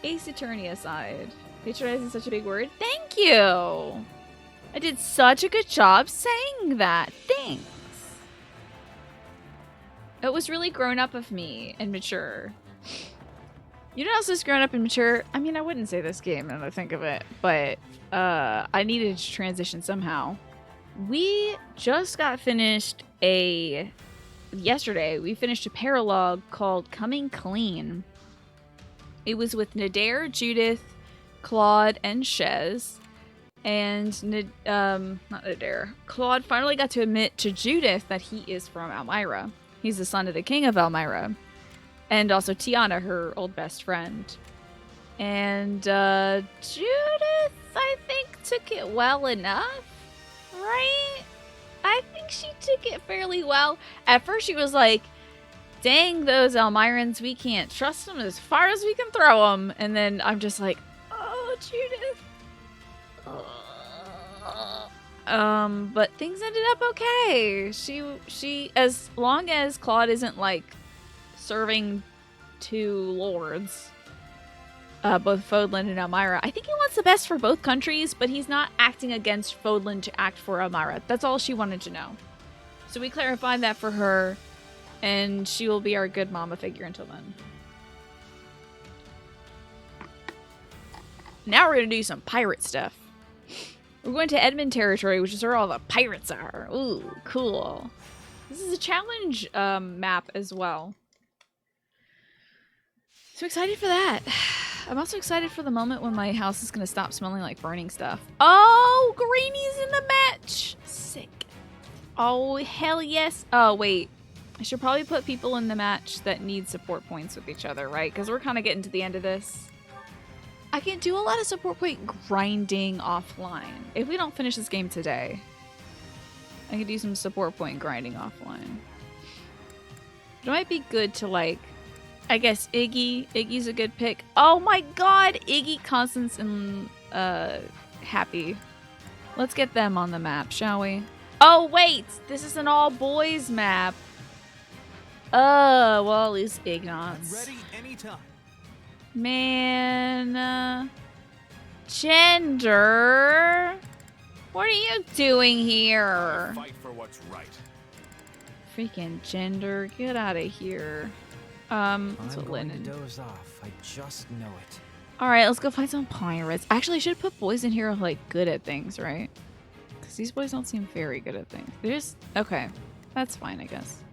Ace Attorney aside. Patronize is such a big word. Thank you! I did such a good job saying that. Thanks. It was really grown up of me and mature. You know what else is grown up and mature? I mean, I wouldn't say this game now that I think of it, but I needed to transition somehow. We just got finished yesterday, we finished a paralogue called Coming Clean. It was with Nadir, Judith, Claude, and Shez. And, not Nadir. Claude finally got to admit to Judith that he is from Elmira. He's the son of the king of Elmira. And also Tiana, her old best friend. And, Judith, I think, took it well enough, right? I think she took it fairly well. At first she was like, dang those Elmirans, we can't trust them as far as we can throw them. And then I'm just like, oh, Judith. But things ended up okay. She, as long as Claude isn't like serving two lords, both Fodlan and Elmira, I think he wants the best for both countries, but he's not acting against Fodlan to act for Elmira. That's all she wanted to know. So we clarified that for her, and she will be our good mama figure until then. Now we're going to do some pirate stuff. We're going to Edmund territory, which is where all the pirates are. Ooh, cool. This is a challenge map as well. So excited for that. I'm also excited for the moment when my house is going to stop smelling like burning stuff. Oh, Greeny's in the match. Sick. Oh, hell yes. Oh, wait. I should probably put people in the match that need support points with each other, right? Because we're kind of getting to the end of this. I can do a lot of support point grinding offline. If we don't finish this game today, I can do some support point grinding offline. It might be good to, like, I guess Iggy. Iggy's a good pick. Oh my god! Iggy, Constance, and Happy. Let's get them on the map, shall we? Oh wait! This is an all-boys map. Well, at least Ignat's. Ready anytime. Man. Gender. What are you doing here? Fight for what's right. Freaking Gender. Get out of here. That's what Lynn. Doze off. I just know it. Alright, let's go find some pirates. Actually, I should put boys in here like good at things, right? Because these boys don't seem very good at things. They're just... Okay. That's fine, I guess.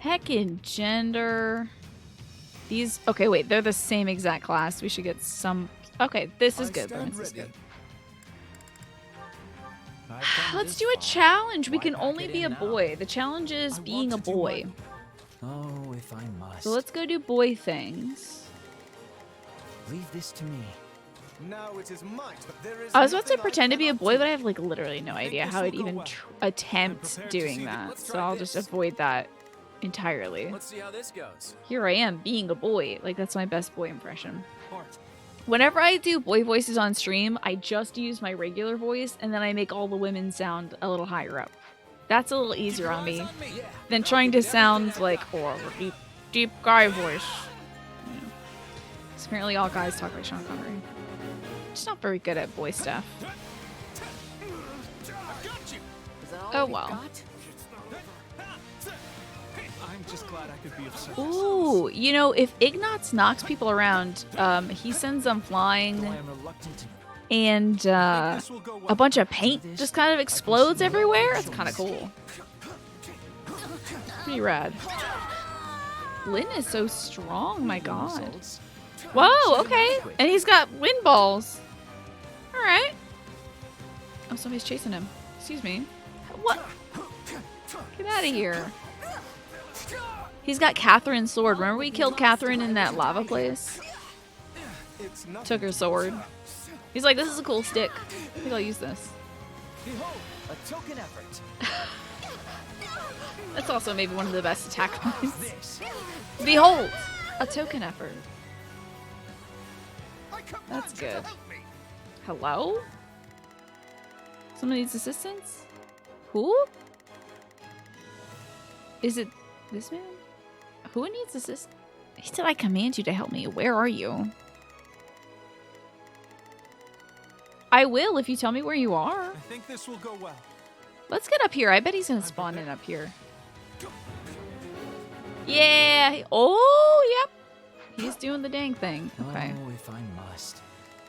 Heckin' Gender. These... Okay, wait. They're the same exact class. We should get some... Okay, this is good. This is good. Let's do a challenge. We can only be a boy. The challenge is being a boy. Oh, if I must. So let's go do boy things. Leave this to me. Now it is mine, but there is I was about to pretend to be a boy, but I have like literally no idea how I'd even attempt doing that. So I'll just avoid that entirely. Let's see how this goes. Here I am being a boy. Like that's my best boy impression. Whenever I do boy voices on stream, I just use my regular voice and then I make all the women sound a little higher up. That's a little easier on me than trying to sound like a deep guy voice. You know. 'Cause apparently all guys talk like Sean Connery. Just not very good at boy stuff. Oh well. I'm just glad I could be of service. Ooh, you know, if Ignatz knocks people around, he sends them flying, and a bunch of paint just kind of explodes everywhere. It's kind of cool. Pretty rad. Lynn is so strong, my god. Whoa, okay. And he's got wind balls. Alright. Oh, somebody's chasing him. Excuse me. What? Get out of here. He's got Catherine's sword. Remember we killed Catherine in that lava place? Took her sword. He's like, this is a cool stick. I think I'll use this. Behold, a token effort. That's also maybe one of the best attack lines. Behold, a token effort. That's good. Hello? Someone needs assistance? Who? Is it this man? Who needs assistance? He said I command you to help me. Where are you? I will if you tell me where you are. I think this will go well. Let's get up here. I bet he's gonna spawn in up here. Yeah. Oh, yep. He's doing the dang thing. Okay. Oh, if I must.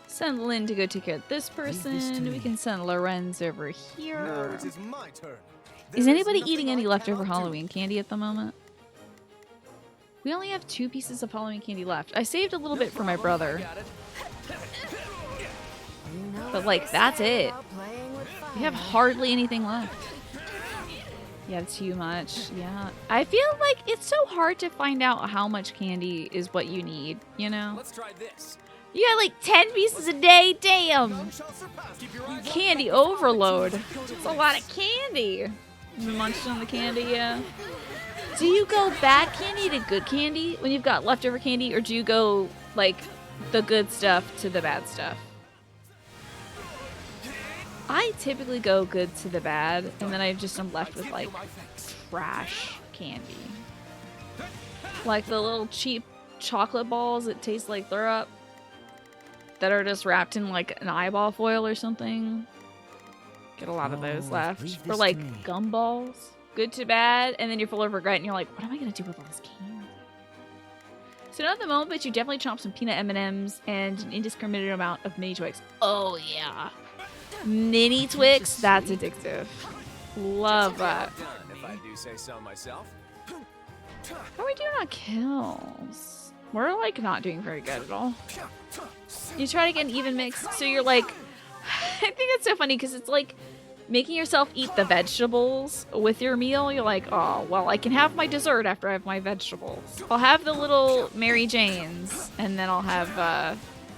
Send Lynn to go take care of this person. We can send Lorenz over Now here. it is my turn. Is There anybody nothing eating I any leftover cannot do. Halloween candy at the moment? We only have 2 pieces of Halloween candy left. I saved a little bit for my brother, but like that's it. We have hardly anything left. Yeah, too much. Yeah. I feel like it's so hard to find out how much candy is what you need, you know? Let's try this. You got like 10 pieces a day? Damn. None shall surpass. Keep your eyes Candy overload. It's a lot of candy. You munched on the candy, yeah. Do you go bad candy to good candy when you've got leftover candy, or do you go like the good stuff to the bad stuff? I typically go good to the bad, and then I just am left with like trash candy. Like the little cheap chocolate balls that taste like throw up that are just wrapped in like an eyeball foil or something. Get a lot of those Oh, left. leave Or this like to me. gumballs. Good to bad, and then you're full of regret and you're like, what am I gonna do with all this candy? So not at the moment, but you definitely chomp some peanut M&Ms and an indiscriminate amount of mini Twix. Oh yeah. Mini Twix, that's addictive. Love that. done, if I do say so myself. How are we doing on kills? We're like not doing very good at all. You try to get an even mix, so you're like, I think it's so funny because it's like making yourself eat the vegetables with your meal. You're like, oh, well, I can have my dessert after I have my vegetables. I'll have the little Mary Janes, and then I'll have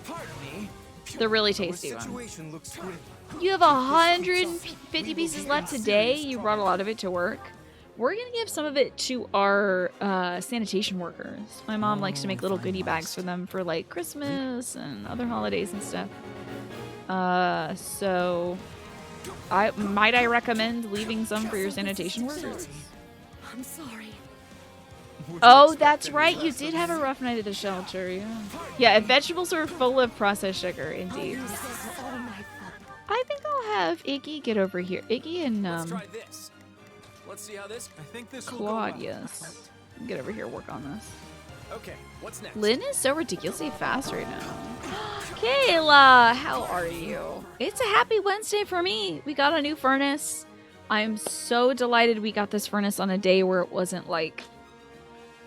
Pardon me. the really Our tasty one. situation looks grim. You have 150 pieces left today. You brought a lot of it to work. We're going to give some of it to our sanitation workers. My mom likes to make little goodie bags for them for like Christmas and other holidays and stuff. So I recommend leaving some for your sanitation workers. I'm sorry. Would you Oh, expect that's any right. You less did of have a me? rough night at the shelter. Yeah, vegetables are full of processed sugar, indeed. This is all my fault. I think I'll have Iggy get over here. Iggy and Let's try this. Let's see how this. I think this will go well. Claudius. Get over here, work on this. Okay, what's next? Lynn is so ridiculously fast right now. Kayla, how are you? It's a happy Wednesday for me. We got a new furnace. I'm so delighted we got this furnace on a day where it wasn't like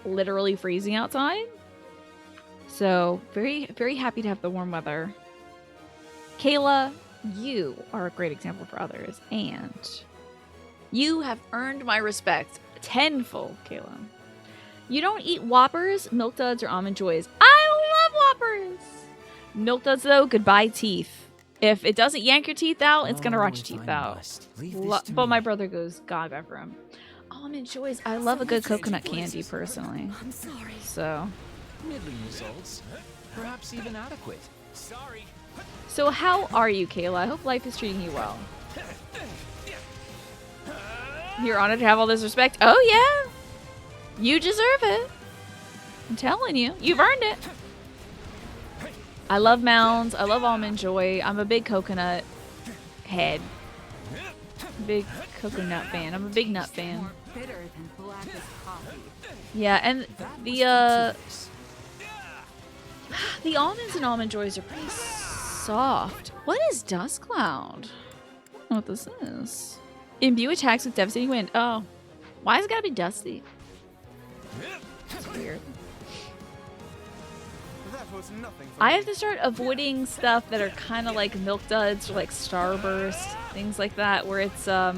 literally freezing outside. So very, very happy to have the warm weather. Kayla, you are a great example for others, and you have earned my respect tenfold, Kayla. You don't eat Whoppers, Milk Duds, or Almond Joys. I love Whoppers! Milk Duds, though, goodbye teeth. If it doesn't yank your teeth out, it's gonna rot your if teeth I out. must. Leave this to But me. my brother goes gaga for him. Almond Joys, I love a good coconut candy, personally. I'm sorry. So, Middling results. Perhaps even adequate. Sorry. so how are you, Kayla? I hope life is treating you well. You're honored to have all this respect. Oh, yeah. You deserve it. I'm telling you. You've earned it. I love Mounds. I love Almond Joy. I'm a big coconut head. Big coconut fan. I'm a big nut fan. Bitter than blackest coffee. Yeah, and the the almonds and Almond Joys are pretty soft. What is Dust Cloud? I don't know what this is. Imbue attacks with devastating wind. Oh. Why has it gotta be dusty? That's weird. That was nothing for I me. have to start avoiding stuff that are kind of like Milk Duds or like Starburst, things like that, where it's a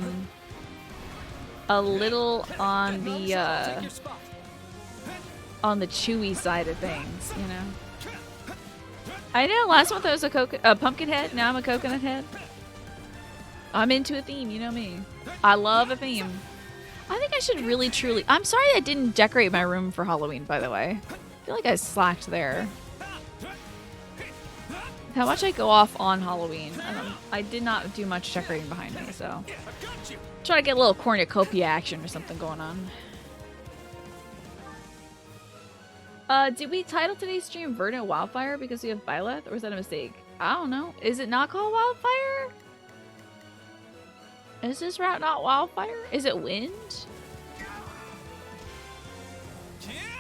little on Take the your spot. chewy side of things, you know. I know. Last month I was a pumpkin head. Now I'm a coconut head. I'm into a theme, you know me. I love a theme. I think I should really, truly. I'm sorry I didn't decorate my room for Halloween, by the way. I feel like I slacked there. How much I go off on Halloween. I did not do much decorating behind me, so. Try to get a little cornucopia action or something going on. Did we title today's stream Verdant Wildfire because we have Byleth, or is that a mistake? I don't know. Is it not called Wildfire? Is this route not Wildfire? Is it Wind?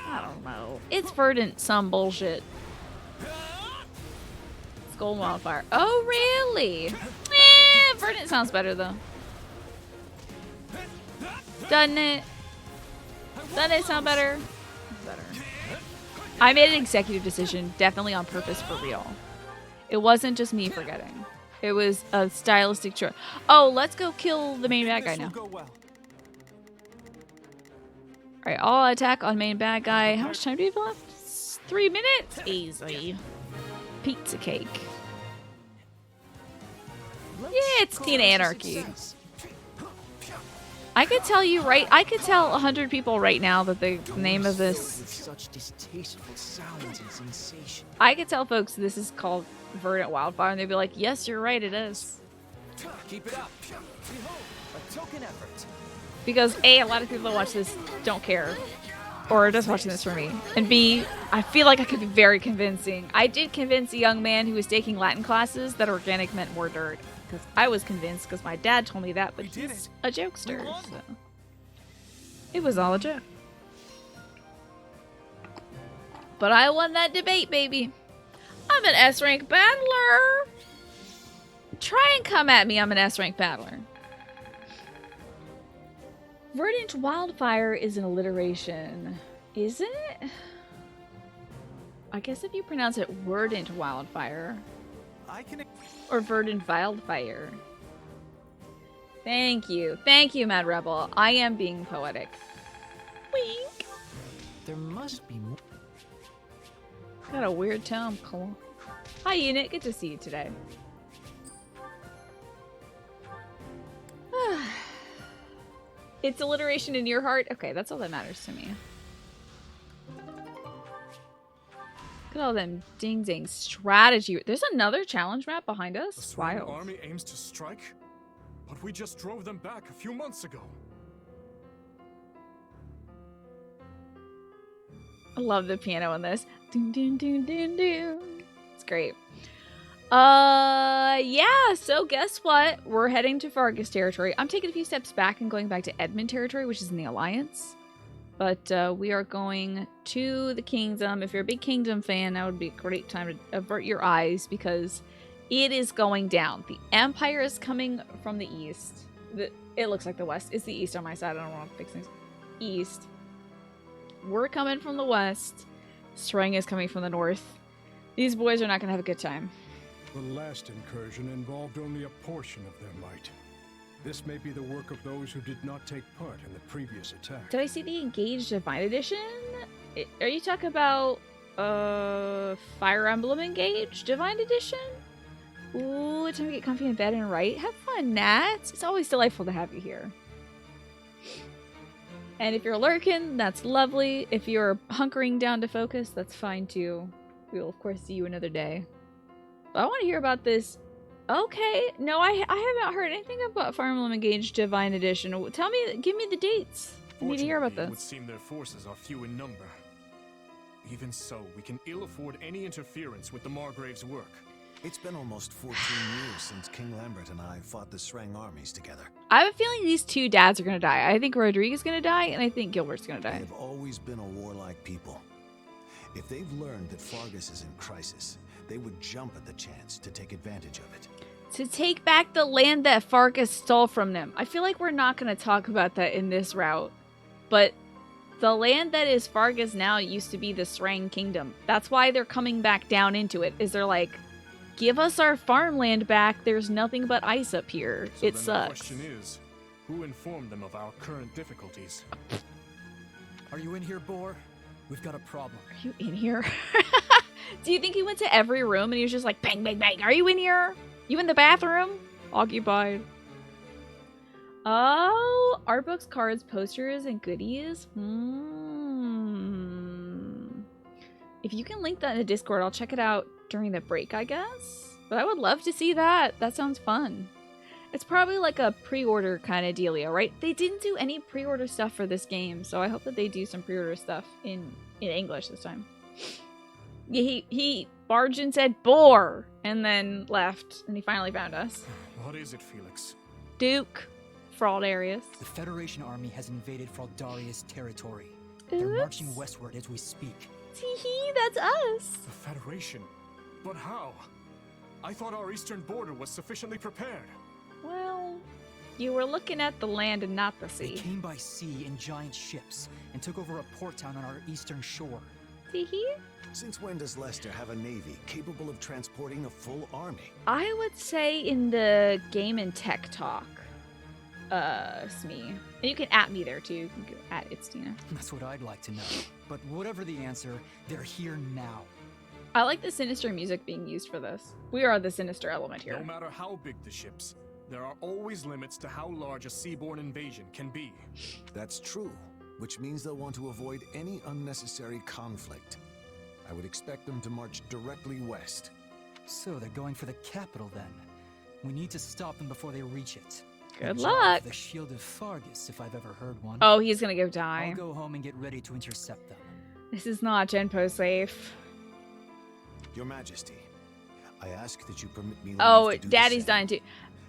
I don't know. It's Verdant some bullshit. It's Golden Wildfire. Oh, really? Verdant sounds better, though. Doesn't it? Doesn't it sound better? Better. I made an executive decision, definitely on purpose, for real. It wasn't just me forgetting. It was a stylistic choice. Oh, let's go kill the main bad guy now. Alright, all attack on main bad guy. How much time do we have left? 3 minutes? Easy. Pizza cake. Yeah, it's Teen Anarchy. I could tell you I could tell 100 people right now that the name of this... Such distasteful sounds and sensations. I could tell folks this is called Verdant Wildfire, and they'd be like, yes, you're right, it is. Keep it up. Behold, a token effort. Because A, a lot of people that watch this don't care. Or are just watching this for me. And B, I feel like I could be very convincing. I did convince a young man who was taking Latin classes that organic meant more dirt. Because I was convinced because my dad told me that, but he's a jokester. So. It was all a joke. But I won that debate, baby. I'm an S-rank battler. Try and come at me, I'm an S-rank battler. Verdant Wildfire is an alliteration. Is it? I guess if you pronounce it Verdant Wildfire. Or Verdant Wildfire. Thank you. Thank you, Mad Rebel. I am being poetic. Wink. There must be more. Got a weird tone. Cool. Hi, Unit. Good to see you today. It's alliteration in your heart? Okay, that's all that matters to me. Look at all them ding-ding strategy. There's another challenge map behind us? The Swine Wild. army aims to strike, but we just drove them back a few months ago. I love the piano in this. Doom, doom, doom, doom, doom. It's great. Yeah, so guess what? We're heading to Fargus territory. I'm taking a few steps back and going back to Edmund territory, which is in the Alliance. But we are going to the kingdom. If you're a big kingdom fan, that would be a great time to avert your eyes because it is going down. The Empire is coming from the east. It looks like the west. It's the east on my side. I don't want to fix things. East. We're coming from the west. Strang is coming from the north. These boys are not going to have a good time. The last incursion involved only a portion of their might. This may be the work of those who did not take part in the previous attack. Did I see the Engaged Divine Edition? Are you talking about Fire Emblem Engaged Divine Edition? Ooh, time to get comfy in bed and write. Have fun, Nat. It's always delightful to have you here. And if you're lurking, that's lovely. If you're hunkering down to focus, that's fine too. We will of course see you another day. But I want to hear about this. Okay, no, I haven't heard anything about Fire Emblem Engaged Divine Edition. Tell me, give me the dates. I need to hear about Fortunately, it would this. seem their forces are few in number. Even so, we can ill afford any interference with the Margrave's work. It's been almost 14 years since King Lambert and I fought the Srang armies together. I have a feeling these two dads are going to die. I think Rodriguez is going to die, and I think Gilbert's going to die. They've always been a warlike people. If they've learned that Fargus is in crisis, they would jump at the chance to take advantage of it. To take back the land that Fargus stole from them. I feel like we're not going to talk about that in this route. But the land that is Fargus now used to be the Srang Kingdom. That's why they're coming back down into it. Is they're like, give us our farmland back. There's nothing but ice up here. So It then sucks. The question is, who informed them of our current difficulties? Are you in here, Boar? We've got a problem. Are you in here? Do you think he went to every room and he was just like, bang, bang, bang. Are you in here? You in the bathroom? Occupied. Oh, art books, cards, posters, and goodies. If you can link that in the Discord, I'll check it out during the break, I guess. But I would love to see that. That sounds fun. It's probably like a pre-order kind of dealio, right? They didn't do any pre-order stuff for this game, so I hope that they do some pre-order stuff in English this time. He barged and said boar, and then left, and he finally found us. What is it, Felix? Duke, Fhirdiad. The Federation army has invaded Fraldaria's territory. They're marching westward as we speak. Tee-hee, that's us. The Federation? But how? I thought our eastern border was sufficiently prepared. Well, you were looking at the land and not the They sea. came by sea in giant ships and took over a port town on our eastern shore. Tee-hee. Since when does Leicester have a navy capable of transporting a full army? I would say in the game and tech talk. Smee. And you can at me there too. You can go at it's Tina. That's what I'd like to know. But whatever the answer, they're here now. I like the sinister music being used for this. We are the sinister element here. No matter how big the ships, there are always limits to how large a seaborne invasion can be. That's true, which means they'll want to avoid any unnecessary conflict. I would expect them to march directly west. So they're going for the capital then. We need to stop them before they reach it. Good Job luck. The shield of Fargus, if I've ever heard one. Oh, he's gonna go die. I'll go home and get ready to intercept them. This is not Genpo safe. Your Majesty, I ask that you permit me leave Oh, to do the Daddy's same. dying too.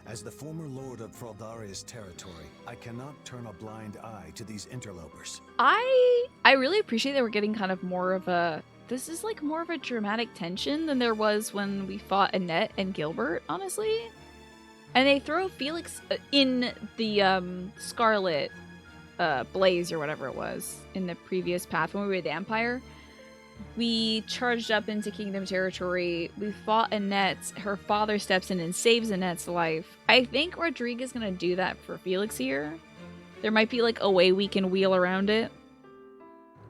As the former lord of Fraldaria's territory, I cannot turn a blind eye to these interlopers. I really appreciate that we're getting kind of more of a. This is like more of a dramatic tension than there was when we fought Annette and Gilbert, honestly. And they throw Felix in the Scarlet Blaze or whatever it was in the previous path when we were the Empire. We charged up into Kingdom territory. We fought Annette. Her father steps in and saves Annette's life. I think Rodriguez is going to do that for Felix here. There might be like a way we can wheel around it.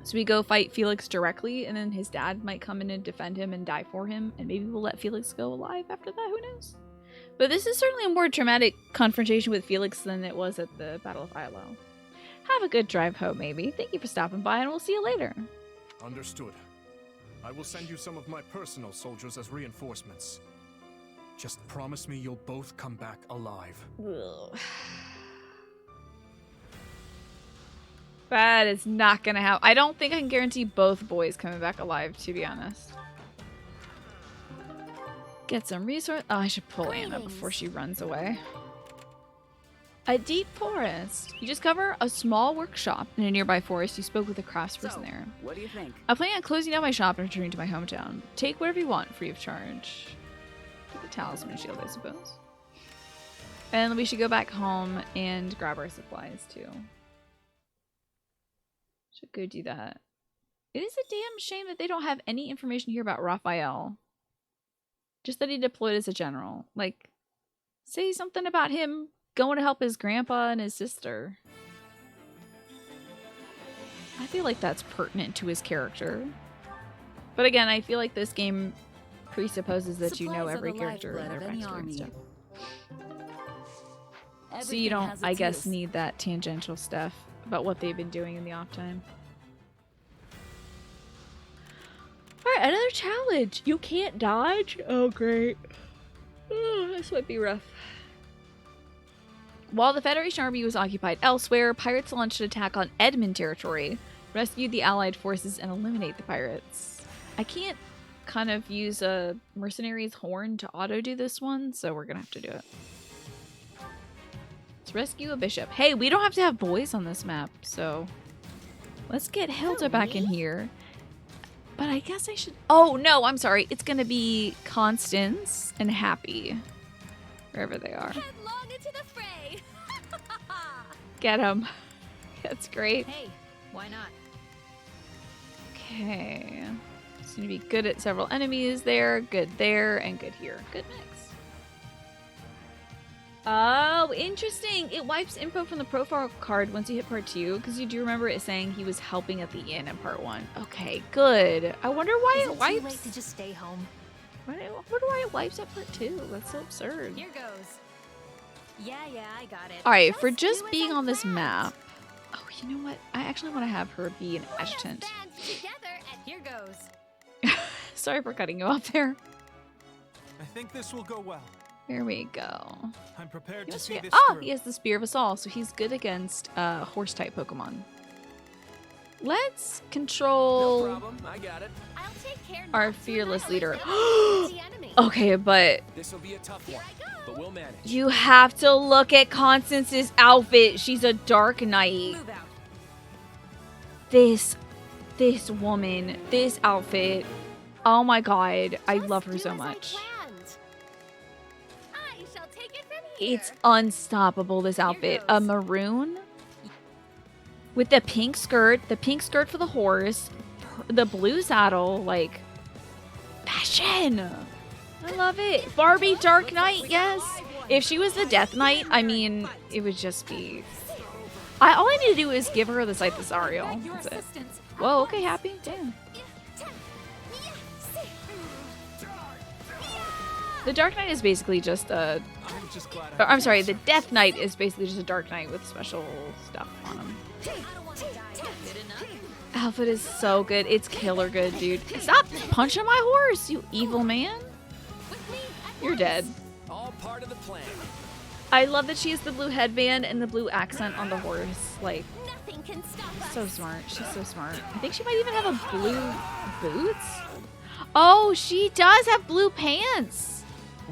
So we go fight Felix directly, and then his dad might come in and defend him and die for him, and maybe we'll let Felix go alive after that, who knows? But this is certainly a more dramatic confrontation with Felix than it was at the Battle of Ilo. Have a good drive home, maybe. Thank you for stopping by, and we'll see you later. Understood. I will send you some of my personal soldiers as reinforcements. Just promise me you'll both come back alive. Ugh. That is not gonna happen. I don't think I can guarantee both boys coming back alive, to be honest. Get some resource. Oh, I should pull Anna before she runs away. A deep forest. You discover a small workshop in a nearby forest. You spoke with a craftsperson there. What do you think? I plan on closing down my shop and returning to my hometown. Take whatever you want, free of charge. Get the talisman shield, I suppose. And we should go back home and grab our supplies, too. Should go do that. It is a damn shame that they don't have any information here about Raphael. Just that he deployed as a general. Like, say something about him going to help his grandpa and his sister. I feel like that's pertinent to his character. But again, I feel like this game presupposes that you know Supplies are every the character and their lifeblood of any backstory and army. stuff. So Everything you don't, has I its guess, use. need that tangential stuff about what they've been doing in the off time. Alright, another challenge. You can't dodge? Oh, great. Oh, this might be rough. While the Federation army was occupied elsewhere, pirates launched an attack on Edmund territory, rescued the allied forces, and eliminate the pirates. I can't kind of use a mercenary's horn to auto-do this one, so we're gonna have to do it. Let's rescue a bishop. Hey, we don't have to have boys on this map, so let's get Hilda back in here. But I guess I should... Oh, no, I'm sorry. It's gonna be Constance and Happy, wherever they are. Headlong into the fray. Get him. That's great. Hey, why not? Okay. Seem to be good at several enemies there, good there, and good here. Good mix. Oh, interesting. It wipes info from the profile card once you hit part 2, because you do remember it saying he was helping at the inn in part 1. Okay, good. I wonder why Is it it wipes. too late to just stay home? I wonder why it wipes at part 2. That's so absurd. Here goes. Yeah, I got it. Alright, for do just as being I on this planned. map. Oh, you know what? I actually want to have her be an We have adjutant. band together, and here goes. Sorry for cutting you off there. I think this will go well. There we go. I'm prepared He to must see be- this oh, through. he has the Spear of Assault, so he's good against horse-type Pokemon. Let's No control problem. I got it. I'll take care our not to fearless let leader. the enemy. Okay, but This will be a tough one, but we'll manage. you have to look at Constance's outfit. She's a Dark Knight. Move out. This woman, this outfit. Oh my god, I love her Just so do as I much. planned. I shall take it from here. It's unstoppable, this outfit. A maroon with the pink skirt for the horse, the blue saddle, like, fashion. I love it. Barbie Dark Knight, yes. If she was the Death Knight, I mean, it would just be... all I need to do is give her the Scythe Ariel. That's it. Whoa, okay, happy. Damn. The Dark Knight is basically just a... I'm just glad or, I'm sorry, the Death Knight is basically just a Dark Knight with special stuff on him. I don't want to die. Good enough. Outfit is so good. It's killer good, dude. Stop punching my horse, you evil man. With me at You're once. dead. all part of the plan. I love that she has the blue headband and the blue accent on the horse. Like, Nothing can stop us. so smart. She's so smart. I think she might even have a blue boots. Oh, she does have blue pants.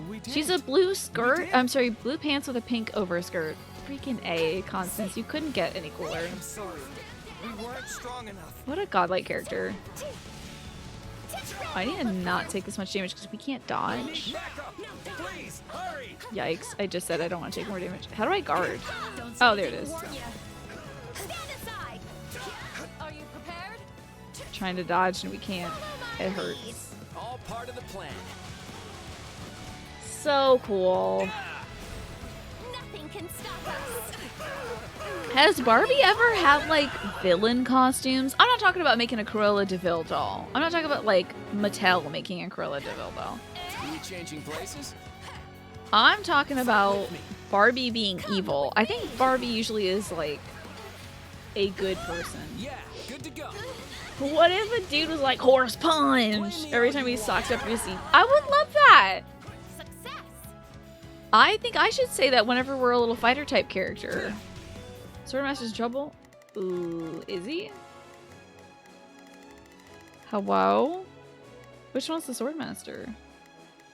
We did. She's a blue skirt. I'm sorry, blue pants with a pink overskirt. Freaking A, Constance. You couldn't get any cooler. I'm sorry. We weren't strong enough. What a godlike character. I need to not take this much damage because we can't dodge. Back up. Please, hurry. Yikes. I just said I don't want to take more damage. How do I guard? Don't Oh, there it is. warn ya. Stand aside. Are you prepared? Trying to dodge and we can't. It hurts. All part of the plan. So cool. Nothing can stop us. Has Barbie ever had, like, villain costumes? I'm not talking about making a Cruella de Vil doll. I'm not talking about, like, Mattel making a Cruella de Vil doll. Are we changing places? I'm talking about Barbie being evil. I think Barbie usually is, like, a good person. Yeah, good to go. What if a dude was like, horse punch every time he socks up your seat? I would love that. Success. I think I should say that whenever we're a little fighter type character. Swordmaster's trouble? Ooh, is he? Hello? Which one's the Swordmaster?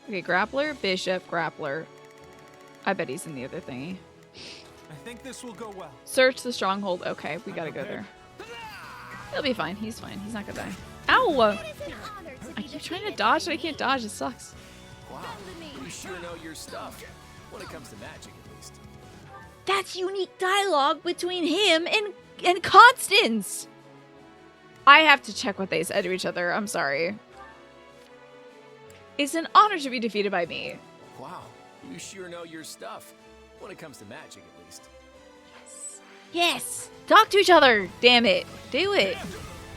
Okay, Grappler, Bishop, Grappler. I bet he's in the other thingy. I think this will go well. Search the stronghold. Okay, we gotta go there. He'll be fine. He's fine. He's not gonna die. Ow! It's an honor to I be keep trying to defeated. dodge and I can't dodge. It sucks. Wow, you sure know your stuff. When it comes to magic, at least. That's unique dialogue between him and Constance. I have to check what they said to each other. I'm sorry. It's an honor to be defeated by me. Wow, you sure know your stuff. When it comes to magic, at least. Yes. Talk to each other. Damn it. Do it.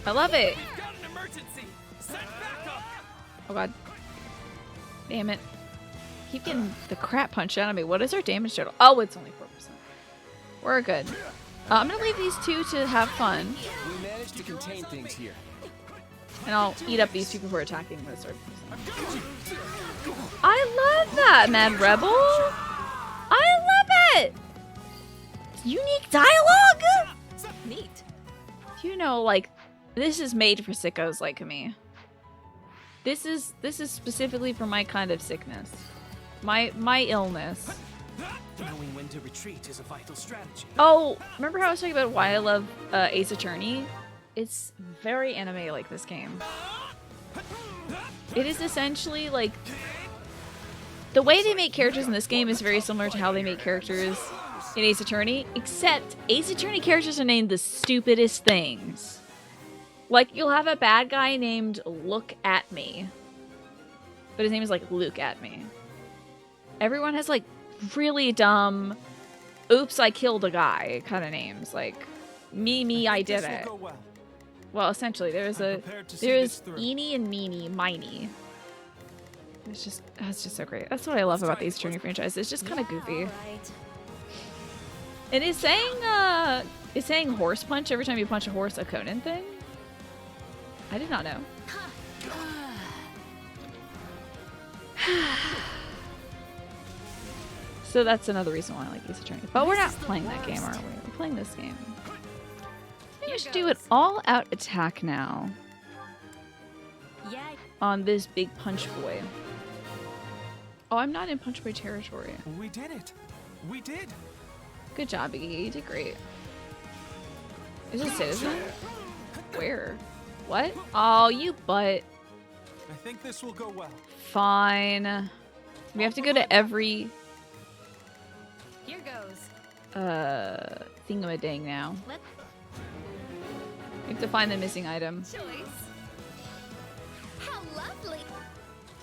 I love it. Got an emergency. Send backup. Oh god. Damn it. Keep getting the crap punched out of me. What is our damage total? Oh, it's only 4%. We're good. I'm gonna leave these two to have fun. We managed to contain things here. And I'll eat up these people who are attacking the sword person. I love that, Mad Rebel. I love it. Unique dialogue. Neat. You know, like, this is made for sickos like me. This is specifically for my kind of sickness. My illness. Knowing when to retreat is a vital strategy. Oh, remember how I was talking about why I love Ace Attorney? It's very anime like this game. It is essentially like the way they make characters in this game is very similar to how they make characters in Ace Attorney, except Ace Attorney characters are named the stupidest things. Like, you'll have a bad guy named Look At Me, but his name is like Luke At Me. Everyone has like really dumb, oops, I killed a guy kind of names, like me, I did it. Well, essentially, there's Eenie and Meanie, Miney. That's just so great. That's what I love about the Ace Attorney franchise. It's just kind of goofy. Right. And is saying horse punch every time you punch a horse a Conan thing? I did not know. So that's another reason why I like Ace Attorney. But we're not playing that game, are we? We're playing this game. I should do an all-out attack now Yeah. on this big punch boy. Oh, I'm not in punch boy territory. We did it. We did. Good job, Iggy. You did great. Is it citizen? Where? What? Oh, you butt. I think this will go well. Fine. We have to go to every Here goes. thingamadang now. Let We have to find the missing item. choice. How lovely.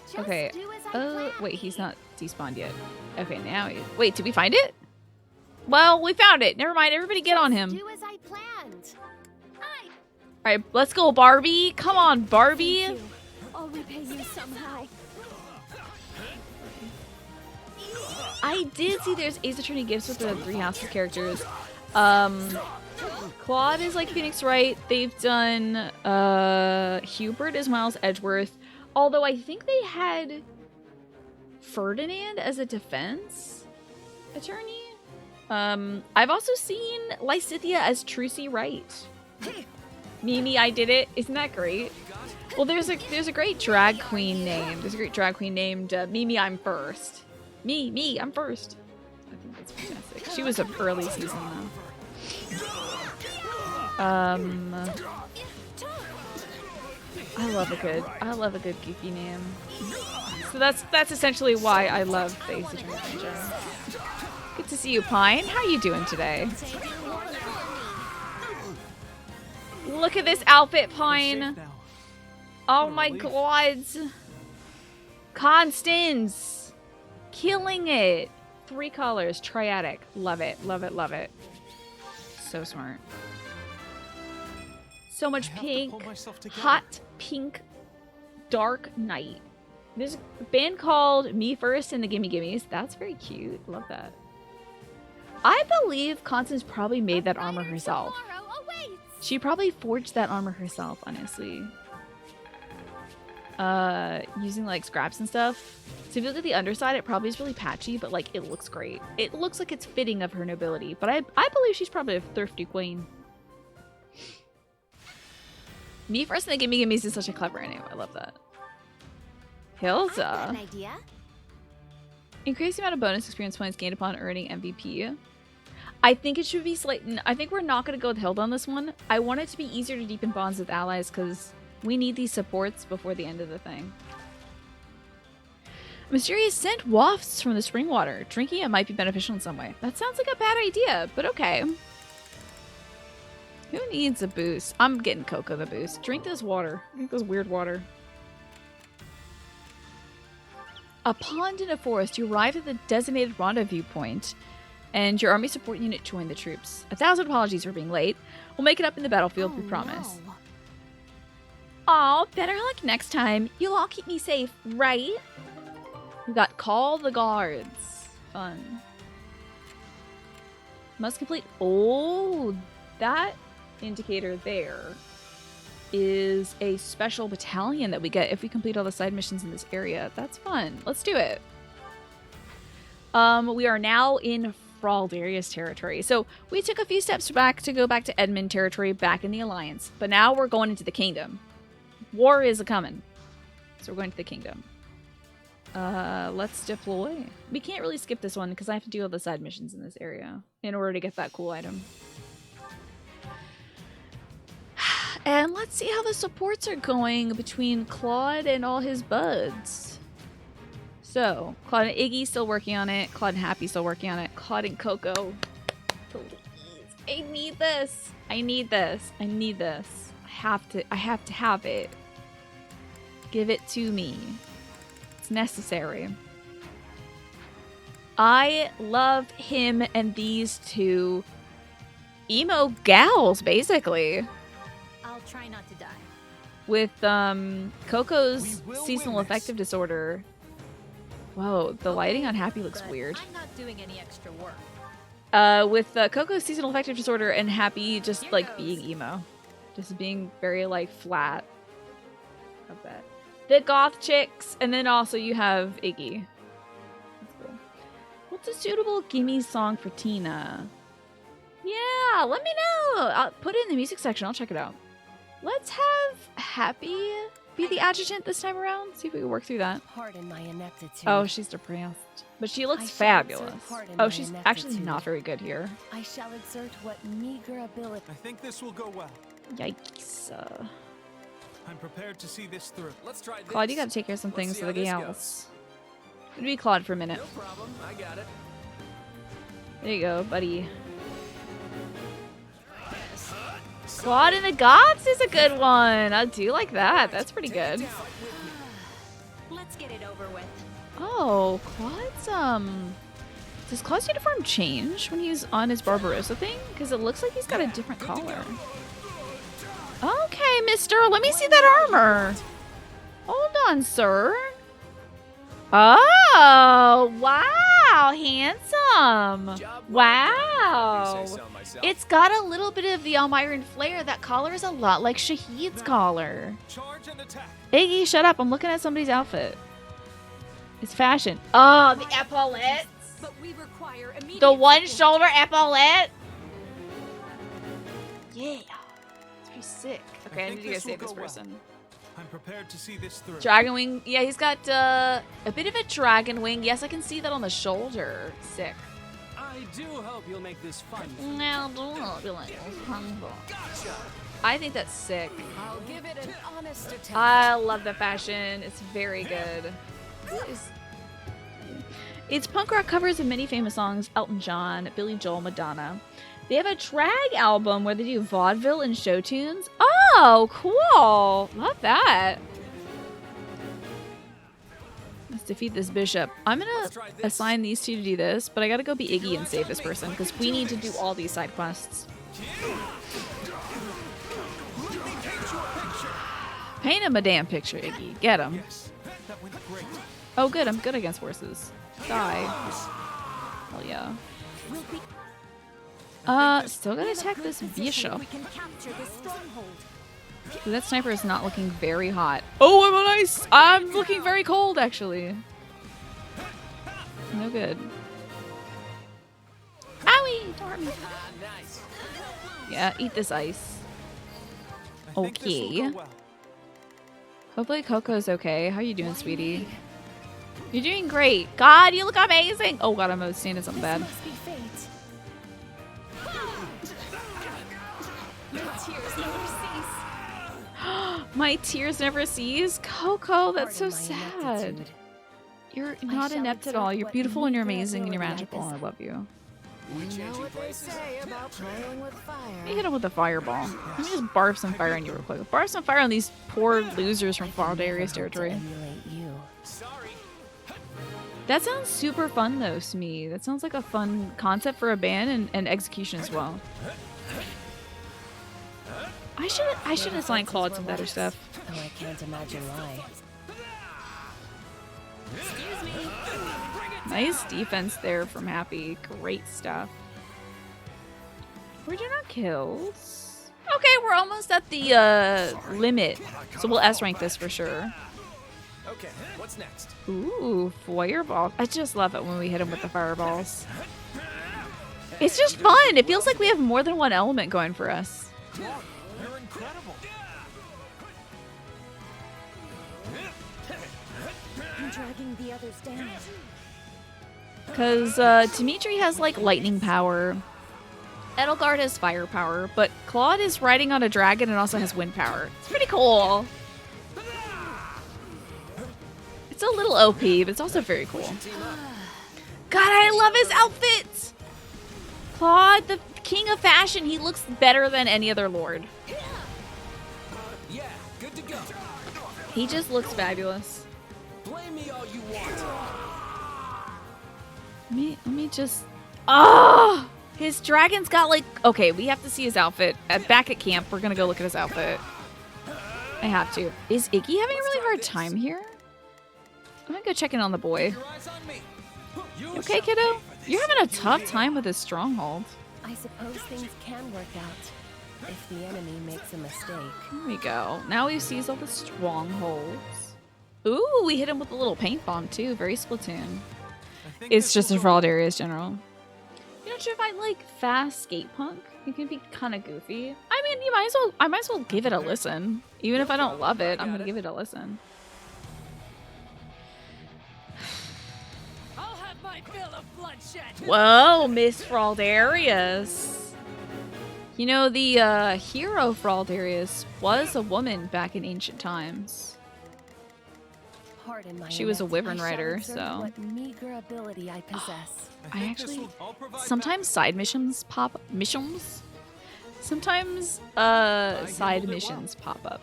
Just Okay. do as I Wait, planned. he's not despawned yet. Okay, now he. Wait, did we find it? Well, we found it. Never mind. Everybody get on him. Do as I planned. All right, let's go, Barbie. Come on, Barbie. Thank you. I'll repay you somehow. I did see there's Ace Attorney gifts with the Three Houses characters. Claude is like Phoenix Wright. They've done Hubert as Miles Edgeworth. Although I think they had Ferdinand as a defense attorney. I've also seen Lysithea as Trucy Wright. Mimi, I did it. Isn't that great? Well, there's a great drag queen name. There's a great drag queen named Mimi. I'm first. Me, I'm first. I think that's fantastic. She was an early season though. I love a good geeky name. So that's essentially why I love the Ace Attorney franchise. Good to see you, Pine. How you doing today? Look at this outfit, Pine. Oh my god. Constance. Killing it. 3 colors. Triadic. Love it. Love it. Love it. So smart. So much pink. Hot pink. Dark night. There's a band called Me First and the Gimme Gimmes. That's very cute. Love that. I believe Constance probably made that armor herself. Tomorrow awaits. She probably forged that armor herself, honestly. Using like scraps and stuff. So if you look at the underside, it probably is really patchy, but like it looks great. It looks like it's fitting of her nobility, but I believe she's probably a thrifty queen. Me First and the Gimme Gimmes is such a clever name. I love that. I've got Hilda. an idea. Increase the amount of bonus experience points gained upon earning MVP. I think it should be slightly. I think we're not going to go with Hilda on this one. I want it to be easier to deepen bonds with allies because we need these supports before the end of the thing. Mysterious scent wafts from the spring water. Drinking it might be beneficial in some way. That sounds like a bad idea, but okay. Who needs a boost? I'm getting Coco the boost. Drink this water. Drink this weird water. A pond in a forest. You arrive at the designated rendezvous point, and your army support unit joined the troops. 1,000 apologies for being late. We'll make it up in the battlefield, we promise. No. Aw, better luck next time. You'll all keep me safe, right? We got Call the Guards. Fun. Must complete. Oh, that indicator there is a special battalion that we get if we complete all the side missions in this area. That's fun. Let's do it. We are now in Fhirdiad's territory. So we took a few steps back to go back to Edmund territory, back in the Alliance. But now we're going into the Kingdom. War is a-coming. So we're going to the Kingdom. Let's deploy. We can't really skip this one because I have to do all the side missions in this area in order to get that cool item. And let's see how the supports are going between Claude and all his buds. So, Claude and Iggy still working on it. Claude and Happy still working on it. Claude and Coco. Please. I need this. I need this. I need this. I have to have it. Give it to me. It's necessary. I love him and these two emo gals, basically. I'll try not to die. With Coco's seasonal affective disorder. Whoa, the lighting on Happy looks But weird. I'm not doing any extra work. With Coco's seasonal affective disorder and Happy just Here like goes. being emo. Just being very like flat. Love that. The goth chicks, and then also you have Iggy. That's cool. What's a suitable gimme song for Tina? Yeah, let me know. I'll put it in the music section. I'll check it out. Let's have Happy be the adjutant this time around. See if we can work through that. Pardon my ineptitude. Oh, she's depressed. But she looks I shall fabulous. exert pardon Oh, my she's actually ineptitude. not very good here. I shall exert what meager ability. I think this will go well. Yikes. I'm prepared to see this through. Let's try this. Claude, you gotta take care of some Let's things see for how the this gals. It'll be Claude for a minute. No problem. I got it. There you go, buddy. Claude and the Gods is a good one. I do like that. That's pretty good. Let's get it over with. Oh, Claude's, does Claude's uniform change when he's on his Barbarossa thing? Because it looks like he's got a different collar. Okay, mister, let me see that armor. Hold on, sir. Oh, wow, handsome. Job well done, if Wow. I say so myself. It's got a little bit of the Almiron flair. That collar is a lot like Shahid's collar. Charge and attack. Iggy, shut up. I'm looking at somebody's outfit. It's fashion. Oh, the epaulettes. But we require immediate The one support. shoulder epaulette. Yeah. It's pretty sick. Okay, I think need to go this will save this go well. person. I'm prepared to see this through. Dragon wing. Yeah, he's got a bit of a dragon wing. Yes, I can see that on the shoulder. Sick. I do hope you'll make this fun. Now, I think that's sick. I'll give it an honest attempt. I love the fashion. It's very good. It's punk rock covers of many famous songs: Elton John, Billy Joel, Madonna. They have a drag album where they do vaudeville and show tunes. Oh, cool. Love that. Let's defeat this bishop. I'm going to assign these two to do this, but I got to go be Iggy and save this person because we need to do all these side quests. Paint him a damn picture, Iggy. Get him. Yes, that went great. Oh, good. I'm good against horses. Die. Hell yeah. We'll be Still gotta attack this bishop. we can capture this stronghold. Ooh, that sniper is not looking very hot. Oh, I'm on ice. I'm looking very cold, actually. No good. Owie! Don't hurt me. Nice. Yeah, eat this ice. I think this will Okay. go well. Hopefully Coco's okay. How you doing, sweetie? You're doing great. God, you look amazing. Oh god, I'm standing something bad. Must be fate. My tears never cease. Coco, that's so Pardon my sad. ineptitude. You're I not shall inept at exert all. You're what beautiful and you're meager amazing and you're ability magical. I I love you. We You know changing what they places? say about playing with fire. Let me hit him with a fireball. Let me just barf some fire on you real quick. Barf some fire on these poor losers from Fhirdiad's territory. Emulate you. Sorry. That sounds super fun though, Smee. That sounds like a fun concept for a band and execution as well. I should assign Claude some better stuff. Oh, I can't imagine why. Nice defense there from Happy. Great stuff. We're doing our kills. Okay, we're almost at the limit. So we'll S-rank this for sure. Okay, what's next? Ooh, fireball. I just love it when we hit him with the fireballs. It's just fun. It feels like we have more than one element going for us. You're incredible. I'm dragging the others down. Because Dimitri has like lightning power. Edelgard has fire power, but Claude is riding on a dragon and also has wind power. It's pretty cool. It's a little OP, but it's also very cool. God, I love his outfit! Claude, the king of fashion, he looks better than any other lord. Yeah, good to go. He just looks fabulous. Blame me all you want. Let me just... Oh! His dragon's got like... Okay, we have to see his outfit. Back at camp, we're gonna go look at his outfit. I have to. Is Iggy having a really hard time here? I'm gonna go check in on the boy. Your eyes on me. You okay, kiddo? You're having a tough time with his stronghold. I suppose things can work out if the enemy makes a mistake. Here we go. Now he sees all the strongholds. Ooh, we hit him with a little paint bomb too. Very Splatoon. I think It's this just a will go well. Fhirdiad's general. You're not sure if I like fast skate punk? It can be kind of goofy. I mean, I might as well give it a listen. Even if I don't love it, I'm gonna give it a listen. I'll have my fill of bloodshed. Whoa, Miss Fhirdiad. You know, the hero Fhirdiad was a woman back in ancient times. Pardon my She was a wyvern I shall rider, observe so. What meager ability I possess. I actually sometimes side missions pop missions. Sometimes side missions pop up.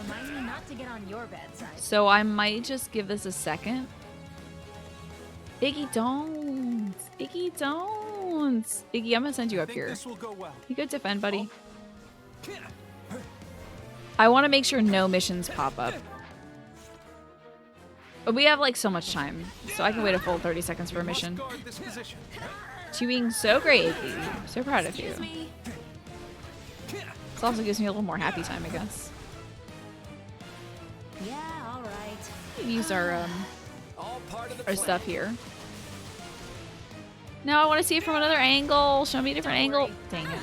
Remind me not to get on your bad side. So I might just give this a second. Iggy, don't. Iggy, don't. Iggy, I'm gonna send you up here. This will go well. You go defend, buddy. I want to make sure no missions pop up. But we have like so much time, so I can wait a full 30 seconds for a mission. Guard this position. Doing so great, Iggy. So proud of you. Excuse me. This also gives me a little more happy time, I guess. Yeah, all right. We use our All part of the our plan. stuff here. Now I want to see it from another angle. Show me a different angle. Dang it.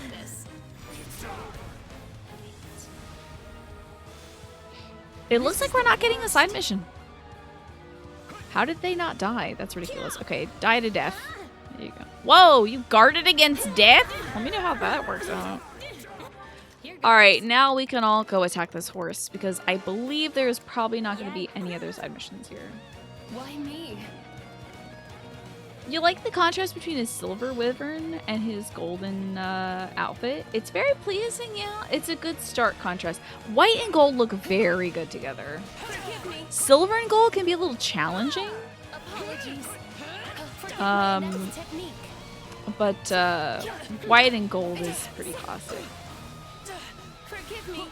It looks like we're not getting a side mission. How did they not die? That's ridiculous. Okay, die to death. There you go. Whoa, you guarded against death? Let me know how that works out. Alright, now we can all go attack this horse because I believe there's probably not going to be any other side missions here. Why me? You like the contrast between his silver wyvern and his golden outfit? It's very pleasing, yeah. It's a good stark contrast. White and gold look very good together. Forgive me. Silver and gold can be a little challenging, Apologies. Technique. but white and gold is pretty classic. Forgive me.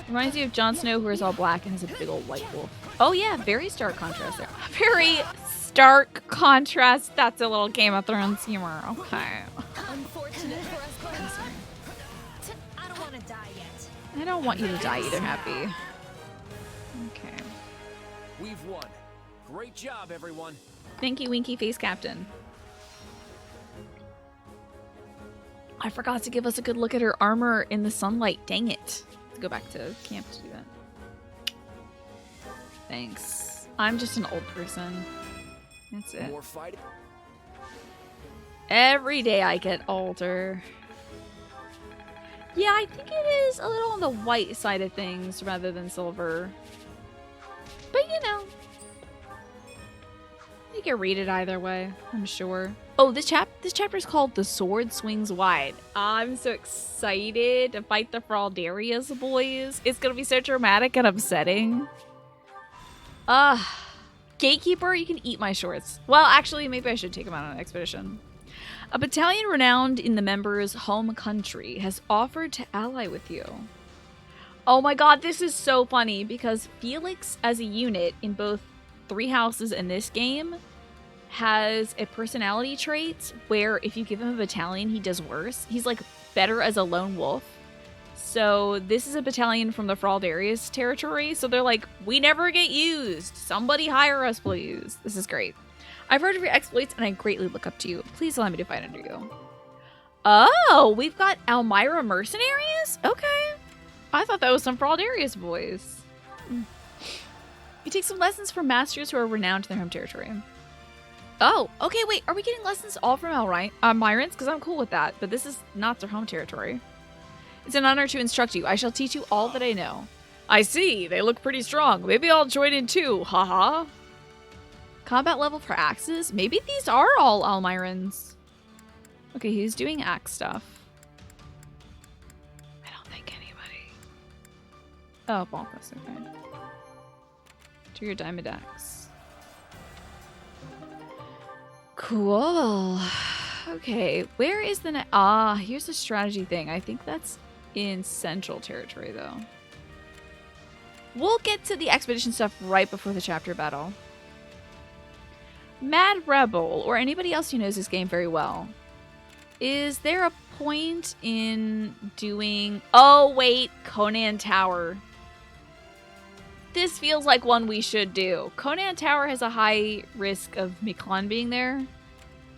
Reminds me of Jon Snow, who is all black and has a big old white wolf. Oh yeah, very stark contrast there. Very stark contrast. That's a little Game of Thrones humor. Okay. Unfortunate for us, Glenn. I don't want to die yet. I don't want you to die either, Happy. Okay. We've won. Great job, everyone. Thank you, Winky Face Captain. I forgot to give us a good look at her armor in the sunlight. Dang it. Let's go back to camp to do that. Thanks. I'm just an old person. That's it. More fighting. Every day I get older. Yeah, I think it is a little on the white side of things rather than silver. But you know, you can read it either way, I'm sure. Oh, this chapter is called The Sword Swings Wide. I'm so excited to fight the Fhirdiad boys. It's gonna be so dramatic and upsetting. Gatekeeper, you can eat my shorts. Well, actually, maybe I should take him out on an expedition. A battalion renowned in the members' home country has offered to ally with you. Oh my god, this is so funny because Felix as a unit in both Three Houses and this game has a personality trait where if you give him a battalion, he does worse. He's like better as a lone wolf. So this is a battalion from the Fhirdiad territory. So they're like, we never get used. Somebody hire us, please. This is great. I've heard of your exploits and I greatly look up to you. Please allow me to fight under you. Oh, we've got Elmira mercenaries? Okay. I thought that was some Fhirdiad boys. You take some lessons from masters who are renowned in their home territory. Oh, okay, wait. Are we getting lessons all from Elmirans? Because I'm cool with that, but this is not their home territory. It's an honor to instruct you. I shall teach you all that I know. I see. They look pretty strong. Maybe I'll join in too. Haha. Combat level for axes? Maybe these are all Elmirans. Okay, he's doing axe stuff. I don't think anybody. Oh, Bonkus, okay. Do your diamond axe. Cool. Okay, where is the here's the strategy thing. I think that's in Central Territory, though. We'll get to the expedition stuff right before the chapter battle. Mad Rebel, or anybody else who knows this game very well. Is there a point in doing... Oh, wait, Conan Tower. This feels like one we should do. Conan Tower has a high risk of Miklon being there.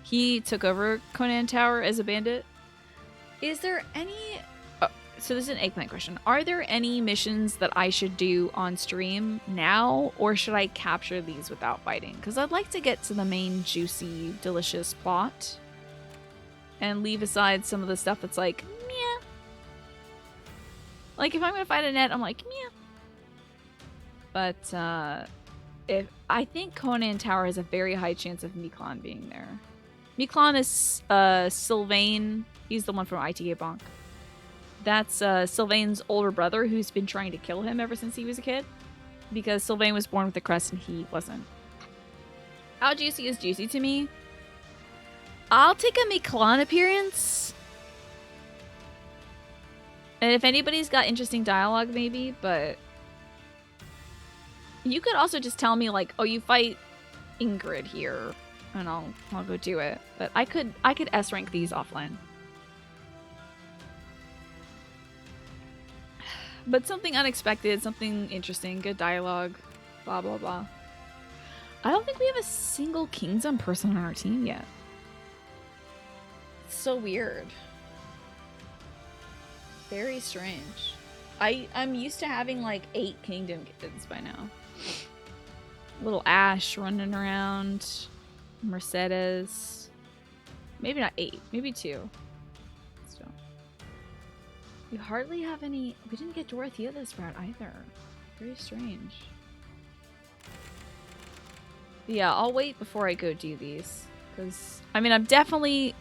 He took over Conan Tower as a bandit. Is there any... Oh, so this is an eggplant question. Are there any missions that I should do on stream now, or should I capture these without fighting? Because I'd like to get to the main juicy, delicious plot and leave aside some of the stuff that's like, meh. Like, if I'm going to fight a net, I'm like, meh. But, if I think Conan Tower has a very high chance of Miklon being there. Miklon is Sylvain. He's the one from ITK Bonk. That's Sylvain's older brother who's been trying to kill him ever since he was a kid. Because Sylvain was born with a crest and he wasn't. How juicy is juicy to me? I'll take a Miklon appearance. And if anybody's got interesting dialogue, maybe, but... You could also just tell me, like, oh, you fight Ingrid here. And I'll go do it. But I could S rank these offline. But something unexpected, something interesting, good dialogue, blah blah blah. I don't think we have a single Kingdom person on our team yet. It's so weird. Very strange. I'm used to having like 8 Kingdom kids by now. Little Ash running around. Mercedes. Maybe not 8. Maybe 2. Still. We hardly have any... We didn't get Dorothea this route either. Very strange. Yeah, I'll wait before I go do these. Because, I mean, I'm definitely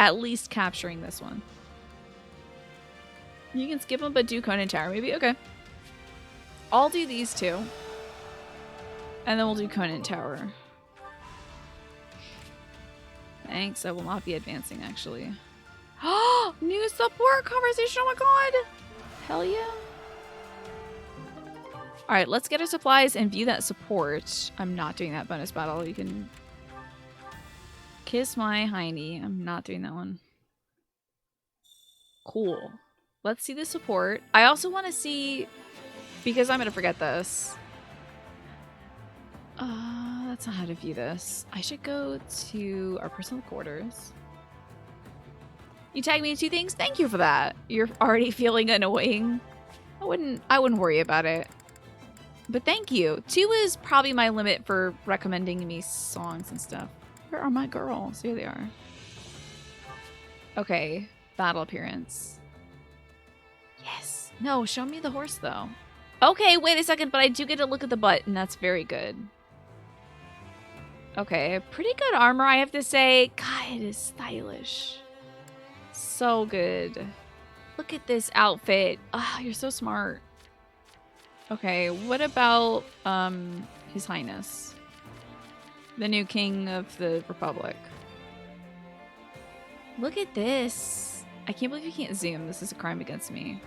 at least capturing this one. You can skip them, but do Conan Tower maybe? Okay. I'll do these 2. And then we'll do Conan Tower. Thanks, I will not be advancing, actually. Oh, new support conversation, oh my god! Hell yeah. Alright, let's get our supplies and view that support. I'm not doing that bonus battle. You can kiss my hiney. I'm not doing that one. Cool. Let's see the support. I also want to see, because I'm going to forget this. That's not how to view this. I should go to our personal quarters. You tagged me in 2 things? Thank you for that. You're already feeling annoying. I wouldn't worry about it. But thank you. 2 is probably my limit for recommending me songs and stuff. Where are my girls? Here they are. Okay. Battle appearance. Yes. No, show me the horse though. Okay, wait a second, but I do get to look at the butt, and that's very good. Okay, pretty good armor, I have to say. God, it is stylish. So good. Look at this outfit. Ah, oh, you're so smart. Okay, what about His Highness? The new king of the Republic. Look at this. I can't believe you can't zoom. This is a crime against me.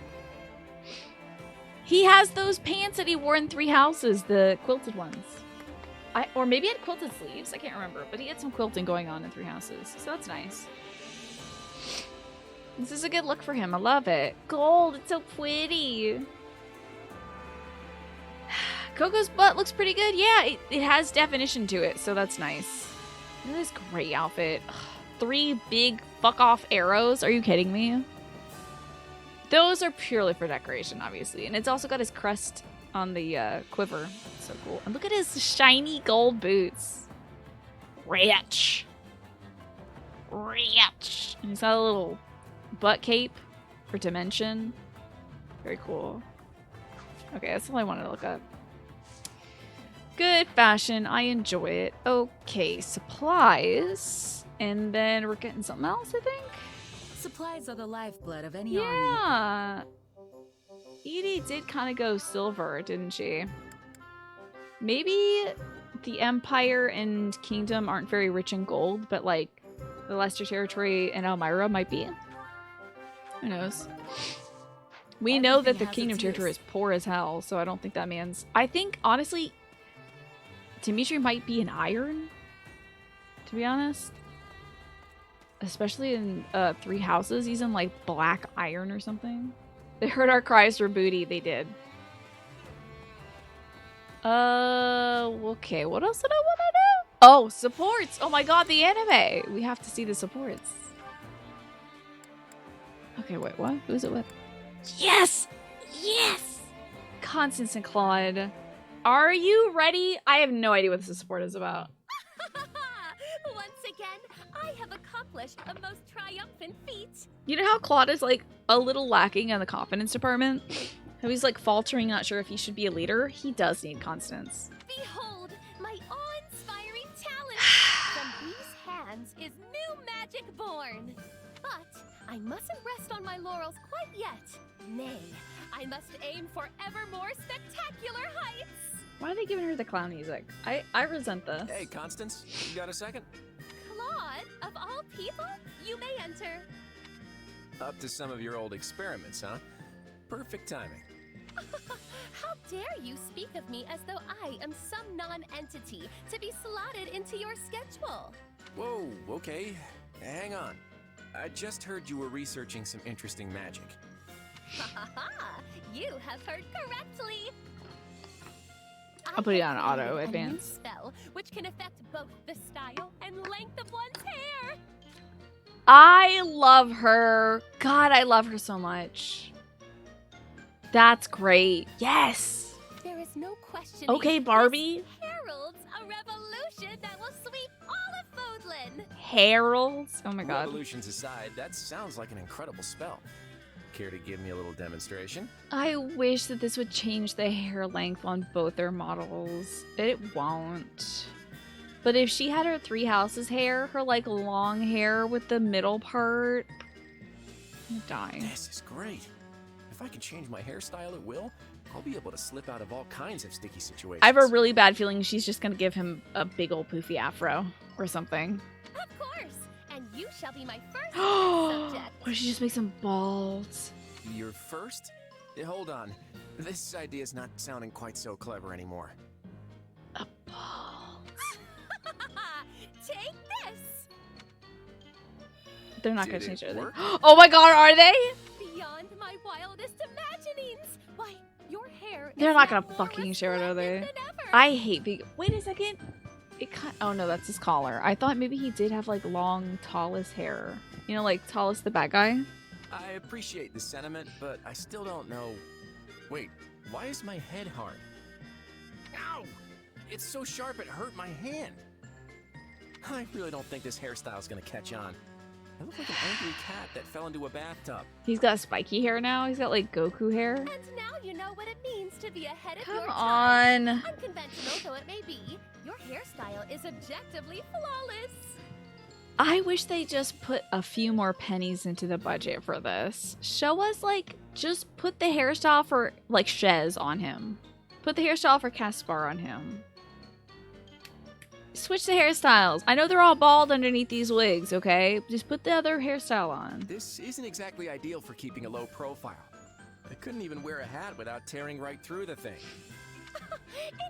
He has those pants that he wore in 3 Houses, the quilted ones. Or maybe it had quilted sleeves. I can't remember. But he had some quilting going on in 3 Houses. So that's nice. This is a good look for him. I love it. Gold. It's so pretty. Coco's butt looks pretty good. Yeah, it has definition to it. So that's nice. Look at this great outfit. Ugh, 3 big fuck-off arrows. Are you kidding me? Those are purely for decoration, obviously. And it's also got his crest on the quiver. So cool. And look at his shiny gold boots. Rich. Rich. And he's got a little butt cape for dimension. Very cool. Okay, that's all I wanted to look up. Good fashion. I enjoy it. Okay, supplies. And then we're getting something else, I think. Supplies are the lifeblood of any army. Yeah. Edie did kind of go silver, didn't she? Maybe the Empire and Kingdom aren't very rich in gold, but like the Leicester Territory and Elmira might be. Who knows? We know that the Kingdom Territory is poor as hell, so I don't think that means... I think, honestly, Dimitri might be an iron, to be honest. Especially in 3 Houses, he's in like black iron or something. They heard our cries for booty. They did. Okay. What else did I want to do? Oh, supports! Oh my god, the anime! We have to see the supports. Okay, wait, what? Who's it with? Yes! Yes! Constance and Claude. Are you ready? I have no idea what this support is about. Once again, I have accomplished a most triumphant feat. You know how Claude is like a little lacking in the confidence department? How he's like faltering, not sure if he should be a leader? He does need Constance. Behold, my awe-inspiring talent. From these hands is new magic born. But I mustn't rest on my laurels quite yet. Nay, I must aim for ever more spectacular heights. Why are they giving her the clown music? I resent this. Hey, Constance, you got a second? Claude, of all people, you may enter. Up to some of your old experiments, huh? Perfect timing. How dare you speak of me as though I am some non-entity to be slotted into your schedule? Whoa, okay. Hang on. I just heard you were researching some interesting magic. Ha ha ha! You have heard correctly. I'll put it on I have auto created a new advance. spell which can affect both the style and length of one's hair. I love her. God, I love her so much. That's great. Yes. There is no question. Okay, Barbie. Heralds a revolution that will sweep all of Fodlan. Heralds. Oh my god. Revolutions aside, that sounds like an incredible spell. Care to give me a little demonstration? I wish that this would change the hair length on both their models. It won't. But if she had her three houses hair, her like long hair with the middle part, I'd die. This is great. If I can change my hairstyle at will, I'll be able to slip out of all kinds of sticky situations. I have a really bad feeling she's just gonna give him a big old poofy afro or something. Of course, and you shall be my first subject. What if she just makes him bald? You're first? Hold on. This idea's not sounding quite so clever anymore. A bald. Take this. They're not Did gonna it change it. work? Oh my god, are they? Beyond my wildest imaginings. Why, your hair They're is not now gonna more fucking share it, are they? resplendent than ever. I hate big. Wait a second. It kind. Oh no, that's his collar. I thought maybe he did have like long, tallest hair. You know, like tallest the bad guy. I appreciate the sentiment, but I still don't know. Wait, why is my head hard? Ow! It's so sharp it hurt my hand. I really don't think this hairstyle's gonna catch on. I look like an angry cat that fell into a bathtub. He's got spiky hair now. He's got like Goku hair. And now you know what it means to be ahead of Come your time. on. Unconventional though it may be, your hairstyle is objectively flawless. I wish they just put a few more pennies into the budget for this. Show us like just put the hairstyle for like Shez on him. Put the hairstyle for Caspar on him. Switch the hairstyles. I know they're all bald underneath these wigs, okay? Just put the other hairstyle on. This isn't exactly ideal for keeping a low profile. I couldn't even wear a hat without tearing right through the thing.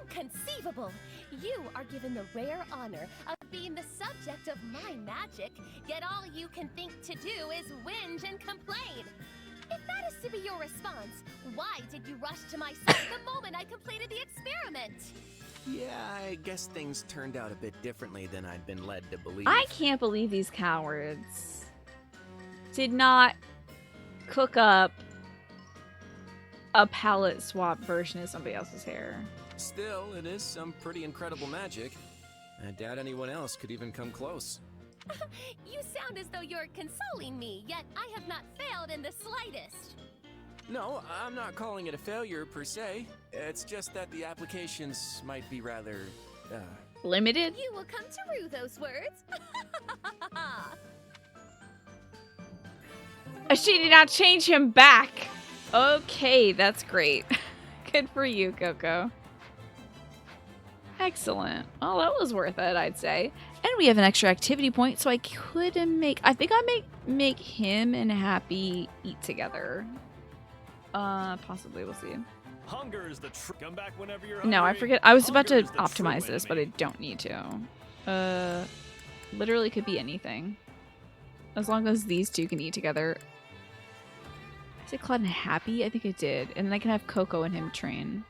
Inconceivable! You are given the rare honor of being the subject of my magic, yet all you can think to do is whinge and complain. If that is to be your response, why did you rush to my side the moment I completed the experiment? Yeah, I guess things turned out a bit differently than I'd been led to believe. I can't believe these cowards did not cook up a palette swap version of somebody else's hair. Still, it is some pretty incredible magic. I doubt anyone else could even come close. You sound as though you're consoling me, yet I have not failed in the slightest. No, I'm not calling it a failure per se. It's just that the applications might be rather, Limited? You will come to rue those words. She did not change him back. Okay, that's great. Good for you, Coco. Excellent. Well, that was worth it, I'd say. And we have an extra activity point, so I could make... I think I make him and Happy eat together. Possibly, we'll see. Hunger is the come back whenever you're hungry. No, I forget. I was about to Hunger is the optimize true this, but I enemy. don't need to. Literally could be anything. As long as these two can eat together. I said Claude and Happy? I think I did. And then I can have Coco and him train.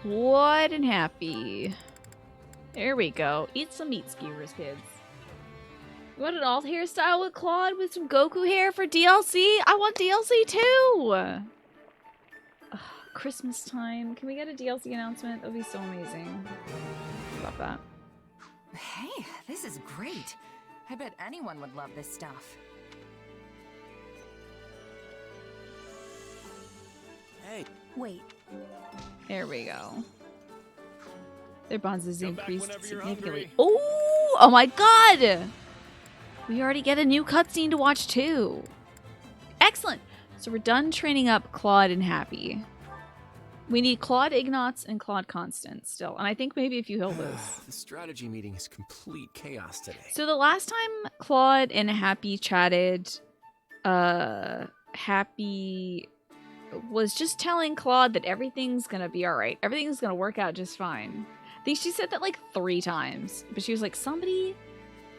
Claude and Happy. There we go. Eat some meat skewers, kids. You want an alt hairstyle with Claude with some Goku hair for DLC? I want DLC too! Ugh, Christmas time. Can we get a DLC announcement? That would be so amazing. Love that. Hey, this is great. I bet anyone would love this stuff. Hey, Wait, There we go. Their bonds is Come back increased whenever you're significantly. hungry. Ooh! Oh my god! We already get a new cutscene to watch too. Excellent! So we're done training up Claude and Happy. We need Claude Ignatz and Claude Constance still. And I think maybe a few Hildas. the strategy meeting is complete chaos today. So the last time Claude and Happy chatted, Happy was just telling Claude that everything's gonna be alright. Everything's gonna work out just fine. I think she said that like 3 times. But she was like, somebody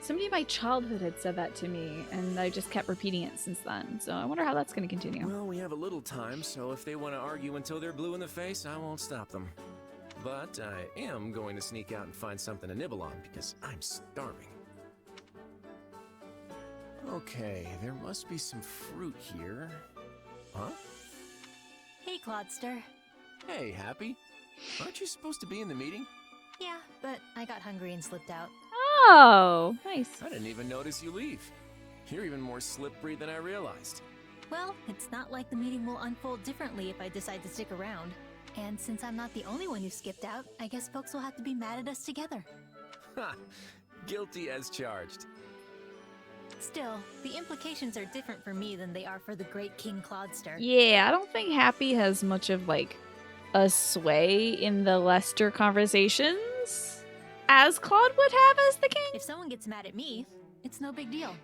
in my childhood had said that to me, and I just kept repeating it since then. So I wonder how that's gonna continue. Well, we have a little time, so if they want to argue until they're blue in the face, I won't stop them. But I am going to sneak out and find something to nibble on, because I'm starving. Okay, there must be some fruit here. Huh? hey Claudster. Hey, Happy. Aren't you supposed to be in the meeting? Yeah, but I got hungry and slipped out. Oh, nice. I didn't even notice you leave. You're even more slippery than I realized. Well, it's not like the meeting will unfold differently if I decide to stick around. And since I'm not the only one who skipped out, I guess folks will have to be mad at us together. Ha! Guilty as charged. Still, the implications are different for me than they are for the great King Claudster. Yeah, I don't think Happy has much of like a sway in the Lester conversations as Claude would have as the king. If someone gets mad at me, it's no big deal.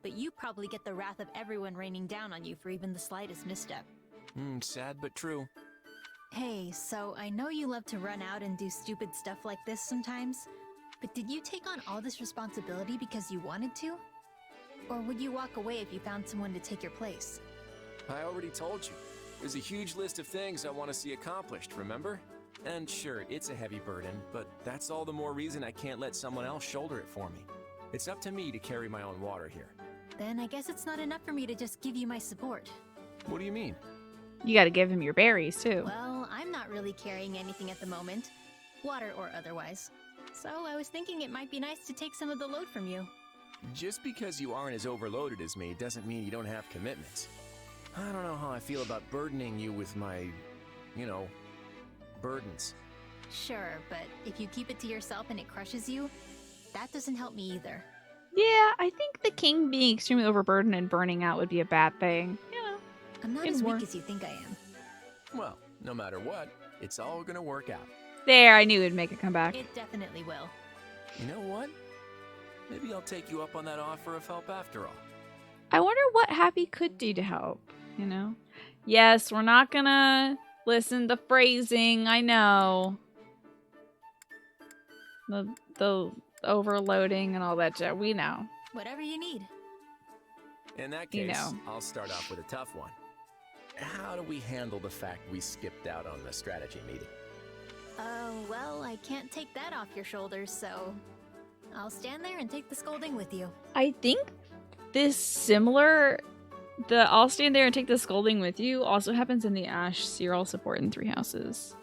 But you probably get the wrath of everyone raining down on you for even the slightest misstep. Sad but true. Hey, so I know you love to run out and do stupid stuff like this sometimes, but did you take on all this responsibility because you wanted to? Or would you walk away if you found someone to take your place? I already told you. There's a huge list of things I want to see accomplished, remember? And sure, it's a heavy burden, but that's all the more reason I can't let someone else shoulder it for me. It's up to me to carry my own water here. Then I guess it's not enough for me to just give you my support. What do you mean? You gotta give him your berries too. Well, I'm not really carrying anything at the moment, water or otherwise. So I was thinking it might be nice to take some of the load from you. Just because you aren't as overloaded as me doesn't mean you don't have commitments. I don't know how I feel about burdening you with my, burdens. Sure, but if you keep it to yourself and it crushes you, that doesn't help me either. Yeah, I think the king being extremely overburdened and burning out would be a bad thing. You know, I'm not Good as work. weak as you think I am. Well, no matter what, it's all gonna work out. there, I knew it'd make it come back. It definitely will. You know what? Maybe I'll take you up on that offer of help after all. I wonder what Happy could do to help, you know? Yes, we're not gonna listen to phrasing, I know. The overloading and all that jazz, we know. Whatever you need. In that You case, know. I'll start off with a tough one. How do we handle the fact we skipped out on the strategy meeting? Well, I can't take that off your shoulders, so I'll stand there and take the scolding with you. I think the I'll stand there and take the scolding with you also happens in the Ash Cyril support in 3 houses.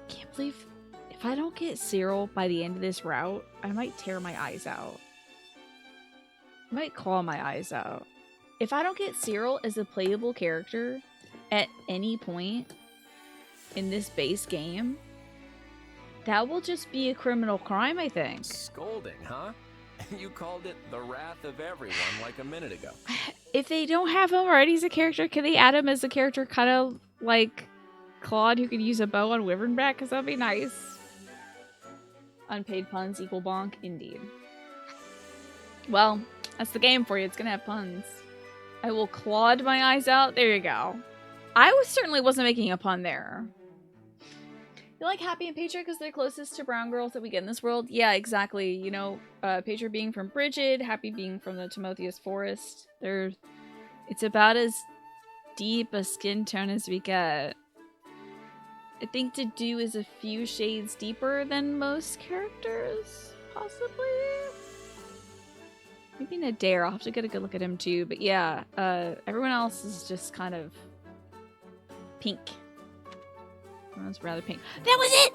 Can't believe if I don't get Cyril by the end of this route, I might tear my eyes out. I might claw my eyes out. If I don't get Cyril as a playable character at any point in this base game, that will just be a criminal crime, I think. Scolding, huh? You called it the wrath of everyone like a minute ago. If they don't have him already as a character, can they add him as a character kind of like Claude who could use a bow on Wyvernback? Because that'd be nice. Unpaid puns equal bonk, indeed. Well, that's the game for you. It's gonna have puns. I will Claude my eyes out. There you go. Certainly wasn't making a pun there. You like Happy and Petra because they're closest to brown girls that we get in this world? Yeah, exactly. You know, Petra being from Brigid, Happy being from the Timotheus Forest. It's about as deep a skin tone as we get. I think to do is a few shades deeper than most characters, possibly. Maybe Nadir, I'll have to get a good look at him too. But yeah, everyone else is just kind of pink. Everyone's rather pink. That was it!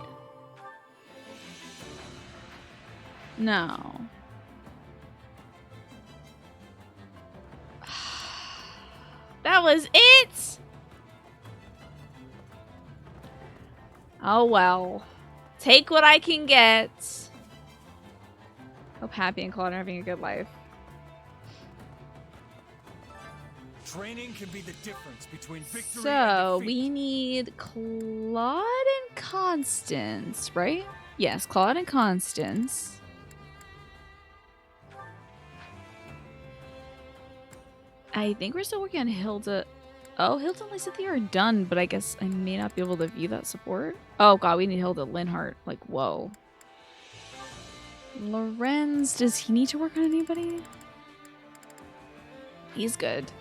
No. That was it! Oh well. Take what I can get. Hope Happy and Claude are having a good life. Training can be the difference between victory So, and defeat. we need Claude and Constance, right? Yes, Claude and Constance. I think we're still working on Hilda. Oh, Hilda and Lysithea are done, but I guess I may not be able to view that support. Oh god, we need Hilda Linhart. Like, whoa. Lorenz, does he need to work on anybody? He's good.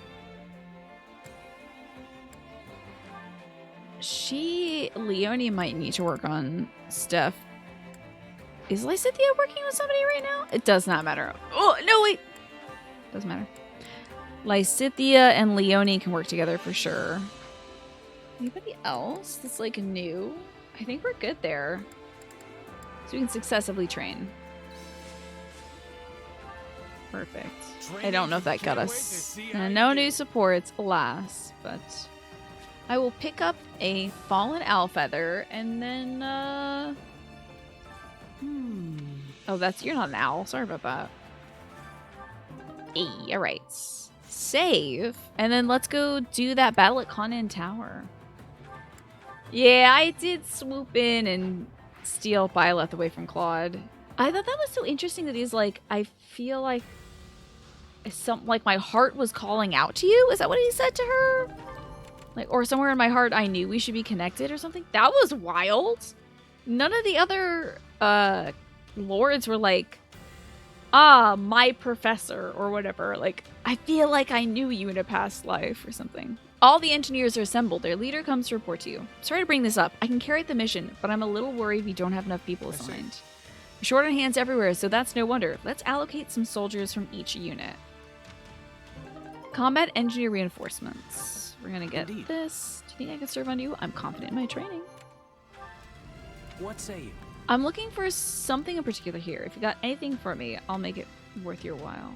Leonie might need to work on stuff. Is Lysithea working with somebody right now? It does not matter. Oh, no, wait. Doesn't matter. Lysithea and Leonie can work together for sure. Anybody else that's like new? I think we're good there. So we can successively train. Perfect. I don't know if that got us. No new supports, alas, but I will pick up a fallen owl feather and then oh, you're not an owl. Sorry about that. Hey, alright. Save. And then let's go do that battle at Conan Tower. Yeah, I did swoop in and steal Byleth away from Claude. I thought that was so interesting that he's like, I feel like my heart was calling out to you. Is that what he said to her? Like, or somewhere in my heart I knew we should be connected or something? That was wild. None of the other lords were like, my professor or whatever. Like, I feel like I knew you in a past life or something. All the engineers are assembled. Their leader comes to report to you. Sorry to bring this up. I can carry out the mission, but I'm a little worried we don't have enough people assigned. We're short on hands everywhere, so that's no wonder. Let's allocate some soldiers from each unit. Combat engineer reinforcements. We're gonna get this. Do you think I can serve on you? I'm confident in my training. What say you? I'm looking for something in particular here. If you got anything for me, I'll make it worth your while.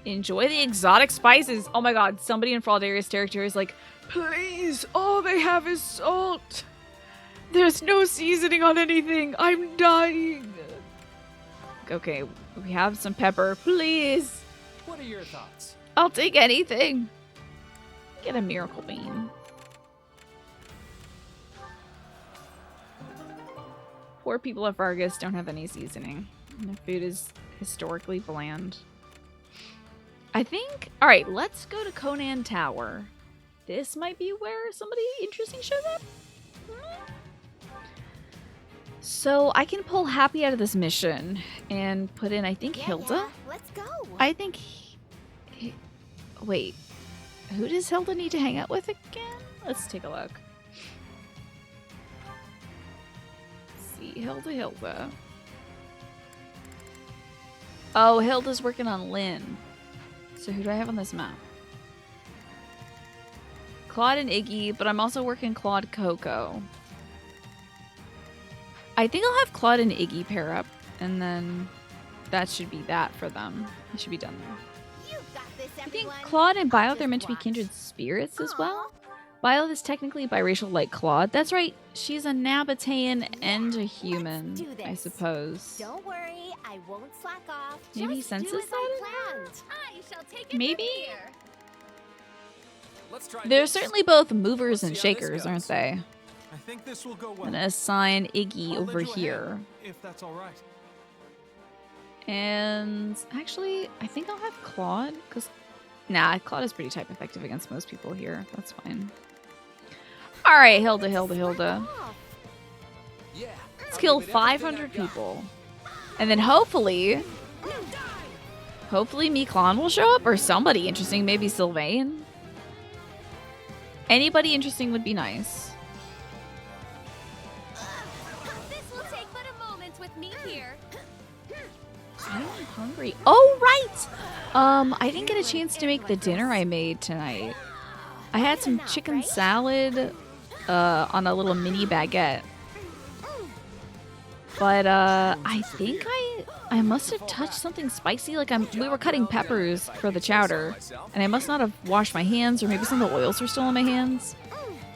Enjoy the exotic spices. Oh my god, somebody in Fraldaria's territory is like, please, all they have is salt. There's no seasoning on anything. I'm dying. Okay, we have some pepper, please. What are your thoughts? I'll take anything. Get a miracle bean. Poor people of Vargas don't have any seasoning. And the food is historically bland. I think... Alright, let's go to Conan Tower. This might be where somebody interesting shows up. So I can pull Happy out of this mission and put in, I think, Hilda? Yeah, let's go. I think... Wait. Who does Hilda need to hang out with again? Let's take a look. See, Hilda. Oh, Hilda's working on Lynn. So who do I have on this map? Claude and Iggy, but I'm also working Claude Coco. I think I'll have Claude and Iggy pair up, and then that should be that for them. It should be done there. I think Claude and Byleth are meant to be kindred spirits as well. Byleth is technically biracial like Claude. That's right, she's a Nabatean and a human, I suppose. Don't worry, I won't slack off. Maybe he Just do senses as I that? planned. I shall take it Maybe? from here. Let's try They're this. certainly both movers and Let's see how this shakers, goes. aren't they? I think this will go I'm well. gonna assign Iggy I'll lend over you a hand, here. if that's all right. And actually, I think I'll have Claude, because... Nah, Claude is pretty type effective against most people here. That's fine. Alright, Hilda. Yeah. Let's kill 500 people. And then hopefully Miklon will show up, or somebody interesting, maybe Sylvain. Anybody interesting would be nice. meet here. I'm hungry. Oh, right! I didn't get a chance to make the dinner I made tonight. I had some chicken salad on a little mini baguette. But I think I must have touched something spicy. Like we were cutting peppers for the chowder, and I must not have washed my hands, or maybe some of the oils were still on my hands.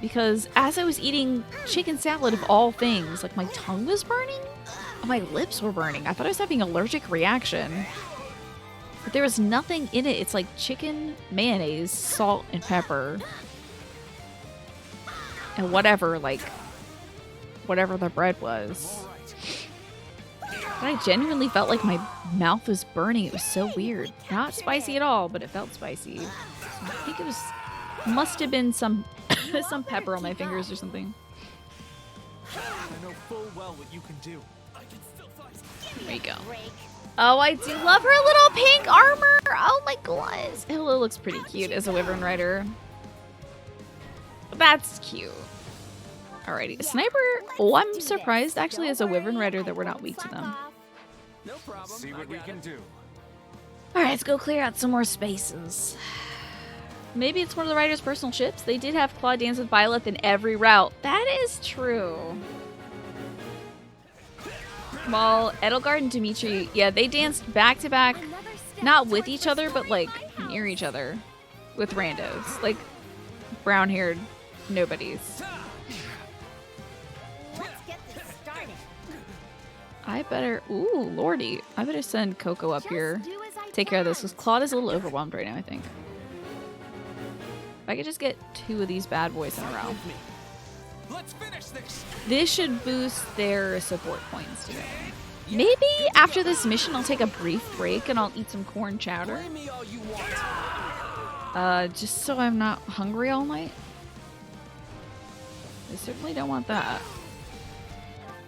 Because as I was eating chicken salad of all things, like my tongue was burning, my lips were burning. I thought I was having an allergic reaction. But there was nothing in it. It's like chicken, mayonnaise, salt, and pepper. And whatever the bread was. But I genuinely felt like my mouth was burning. It was so weird. Not spicy at all, but it felt spicy. I think it must have been some pepper on my fingers or something. I know full well what you can do. There you go. Oh, I do love her little pink armor. Oh my gosh. Hilla looks pretty cute as a Wyvern Rider. That's cute. Alrighty, a sniper. Oh, I'm surprised actually as a Wyvern Rider that we're not weak to them. No problem. See what we can do. Alright, let's go clear out some more spaces. Maybe it's one of the Rider's personal ships. They did have Claw dance with Byleth in every route. That is true. Well, Edelgard and Dimitri, yeah, they danced back to back, not with each other, but like near each other with randos. Like brown-haired nobodies. I better... Ooh, lordy. I better send Coco up here. Take care of this, because Claude is a little overwhelmed right now, I think. If I could just get 2 of these bad boys in a row. Let's finish this. This should boost their support points together. Maybe after this mission I'll take a brief break and I'll eat some corn chowder. Just so I'm not hungry all night. I certainly don't want that.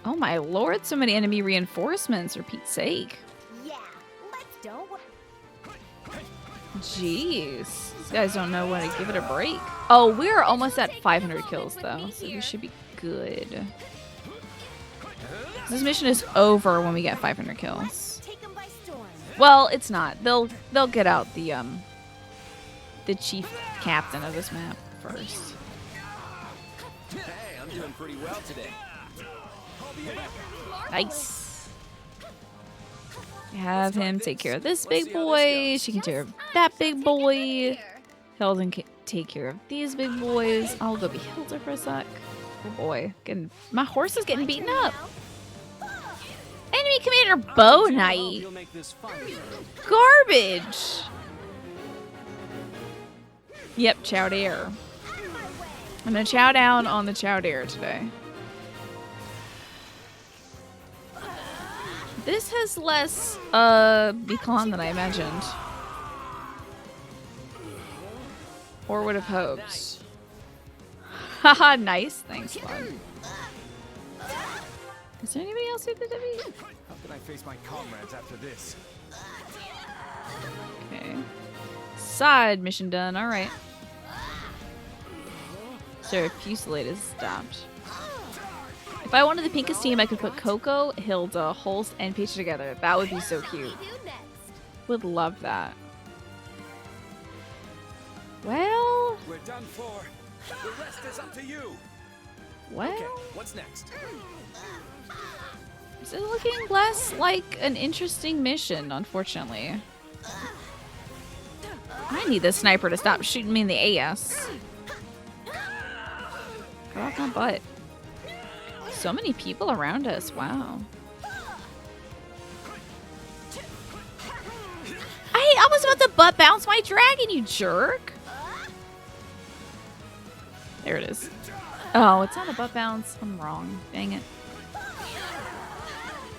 Oh my lord, so many enemy reinforcements, for Pete's sake. Yeah, let's don't. Jeez. These guys don't know when to give it a break. Oh, we're almost at 500 kills though, so we should be good. This mission is over when we get 500 kills. Well, it's not. They'll get out the chief captain of this map first. Hey, I'm doing pretty well today. Nice. Have him take care of this big boy. She can take care of that big boy. Hilda can take care of these big boys. I'll go be Hilda for a sec. Oh boy, my horse is getting beaten up. Enemy Commander Bow Knight. Garbage. Yep, Chowdare. I'm gonna chow down on the Chowdare today. This has less beacon than I imagined. Or would have hoped. Haha, nice. Thanks, bud. Is there anybody else who did it? How can I face my comrades after this? Okay. Side mission done. Alright. So Fusillade is stopped. If I wanted the pinkest team, I could put Coco, Hilda, Holst, and Peach together. That would be so cute. Would love that. Well... We're done for. The rest is up to you. Well... Okay, what's next? Is it looking less like an interesting mission, unfortunately. I need this sniper to stop shooting me in the ass. Go off my butt. So many people around us, wow. I was about to butt bounce my dragon, you jerk. There it is. Oh, it's not a butt bounce. I'm wrong. Dang it.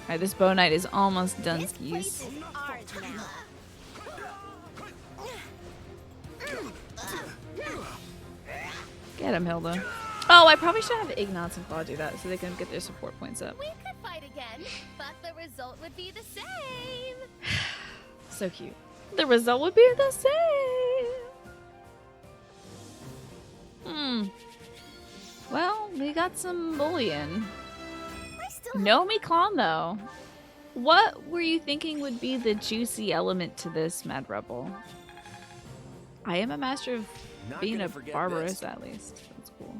Alright, this Bow Knight is almost done skis. Get him, Hilda. Oh, I probably should have Ignatz and Claw do that so they can get their support points up. We could fight again, but the result would be the same. So cute. The result would be the same. Well, we got some bullion. I still Nomi Khan, though. What were you thinking would be the juicy element to this, Mad Rebel? I am a master of Not being gonna a forget barbarous, this. at least. That's cool.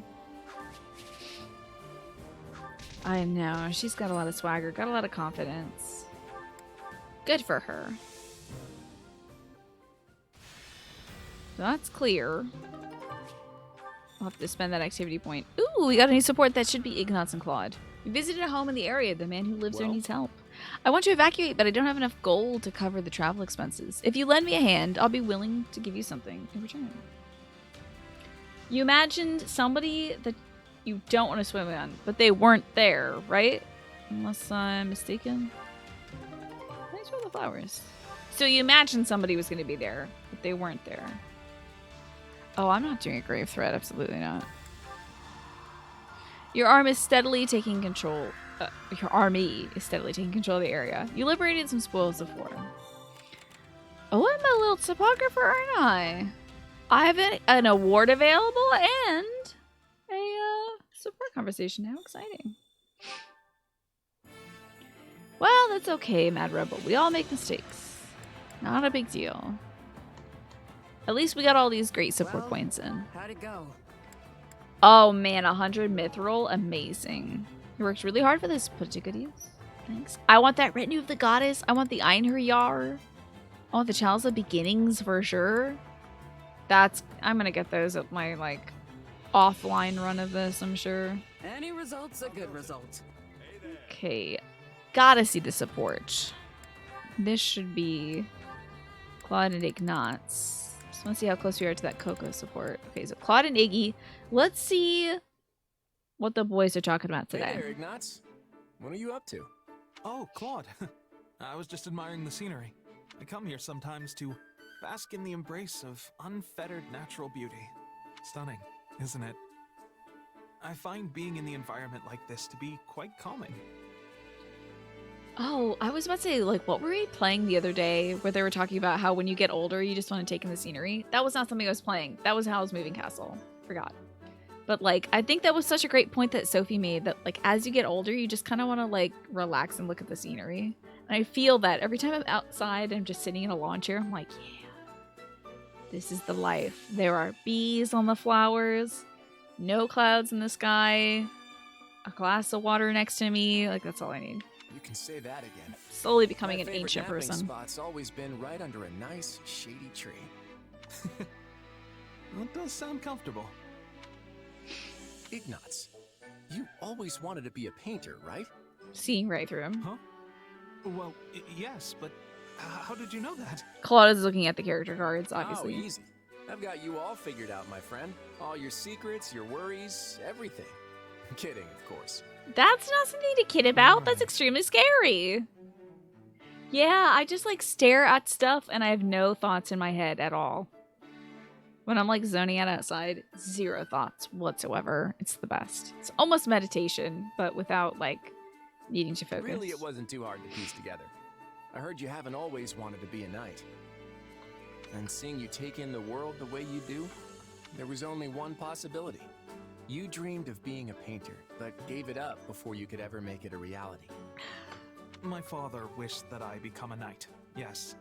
I know. She's got a lot of swagger, got a lot of confidence. Good for her. So that's clear. I'll have to spend that activity point. Ooh, we got a new support. That should be Ignatz and Claude. We visited a home in the area. The man who lives there needs help. I want to evacuate, but I don't have enough gold to cover the travel expenses. If you lend me a hand, I'll be willing to give you something in return. You imagined somebody that you don't want to swim on, but they weren't there, right? Unless I'm mistaken. Thanks for the flowers. So you imagined somebody was going to be there, but they weren't there. Oh, I'm not doing a grave threat. Absolutely not. Your arm is steadily taking control. Your army is steadily taking control of the area. You liberated some spoils of war. Oh, I'm a little topographer, aren't I? I have an award available and a support conversation. How exciting. Well, that's okay, Mad Rebel. We all make mistakes. Not a big deal. At least we got all these great support points in. How'd it go? Oh man, 100 mithril. Amazing. You worked really hard for this. Put it to good use. Thanks. I want that retinue of the goddess. I want the Einherjar. I want the Chalice of Beginnings for sure. I'm gonna get those at my like offline run of this, I'm sure. Any result's a good result. Okay. Gotta see the support. This should be Claude and Ignatz. Just want to see how close we are to that Coco support. Okay, so Claude and Iggy. Let's see what the boys are talking about today. Hey there, Ignatz. What are you up to? Oh, Claude. I was just admiring the scenery. I come here sometimes to bask in the embrace of unfettered natural beauty. Stunning, isn't it? I find being in the environment like this to be quite calming. Oh, I was about to say, like, what were we playing the other day where they were talking about how when you get older, you just want to take in the scenery? That was not something I was playing. That was Howl's Moving Castle. Forgot. But, like, I think that was such a great point that Sophie made that, like, as you get older, you just kind of want to, like, relax and look at the scenery. And I feel that every time I'm outside and I'm just sitting in a lawn chair, I'm like, yeah, this is the life. There are bees on the flowers, no clouds in the sky, a glass of water next to me. Like, that's all I need. You can say that again. Slowly becoming an My favorite ancient napping person. spot's always been right under a nice, shady tree. That does sound comfortable. Ignatz, you always wanted to be a painter, right? Seeing right through him. Huh? Well, yes, but how did you know that? Claude is looking at the character cards, obviously. Oh, easy. I've got you all figured out, my friend. All your secrets, your worries, everything. Kidding, of course. That's not something to kid about. That's extremely scary. Yeah, I just like stare at stuff and I have no thoughts in my head at all. When I'm like zoning out outside, zero thoughts whatsoever. It's the best. It's almost meditation, but without like needing to focus. Really, it wasn't too hard to piece together. I heard you haven't always wanted to be a knight. And seeing you take in the world the way you do, there was only one possibility. You dreamed of being a painter, but gave it up before you could ever make it a reality. My father wished that I become a knight, yes.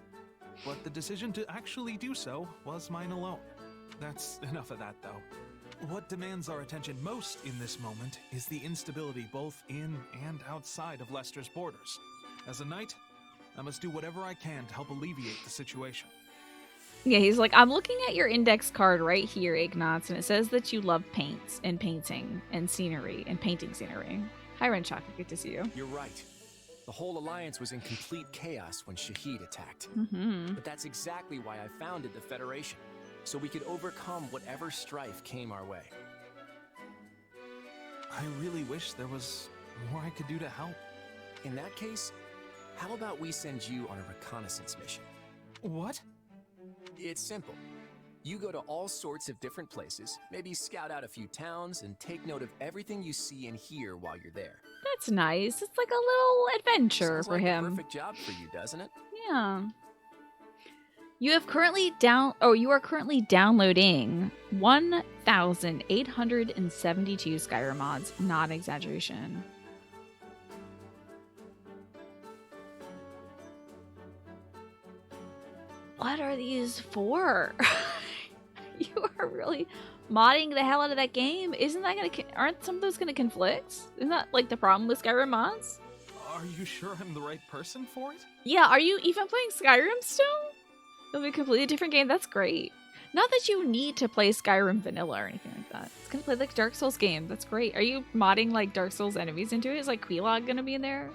But the decision to actually do so was mine alone. That's enough of that, though. What demands our attention most in this moment is the instability both in and outside of Leicester's borders. As a knight, I must do whatever I can to help alleviate the situation. Yeah, he's like, I'm looking at your index card right here, Ignatz, and it says that you love paints and painting and scenery and painting scenery. Hi, Renchak, good to see you. You're right. The whole alliance was in complete chaos when Shahid attacked. Mm-hmm. But that's exactly why I founded the Federation, so we could overcome whatever strife came our way. I really wish there was more I could do to help. In that case, how about we send you on a reconnaissance mission? What? It's simple. You go to all sorts of different places, maybe scout out a few towns, and take note of everything you see and hear while you're there. That's nice. It's like a little adventure Sounds for like him. A perfect job for you, doesn't it? Yeah. You are currently downloading 1,872 Skyrim mods. Not an exaggeration. What are these for? You are really modding the hell out of that game. Isn't that gonna? Aren't some of those gonna conflict? Isn't that like the problem with Skyrim mods? Are you sure I'm the right person for it? Yeah. Are you even playing Skyrim still? It'll be a completely different game. That's great. Not that you need to play Skyrim vanilla or anything like that. It's gonna play like Dark Souls game. That's great. Are you modding like Dark Souls enemies into it? Is like Quelaag gonna be in there?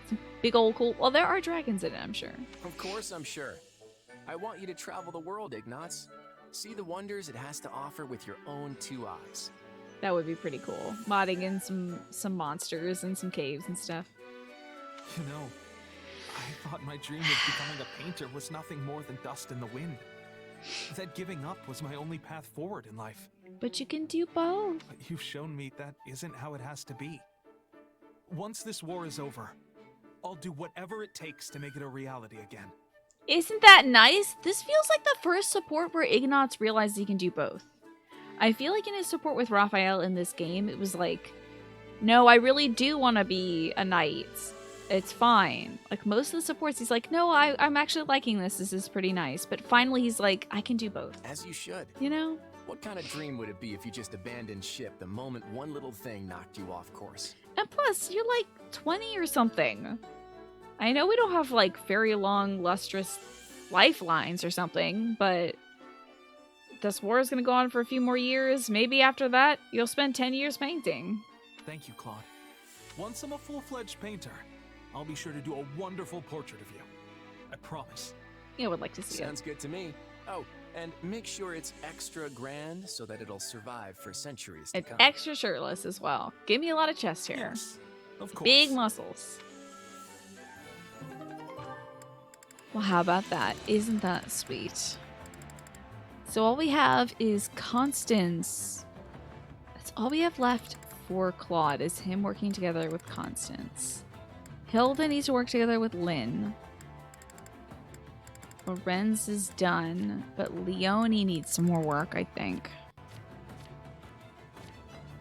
Some big old cool. Well, there are dragons in it, I'm sure. Of course I'm sure. I want you to travel the world, Ignatz. See the wonders it has to offer with your own 2 eyes. That would be pretty cool. Modding in some monsters and some caves and stuff. You know, I thought my dream of becoming a painter was nothing more than dust in the wind. That giving up was my only path forward in life. But you can do both. But you've shown me that isn't how it has to be. Once this war is over, I'll do whatever it takes to make it a reality again. Isn't that nice? This feels like the first support where Ignatz realized he can do both. I feel like in his support with Raphael in this game, it was like, no, I really do want to be a knight. It's fine. Like most of the supports, he's like, no, I'm actually liking this. This is pretty nice. But finally, he's like, I can do both. As you should. You know? What kind of dream would it be if you just abandoned ship the moment one little thing knocked you off course? And plus, you're like 20 or something. I know we don't have like very long, lustrous lifelines or something, but this war is going to go on for a few more years. Maybe after that, you'll spend 10 years painting. Thank you, Claude. Once I'm a full-fledged painter, I'll be sure to do a wonderful portrait of you. I promise. I would like to see Sounds good to me. Oh, and make sure it's extra grand so that it'll survive for centuries to And come. extra shirtless as well. Give me a lot of chest hair. Yes, of course. Big muscles. Well, how about that? Isn't that sweet? So all we have is Constance. That's all we have left for Claude is him working together with Constance. Hilda needs to work together with Lynn. Lorenz is done, but Leonie needs some more work, I think.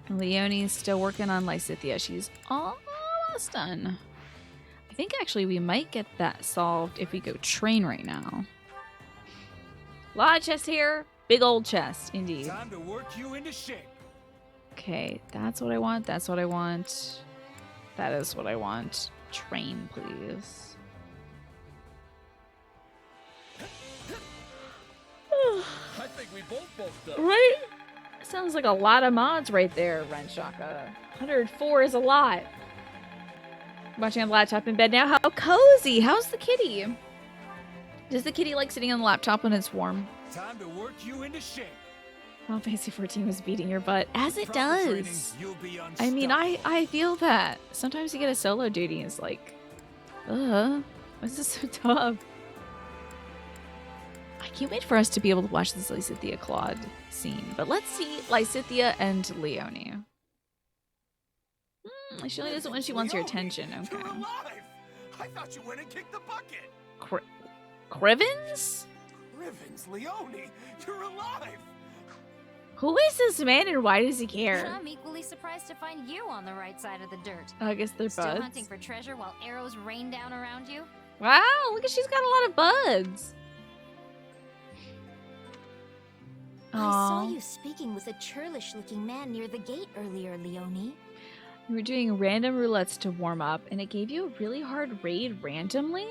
And Leonie is still working on Lysithea. She's almost done. I think actually we might get that solved if we go train right now. Lot of chest here. Big old chest, indeed. Time to work you into shape. Okay, that's what I want. That's what I want. That is what I want. Train, please. I think we both bulked up. Right? Sounds like a lot of mods right there, Renshaka. 104 is a lot. Watching on the laptop in bed now. How cozy. How's the kitty? Does the kitty like sitting on the laptop when it's warm? Time to work you into shape. Final Fantasy 14 was beating your butt. As it Proper training, does. you'll be I mean, unstoppable. I feel that. Sometimes you get a solo duty and it's like, why is this so tough? I can't wait for us to be able to watch this Lysithea Claude scene. But let's see Lysithea and Leonie. She only does it when she wants your attention. Okay. You're alive! I thought you went and kicked the bucket. Crivens? Rivens, Leonie, you're alive! Who is this man and why does he care? I'm equally surprised to find you on the right side of the dirt. I guess they're Still buds. hunting for treasure while arrows rain down around you? Wow, look at she's got a lot of buds. I saw Aw. you speaking with a churlish-looking man near the gate earlier, Leonie. We were doing random roulettes to warm up, and it gave you a really hard raid randomly?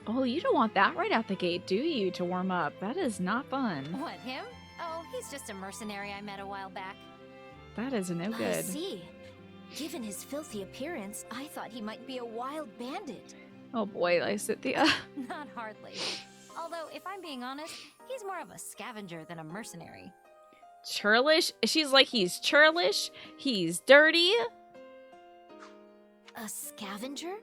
Oh, you don't want that right out the gate, do you, to warm up? That is not fun. What, him? Oh, he's just a mercenary I met a while back. That is no I good. see. Given his filthy appearance, I thought he might be a wild bandit. Oh boy, Lysithea. Not hardly. Although, if I'm being honest, he's more of a scavenger than a mercenary. Churlish? She's like, he's churlish, he's dirty. A scavenger?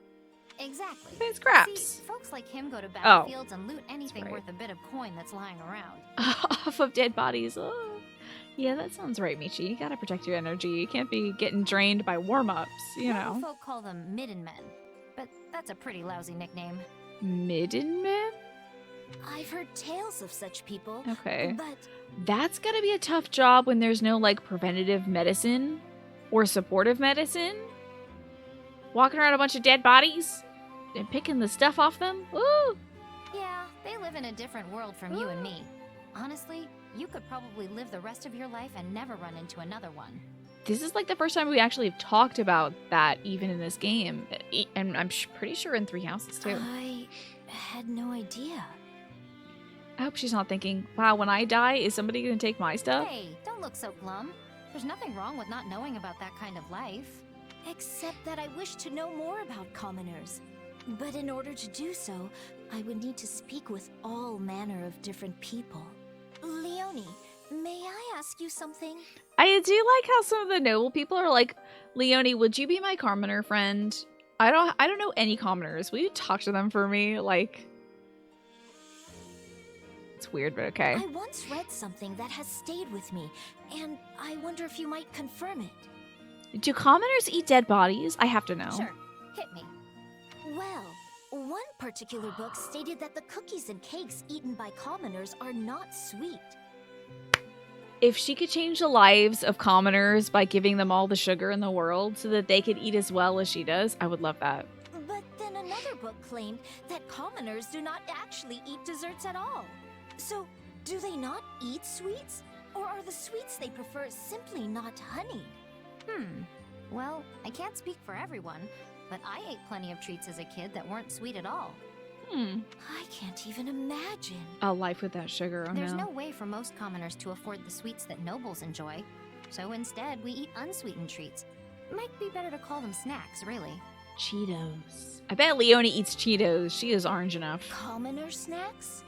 Exactly. It's scraps. See, folks like him go to battlefields and loot anything right. worth a bit of coin that's lying around. Off of dead bodies. Oh. Yeah, that sounds right, Michi. You gotta protect your energy. You can't be getting drained by warm-ups, you know. Folk call them midden men, but that's a pretty lousy nickname. Midden men? I've heard tales of such people. Okay. But That's gotta be a tough job when there's no, like, preventative medicine or supportive medicine. Walking around a bunch of dead bodies and picking the stuff off them. Ooh. Yeah, They live in a different world from you and me. Honestly, you could probably live the rest of your life and never run into another one. This is like the first time we actually have talked about that even in this game. And I'm pretty sure in Three Houses too. I had no idea. I hope she's not thinking, wow, when I die, is somebody going to take my stuff? Hey, don't look so glum. There's nothing wrong with not knowing about that kind of life. Except that I wish to know more about commoners. But in order to do so, I would need to speak with all manner of different people. Leonie, may I ask you something? I do like how some of the noble people are like, Leonie, would you be my commoner friend? I don't know any commoners. Will you talk to them for me? Like, it's weird, but okay. I once read something that has stayed with me, and I wonder if you might confirm it. Do commoners eat dead bodies? I have to know. Sure, hit me. Well, one particular book stated that the cookies and cakes eaten by commoners are not sweet. If she could change the lives of commoners by giving them all the sugar in the world so that they could eat as well as she does, I would love that. But then another book claimed that commoners do not actually eat desserts at all. So, do they not eat sweets? Or are the sweets they prefer simply not honey? Well, I can't speak for everyone, but I ate plenty of treats as a kid that weren't sweet at all. I can't even imagine. A life without sugar, oh There's no. no way for most commoners to afford the sweets that nobles enjoy. So instead, we eat unsweetened treats. Might be better to call them snacks, really. Cheetos. I bet Leonie eats Cheetos. She is orange enough. Commoner snacks?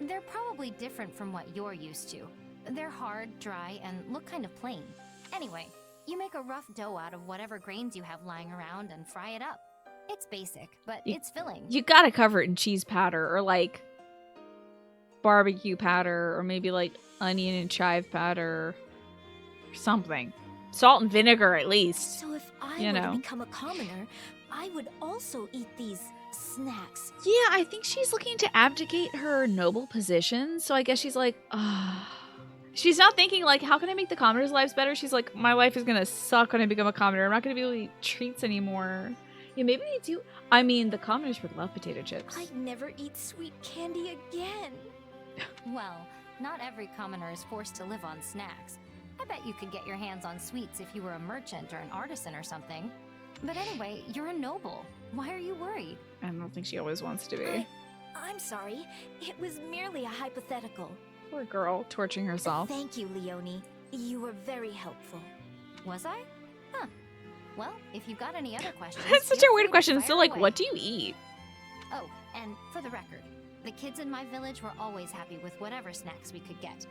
They're probably different from what you're used to. They're hard, dry, and look kind of plain. Anyway, you make a rough dough out of whatever grains you have lying around and fry it up. It's basic, but it's filling. You gotta cover it in cheese powder or like barbecue powder or maybe like onion and chive powder or something. Salt and vinegar at least. So if I were to become a commoner, I would also eat these snacks. Yeah, I think she's looking to abdicate her noble position. So I guess she's like, she's not thinking like, how can I make the commoners' lives better? She's like, my life is gonna suck when I become a commoner. I'm not gonna be able to eat treats anymore. Yeah, maybe they do. I mean, the commoners would love potato chips. I'd never eat sweet candy again. Well, not every commoner is forced to live on snacks. I bet you could get your hands on sweets if you were a merchant or an artisan or something. But anyway, you're a noble. Why are you worried? I don't think she always wants to be. I'm sorry. It was merely a hypothetical. Poor girl, torturing herself. Thank you, Leonie. You were very helpful. Was I? Huh. Well, if you've got any other questions... That's such a weird question. So, like, what do you eat? Oh, and for the record, the kids in my village were always happy with whatever snacks we could get.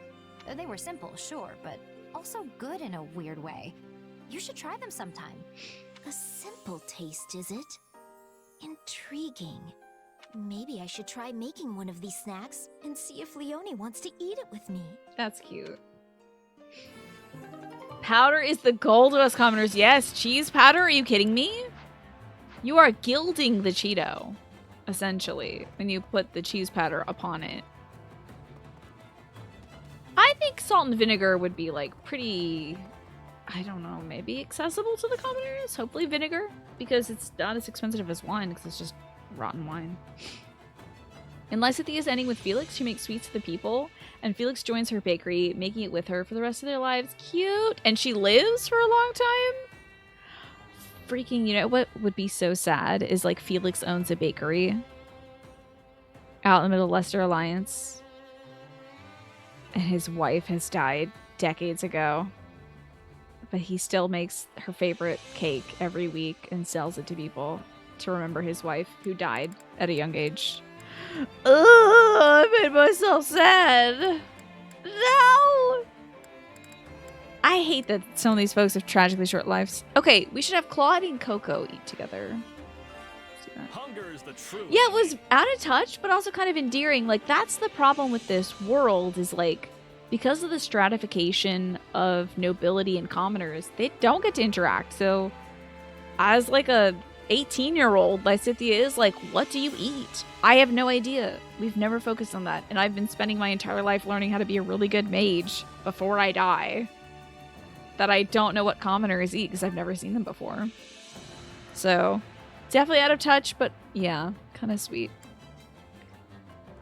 They were simple, sure, but also good in a weird way. You should try them sometime. A simple taste, is it? Intriguing. Maybe I should try making one of these snacks and see if Leonie wants to eat it with me. That's cute. Powder is the gold of us commoners. Yes, cheese powder? Are you kidding me? You are gilding the Cheeto, essentially, when you put the cheese powder upon it. I think salt and vinegar would be, like, pretty, I don't know, maybe accessible to the commoners? Hopefully vinegar, because it's not as expensive as wine, because it's just rotten wine. In Lycithea's ending with Felix, she makes sweets to the people, and Felix joins her bakery, making it with her for the rest of their lives. Cute! And she lives for a long time? Freaking, you know what would be so sad is, like, Felix owns a bakery out in the middle of Leicester Alliance, and his wife has died decades ago, but he still makes her favorite cake every week and sells it to people to remember his wife who died at a young age. Ugh, I made myself sad. No! I hate that some of these folks have tragically short lives. Okay, we should have Claude and Coco eat together. Hunger is the truth. Yeah, it was out of touch, but also kind of endearing. Like, that's the problem with this world is, like, because of the stratification of nobility and commoners, they don't get to interact. So, as, like, a 18-year-old, Lycithia is like, what do you eat? I have no idea. We've never focused on that. And I've been spending my entire life learning how to be a really good mage before I die. That I don't know what commoners eat because I've never seen them before. So, definitely out of touch, but yeah, kind of sweet.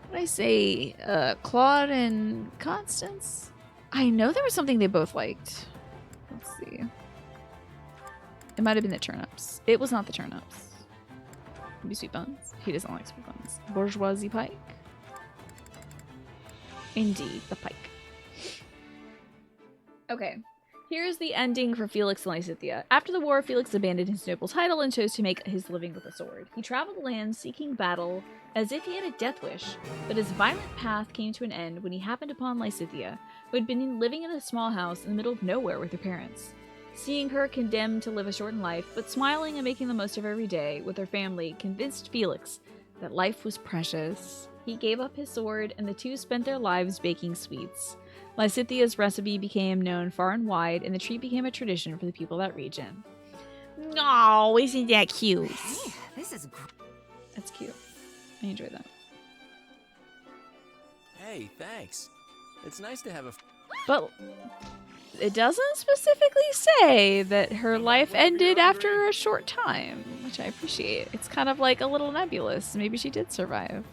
What did I say? Claude and Constance? I know there was something they both liked. Let's see. It might have been the turnips. It was not the turnips. Maybe sweet buns. He doesn't like sweet buns. Bourgeoisie pike. Indeed, the pike. Okay. Here's the ending for Felix and Lysithea. After the war, Felix abandoned his noble title and chose to make his living with a sword. He traveled the land seeking battle as if he had a death wish, but his violent path came to an end when he happened upon Lysithea, who had been living in a small house in the middle of nowhere with her parents. Seeing her condemned to live a shortened life, but smiling and making the most of every day with her family, convinced Felix that life was precious. He gave up his sword, and the two spent their lives baking sweets. Lysithea's recipe became known far and wide, and the treat became a tradition for the people of that region. Oh, isn't that cute? Hey, this is That's cute. I enjoy that. Hey, thanks. It's nice to have a... But it doesn't specifically say that her life ended after a short time, which I appreciate. It's kind of like a little nebulous. Maybe she did survive.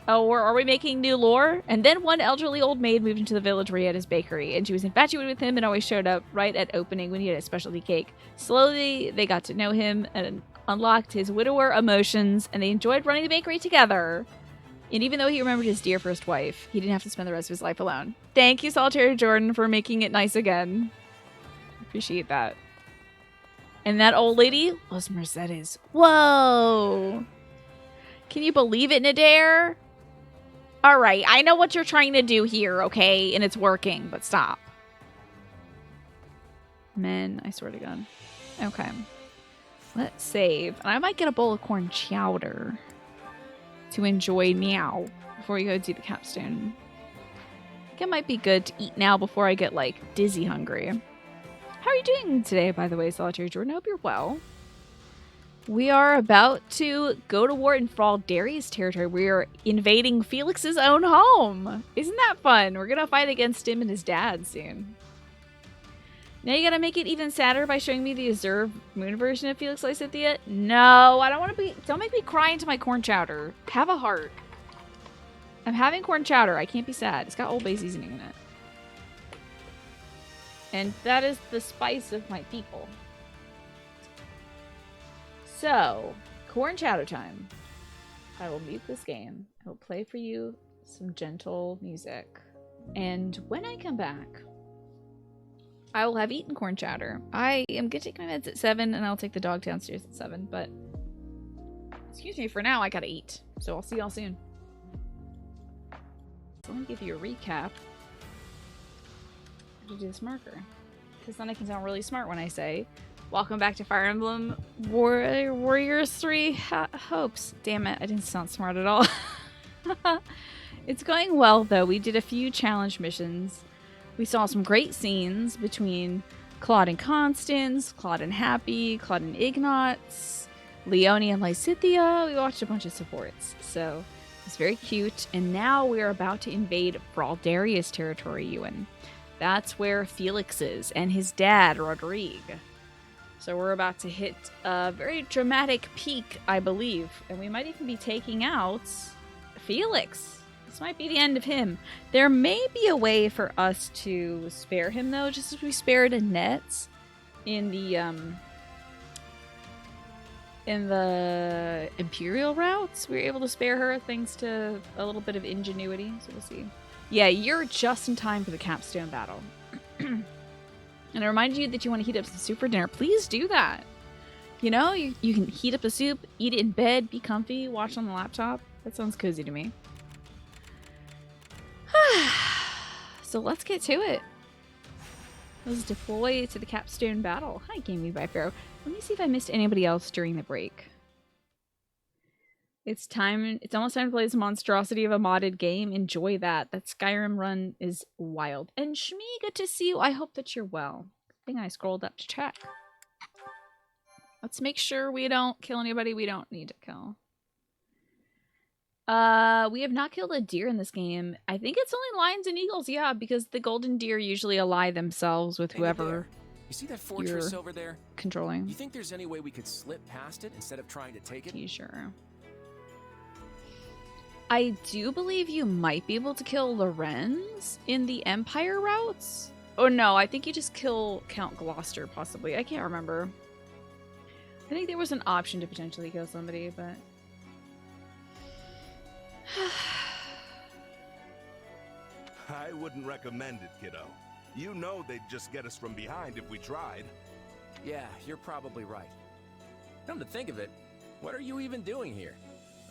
Oh, are we making new lore? And then one elderly old maid moved into the village where he had his bakery, and she was infatuated with him and always showed up right at opening when he had a specialty cake. Slowly, they got to know him and unlocked his widower emotions, and they enjoyed running the bakery together. And even though he remembered his dear first wife, he didn't have to spend the rest of his life alone. Thank you, Solitary Jordan, for making it nice again. Appreciate that. And that old lady was Mercedes. Whoa! Can you believe it, Nadir? All right, I know what you're trying to do here, okay? And it's working, but stop. Men, I swear to God. Okay. Let's save. And I might get a bowl of corn chowder to enjoy now before we go do the capstone. I think it might be good to eat now before I get, like, dizzy hungry. How are you doing today, by the way, Solitary Jordan? I hope you're well. We are about to go to war in Fhirdiad's territory. We are invading Felix's own home. Isn't that fun? We're gonna fight against him and his dad soon. Now you gotta make it even sadder by showing me the Azure Moon version of Felix Lysithea. No, I don't want to be. Don't make me cry into my corn chowder. Have a heart. I'm having corn chowder. I can't be sad. It's got Old Bay seasoning in it, and that is the spice of my people. So, corn chowder time. I will mute this game. I will play for you some gentle music. And when I come back, I will have eaten corn chowder. I am going to take my meds at 7, and I'll take the dog downstairs at 7. But, excuse me, for now, I gotta eat. So I'll see y'all soon. So let me give you a recap. I have to do this marker. Because then I can sound really smart when I say... Welcome back to Fire Emblem Warriors 3 Hopes. Damn it, I didn't sound smart at all. It's going well, though. We did a few challenge missions. We saw some great scenes between Claude and Constance, Claude and Happy, Claude and Ignatz, Leonie and Lysithea. We watched a bunch of supports, so it's very cute. And now we're about to invade Fhirdiad's territory, Ewan. That's where Felix is, and his dad, Rodrigue. So we're about to hit a very dramatic peak, I believe. And we might even be taking out Felix. This might be the end of him. There may be a way for us to spare him, though, just as we spared Annette in the Imperial routes. We were able to spare her thanks to a little bit of ingenuity, so we'll see. Yeah, you're just in time for the capstone battle. And I remind you that you want to heat up some soup for dinner. Please do that. You know, you can heat up the soup, eat it in bed, be comfy, watch on the laptop. That sounds cozy to me. So let's get to it. Let's deploy to the capstone battle. Hi, Gaming by Pharaoh. Let me see if I missed anybody else during the break. It's time. It's almost time to play this monstrosity of a modded game. Enjoy that. That Skyrim run is wild. And Shmi, good to see you. I hope that you're well. I think I scrolled up to check. Let's make sure we don't kill anybody we don't need to kill. We have not killed a deer in this game. I think it's only lions and eagles, yeah, because the golden deer usually ally themselves with whoever You see that fortress You're over there? controlling. You think there's any way we could slip past it instead of trying to take it? You sure? I do believe you might be able to kill Lorenz in the Empire routes. Oh no, I think you just kill Count Gloucester, possibly. I can't remember. I think there was an option to potentially kill somebody, but... I wouldn't recommend it, kiddo. You know they'd just get us from behind if we tried. Yeah, you're probably right. Come to think of it, what are you even doing here?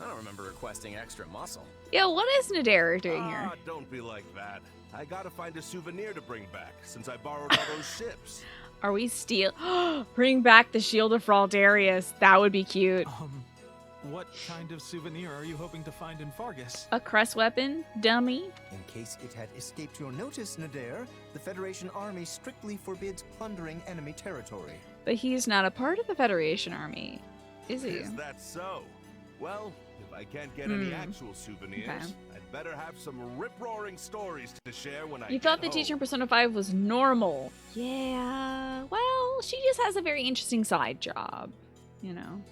I don't remember requesting extra muscle. Yeah, what is Nader doing here? Ah, don't be like that. I gotta find a souvenir to bring back, since I borrowed all those ships. Are we bring back the Shield of Fraldarius. That would be cute. What kind of souvenir are you hoping to find in Fargus? A crest weapon, dummy. In case it had escaped your notice, Nader, the Federation army strictly forbids plundering enemy territory. But he's not a part of the Federation army, is he? Is that so? Well, if I can't get any actual souvenirs, I'd better have some rip-roaring stories to share when I You get thought the home. teacher in Persona 5 was normal. Yeah, well, she just has a very interesting side job, you know.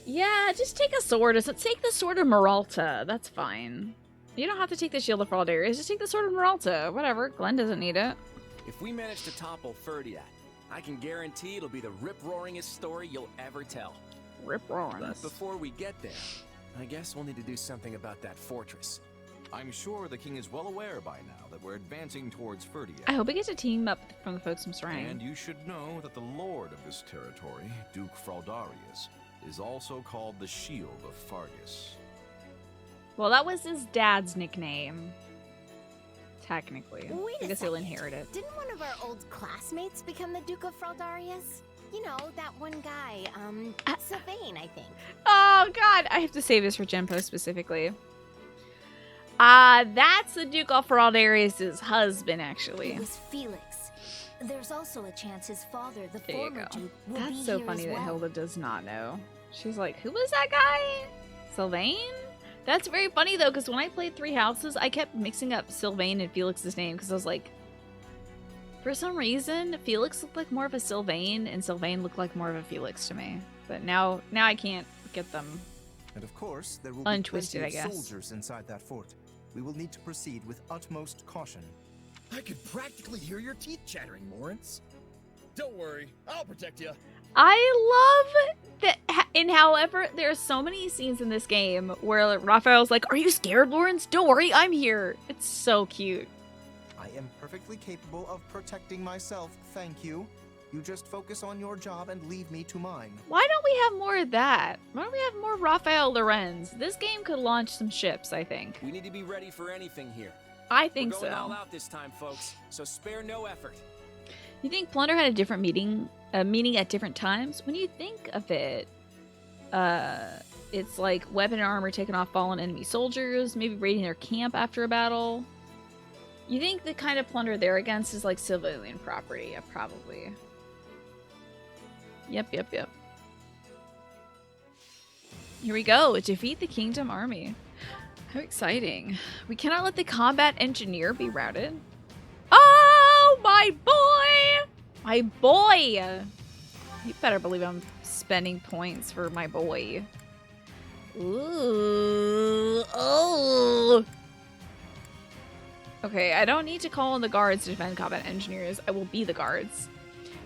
Yeah, just take a sword. Take the sword of Meralta. That's fine. You don't have to take the Shield of Fraldarius. Just take the sword of Meralta. Whatever. Glenn doesn't need it. If we manage to topple Fhirdiad, I can guarantee it'll be the rip-roaringest story you'll ever tell. Rip-roaring. But before we get there, I guess we'll need to do something about that fortress. I'm sure the king is well aware by now that we're advancing towards Fhirdiad. I hope we get to team up from the folks from Serang. And you should know that the lord of this territory, Duke Fraldarius, is also called the Shield of Fargus. Well, that was his dad's nickname. Technically. Wait I guess he'll inherit it. Didn't one of our old classmates become the Duke of Fraldarius? You know, that one guy, Sylvain, I think. Oh, God. I have to save this for Genpo specifically. That's the Duke of Fraldarius' husband, actually. It was Felix. There's also a chance his father, the There you former go. Duke, will be That's so here funny as that well. Hilda does not know. She's like, who was that guy? Sylvain? That's very funny, though, because when I played Three Houses, I kept mixing up Sylvain and Felix's name, because I was like, for some reason, Felix looked like more of a Sylvain, and Sylvain looked like more of a Felix to me. But now I can't get them And of course, there will untwisted, be I plenty of guess. soldiers inside that fort. We will need to proceed with utmost caution. I could practically hear your teeth chattering, Lawrence. Don't worry, I'll protect you. I love that. And however, there are so many scenes in this game where Raphael's like, "Are you scared, Lawrence? Don't worry, I'm here." It's so cute. I am perfectly capable of protecting myself, thank you. You just focus on your job and leave me to mine. Why don't we have more of that? Why don't we have more Raphael Lorenz? This game could launch some ships, I think. We need to be ready for anything here. I think We're going so. all out this time, folks, so spare no effort. You think Plunder had a different meaning at different times? When you think of it, it's like weapon and armor taking off fallen enemy soldiers, maybe raiding their camp after a battle. You think the kind of plunder they're against is like civilian property? Yeah, probably. Yep. Here we go. Defeat the Kingdom Army. How exciting. We cannot let the combat engineer be routed. Oh, my boy! My boy! You better believe I'm spending points for my boy. Ooh. Oh. Okay, I don't need to call on the guards to defend combat engineers. I will be the guards.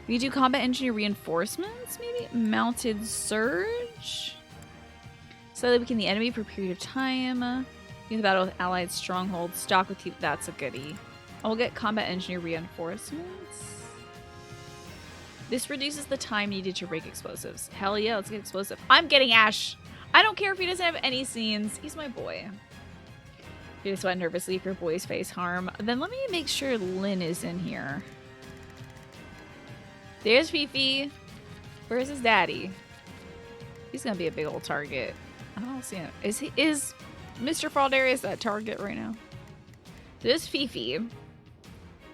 We do combat engineer reinforcements, maybe? Mounted surge? Slightly weaken the enemy for a period of time. In the battle with allied strongholds. Stock with you. That's a goodie. I will get combat engineer reinforcements. This reduces the time needed to rig explosives. Hell yeah, let's get explosive. I'm getting Ash. I don't care if he doesn't have any scenes. He's my boy. You sweat nervously if your boys face harm. Then let me make sure Lynn is in here. There's Fifi. Where's his daddy? He's gonna be a big old target. I don't see him. Is Mr. Fraldarius that target right now? There's Fifi.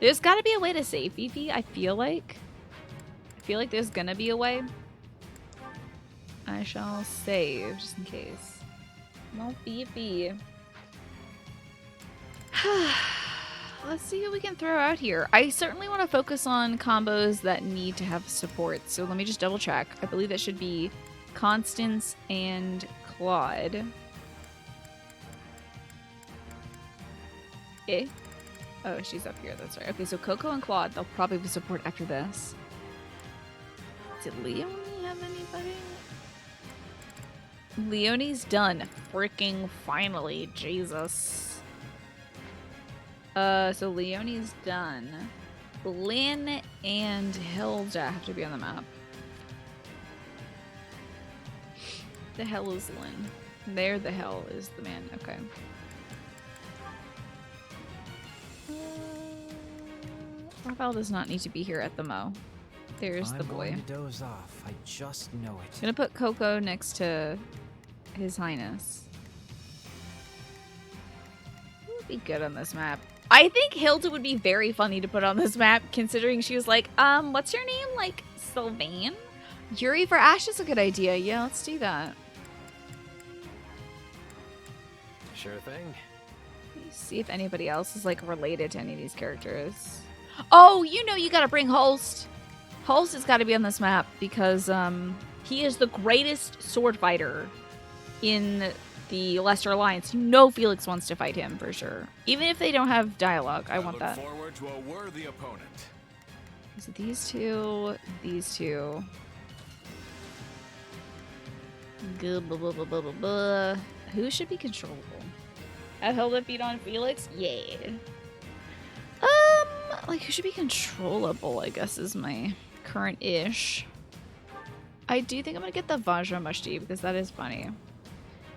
There's gotta be a way to save Fifi, I feel like. There's gonna be a way. I shall save, just in case. No Fifi. let's see what we can throw out here. I certainly want to focus on combos that need to have support. So let me just double check. I believe that should be Constance and Claude. Eh? Oh, she's up here. That's right. Okay, so Coco and Claude, they'll probably be support after this. Did Leonie have anybody? Leonie's done. Freaking finally. Jesus. So Leonie's done. Lynn and Hilda have to be on the map. The hell is Lynn? There the hell is the man. Okay. Raphael does not need to be here at the Mo. There's the boy. I'm going to doze off. I just know it. Gonna put Coco next to His Highness. Who would be good on this map? I think Hilda would be very funny to put on this map, considering she was like, what's your name? Like, Sylvain? Yuri for Ash is a good idea. Yeah, let's do that. Sure thing. Let me see if anybody else is, like, related to any of these characters. Oh, you know you gotta bring Holst. Holst has got to be on this map because he is the greatest sword fighter in the Lesser Alliance. You know Felix wants to fight him for sure. Even if they don't have dialogue, I want that. Look forward to a worthy opponent. Is it these two? These two. Good. Blah, blah, blah, blah, blah, blah. Who should be controllable? Have Hilda beat on Felix? Yeah. Like, who should be controllable, I guess, is my current-ish. I do think I'm gonna get the Vajra Mushti because that is funny.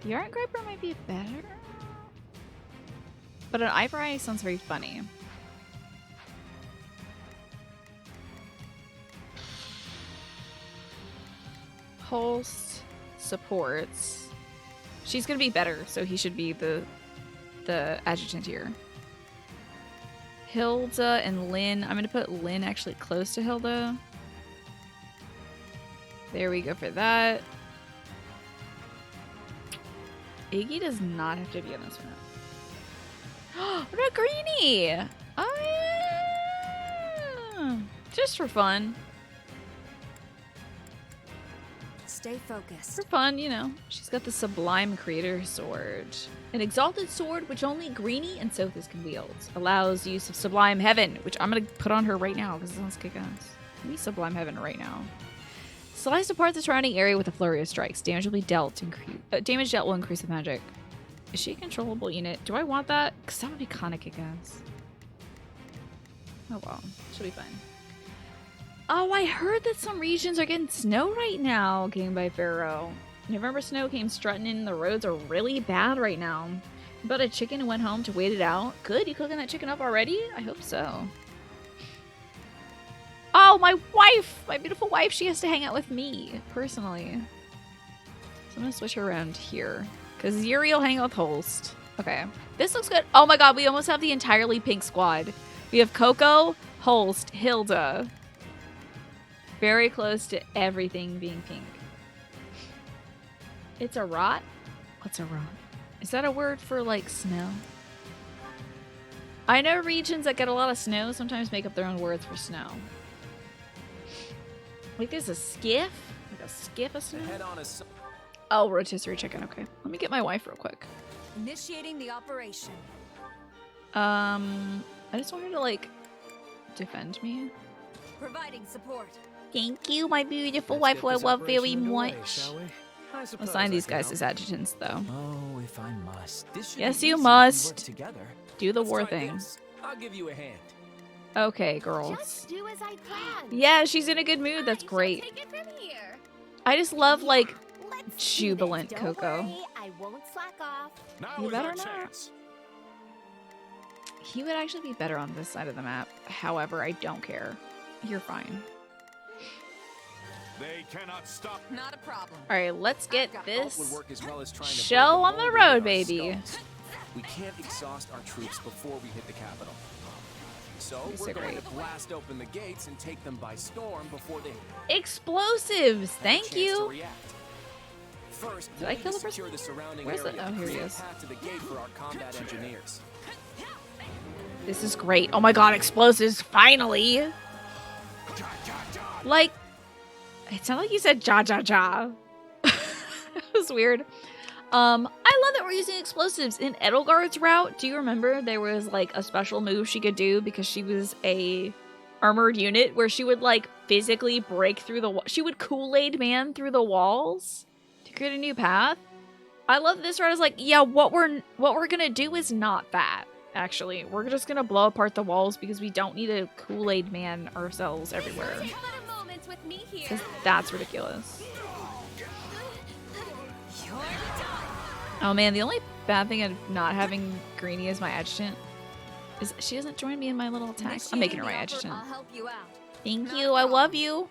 The Yarn Griper might be better. But an Eye sounds very funny. Holst supports. She's gonna be better, so he should be the adjutant here. Hilda and Lynn. I'm gonna put Lynn actually close to Hilda. There we go for that. Iggy does not have to be on this map. What about Greenie? Oh yeah! Just for fun. Stay focused. For fun, you know. She's got the Sublime Creator Sword. An exalted sword which only Greenie and Sothis can wield. Allows use of Sublime Heaven, which I'm going to put on her right now because it sounds kick-ass. Give me Sublime Heaven right now. Slice apart the surrounding area with a flurry of strikes. Damage will be dealt. Damage dealt will increase with magic. Is she a controllable unit? Do I want that? Because that would be kind of kick-ass. Oh well. She'll be fine. Oh, I heard that some regions are getting snow right now, Game by Pharaoh. November snow came strutting in. The roads are really bad right now. You bought a chicken and went home to wait it out. Good, you cooking that chicken up already? I hope so. Oh, my wife! My beautiful wife, she has to hang out with me, personally. So I'm gonna switch her around here. Because Yuri will hang out with Holst. Okay. This looks good. Oh my god, we almost have the entirely pink squad. We have Coco, Holst, Hilda. Very close to everything being pink. It's a rot? What's a rot? Is that a word for, like, snow? I know regions that get a lot of snow sometimes make up their own words for snow. Like, there's a skiff? Like a skiff of snow? Oh, rotisserie chicken. Okay. Let me get my wife real quick. Initiating the operation. I just want her to, like, defend me. Providing support. Thank you, my beautiful wife, who I love very much. I'll assign these guys as adjutants, though. Oh, if I must. Yes, you must. Do the war thing. I'll give you a hand. Okay, girls. Just do as I planned. Yeah, she's in a good mood. That's great. Take it from here. I just love, like, Let's jubilant Don't Coco. worry, I won't slack off. You better not. He would actually be better on this side of the map. However, I don't care. You're fine. They cannot stop. Not a problem. All right, let's get this Would work as well as trying to show break on the mold road, with our baby. skulls. We can't exhaust our troops before we hit the capital. So we're So going great. to blast open the gates and take them by storm before they Explosives. have a Thank chance to you. react. First, Did we'll I need kill to the person? secure the surrounding Where's area it? Oh, and here he create a is. path to the gate for our combat engineers. This is great. Oh my god, explosives, finally! Like, it sounded like you said ja ja ja. It was weird. I love that we're using explosives. In Edelgard's route, do you remember there was like a special move she could do because she was a armored unit where she would like physically break through the wall. She would Kool-Aid man through the walls to create a new path. I love this route is like, yeah, what we're gonna do is not that. Actually, we're just gonna blow apart the walls because we don't need to Kool-Aid man ourselves everywhere. Because that's ridiculous. Oh man, the only bad thing of not having Greenie as my adjutant is she doesn't join me in my little attacks. I'm making her my adjutant. Thank you, I love you.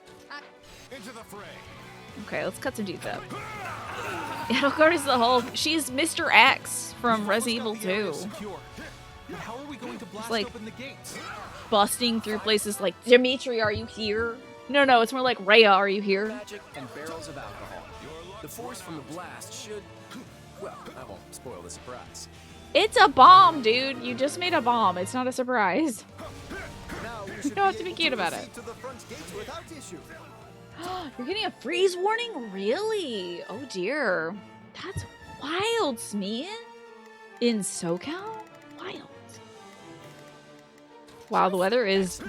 Okay, let's cut some dudes up. Edelgard is the whole. She's Mr. X from Resident Evil 2. How are we going to blast like open the gates? Busting through places like Dimitri, are you here? No, it's more like Rhea, are you here? Magic and barrels of alcohol. The force from the blast should. Well, I won't spoil the surprise. It's a bomb, dude. You just made a bomb. It's not a surprise. You don't have to be cute about it. You're getting a freeze warning? Really? Oh dear. That's wild, Smee. In SoCal? Wild. Wow, the weather is...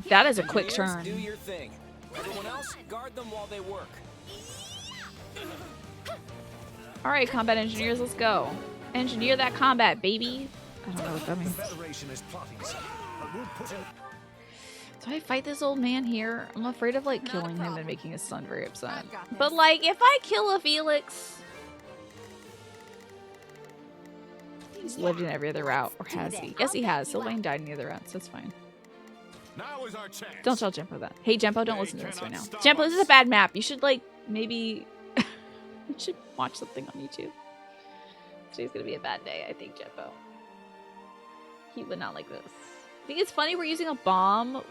that is a quick turn. Do your thing. Everyone else, guard them while they work. Alright, combat engineers, let's go. Engineer that combat, baby. I don't know what that means. Do I fight this old man here? I'm afraid of like killing him and making his son very upset. But like, if I kill a Felix... He's lived in every other route, or has he? Yes, he has. Sylvain died in the other routes. That's fine. Now is our chance. Don't tell Jempo that. Hey, Jempo, don't listen to this right now. Jempo, this is a bad map. You should like maybe... you should watch something on YouTube. Today's gonna be a bad day, I think, Jempo. He would not like this. I think it's funny we're using a bomb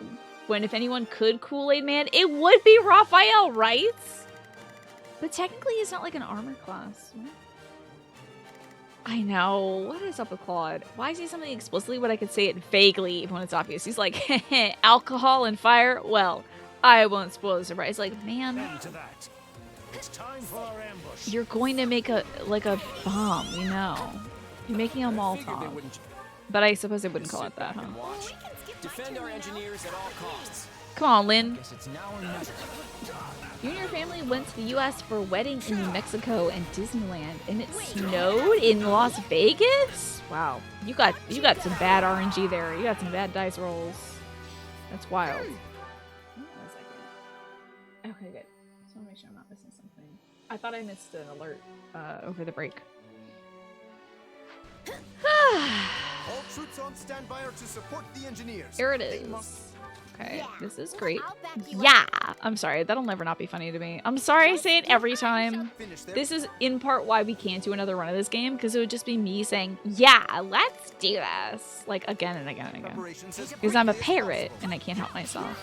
when if anyone could Kool-Aid Man, it would be Raphael, right? But technically he's not like an armor class. I know. What is up with Claude? Why is he something explicitly when I could say it vaguely even when it's obvious? He's like, alcohol and fire? Well, I won't spoil the surprise. Like, man, It's time for our ambush. you're going to make a bomb, you know. You're making a Molotov. But I suppose they wouldn't call it that, huh? Defend our engineers at all costs. Come on, Lynn. Guess it's now or never. You and your family went to the U.S. for a wedding in New Mexico and Disneyland, and it snowed in Las Vegas? Wow, you got some bad RNG there. You got some bad dice rolls. That's wild. Hold on a second. Okay, good. Just want to make sure I'm not missing something. I thought I missed an alert over the break. All troops on standby are to support the engineers. Here it is. Okay, this is great. Yeah! I'm sorry, that'll never not be funny to me. I'm sorry I say it every time. This is in part why we can't do another run of this game, because it would just be me saying, yeah, let's do this. Like, again and again and again. Because I'm a parrot, and I can't help myself.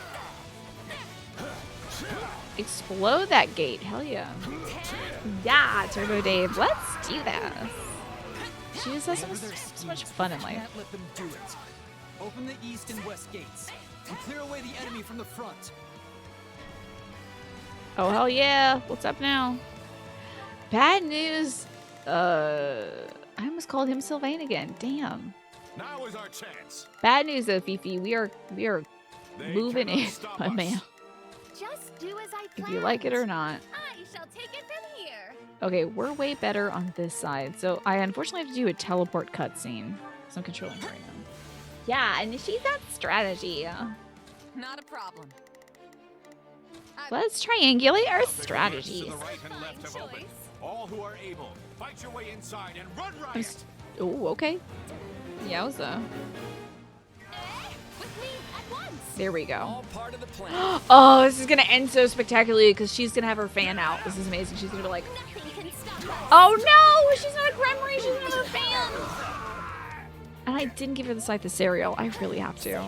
Explode that gate, hell yeah. Yeah, Turbo Dave, let's do this. She just has so much fun in life. Can't let them do it. Open the east and west gates and clear away the enemy from the front. Oh hell yeah! What's up now? Bad news. I almost called him Sylvain again. Damn. Now is our chance. Bad news though, Fifi. We are moving in, my man. Just do as I planned. If you like it or not. I shall take it from here. Okay, we're way better on this side. So I unfortunately have to do a teleport cutscene. So I'm controlling her right now. Yeah, and she's got strategy. Not a problem. Let's triangulate our strategies. To the right and left have opened. All who are able, fight your way inside and run riot. Oh, okay. Yowza. There we go. All part of the plan. Oh, this is gonna end so spectacularly because she's gonna have her fan out. This is amazing. She's gonna be like, oh no, she's not a Gremory, she's gonna have her fan. And I didn't give her the Scythe of Cereal. I really have to.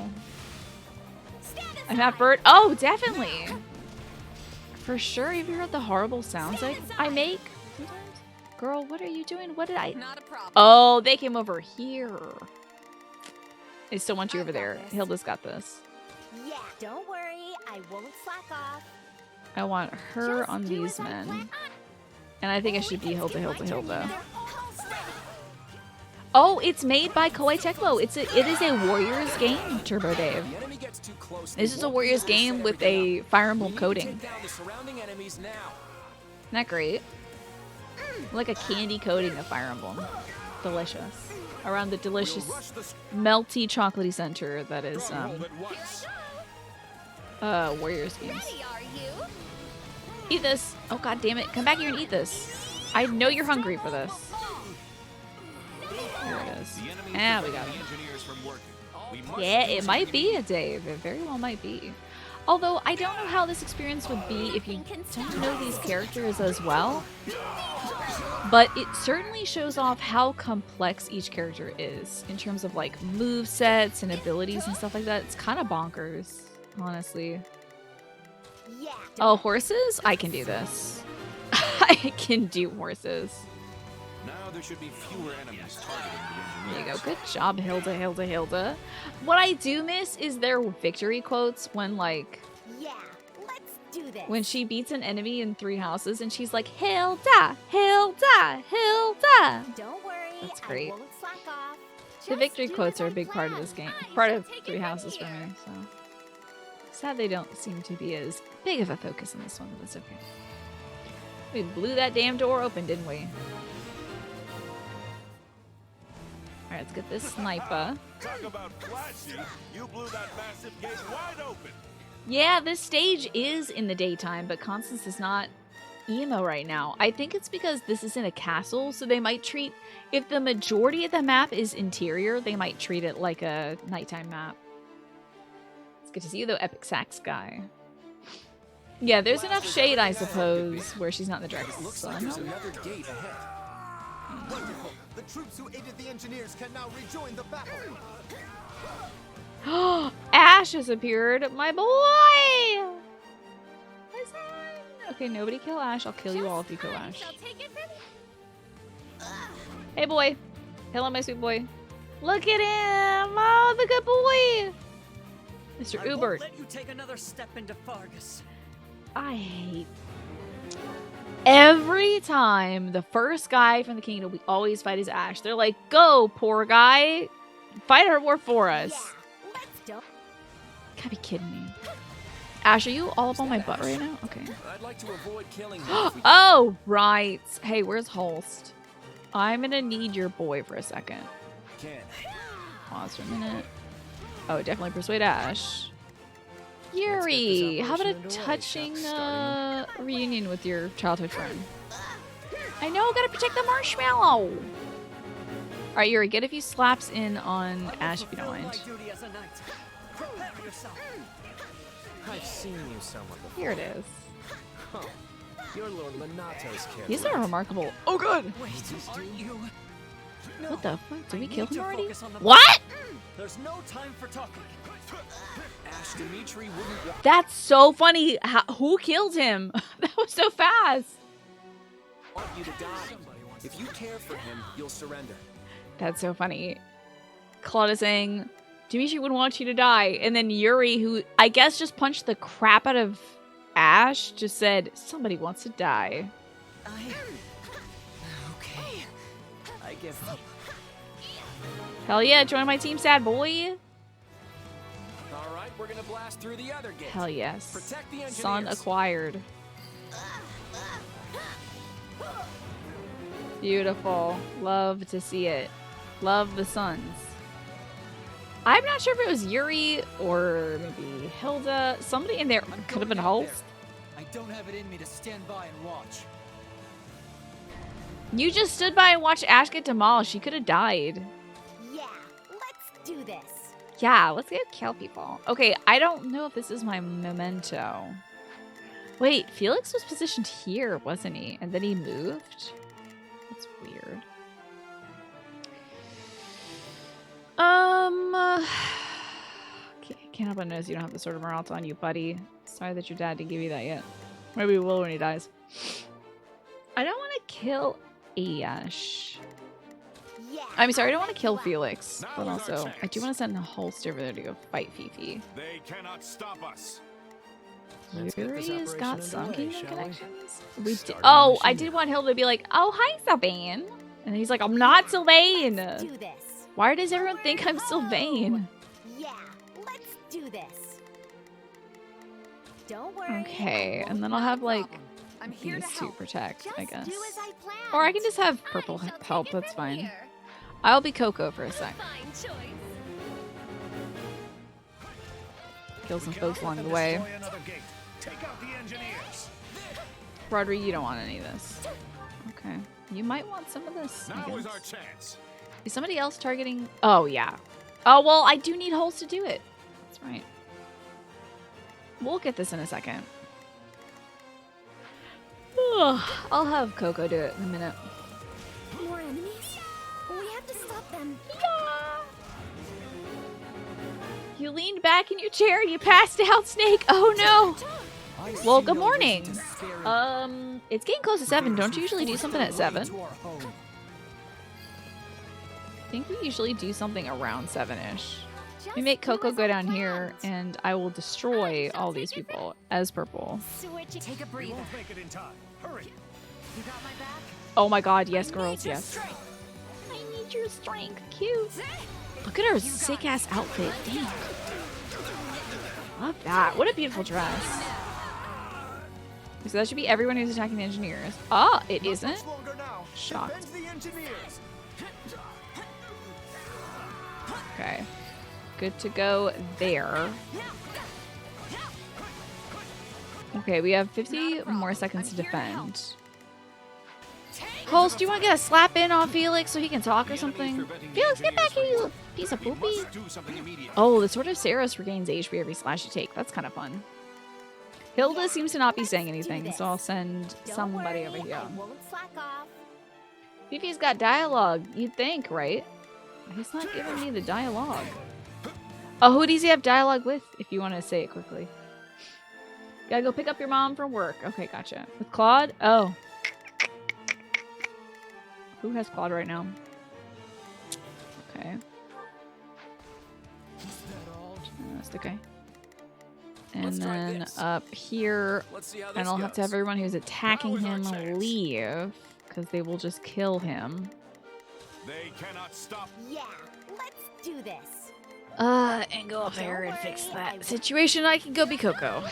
I'm half bird. Oh, definitely. For sure. Have you heard the horrible sounds I make sometimes? Girl, what are you doing? What did I? Not a problem. Oh, they came over here. I still want you over there. Hilda's got this. Yeah, don't worry. I won't slack off. I want her on these men. And I think I should be Hilda. Oh, it's made by Koei Tecmo. It is a Warriors game, Turbo Dave. This is a Warriors game with a Fire Emblem coating. Isn't that great? Like a candy coating of Fire Emblem. Delicious. Around the delicious, melty, chocolatey center that is Warriors games. Eat this. Oh, god damn it. Come back here and eat this. I know you're hungry for this. There it is. Ah, we got it. Yeah, it might be a Dave. It very well might be. Although, I don't know how this experience would be if you don't know these characters as well. But it certainly shows off how complex each character is in terms of like move sets and abilities and stuff like that. It's kind of bonkers, honestly. Oh, horses? I can do this. I can do horses. Now there should be fewer enemies targeting the There engineers. you go. Good job, Hilda. What I do miss is their victory quotes when like Do this. when she beats an enemy in 3 houses and she's like, Hilda, Hilda, Hilda. Don't worry. That's great. I won't slack off. The victory quotes are a big part of this game. Part of 3 houses for me, so. Sad they don't seem to be as big of a focus on this one, but it's okay. We blew that damn door open, didn't we? Alright, let's get this sniper. Talk about flashy. You blew that massive gate wide open. Yeah, this stage is in the daytime, but Constance is not emo right now. I think it's because this is in a castle, so they might treat... If the majority of the map is interior, they might treat it like a nighttime map. It's good to see you, though, Epic Sax guy. Yeah, there's enough shade, I suppose, where she's not in the direct Looks like there's sun. another gate ahead. Wonderful. The troops who aided the engineers can now rejoin the battle. Ash has appeared, my boy! My son! Okay, nobody kill Ash. I'll kill you all if you kill Ash. Hey, boy. Hello, my sweet boy. Look at him! Oh, the good boy! Mr. I Ubert. won't let you take another step into Fargus. I hate... Every time the first guy from the kingdom we always fight is Ash. They're like, go, poor guy. Fight our war for us. Gotta be kidding me. Ash, are you all up on my butt right now? Okay. I'd like to avoid killing Oh, right. Hey, where's Holst? I'm gonna need your boy for a second. Can't. Pause for a minute. Oh, definitely persuade Ash. Yuri, how about a touching reunion with your childhood friend? I know, gotta protect the marshmallow. Alright, Yuri, get a few slaps in on Ash if you don't mind. I've seen you somewhere before. Here it is. Huh. You're Lord Lenato's character. These are remarkable. Oh, good. Wait, aren't you? No, What the fuck? Did we kill him to already? focus on the- What? There's no time for talking. Ash Dimitri wouldn't want That's so funny. Who killed him? That was so fast. you to die. If you care for him, you'll surrender. That's so funny. Claude is saying, Dimitri wouldn't want you to die. And then Yuri, who I guess just punched the crap out of Ash, just said, somebody wants to die. Okay. I give up. Hell yeah, join my team, sad boy. All right, we're gonna blast through the other gate. Hell yes. Protect the engineers. Son acquired. Beautiful. Love to see it. Love the sons. I'm not sure if it was Yuri or maybe Hilda. Somebody in there could have been Holst. I don't have it in me to stand by and watch. You just stood by and watched Ash get demolished. She could have died. Yeah, let's do this. Yeah, let's go kill people. Okay, I don't know if this is my memento. Wait, Felix was positioned here, wasn't he? And then he moved? That's weird. Can't help but notice you don't have the Sword of Moralta on you, buddy. Sorry that your dad didn't give you that yet. Maybe he will when he dies. I don't want to kill Ash. I mean, sorry, I don't want to kill Felix, but also I do want to send a Holst over there to go fight Fifi. They cannot stop us. Yuri's got some kingdom connections. Oh, I did want Hilda to be like, "Oh, hi, Sylvain," and he's like, "I'm not Sylvain." Do this. Why does everyone think I'm Sylvain? Yeah, let's do this. Don't worry. Okay, and then I'll have like these to protect, I guess. Or I can just have purple help, that's fine. I'll be Coco for a sec. Kill some folks along the way. Rodri, you don't want any of this. Okay. You might want some of this. Now is our chance. Is somebody else targeting? Oh, yeah. Oh, well, I do need holes to do it. That's right. We'll get this in a second. Ugh, I'll have Coco do it in a minute. More enemies? We have to stop them. You leaned back in your chair. You passed out, Snake. Oh, no. Well, good morning. It's getting close to 7. Don't you usually do something at 7? I think we usually do something around 7-ish. We make Coco go down here, and I will destroy all these people as purple. Take a breather. Make it in time. Hurry. You got my back? Oh my god, yes, girls, yes. I need your strength. Cute. Look at her sick-ass outfit. Damn. Love that. What a beautiful dress. So that should be everyone who's attacking the engineers. Ah, it isn't? Shocked. Okay. Good to go there. Okay, we have 50 more seconds to defend. Holst, do you want to get a slap in on Felix so he can talk or something? Felix, get back here, you little piece of poopy. Oh, the Sword of Saros regains HP every slash you take. That's kind of fun. Hilda seems to not be saying anything, so I'll send somebody over here. Fifi's got dialogue, you'd think, right? He's not giving me the dialogue. Oh, who does he have dialogue with, if you want to say it quickly? Gotta go pick up your mom from work. Okay, gotcha. With Claude? Oh. Who has Claude right now? Okay. That's okay. And then up here, and I'll have to have everyone who's attacking him leave, because they will just kill him. They cannot stop. Yeah, let's do this. And go up there and fix that situation. I can go be Coco.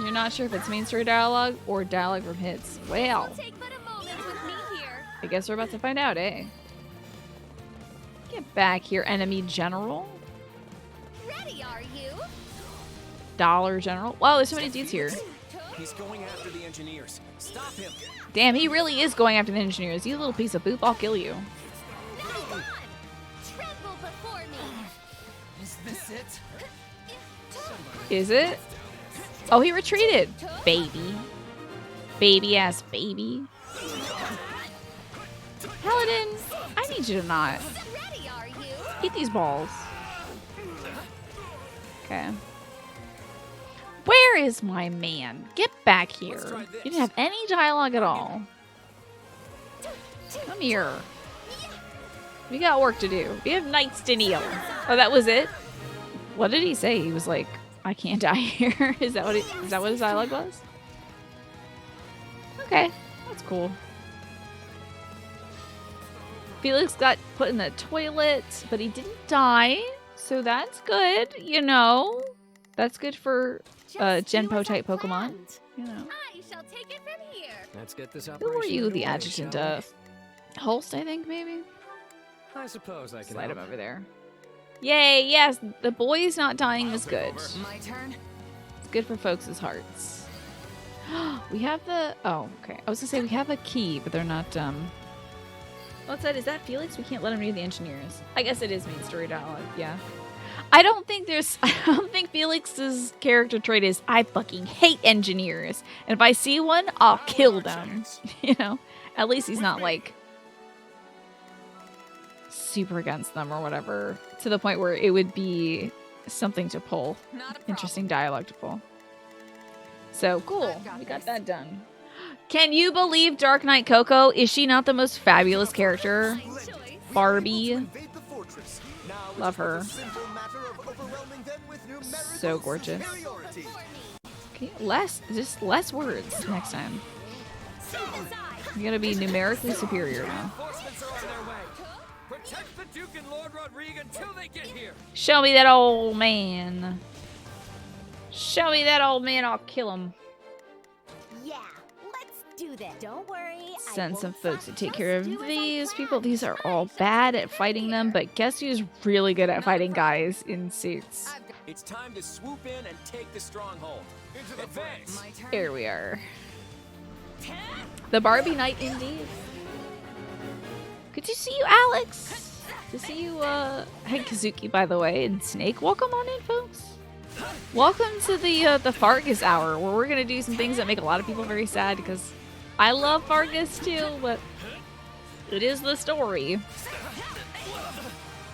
You're not sure if it's main story dialogue or dialogue from hits. Well, I guess we're about to find out, eh? Get back here, enemy general. Ready, are you? Dollar general. Wow, there's so many dudes here. He's going after the engineers. Stop him. Damn, he really is going after the engineers. You little piece of poop, I'll kill you. Tremble before me. Is this it? Is it? Oh, he retreated. Baby. Baby ass baby. Paladin, I need you to not. Ready, are you? Eat these balls. Okay. Where is my man? Get back here. You didn't have any dialogue at all. Come here. We got work to do. We have nights to kneel. Oh, that was it? What did he say? He was like, I can't die here. Is that what his dialogue was? Okay, that's cool. Felix got put in the toilet, but he didn't die, so that's good, you know. That's good for Genpo type Pokemon, you know. I shall take it from here. Let's get this Who operation are you, the underway, adjutant shall we? of? Holst, I think, maybe? I suppose I can Slide him help. over there. Yay, yes, the boys not dying is good. My turn. It's good for folks' hearts. We have the... Oh, okay. I was gonna say we have a key, but they're not... What's that? Is that Felix? We can't let him near the engineers. I guess it is main story dialogue, yeah. I don't think Felix's character trait is, I fucking hate engineers. And if I see one, I'll kill them. You know? At least he's not, like, super against them or whatever. To the point where it would be something to pull. Interesting dialogue to pull. So, cool. We got that done. Can you believe Dark Knight Coco? Is she not the most fabulous character? Barbie. Love her. So gorgeous. Okay, just less words next time. You're gonna be numerically superior now. Protect the Duke and Lord Rodrigue until they get here. Show me that old man. Show me that old man, I'll kill him. Yeah, let's do that. Don't worry. Send some folks to take care of these people. These are all bad at fighting them, but guess who's really good at fighting guys in suits? It's time to swoop in and take the stronghold. Advance. Here we are. The Barbie Knight indeed. Good to see you, Alex. Good to see you, hey, Kazuki, by the way, and Snake. Welcome on in, folks. Welcome to the Fargus Hour, where we're gonna do some things that make a lot of people very sad, because I love Fargus too, but it is the story.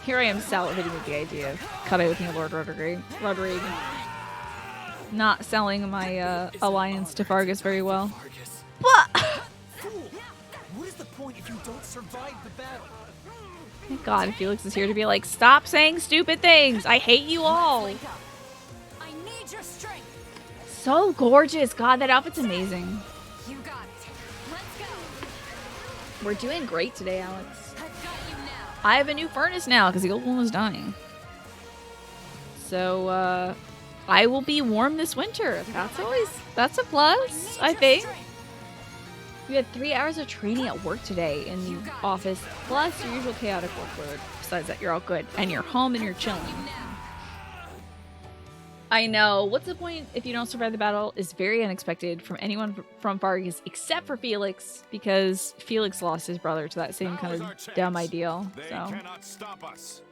Here I am salivating with the idea of cutting with me, Lord Rodrigue. Not selling my alliance to Fargus very well. But What is the point if you don't survive the battle? thank God Felix is here to be like, stop saying stupid things. I hate you all. I need your strength. So gorgeous. God, that outfit's amazing. You got it. Let's go. We're doing great today, Alex. I've got you now. I have a new furnace now because the old one was dying. So, I will be warm this winter. That's a plus, I think. You had 3 hours of training at work today in the office, plus your usual chaotic workload. Besides that, you're all good. And you're home and you're chilling. I know. What's the point if you don't survive the battle is very unexpected from anyone from Fargus except for Felix, because Felix lost his brother to that same kind of dumb ideal. They So. cannot stop us.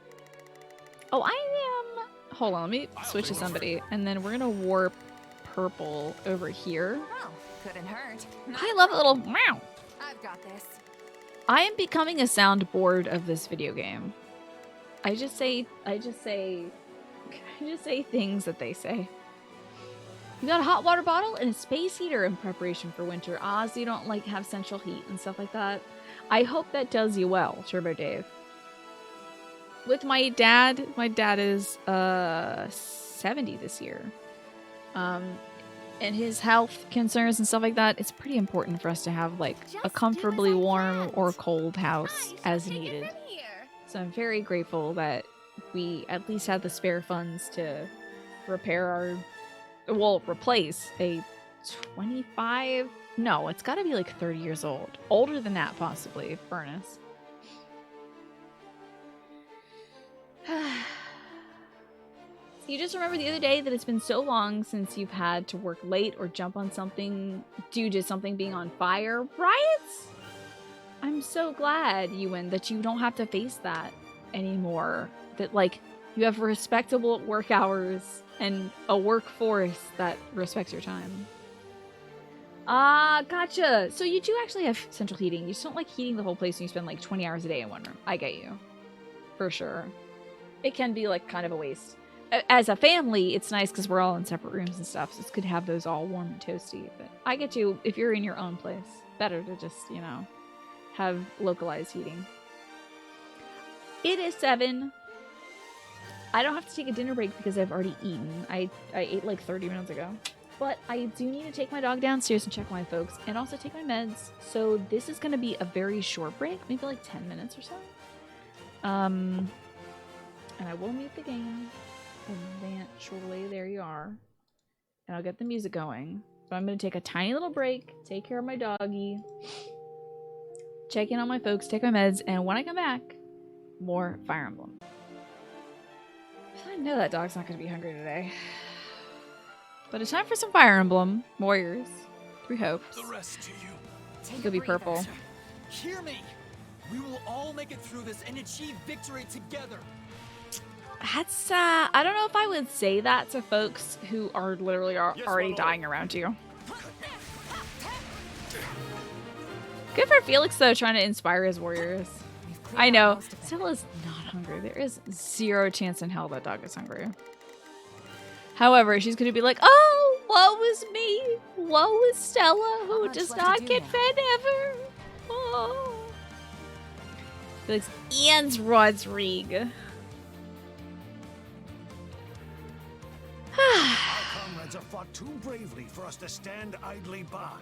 Oh, I am... Hold on, let me switch to somebody. And then we're going to warp purple over here. Well, couldn't hurt. I love a little meow. I've got this. I am becoming a soundboard of this video game. I just say things that they say. You got a hot water bottle and a space heater in preparation for winter. Ah, so you don't like have central heat and stuff like that. I hope that does you well, Turbo Dave. With my dad is 70 this year. And his health concerns and stuff like that, it's pretty important for us to have like a comfortably warm or cold house as needed. So I'm very grateful that we at least had the spare funds to replace a 25, no, it's got to be like 30 years old. Older than that, possibly, furnace. You just remember the other day that it's been so long since you've had to work late or jump on something due to something being on fire, right? I'm so glad, Ewan, that you don't have to face that anymore. That, like, you have respectable work hours and a workforce that respects your time. Ah, gotcha. So you do actually have central heating. You just don't like heating the whole place and you spend like 20 hours a day in one room. I get you. For sure. It can be like kind of a waste. As a family, it's nice because we're all in separate rooms and stuff, so it's good to have those all warm and toasty. But I get you, if you're in your own place, better to just, you know, have localized heating. It is 7. I don't have to take a dinner break because I've already eaten. I ate like 30 minutes ago. But I do need to take my dog downstairs and check my folks, and also take my meds. So this is going to be a very short break, maybe like 10 minutes or so. And I will mute the game. Advance shortly. There you are. And I'll get the music going. So I'm going to take a tiny little break, take care of my doggy, check in on my folks, take my meds, and when I come back, more Fire Emblem. I know that dog's not going to be hungry today. But it's time for some Fire Emblem Warriors. 3 hopes. The rest to you. It'll be purple. Hear me. We will all make it through this and achieve victory together. That's, I don't know if I would say that to folks who are literally already dying around you. Good for Felix, though, trying to inspire his warriors. I know. Stella's not hungry. There is 0 chance in hell that dog is hungry. However, she's going to be like, oh, Woe is me. Woe is Stella, who does not get fed ever. Oh. Felix Ian's Rodrigue. Our comrades have fought too bravely for us to stand idly by.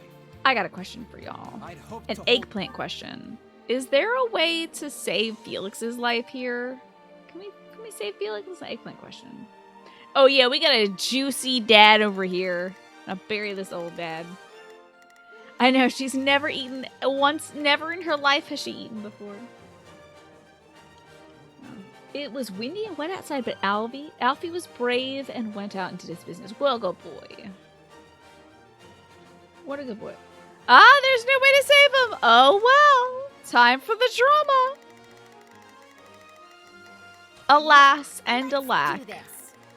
I got a question for y'all. An eggplant question. Is there a way to save Felix's life here? Can we save Felix? It's an eggplant question. Oh yeah, we got a juicy dad over here. I'll bury this old dad. I know, she's never eaten once, never in her life has she eaten before. It was windy and wet outside, but Alfie was brave and went out and did his business. Well, good boy. What a good boy. Ah, there's no way to save him. Oh well. Time for the drama. Alas and alack.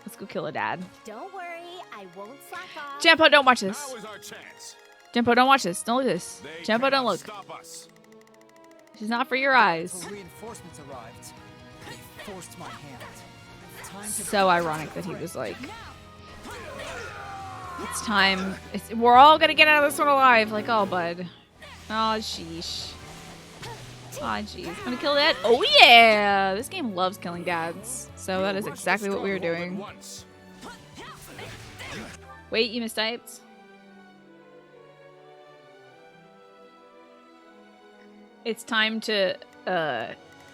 Let's go kill a dad. Don't worry, I won't slack off. Jampo, don't watch this. Now is our chance. Jampo, don't watch this. Don't look at this. Jampo, don't look. Stop us. She's not for your eyes. The reinforcements arrived. They forced my hand. Time to So ironic that he was like, it's time. We're all gonna get out of this one alive. Like, oh, bud. Oh, sheesh. Oh, jeez. I'm gonna kill that. Oh, yeah. This game loves killing dads. So that is exactly what we were doing. Wait, you mistyped? It's time to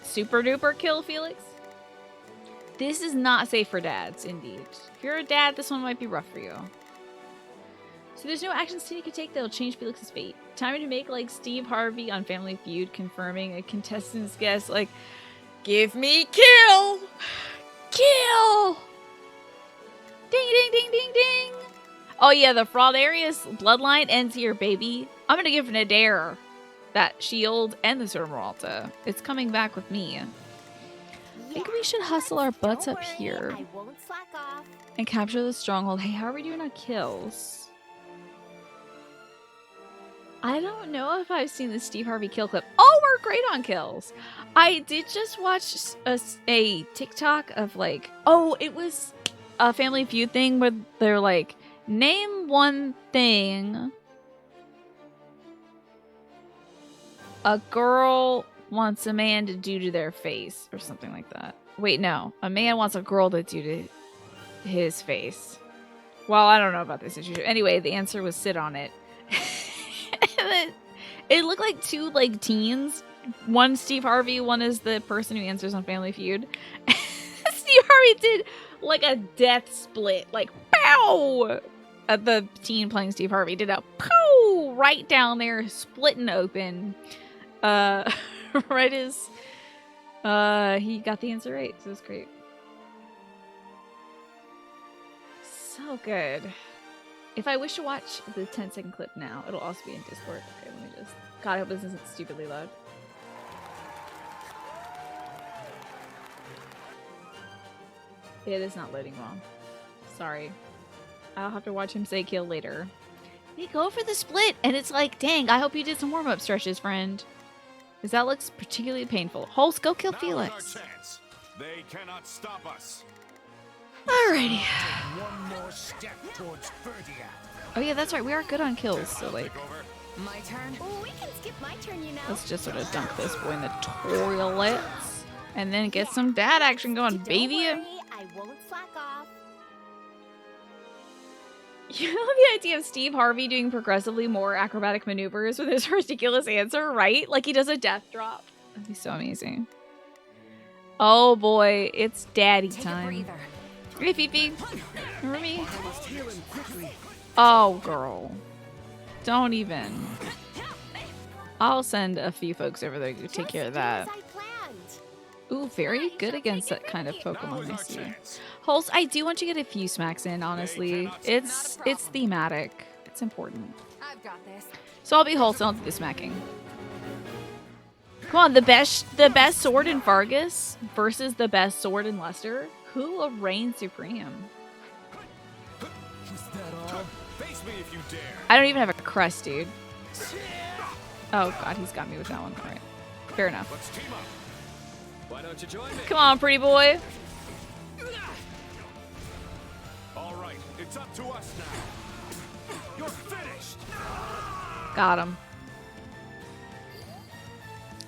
super duper kill Felix. This is not safe for dads, indeed. If you're a dad, this one might be rough for you. So there's no actions Tina can take that'll change Felix's fate. Time to make like Steve Harvey on Family Feud, confirming a contestant's guess like, give me kill! Kill! Ding, ding, ding, ding, ding! Oh yeah, the Fhirdiad bloodline ends here, baby. I'm gonna give Nadir that shield and the Sword of Meralta. It's coming back with me. I think we should hustle our butts up here I won't slack off. and capture the stronghold. Hey, how are we doing on kills? I don't know if I've seen the Steve Harvey kill clip. Oh, we're great on kills. I did just watch a TikTok of like, oh, it was a Family Feud thing where they're like, name one thing a girl wants a man to do to their face or something like that. Wait, no. A man wants a girl to do to his face. Well, I don't know about this issue. Anyway, the answer was sit on it. It looked like two like teens. One Steve Harvey, one is the person who answers on Family Feud. Steve Harvey did like a death split, like pow! The teen playing Steve Harvey did a pow right down there, splitting open. Right as he got the answer right, so it was great. So good. If I wish to watch the 10-second clip now, it'll also be in Discord. Okay, let me just... God, I hope this isn't stupidly loud. It is not loading well. Sorry. I'll have to watch him say kill later. They go for the split, and it's like, dang, I hope you did some warm-up stretches, friend. Because that looks particularly painful. Holst, go kill Felix. They cannot stop us. Alrighty. One more step towards Fhirdiad. Oh yeah, that's right. We are good on kills, so like... My turn? Oh, we can skip my turn, you know. Let's just sort of dunk this boy in the toilets. And then get some dad action going, baby. Don't worry, I won't slack off. You know the idea of Steve Harvey doing progressively more acrobatic maneuvers with his ridiculous answer, right? Like he does a death drop. That'd be so amazing. Oh boy, it's daddy time. Hey, Fifi. Remember me? Oh, girl. Don't even. I'll send a few folks over there to take care of that. Ooh, very good against that kind of Pokemon, I see. Holst, I do want you to get a few smacks in, honestly. It's thematic. It's important. I've got this. So I'll be Holst, and I'll do the smacking. Come on, the best sword in Fargus versus the best sword in Lester. Who will reign supreme? Face me if you dare. I don't even have a crest, dude. Oh god, he's got me with that one. All right, fair enough. Let's team up. Why don't you join me? Come on, pretty boy. All right, it's up to us now. Got him.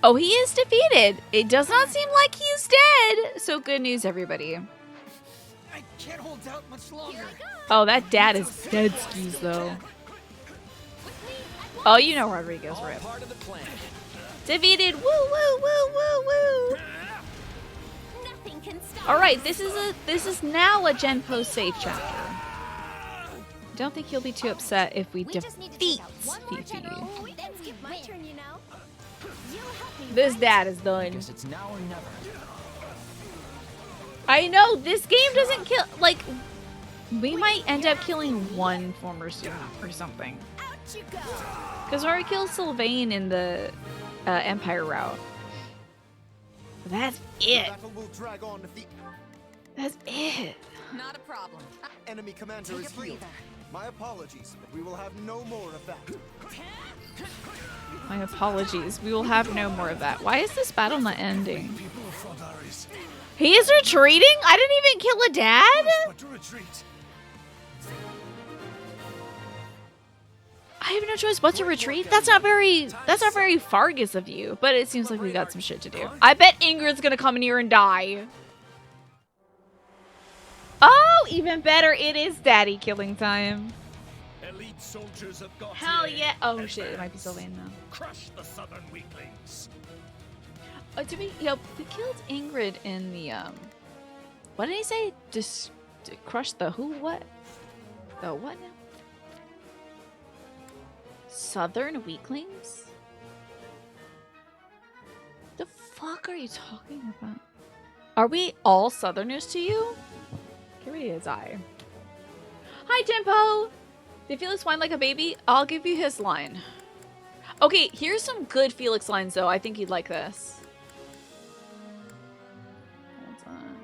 Oh, he is defeated. It does not seem like he's dead. So good news, everybody. I can't hold out much longer. Oh, that dad is dead skis, though. Oh, you know Rodrigo's rip. Defeated. Woo, woo, woo, woo, woo. All right, this is now a Genpo safe chapter. I don't think he'll be too upset if we defeat Fifi. This dad is done. It's now or never. I know this game doesn't kill. Like, we might end up killing one former student or something. Because we already killed Sylvain in the Empire route. But that's it. That's it. Not a problem. Enemy commander is healed. My apologies, but we will have no more of that. My apologies. We will have no more of that. Why is this battle not ending? He is retreating? I didn't even kill a dad? I have no choice but to retreat? That's not very Fargus of you, but it seems like we got some shit to do. I bet Ingrid's gonna come in here and die. Oh, even better, it is daddy killing time. Elite soldiers have got Hell yeah. Oh shit, it might be Sylvain now. Crush the southern weaklings. Oh, we killed Ingrid in the what did he say? Just crush the who? What? The what now? Southern weaklings? The fuck are you talking about? Are we all Southerners to you? Get rid of his eye. Hi, Tempo! Did Felix whine like a baby? I'll give you his line. Okay, here's some good Felix lines, though. I think you'd like this. Hold on.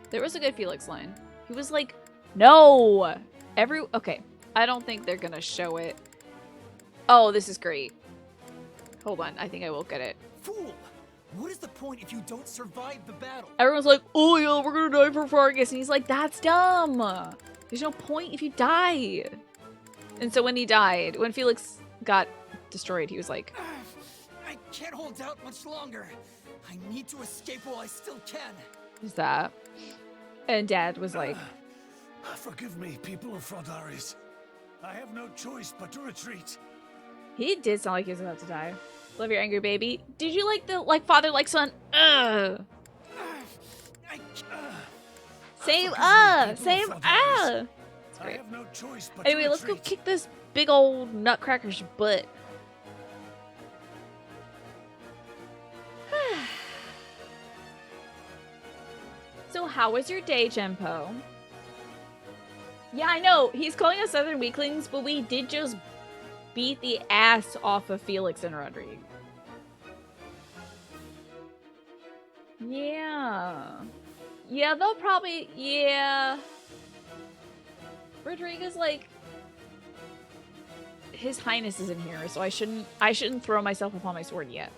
There was a good Felix line. He was like, no! Okay, I don't think they're gonna show it. Oh, this is great. Hold on, I think I will get it. Fool! What is the point if you don't survive the battle? Everyone's like, oh yeah, we're gonna die for Fargus. And he's like, that's dumb. There's no point if you die. And so when he died, when Felix got destroyed, he was like, I can't hold out much longer. I need to escape while I still can. who's that? And Dad was like, forgive me, people of Fraudaris. I have no choice but to retreat. He did sound like he was about to die. Love your angry baby. Did you like the father like son? Same same It's great. No choice but anyway, let's go kick this big old nutcracker's butt. So how was your day, Genpo? Yeah, I know. He's calling us Southern Weaklings, but we did just beat the ass off of Felix and Rodrigo. Yeah. Yeah, they'll probably... Yeah. Rodrigo's like... His Highness is in here, so I shouldn't throw myself upon my sword yet.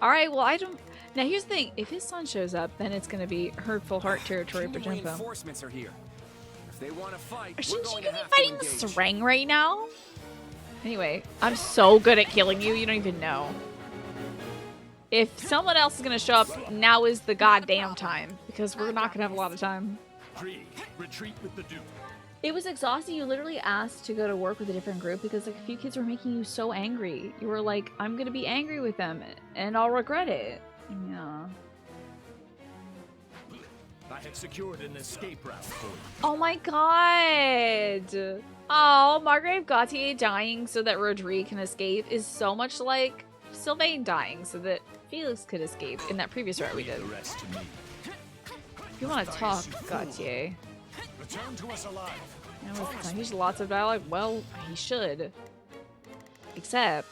Alright, well, I don't... Now, here's the thing. If his son shows up, then it's gonna be Hurtful Heart territory for Genpo. Reinforcements are here. If they want to fight, Shouldn't she be fighting Sarang right now? Anyway, I'm so good at killing you, you don't even know. If someone else is gonna show up, now is the goddamn time. Because we're not gonna have a lot of time. Retreat with the Duke. It was exhausting. You literally asked to go to work with a different group because like a few kids were making you so angry. You were like, I'm gonna be angry with them and I'll regret it. Yeah. I have secured an escape route for you. Oh my god! Oh, Margrave Gautier dying so that Rodrigue can escape is so much like Sylvain dying so that Felix could escape in that previous route we did. If you want to talk, Gautier. Return to us alive. He used lots of dialogue. Well, he should. Except...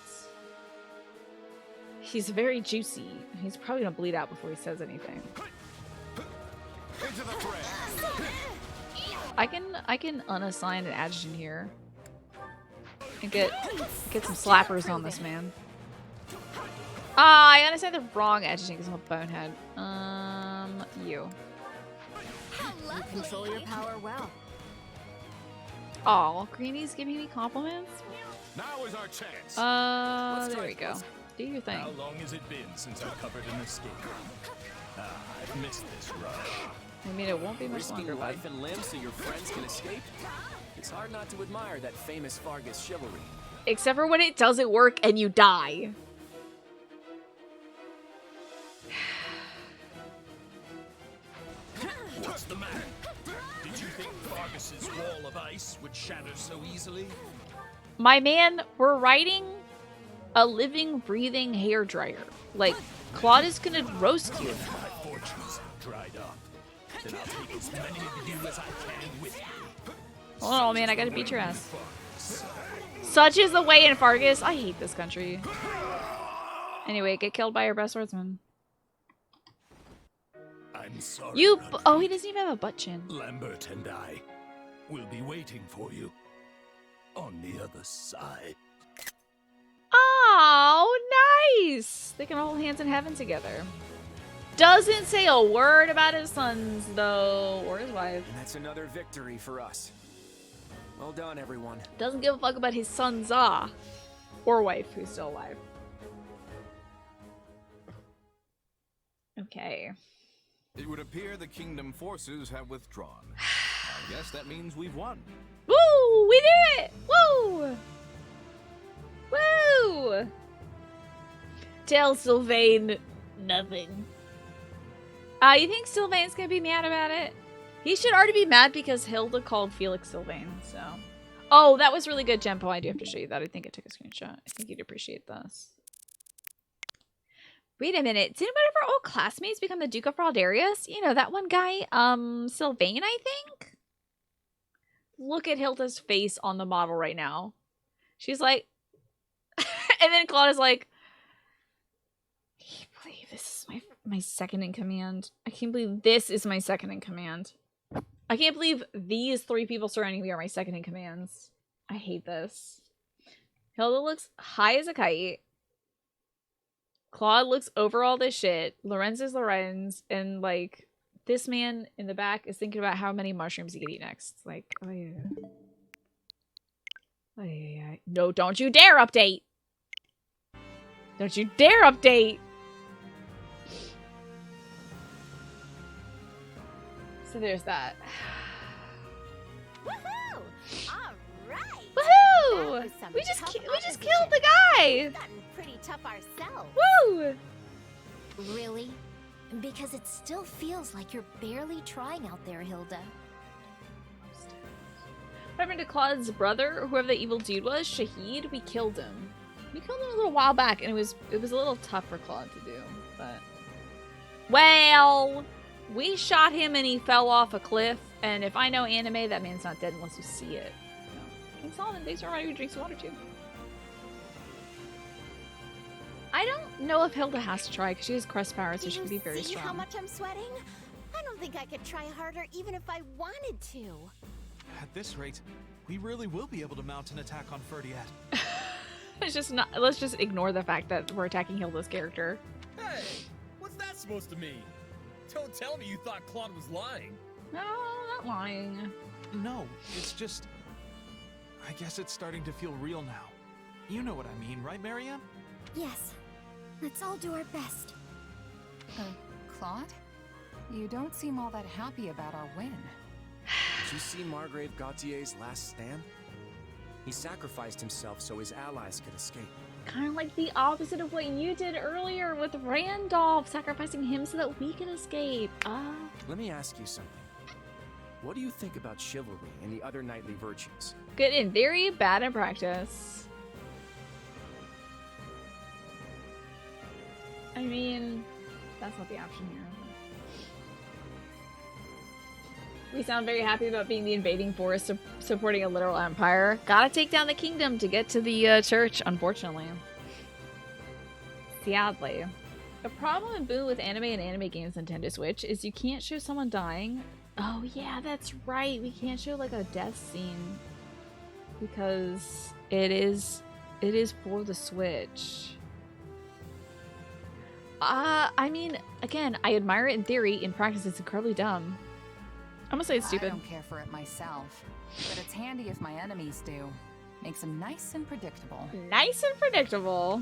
he's very juicy. He's probably gonna bleed out before he says anything. I can unassign an adjutant here and get some slappers on this man. Ah, I unassigned the wrong adjutant because I'm a bonehead. You. You control your power well. Oh, Greeny's giving me compliments. Now is our chance. There we go. Do your thing. How long has it been since I've covered an escape? I've missed this rush. I mean, it won't be much Risking longer, bud. life and limb so your friends can escape? It's hard not to admire that famous Fargus chivalry. Except for when it doesn't work and you die. What's the matter? Did you think Fargus's wall of ice would shatter so easily? My man, we're riding a living, breathing hairdryer. Like, Claude is gonna roast you. My fortunes have dried up. Then I'll take as many of you as I can with me. Oh man, I gotta beat your ass. Such is the way in Fargus. I hate this country. Anyway, get killed by your best swordsman. I'm sorry. You. Oh, he doesn't even have a butt chin. Lambert and I will be waiting for you on the other side. Oh, nice! They can hold hands in heaven together. Doesn't say a word about his sons, though, or his wife. And that's another victory for us. Well done, everyone. Doesn't give a fuck about his sons, or wife, who's still alive. Okay. It would appear the kingdom forces have withdrawn. I guess that means we've won. Woo! We did it! Woo! Woo! Tell Sylvain nothing. You think Sylvain's gonna be mad about it? He should already be mad because Hilda called Felix Sylvain, so. Oh, that was really good, Jempo. I do have to show you that. I think I took a screenshot. I think you'd appreciate this. Wait a minute. Didn't one of our old classmates become the Duke of Fraldarius? You know, that one guy, Sylvain, I think? Look at Hilda's face on the model right now. She's like... and then Claude is like... I can't believe this is my second in command. I can't believe this is my second in command. I can't believe these three people surrounding me are my second in commands. I hate this. Hilda looks high as a kite. Claude looks over all this shit. Lorenz is Lorenz. And, like, this man in the back is thinking about how many mushrooms he could eat next. Like, oh yeah. Oh yeah. No, don't you dare update! Don't you dare update! So there's that. Woohoo! All right. Woohoo! We just killed the guy. We've gotten pretty tough ourselves. Woo! Really? Because it still feels like you're barely trying out there, Hilda. What happened to Claude's brother, whoever the evil dude was, Shahid? We killed him. We killed him a little while back, and it was a little tough for Claude to do, but well. We shot him and he fell off a cliff, and if I know anime, that man's not dead unless you see it. So, King Solomon, thanks for reminding me who drinks water too. I don't know if Hilda has to try because she has crest power, so she can be very strong. How much I'm sweating? I don't think I could try harder even if I wanted to. At this rate, we really will be able to mount an attack on Fhirdiad. Let's just ignore the fact that we're attacking Hilda's character. Hey, what's that supposed to mean? Don't tell me you thought Claude was lying. No, not lying. No, it's just... I guess it's starting to feel real now. You know what I mean, right, Marianne? Yes. Let's all do our best. Claude? You don't seem all that happy about our win. Did you see Margrave Gautier's last stand? He sacrificed himself so his allies could escape. Kind of like the opposite of what you did earlier with Randolph, sacrificing him so that we can escape. Let me ask you something. What do you think about chivalry and the other knightly virtues? Good in theory, bad in practice. I mean, that's not the option here. We sound very happy about being the invading force, supporting a literal empire. Gotta take down the kingdom to get to the church, unfortunately. Sadly. The problem in Boon with anime and anime games Nintendo Switch is you can't show someone dying. Oh yeah, that's right. We can't show like a death scene because it is for the Switch. I mean, again, I admire it in theory. In practice, it's incredibly dumb. I'm gonna say it's stupid. I don't care for it myself, but it's handy handy if my enemies do. Makes them nice and predictable. Nice and predictable.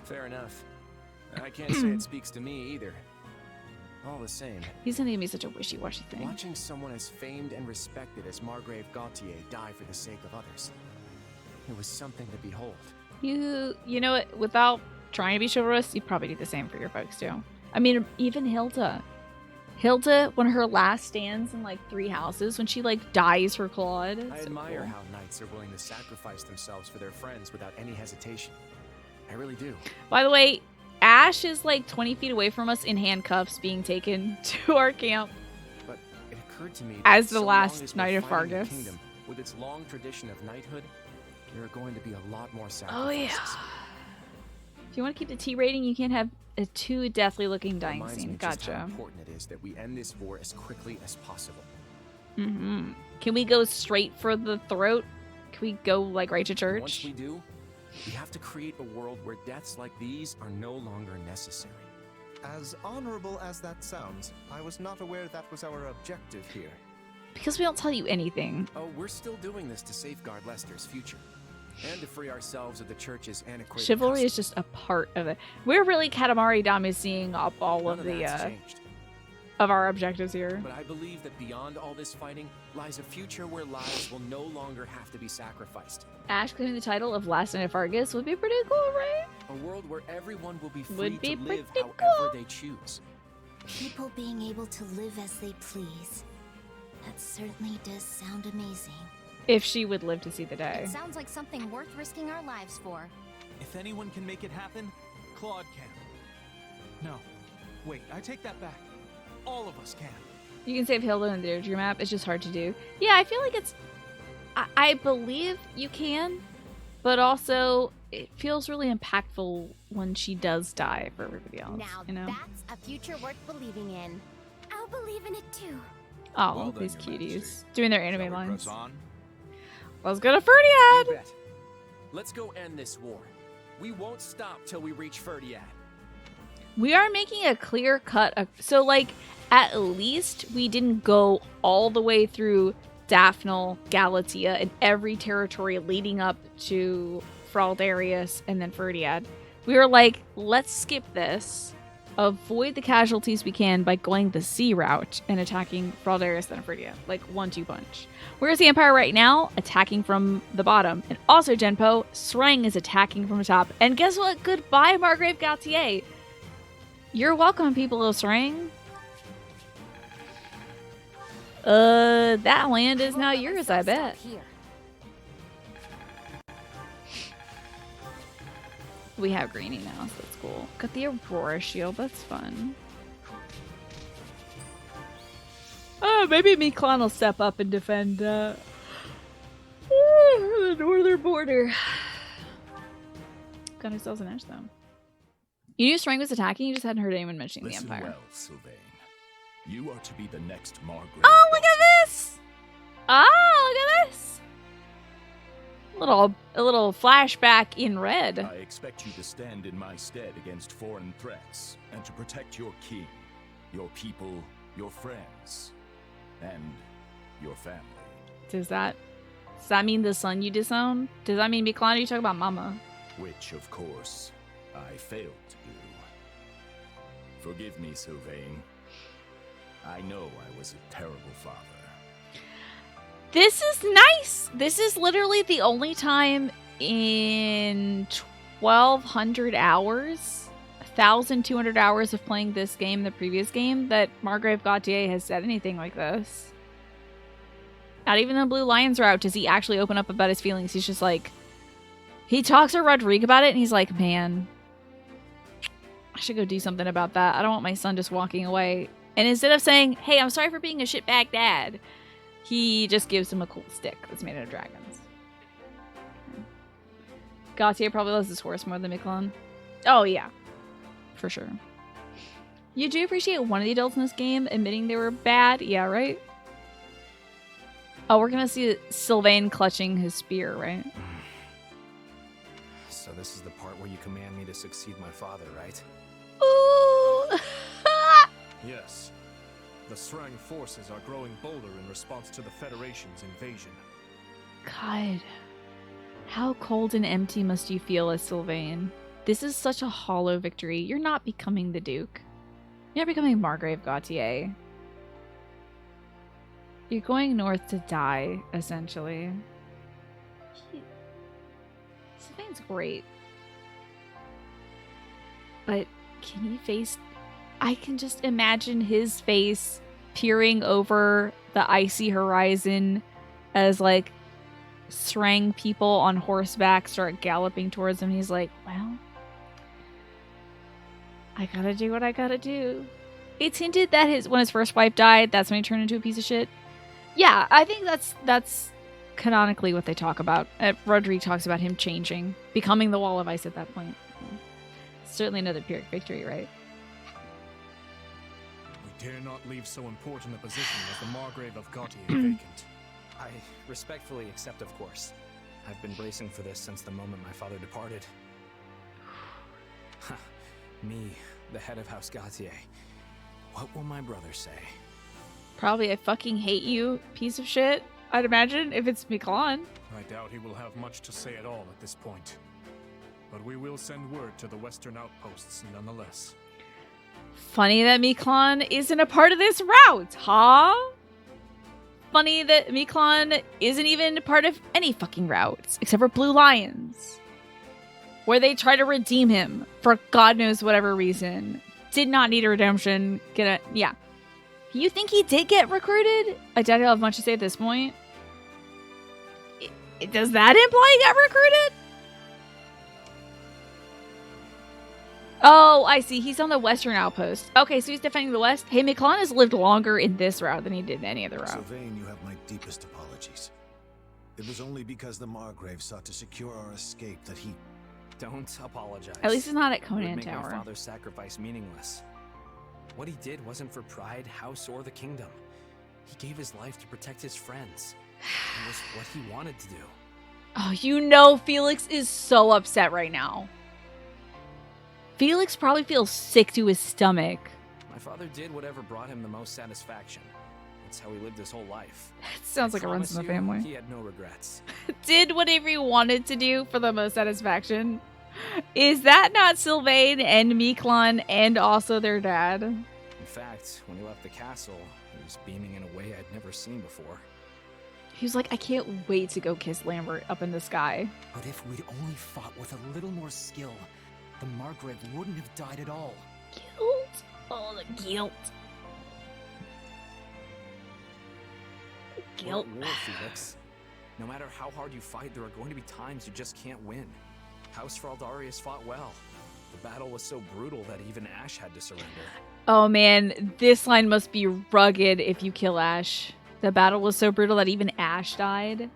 Fair enough. I can't say it speaks to me either. All the same. He's gonna give me such a wishy-washy thing. Watching someone as famed and respected as Margrave Gautier die for the sake of others. It was something to behold. You know what? Without trying to be chivalrous, you probably do the same for your folks too. I mean, even Hilda. Hilda, when her last stands in like 3 houses, when she like dies for Claude. I admire how knights are willing to sacrifice themselves for their friends without any hesitation. I really do. By the way, Ash is like 20 feet away from us in handcuffs being taken to our camp. But it occurred to me as that the so last long as knight we're of fighting the Fargus. Kingdom, with its long tradition of knighthood, there are going to be a lot more Oh sacrifices. yeah. If you want to keep the T rating, you can't have a too deathly looking dying Reminds scene. me just how Gotcha. important it is that we end this war as quickly as possible. Mm-hmm. Can we go straight for the throat? Can we go like right to church? Once we do, we have to create a world where deaths like these are no longer necessary. As honorable as that sounds, I was not aware that was our objective here. Because we don't tell you anything. Oh, we're still doing this to safeguard Lester's future. And to free ourselves of the church's antiquated Chivalry is just a part of it. We're really Katamari Dame seeing up all of the of our objectives here. But I believe that beyond all this fighting lies a future where lives will no longer have to be sacrificed. Ash claiming the title of Last Knight of Fargus would be pretty cool, right? A world where everyone will be free Would be to live pretty however they choose. People being able to live as they please. That certainly does sound amazing. If she would live to see the day. It sounds like something worth risking our lives for. If anyone can make it happen, Claude can. No. Wait, I take that back. All of us can. You can save Hilda in the Deirdre map. It's just hard to do. Yeah, I feel like it's... I believe you can, but also it feels really impactful when she does die for everybody else. Now you know? that's a future worth believing in. I'll believe in it too. Oh, Well done, these Your cuties. Majesty. Doing their anime Shall we lines. press on? Let's go to Fhirdiad! You bet. Let's go end this war. We won't stop till we reach Fhirdiad. We are making a clear cut. So, like, at least we didn't go all the way through Daphnel, Galatea, and every territory leading up to Fraldarius and then Fhirdiad. We were like, let's skip this, avoid the casualties we can by going the sea route and attacking Fraldarius and Fhirdiad. Like, 1-2 punch. Where's the Empire right now? Attacking from the bottom. And also, Genpo, Sreng is attacking from the top. And guess what? Goodbye, Margrave Gautier. You're welcome, people of Sreng. That land is now yours, I bet. We have Greenie now, so that's cool. Got the Aurora shield, that's fun. Oh, maybe Miklon will step up and defend the northern border. Got ourselves an edge, though. You knew Sreng was attacking, you just hadn't heard anyone mentioning Listen the Empire. well, Sylvain. You are to be the next Margrave. Oh, look at this! Oh, look at this! A little flashback in red. I expect you to stand in my stead against foreign threats and to protect your king, your people, your friends, and your family. Does that mean the son you disown? Does that mean Miklon? You talk about Mama? Which, of course, I failed to do. Forgive me, Sylvain. I know I was a terrible father. This is nice. This is literally the only time in 1,200 hours, 1,200 hours of playing this game, the previous game, that Margrave Gautier has said anything like this. Not even the Blue Lions route does he actually open up about his feelings. He's just like, he talks to Rodrigue about it, and he's like, man, I should go do something about that. I don't want my son just walking away. And instead of saying, hey, I'm sorry for being a shitbag dad, he just gives him a cool stick that's made out of dragons. Gautier probably loves his horse more than Miklon. Oh, yeah. For sure. You do appreciate one of the adults in this game admitting they were bad? Yeah, right? Oh, we're gonna see Sylvain clutching his spear, right? So this is the part where you command me to succeed my father, right? Ooh! Yes. The Srang forces are growing bolder in response to the Federation's invasion. God. How cold and empty must you feel as Sylvain? This is such a hollow victory. You're not becoming the Duke. You're not becoming Margrave Gautier. You're going north to die, essentially. Sylvain's great. But can he face... I can just imagine his face peering over the icy horizon as, like, Srang people on horseback start galloping towards him. He's like, well, I gotta do what I gotta do. It's hinted that when his first wife died, that's when he turned into a piece of shit. Yeah, I think that's canonically what they talk about. Rodri talks about him changing, becoming the Wall of Ice at that point. Certainly another Pyrrhic victory, right? We dare not leave so important a position as the Margrave of Gautier vacant. I respectfully accept, of course. I've been bracing for this since the moment my father departed. Me, the head of House Gautier. What will my brother say? Probably I fucking hate you, piece of shit. I'd imagine, if it's Miquelon. I doubt he will have much to say at all at this point. But we will send word to the western outposts nonetheless. Funny that Miquelon isn't a part of this route, huh? Funny that Miquelon isn't even part of any fucking routes, except for Blue Lions, where they try to redeem him for God knows whatever reason. Did not need a redemption. Yeah. You think he did get recruited? I doubt he'll have much to say at this point. Does that imply he got recruited? Oh, I see. He's on the western outpost. Okay, so he's defending the west. Hey, Miquelon has lived longer in this route than he did in any other route. Sylvain, you have my deepest apologies. It was only because the Margrave sought to secure our escape that he... Don't apologize. At least he's not at It Conan would make Tower. my father's sacrifice meaningless. What he did wasn't for pride, house, or the kingdom. He gave his life to protect his friends. It was what he wanted to do. Oh, you know Felix is so upset right now. Felix probably feels sick to his stomach. My father did whatever brought him the most satisfaction. That's how he lived his whole life. It sounds like it runs in the family. He had no regrets. Did whatever he wanted to do for the most satisfaction. Is that not Sylvain and Miquelon and also their dad? In fact, when he left the castle, he was beaming in a way I'd never seen before. He was like, I can't wait to go kiss Lambert up in the sky. But if we'd only fought with a little more skill, the Margrave wouldn't have died at all. Guilt? Oh, the guilt. Guilt. We're at war, Felix. No matter how hard you fight, there are going to be times you just can't win. House Fraldarius fought well. The battle was so brutal that even Ash had to surrender. Oh man, this line must be rugged if you kill Ash. The battle was so brutal that even Ash died.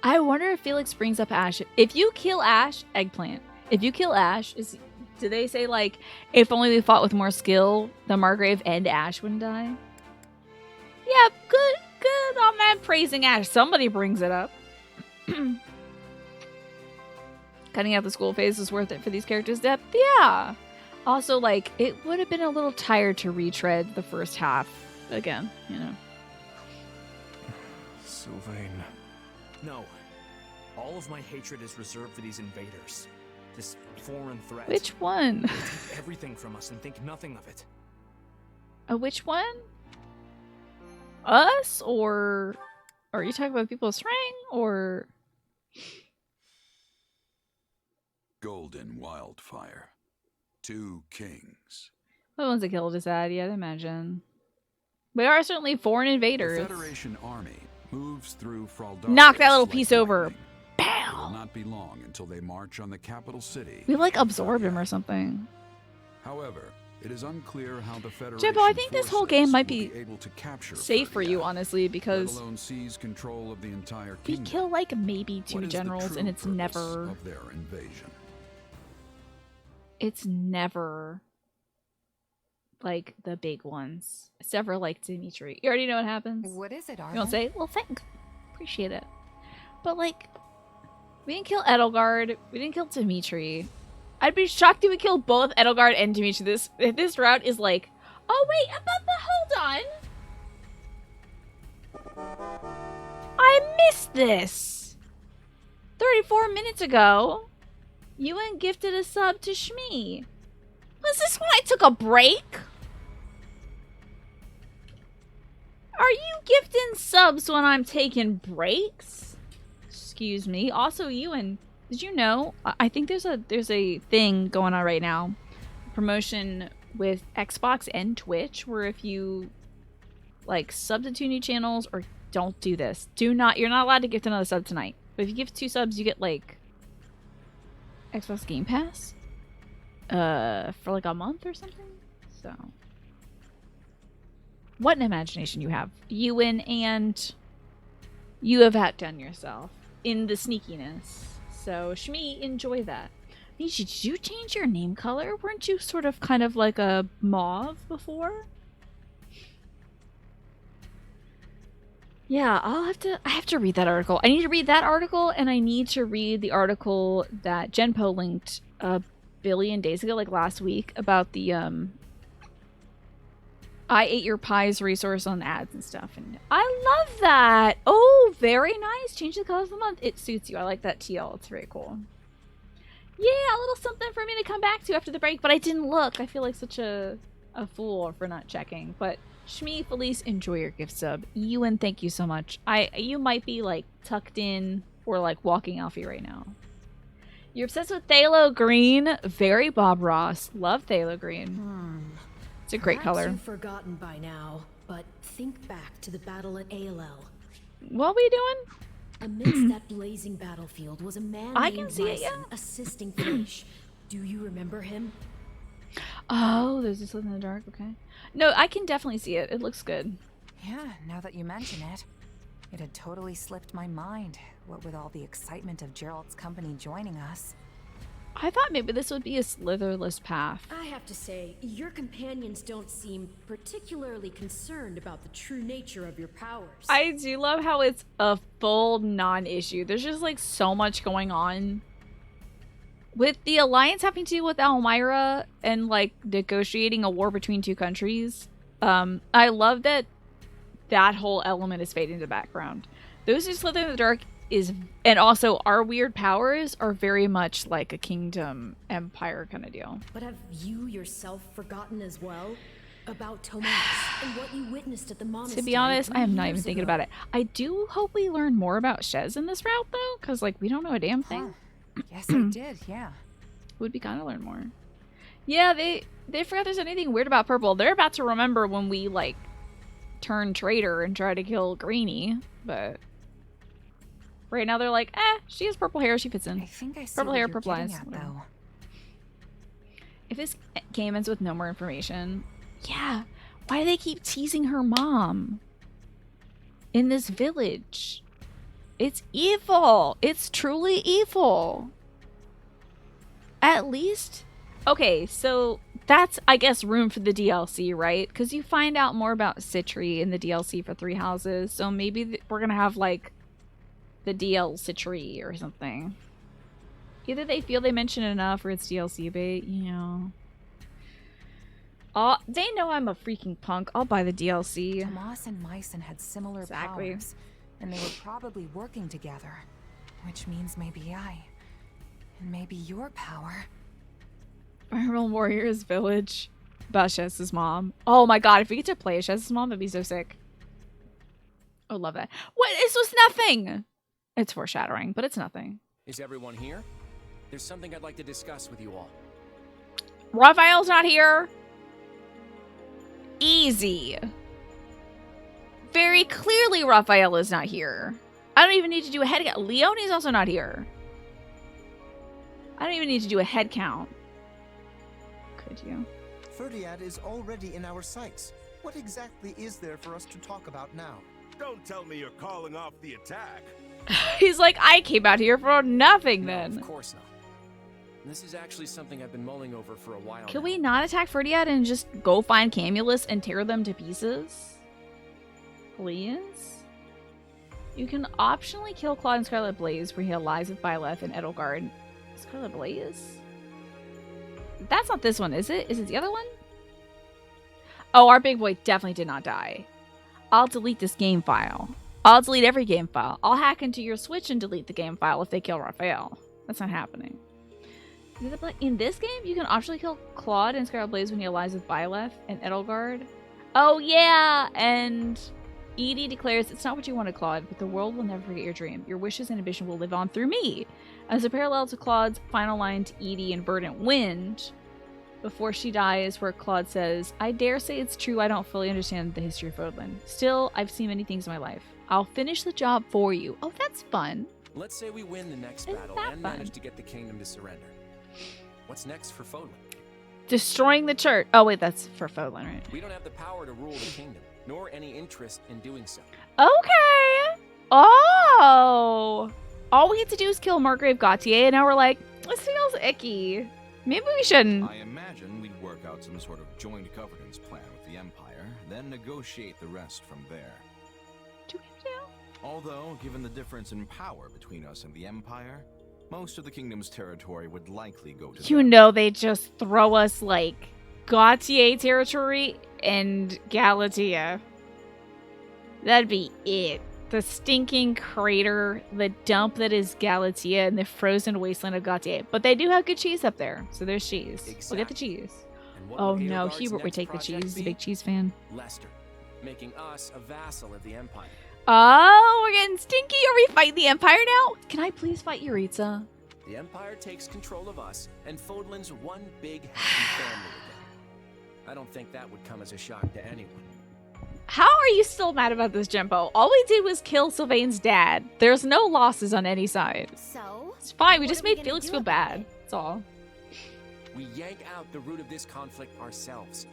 I wonder if Felix brings up Ash. If you kill Ash, eggplant. If you kill Ash, do they say like, if only they fought with more skill, the Margrave and Ash wouldn't die? Yeah, good on that praising Ash. Somebody brings it up. Cutting out the school phase is worth it for these characters' depth. Yeah. Also, like, it would have been a little tired to retread the first half again, you know. Sylvain. No. All of my hatred is reserved for these invaders. This foreign threat. Which one? They take everything from us and think nothing of it. Which one? Us? Or are you talking about people of Srang? Or... Golden Wildfire. 2 kings. The ones that killed his dad, yeah, I'd imagine. We are certainly foreign invaders. The Federation army moves through Fraldarius. Knock that little piece over. It will not be long until they march on the capital city. We like absorbed him or something. However, it is unclear how the Federation Jimbo, I think this whole game might be able to capture safe for you, honestly, because let alone seize control of the entire we kingdom. kill like maybe 2 What is the generals, true and it's purpose never. of their invasion. It's never like the big ones. It's never like Dimitri. You already know what happens. What is it, Arthur? You don't say, well, thanks. Appreciate it. But like, we didn't kill Edelgard. We didn't kill Dimitri. I'd be shocked if we killed both Edelgard and Dimitri. This route is like, oh wait, but hold on. I this? 34 minutes ago, Ewan gifted a sub to Shmi. Was this when I took a break? Are you gifting subs when I'm taking breaks? Excuse me. Also, Ewan, did you know? I think there's a thing going on right now, promotion with Xbox and Twitch, where if you like sub to 2 new channels, or don't do this. You're not allowed to gift another sub tonight. But if you gift 2 subs, you get like Xbox Game Pass for like a month or something. So what an imagination you have, Ewan, and you have outdone yourself in the sneakiness. So Shmi, enjoy that. Nisha, did you change your name color? Weren't you sort of kind of like a mauve before? Yeah, I have to read that article. I need to read that article, and I need to read the article that Genpo linked a billion days ago, like last week, about the I Ate Your Pies resource on ads and stuff. And I love that. Oh, very nice. Change the color of the month. It suits you. I like that teal. It's very cool. Yeah, a little something for me to come back to after the break, but I didn't look. I feel like such a fool for not checking. But Shmi, Felice, enjoy your gift sub. Ewan, thank you so much. You might be like tucked in or like walking Alfie right now. You're obsessed with Phthalo Green. Very Bob Ross. Love Phthalo Green. It's a great color. Perhaps you've forgotten by now, but think back to the battle at ALL. What are we doing? Amidst that blazing battlefield was a man I named can see it, Lyson, assisting Thresh. Do you remember him? Oh, there's this in the dark. Okay. No, I can definitely see it. It looks good. Yeah, now that you mention it. It had totally slipped my mind, what with all the excitement of Gerald's company joining us. I thought maybe this would be a slitherless path. I have to say, your companions don't seem particularly concerned about the true nature of your powers. I do love how it's a full non-issue. There's just like so much going on. With the alliance having to do with Elmira and like negotiating a war between 2 countries, I love that that whole element is fading to the background. Those who slither in the dark and also our weird powers are very much like a kingdom empire kind of deal. But have you yourself forgotten as well about Tomas and what you witnessed at the monastery? To be honest, I am not even thinking about it. I do hope we learn more about Shez in this route though, because like we don't know a damn thing. Yes, I did, yeah. Would be kind of learn more. Yeah, they forgot there's anything weird about Purple. They're about to remember when we like turn traitor and try to kill Greenie, but right now they're like, she has purple hair, she fits in. I think I see purple what hair, you're purple eyes. getting at, though. If this game ends with no more information, yeah, why do they keep teasing her mom in this village? It's evil. It's truly evil. At least, okay, so that's, I guess, room for the DLC, right? Because you find out more about Citri in the DLC for 3 Houses, so maybe we're gonna have like the DL Citri or something. Either they feel they mention enough or it's DLC bait, you know. They know I'm a freaking punk. I'll buy the DLC. Tomas and Mycen had similar powers, and they were probably working together. Which means maybe and maybe your power. Primal Warriors Village. About Shez's mom. Oh my god, if we get to play as Shez's mom, that'd be so sick. I would love that. What? This was nothing! It's foreshadowing, but it's nothing. Is everyone here? There's something I'd like to discuss with you all. Raphael's not here. Easy. Very clearly Raphael is not here. I don't even need to do a head count. Leonie's also not here. I don't even need to do a head count. Could you? Fhirdiad is already in our sights. What exactly is there for us to talk about now? Don't tell me you're calling off the attack. He's like, I came out here for nothing then. Of course not. This is actually something I've been mulling over for a while. Can we not attack Fhirdiad and just go find Camulus and tear them to pieces? Please? You can optionally kill Claude and Scarlet Blaze where he allies with Byleth and Edelgard. Scarlet Blaze? That's not this one, is it? Is it the other one? Oh, our big boy definitely did not die. I'll delete this game file. I'll delete every game file. I'll hack into your Switch and delete the game file if they kill Raphael. That's not happening. In this game, you can optionally kill Claude and Scarlet Blaze when he allies with Byleth and Edelgard. Oh yeah, and Edie declares, it's not what you wanted, Claude, but the world will never forget your dream. Your wishes and ambition will live on through me. As a parallel to Claude's final line to Edie in Verdant Wind, before she dies, where Claude says, I dare say it's true I don't fully understand the history of Fodlan. Still, I've seen many things in my life. I'll finish the job for you. Oh, that's fun. Let's say we win the next battle and manage to get the kingdom to surrender. What's next for Fodlan? Destroying the church. Oh, wait, that's for Fodlan, right? We don't have the power to rule the kingdom, nor any interest in doing so. Okay. Oh. All we had to do is kill Margrave Gautier, and now we're like, this feels icky. Maybe we shouldn't. I imagine we'd work out some sort of joint governance plan with the Empire, then negotiate the rest from there. Although, given the difference in power between us and the Empire, most of the kingdom's territory would likely go to You know they just throw us, like, Gautier territory and Galatea. That'd be it. The stinking crater, the dump that is Galatea, and the frozen wasteland of Gautier. But they do have good cheese up there, so there's cheese. Exactly. We'll get the cheese. Oh no, Hubert would take the cheese. He's a big cheese fan. Lester, making us a vassal of the Empire. Oh, we're getting stinky. Are we fighting the Empire now? Can I please fight Yuritsa? The Empire takes control of us, and Fodlan's one big happy family again. I don't think that would come as a shock to anyone. How are you still mad about this, Jumbo? All we did was kill Sylvain's dad. There's no losses on any side. So? It's fine. We just made Felix feel bad. That's all. We yank out the root of this conflict ourselves.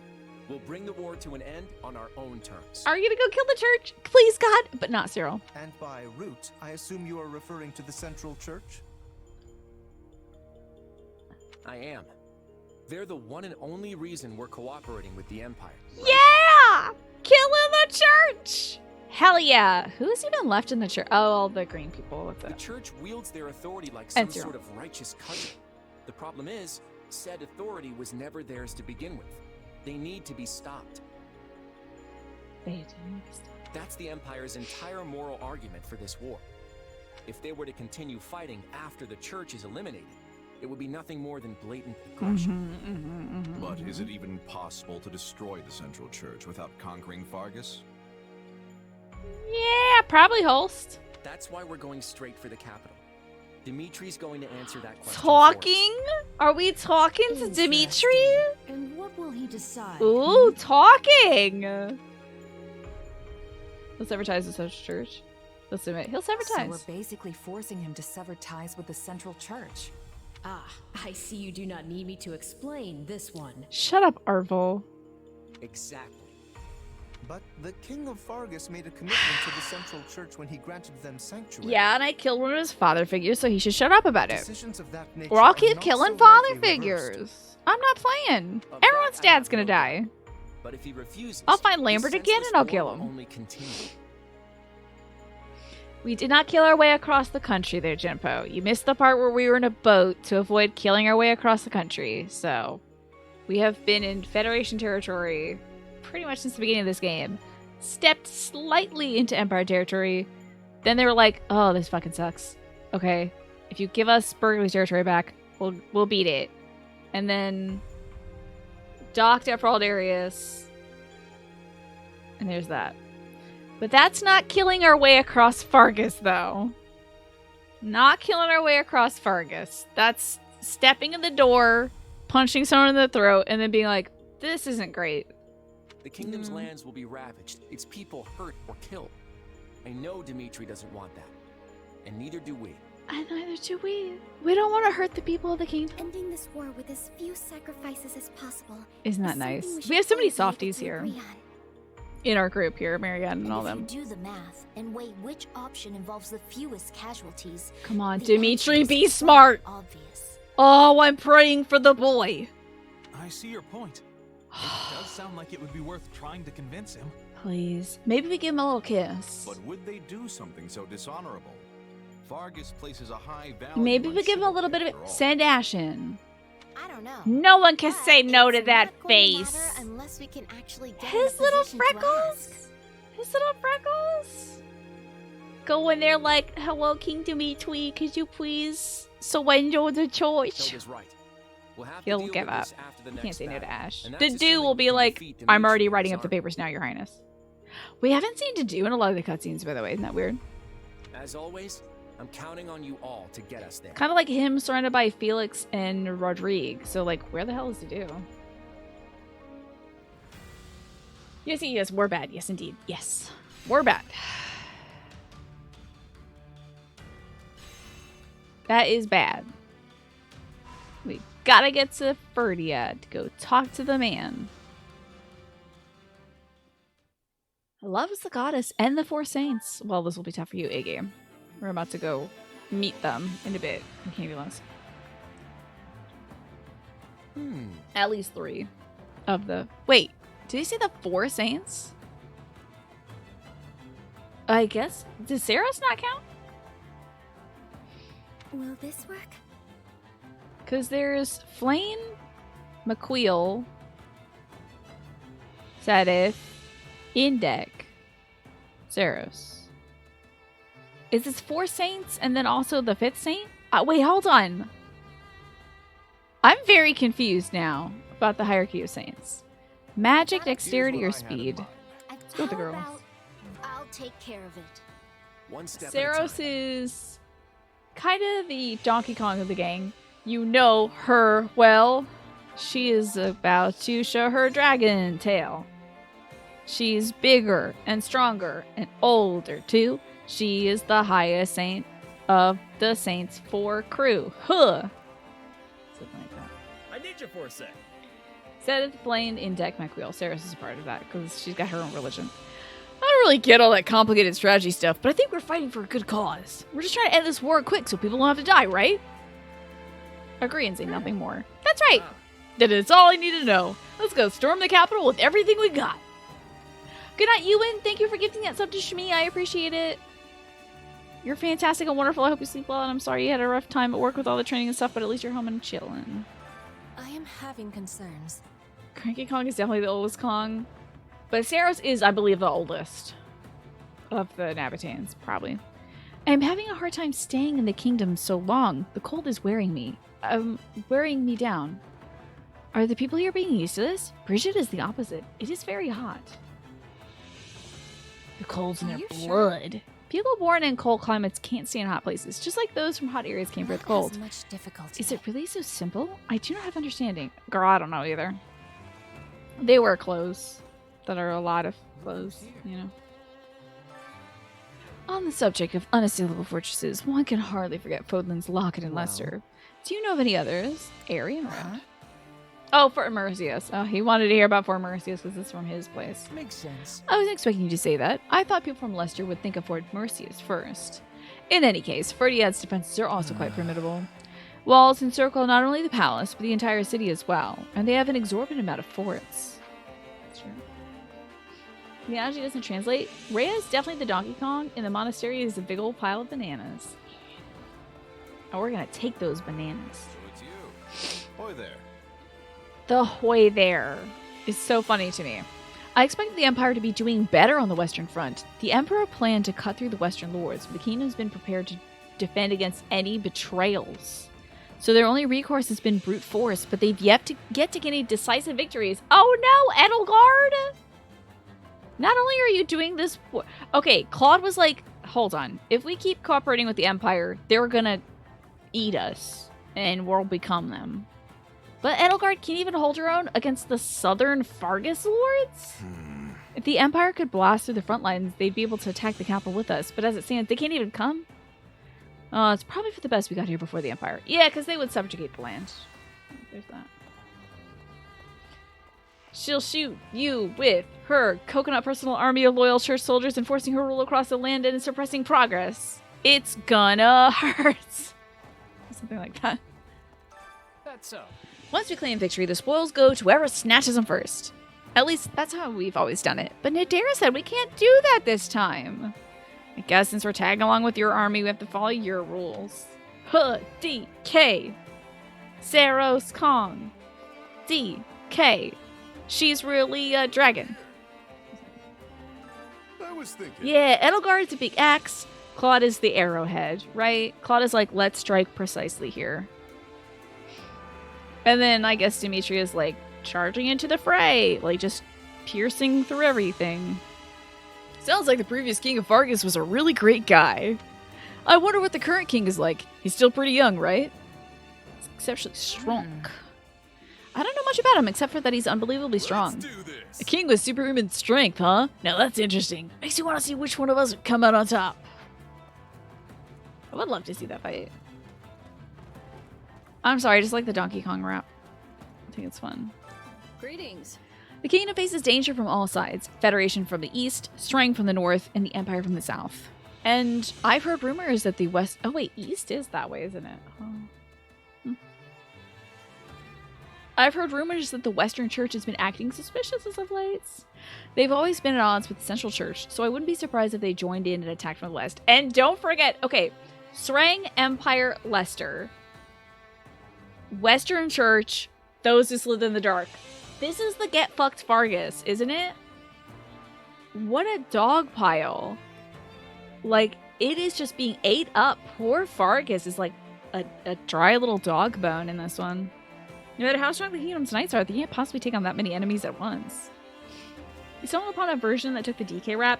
We'll bring the war to an end on our own terms. Are you gonna go kill the church? Please, God. But not Cyril. And by root, I assume you are referring to the Central Church? I am. They're the one and only reason we're cooperating with the Empire. Right? Yeah! Killing the church! Hell yeah. Who's even left in the church? Oh, all the green people. What's that? The church wields their authority like some sort of righteous cudgel. The problem is, said authority was never theirs to begin with. They need to be stopped. That's the Empire's entire moral argument for this war. If they were to continue fighting after the church is eliminated, it would be nothing more than blatant aggression. But is it even possible to destroy the Central Church without conquering Fargus? Yeah, probably Holst. That's why we're going straight for the capital. Dimitri's going to answer that question. Talking? Are we talking to Dimitri? And what will he decide? Ooh, talking. Let's sever ties with the Central Church. Let's admit, he'll sever ties. So we're basically forcing him to sever ties with the Central Church. Ah, I see you do not need me to explain this one. Shut up, Arvel. Exactly. But the King of Fargus made a commitment to the Central Church when he granted them sanctuary. Yeah, and I killed one of his father figures, so he should shut up about it. Decisions of that nature or I'll keep killing so father figures. I'm not playing. Everyone's dad's gonna die. But if he refuses, I'll find Lambert again and I'll kill him. Only continue. We did not kill our way across the country there, Jinpo. You missed the part where we were in a boat to avoid killing our way across the country. So, we have been in Federation territory pretty much since the beginning of this game. Stepped slightly into Empire territory. Then they were like, oh, this fucking sucks. Okay, if you give us Burgundy territory back, we'll beat it. And then docked at Fraldarius. And there's that. But that's not killing our way across Fargus, though. Not killing our way across Fargus. That's stepping in the door, punching someone in the throat, and then being like, this isn't great. The kingdom's lands will be ravaged, its people hurt or killed. I know Dimitri doesn't want that. And neither do we. And neither do we. We don't want to hurt the people of the kingdom. Ending this war with as few sacrifices as possible. Isn't that nice? We have so many softies here. In our group here, Marianne and all them. If you do the math and weigh which option involves the fewest casualties. Come on, Dimitri, be smart. Obvious. Oh, I'm praying for the boy. I see your point. It does sound like it would be worth trying to convince him. Please. Maybe we give him a little kiss. But would they do something so dishonorable? Fargus places a high value. Maybe we give him a little bit of it. Send Ashen. I don't know. No one can say no to that face. Unless we can actually get His little freckles. His little freckles. Go in there like, hello, King Dimitri, could you please surrender the torch? Toga's right. We'll have to He'll deal give with up. this after the He next can't say no to battle. Ash. And The that's dude assuming will we be can like, defeat I'm already Dimitri writing and up the his papers now, Your Highness. We haven't seen Dedue in a lot of the cutscenes, by the way. Isn't that weird? army. As always, I'm counting on you all to get us there. Kind of like him surrounded by Felix and Rodrigue. So, like, where the hell is Dedue? Yes, yes, we're bad. Yes, indeed. Yes. We're bad. That is bad. We gotta get to Fhirdiad to go talk to the man. Love is the goddess and the four saints. Well, this will be tough for you, A-Game. We're about to go meet them in a bit in Cambulance. At least 3 of the... Wait, did he say the 4 saints? I guess... Does Saros not count? Will this work? Because there's Flame, McQueel, Sadith, Indek, Saros. Is this 4 saints and then also the 5th saint? Wait, hold on. I'm very confused now about the hierarchy of saints. Magic, dexterity, or speed? Let's go with the girls. I'll take care of it. One step Saros is kind of the Donkey Kong of the gang. You know her well. She is about to show her dragon tail. She's bigger and stronger and older too. She is the highest saint of the Saints 4 crew. Huh. Something like that. I need you for a sec. Said it plain in deck McWheel. Saris is a part of that because she's got her own religion. I don't really get all that complicated strategy stuff, but I think we're fighting for a good cause. We're just trying to end this war quick so people don't have to die, right? Agree and say nothing more. That's right. That is all I need to know. Let's go storm the capital with everything we got. Good night, Ewan. Thank you for gifting that sub to Shmi. I appreciate it. You're fantastic and wonderful. I hope you sleep well, and I'm sorry you had a rough time at work with all the training and stuff, but at least you're home and chilling. I am having concerns. Cranky Kong is definitely the oldest Kong. But Saros is, I believe, the oldest of the Nabataeans, probably. I'm having a hard time staying in the kingdom so long. The cold is wearing me down. Are the people here being used to this? Bridget is the opposite. It is very hot. The cold's in their blood. Sure? People born in cold climates can't stay in hot places, just like those from hot areas came for the cold. Much difficulty. Is it really so simple? I do not have understanding. Girl, I don't know either. They wear clothes that are a lot of clothes, you know. On the subject of unassailable fortresses, one can hardly forget Fodlan's Locket and Leicester. Do you know of any others? Arian, right? Oh, Fort Mercius. Oh, he wanted to hear about Fort Mercius because it's from his place. Makes sense. I was expecting you to say that. I thought people from Leicester would think of Fort Mercius first. In any case, Fhirdiad's defenses are also quite formidable. Walls encircle not only the palace, but the entire city as well, and they have an exorbitant amount of forts. That's true. The analogy doesn't translate. Rhea is definitely the Donkey Kong, and the monastery is a big old pile of bananas. And we're gonna take those bananas. So it's you. Boy there. The hoy there is so funny to me. I expected the Empire to be doing better on the Western Front. The Emperor planned to cut through the Western lords, but the kingdom's been prepared to defend against any betrayals. So their only recourse has been brute force, but they've yet to get any decisive victories. Oh no, Edelgard! Not only are you doing this... Okay, Claude was like, hold on. If we keep cooperating with the Empire, they're gonna eat us, and we'll become them. But Edelgard can't even hold her own against the southern Fargus lords? If the Empire could blast through the front lines, they'd be able to attack the capital with us. But as it stands, they can't even come. It's probably for the best we got here before the Empire. Yeah, because they would subjugate the land. There's that. She'll shoot you with her coconut personal army of loyal church soldiers, enforcing her rule across the land and suppressing progress. It's gonna hurt. Something like that. That's so. Once we claim victory, the spoils go to whoever snatches them first. At least, that's how we've always done it. But Nadera said we can't do that this time. I guess since we're tagging along with your army, we have to follow your rules. Huh, D-K. Saros Kong. D-K. She's really a dragon. I was thinking. Yeah, Edelgard's a big axe. Claude is the arrowhead, right? Claude is like, let's strike precisely here. And then I guess Dimitri is like charging into the fray, like just piercing through everything. Sounds like the previous king of Fargus was a really great guy. I wonder what the current king is like. He's still pretty young, right? He's exceptionally strong. I don't know much about him except for that he's unbelievably strong. A king with superhuman strength, huh? Now that's interesting. Makes you want to see which one of us would come out on top. I would love to see that fight. I'm sorry, I just like the Donkey Kong rap. I think it's fun. Greetings. The kingdom faces danger from all sides. Federation from the east, Strang from the north, and the Empire from the south. And I've heard rumors that the west... Oh wait, east is that way, isn't it? Oh. I've heard rumors that the Western Church has been acting suspicious as of late. They've always been at odds with the Central Church, so I wouldn't be surprised if they joined in and attacked from the west. And don't forget, okay, Strang, Empire, Leicester. Western Church, those who slither in the dark. This is the get fucked Fargus, isn't it? What a dog pile. Like, it is just being ate up. Poor Fargus is like a dry little dog bone in this one. No matter how strong the Kingdom's Knights are, they can't possibly take on that many enemies at once. You stumbled upon a version that took the DK rap.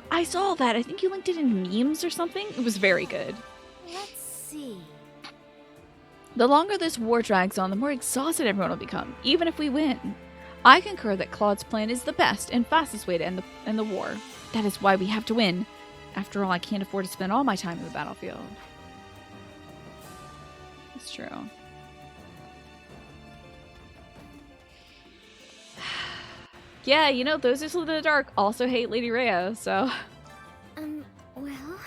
I saw that. I think you linked it in memes or something. It was very good. Let's see. The longer this war drags on, the more exhausted everyone will become, even if we win. I concur that Claude's plan is the best and fastest way to end the war. That is why we have to win. After all, I can't afford to spend all my time in the battlefield. It's true. Yeah, you know, those who slither in the dark also hate Lady Rhea, so... well...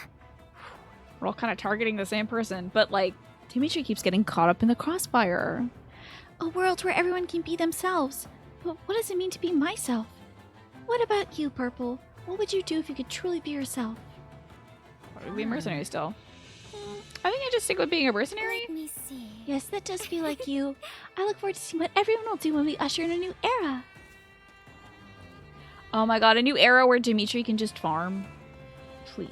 We're all kind of targeting the same person, but, like, Dimitri keeps getting caught up in the crossfire. A world where everyone can be themselves. But what does it mean to be myself? What about you, Purple? What would you do if you could truly be yourself? Why would we be a mercenary still? I think I just stick with being a mercenary. Let me see. Yes, that does feel like you. I look forward to seeing what everyone will do when we usher in a new era. Oh my god, a new era where Dimitri can just farm. Please.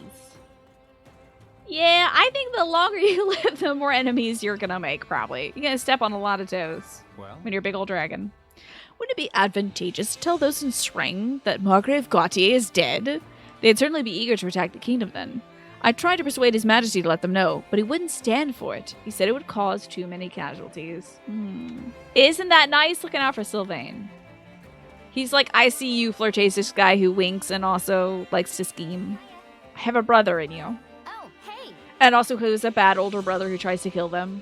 Yeah, I think the longer you live, the more enemies you're gonna make, probably. You're gonna step on a lot of toes when you're a big old dragon. Wouldn't it be advantageous to tell those in Strang that Margrave Gautier is dead? They'd certainly be eager to attack the kingdom then. I tried to persuade His Majesty to let them know, but he wouldn't stand for it. He said it would cause too many casualties. Isn't that nice? Looking out for Sylvain. He's like, I see you, flirtatious guy who winks and also likes to scheme. I have a brother in you. Oh, hey! And also who's a bad older brother who tries to kill them.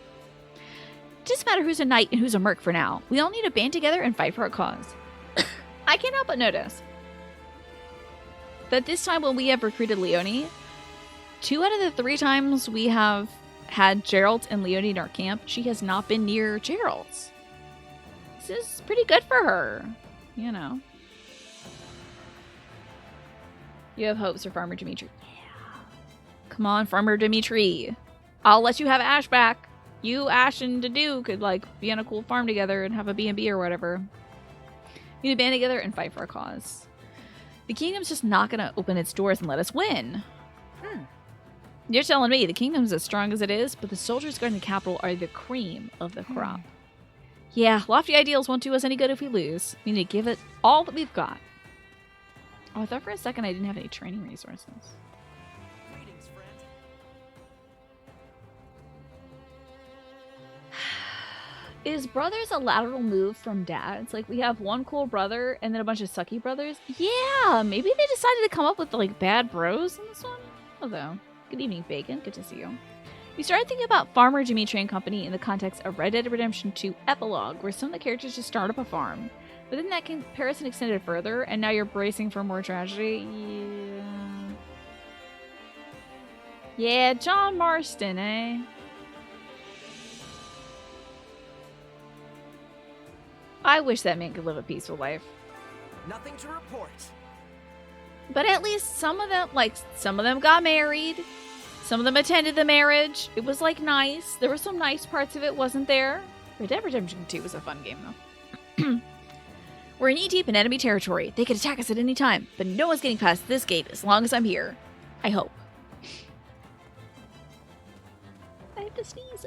Doesn't matter who's a knight and who's a merc for now. We all need to band together and fight for our cause. I can't help but notice that this time when we have recruited Leonie, 2 out of the 3 times we have had Geralt and Leonie in our camp, she has not been near Geralt. This is pretty good for her. You know. You have hopes for Farmer Dimitri. Yeah. Come on, Farmer Dimitri. I'll let you have Ash back. You, Ash, and Dedue could, like, be on a cool farm together and have a B&B or whatever. We need to band together and fight for our cause. The kingdom's just not going to open its doors and let us win. You're telling me the kingdom's as strong as it is, but the soldiers guarding the capital are the cream of the crop. Yeah, lofty ideals won't do us any good if we lose. We need to give it all that we've got. Oh, I thought for a second I didn't have any training resources. Greetings, friend. Is brothers a lateral move from dads? Like, we have one cool brother and then a bunch of sucky brothers? Yeah, maybe they decided to come up with, like, bad bros in this one? Although, good evening, Bacon. Good to see you. We started thinking about Farmer Dimitri and Company in the context of Red Dead Redemption 2 Epilogue, where some of the characters just start up a farm. But then that comparison extended further, and now you're bracing for more tragedy? Yeah, John Marston, eh? I wish that man could live a peaceful life. Nothing to report. But at least some of them got married. Some of them attended the marriage. It was, like, nice. There were some nice parts of it, wasn't there? Red Dead Redemption 2 was a fun game, though. We're knee-deep in enemy territory. They could attack us at any time, but no one's getting past this gate as long as I'm here. I hope. to sneeze.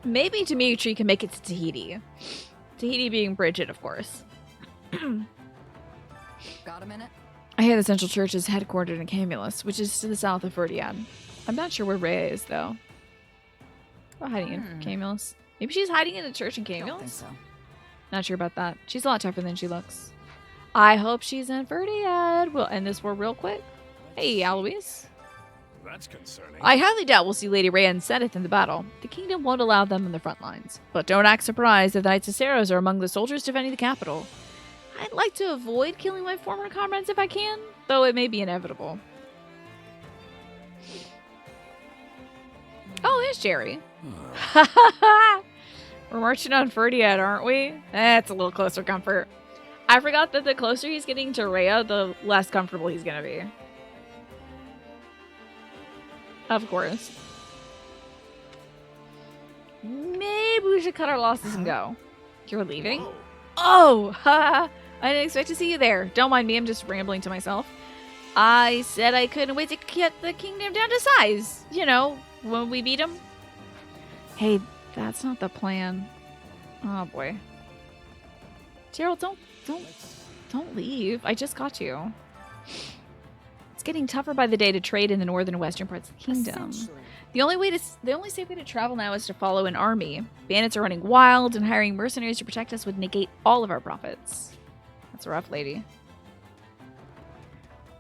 Maybe Dimitri can make it to Tahiti. Tahiti being Bridget, of course. Got a minute? I hear the Central Church is headquartered in Camulus, which is to the south of Fhirdiad. I'm not sure where Rhea is, though. Or hiding in Camulus. Maybe she's hiding in a church in Camulus? Don't think so. Not sure about that. She's a lot tougher than she looks. I hope she's in Fhirdiad. We'll end this war real quick. Hey, Alois. That's concerning. I highly doubt we'll see Lady Rhea and Seneth in the battle. The kingdom won't allow them on the front lines. But don't act surprised if the Knights of Saros are among the soldiers defending the capital. I'd like to avoid killing my former comrades if I can, though it may be inevitable. Oh, there's Jerry. We're marching on Fhirdiad, aren't we? That's a little closer comfort. I forgot that the closer he's getting to Rhea, the less comfortable he's gonna be. Of course. Maybe we should cut our losses and go. You're leaving? Oh! I didn't expect to see you there. Don't mind me, I'm just rambling to myself. I said I couldn't wait to get the kingdom down to size. You know, when we beat him. Hey, that's not the plan. Oh boy. Gerald, don't leave. I just got you. It's getting tougher by the day to trade in the northern and western parts of the kingdom. The only safe way to travel now is to follow an army. Bandits are running wild, and hiring mercenaries to protect us would negate all of our profits. That's rough, lady.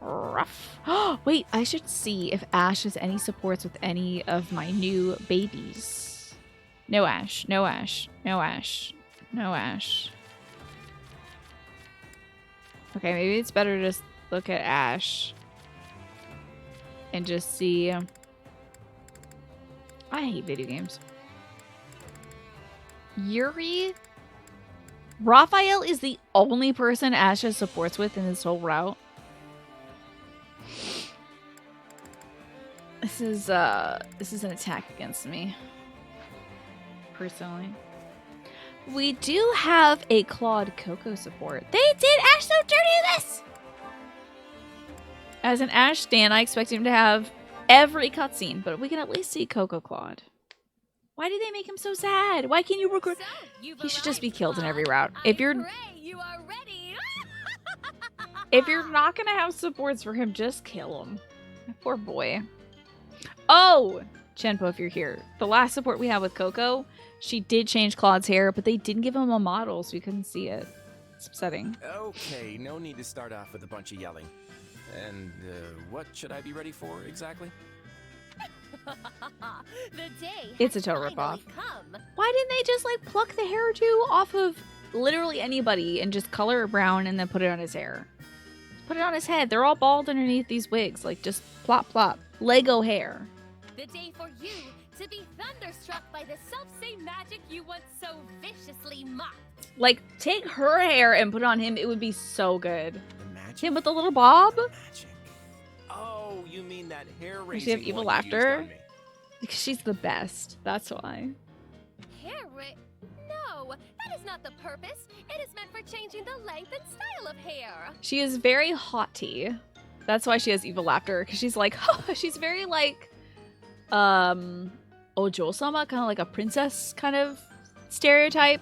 Rough. Wait, I should see if Ash has any supports with any of my new babies. No Ash. No Ash. No Ash. No Ash. Okay, maybe it's better to just look at Ash and just see. I hate video games. Yuri? Raphael is the only person Ash has supports with in this whole route. This is an attack against me. Personally. We do have a Claude Coco support. They did Ash so dirty this! As an Ash stan, I expect him to have every cutscene, but we can at least see Coco Claude. Why did they make him so sad? Why can't you recruit? He should just be killed in every route. If you're if you're not gonna have supports for him, just kill him. Poor boy. Oh, Chenpo, if you're here, the last support we had with Coco, she did change Claude's hair, but they didn't give him a model, so we couldn't see it. It's upsetting. Okay, no need to start off with a bunch of yelling. And what should I be ready for exactly? The day it's a total ripoff. Why didn't they just like pluck the hairdo off of literally anybody and just color it brown and then put it on his hair? Put it on his head. They're all bald underneath these wigs. Like just plop plop. Lego hair. The day for you to be thunderstruck by the self-same magic you once so viciously mocked. Like take her hair and put it on him. It would be so good. Him with the little bob. Magic. Oh, you mean that hair raising? Does she have evil laughter? Because she's the best. That's why. No, that is not the purpose. It is meant for changing the length and style of hair. She is very haughty. That's why she has evil laughter. Because she's like, she's very like, Ojo-sama, kind of like a princess kind of stereotype.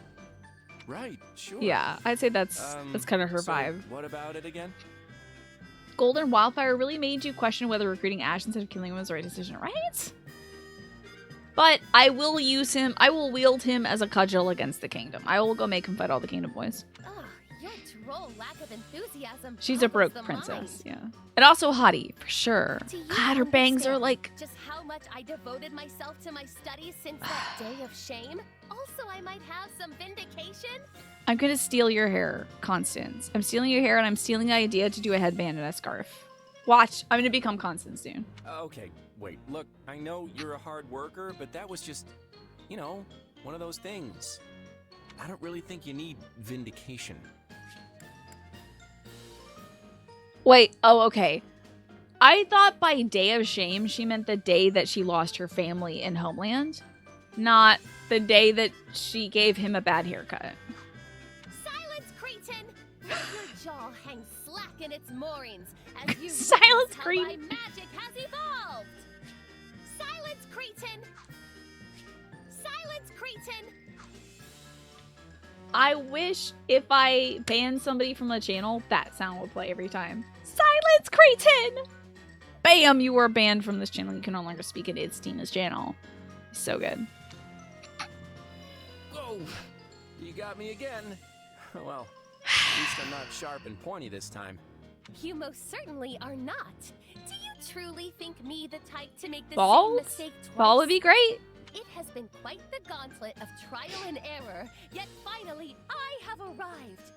Right, sure. Yeah, I'd say that's kind of her so vibe. What about it again? Golden Wildfire really made you question whether recruiting Ash instead of killing him was the right decision, right? But I will use him. I will wield him as a cudgel against the kingdom. I will go make him fight all the kingdom boys. Ugh, your droll lack of enthusiasm. She's a broke princess, yeah. And also hottie, for sure. God, her bangs are like... Just how much I devoted myself to my studies since that day of shame? Also, I might have some vindication. I'm gonna steal your hair, Constance. I'm stealing your hair and I'm stealing the idea to do a headband and a scarf. Watch, I'm gonna become Constance soon. Okay, wait, look, I know you're a hard worker, but that was just, you know, one of those things. I don't really think you need vindication. Wait, oh, okay. I thought by day of shame she meant the day that she lost her family in Homeland, not the day that she gave him a bad haircut. Silence, cretin! Let your jaw hang slack in its moorings, as you Silence, how Cretin. my magic has evolved. Silence, Cretin. Silence, Cretin. I wish if I banned somebody from the channel, that sound would play every time. Silence, Cretin! Bam, you were banned from this channel. You can no longer speak at It's Tina's channel. So good. Whoa! You got me again. Well, at least I'm not sharp and pointy this time. You most certainly are not. Do you truly think me the type to make the Bald? same mistake twice? Bald would be great. It has been quite the gauntlet of trial and error, yet finally I have arrived.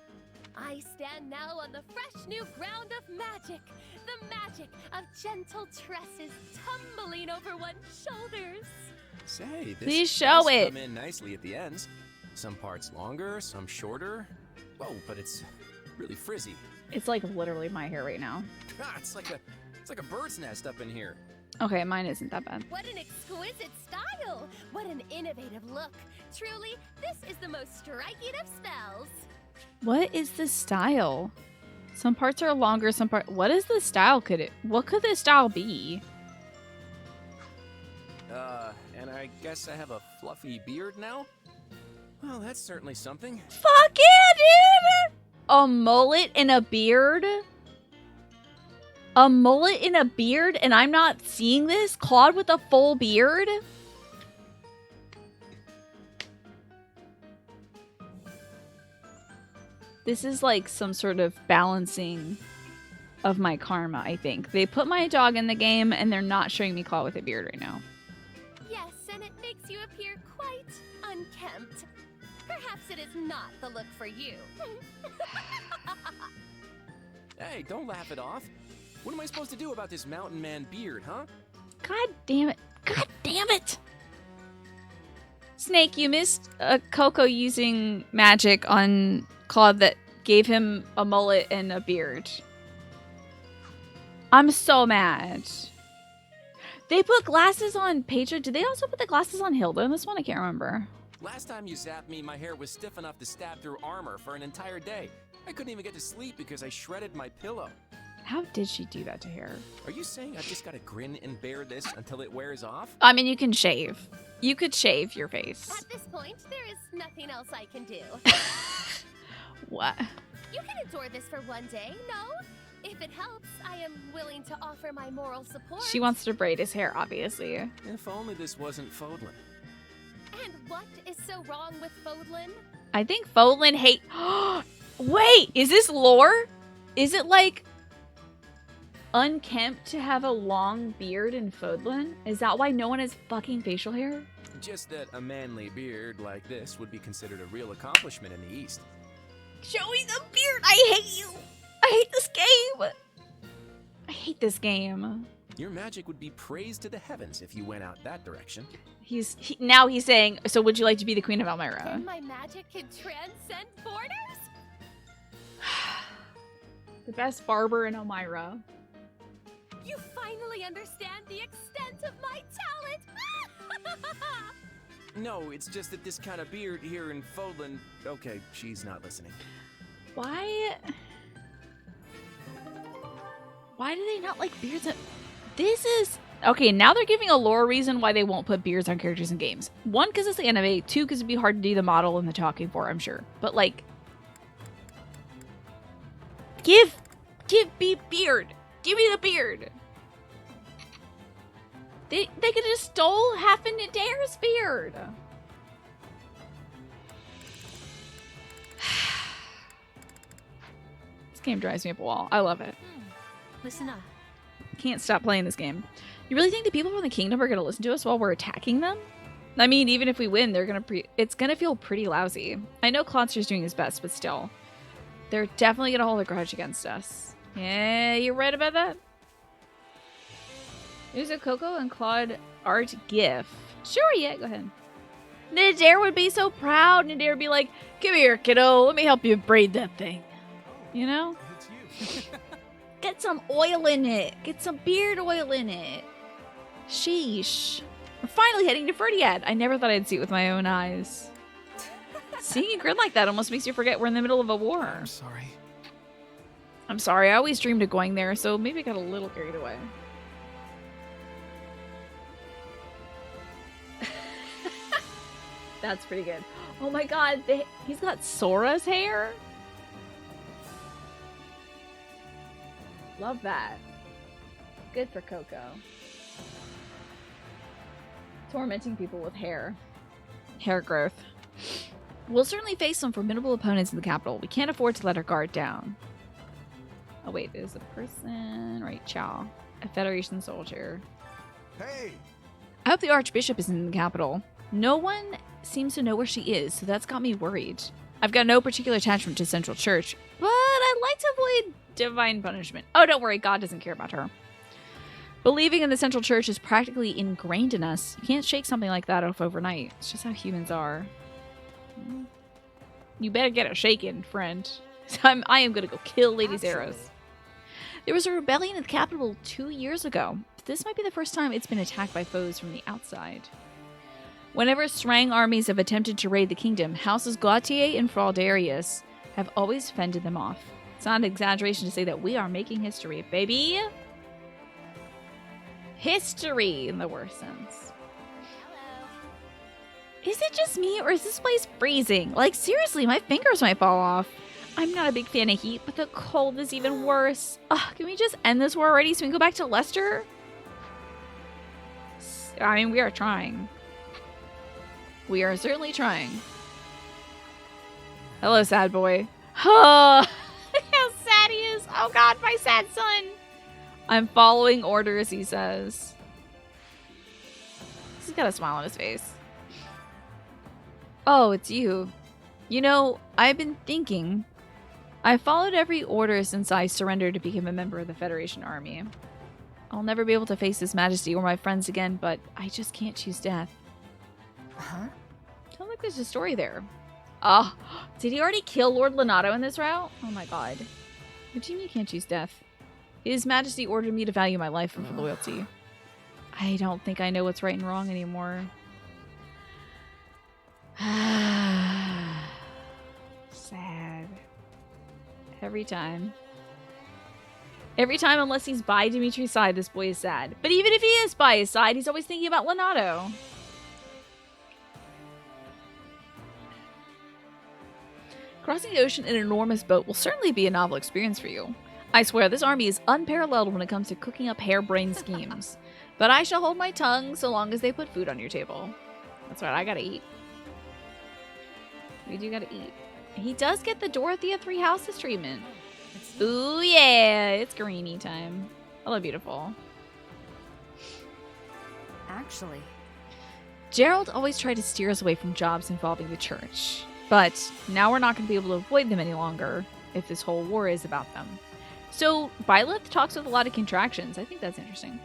I stand now on the fresh new ground of magic, the magic of gentle tresses tumbling over one's shoulders. Say, this Please show does it. come in nicely at the ends. Some parts longer, some shorter. Whoa, but it's really frizzy. It's like literally my hair right now. Ah, it's like a bird's nest up in here. Okay, mine isn't that bad. What an exquisite style! What an innovative look! Truly, this is the most striking of spells. What is the style? Some parts are longer, some part. What is the style? What could this style be? And I guess I have a fluffy beard now? Well, that's certainly something. Fuck yeah, dude! A mullet and a beard? A mullet and a beard, and I'm not seeing this? Claude with a full beard? This is like some sort of balancing of my karma, I think. They put my dog in the game, and they're not showing me Claude with a beard right now. Yes, and it makes you appear quite unkempt. Perhaps it is not the look for you. Hey, don't laugh it off. What am I supposed to do about this mountain man beard, huh? God damn it. God damn it! Snake, you missed Coco using magic on Claude that gave him a mullet and a beard. I'm so mad. They put glasses on Petra. Did they also put the glasses on Hilda in this one? I can't remember. Last time you zapped me, my hair was stiff enough to stab through armor for an entire day. I couldn't even get to sleep because I shredded my pillow. How did she do that to hair? Are you saying I've just got to grin and bear this until it wears off? I mean, you can shave. You could shave your face. At this point, there is nothing else I can do. What? You can endure this for one day, no? If it helps, I am willing to offer my moral support. She wants to braid his hair, obviously. If only this wasn't Fodlan. And what is so wrong with Fodlan? I think Fodlan hate... Wait, is this lore? Is it like unkempt to have a long beard in Fodlan? Is that why no one has fucking facial hair? Just that a manly beard like this would be considered a real accomplishment in the East. Show me the beard! I hate you! I hate this game! I hate this game. Your magic would be praised to the heavens if you went out that direction. Now he's saying, so would you like to be the Queen of Elmira? Then my magic can transcend borders? The best barber in Elmira. You finally understand the extent of my talent! No, it's just that this kind of beard here in Fodlan... Okay, she's not listening. Why do they not like beards? This is... Okay, now they're giving a lore reason why they won't put beards on characters in games. One, because it's the anime. Two, because it'd be hard to do the model and the talking for, I'm sure. But, like... Give me beard! Give me the beard! They could have just stole half in Nadare's beard! This game drives me up a wall. I love it. Listen up. Can't stop playing this game. You really think the people from the kingdom are going to listen to us while we're attacking them? I mean, even if we win, they're going to it's going to feel pretty lousy. I know Claude's doing his best, but still. They're definitely going to hold a grudge against us. Yeah, you're right about that? There's a Coco and Claude art gif. Sure, yeah, go ahead. Nadare would be so proud. Nadare would be like, come here, kiddo. Let me help you braid that thing. You know? It's you. Get some oil in it. Get some beard oil in it. Sheesh. We're finally heading to Fhirdiad. I never thought I'd see it with my own eyes. Seeing a grin like that almost makes you forget we're in the middle of a war. I'm sorry. I'm sorry, I always dreamed of going there, so maybe I got a little carried away. That's pretty good. Oh my god, he's got Sora's hair? Love that. Good for Coco. Tormenting people with hair. Hair growth. We'll certainly face some formidable opponents in the capital. We can't afford to let our guard down. Oh wait, there's a person. Right, Chow. A Federation soldier. Hey! I hope the Archbishop is in the capital. No one seems to know where she is, so that's got me worried. I've got no particular attachment to Central Church, but I'd like to avoid divine punishment. Oh, don't worry, God doesn't care about her. Believing in the Central Church is practically ingrained in us. You can't shake something like that off overnight. It's just how humans are. You better get it shaken, friend. I am gonna go kill Lady Zeros. There was a rebellion in the capital 2 years ago, but this might be the first time it's been attacked by foes from the outside. Whenever Srang armies have attempted to raid the kingdom, Houses Gautier and Fraldarius have always fended them off. It's not an exaggeration to say that we are making history, baby. History in the worst sense. Is it just me, or is this place freezing? Like, seriously, my fingers might fall off. I'm not a big fan of heat, but the cold is even worse. Ugh, can we just end this war already so we can go back to Leicester? I mean, we are trying. We are certainly trying. Hello, sad boy. Oh, how sad he is. Oh god, my sad son. I'm following orders, he says. He's got a smile on his face. Oh, it's you. You know, I've been thinking. I followed every order since I surrendered to become a member of the Federation Army. I'll never be able to face His Majesty or my friends again, but I just can't choose death. Huh? Sounds like there's a story there. Oh, did he already kill Lord Lenato in this route? Oh my god. What do you mean you can't choose death? His Majesty ordered me to value my life over loyalty. I don't think I know what's right and wrong anymore. Sad. Every time. Every time, unless he's by Dimitri's side, this boy is sad. But even if he is by his side, he's always thinking about Lenato. Crossing the ocean in an enormous boat will certainly be a novel experience for you. I swear, this army is unparalleled when it comes to cooking up harebrained schemes. But I shall hold my tongue so long as they put food on your table. That's right, I gotta eat. We do gotta eat. He does get the Dorothea Three Houses treatment. Ooh yeah, it's greeny time. Hello, beautiful. Actually, Gerald always tried to steer us away from jobs involving the church. But now we're not going to be able to avoid them any longer if this whole war is about them. So Byleth talks with a lot of contractions. I think that's interesting.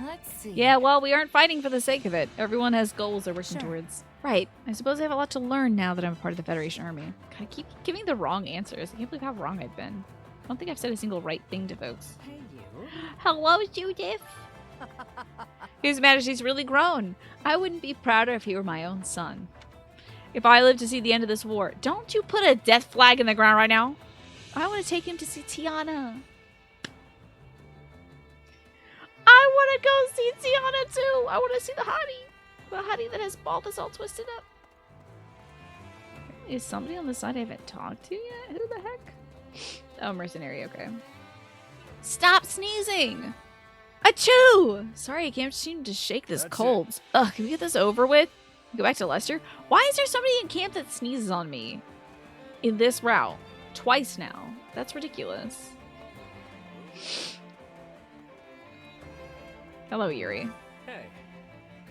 let's see. Yeah, well, we aren't fighting for the sake of it. Everyone has goals they're working towards. Right. I suppose I have a lot to learn now that I'm a part of the Federation Army. God, I keep giving the wrong answers. I can't believe how wrong I've been. I don't think I've said a single right thing to folks. Hey, you. Hello, Judith. His Majesty's really grown. I wouldn't be prouder if he were my own son. If I live to see the end of this war, don't you put a death flag in the ground right now. I want to take him to see Tiana. I want to go see Tiana too. I want to see the hottie. The hottie that has Balthus all twisted up. Is somebody on the side I haven't talked to yet? Who the heck? Oh, mercenary, okay. Stop sneezing! Achoo! Sorry, I can't seem to shake this cold. Ugh, can we get this over with? Go back to Leicester? Why is there somebody in camp that sneezes on me? In this route. Twice now. That's ridiculous. Hello, Yuri. Hey.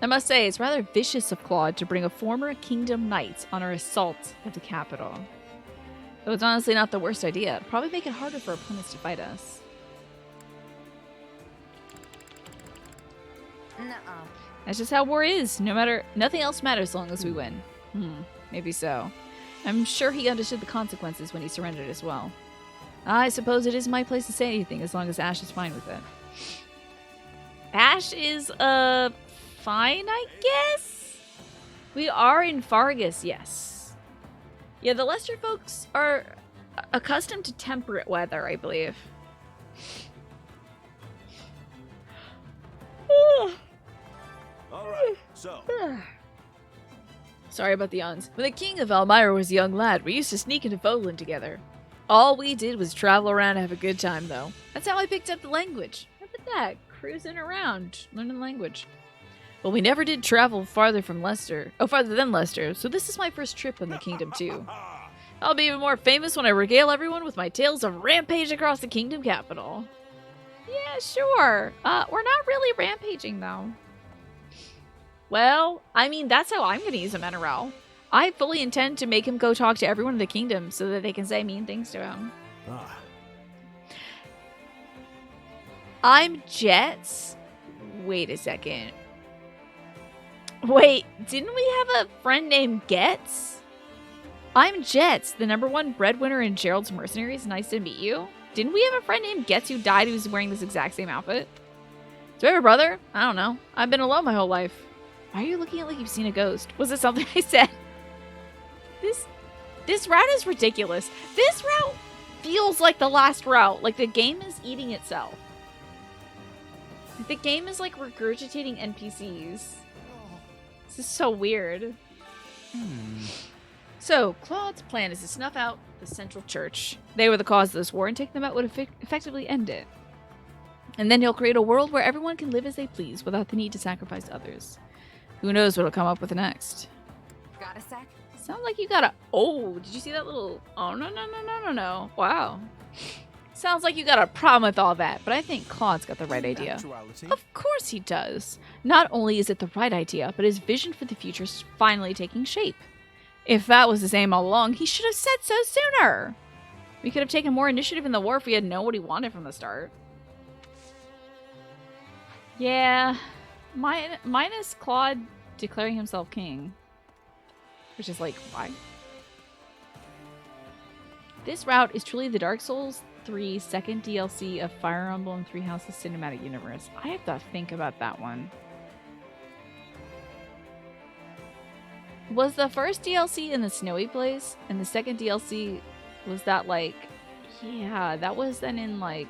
I must say, it's rather vicious of Claude to bring a former kingdom knight on our assault of the capital. Though it's honestly not the worst idea. It'd probably make it harder for opponents to fight us. Nuh-uh. That's just how war is. Nothing else matters as long as we win. Maybe so. I'm sure he understood the consequences when he surrendered as well. I suppose it is my place to say anything as long as Ash is fine with it. Ash is, fine, I guess? We are in Fargus, yes. Yeah, the Leicester folks are accustomed to temperate weather, I believe. Alright, so. Sorry about the yawns. When the king of Elmira was a young lad, we used to sneak into Voland together. All we did was travel around and have a good time, though. That's how I picked up the language. Look at that, cruising around, learning the language. But we never did travel farther than Leicester, so this is my first trip in the kingdom, too. I'll be even more famous when I regale everyone with my tales of rampage across the kingdom capital. Yeah, sure. We're not really rampaging, though. Well, I mean, that's how I'm going to use him, NRL. I fully intend to make him go talk to everyone in the kingdom so that they can say mean things to him. I'm Jets? Wait a second. Wait, didn't we have a friend named Getz? I'm Jets, the #1 breadwinner in Gerald's Mercenaries. Nice to meet you. Didn't we have a friend named Getz who died who's wearing this exact same outfit? Do I have a brother? I don't know. I've been alone my whole life. Why are you looking at like you've seen a ghost? Was it something I said? This route is ridiculous. This route feels like the last route. Like the game is eating itself. The game is like regurgitating NPCs. This is so weird. So, Claude's plan is to snuff out the Central Church. They were the cause of this war, and taking them out would effectively end it. And then he'll create a world where everyone can live as they please without the need to sacrifice others. Who knows what'll come up with next. Got a sec? Sounds like you got a... Oh, did you see that little... Oh, no. Wow. Sounds like you got a problem with all that, but I think Claude's got the right idea. Of course he does. Not only is it the right idea, but his vision for the future is finally taking shape. If that was the same all along, he should have said so sooner. We could have taken more initiative in the war if we had known what he wanted from the start. Yeah, minus Claude declaring himself king. Which is like, why? This route is truly the Dark Souls 3 second DLC of Fire Emblem 3 Houses Cinematic Universe. I have to think about that one. Was the first DLC in the snowy place? And the second DLC, was that like... Yeah, that was then in like...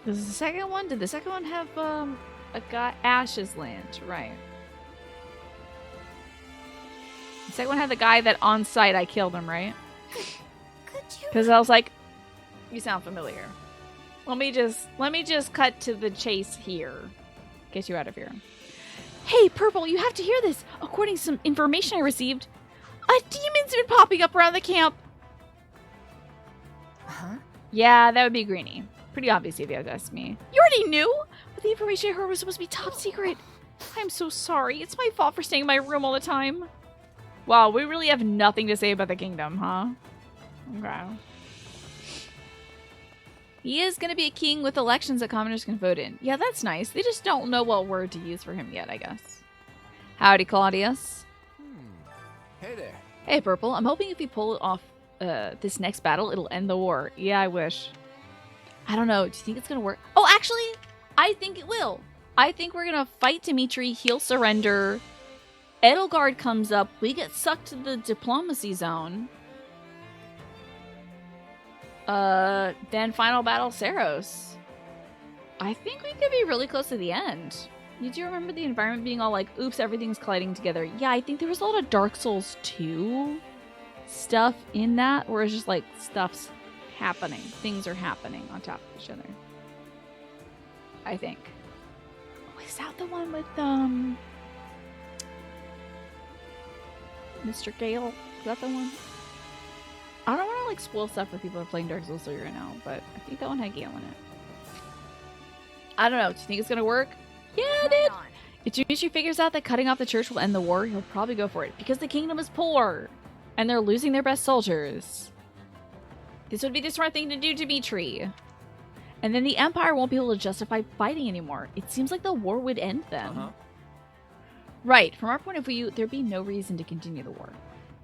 Was the second one? Did the second one have a guy... Ash's Land, right. The second one had the guy that on sight I killed him, right? Because I was like, you sound familiar. Let me just cut to the chase here. Get you out of here. Hey, Purple, you have to hear this. According to some information I received, a demon's been popping up around the camp. Huh? Yeah, that would be Greenie. Pretty obvious if you had to ask me. You already knew? But the information I heard was supposed to be top secret. I'm so sorry. It's my fault for staying in my room all the time. Wow, we really have nothing to say about the kingdom, huh? Okay. He is going to be a king with elections that commoners can vote in. Yeah, that's nice. They just don't know what word to use for him yet, I guess. Howdy, Claudius. Hey there. Hey, Purple. I'm hoping if we pull off this next battle, it'll end the war. Yeah, I wish. I don't know. Do you think it's going to work? Oh, actually, I think it will. I think we're going to fight Dimitri. He'll surrender. Edelgard comes up. We get sucked to the diplomacy zone. Then final battle, Saros. I think we could be really close to the end. You do remember the environment being all like, oops, everything's colliding together. Yeah, I think there was a lot of Dark Souls 2 stuff in that, where it's just like stuff's happening. Things are happening on top of each other. I think. Oh, is that the one with, Mr. Gale? Is that the one? I don't want to like spoil stuff for people who are playing Dark Souls 3 right now, but I think that one had Gale in it. I don't know. Do you think it's gonna work? Yeah, it did. If Dimitri figures out that cutting off the church will end the war, he'll probably go for it because the kingdom is poor and they're losing their best soldiers. This would be the smart thing to do, Dimitri. And then the Empire won't be able to justify fighting anymore. It seems like the war would end then. Right. From our point of view, there'd be no reason to continue the war.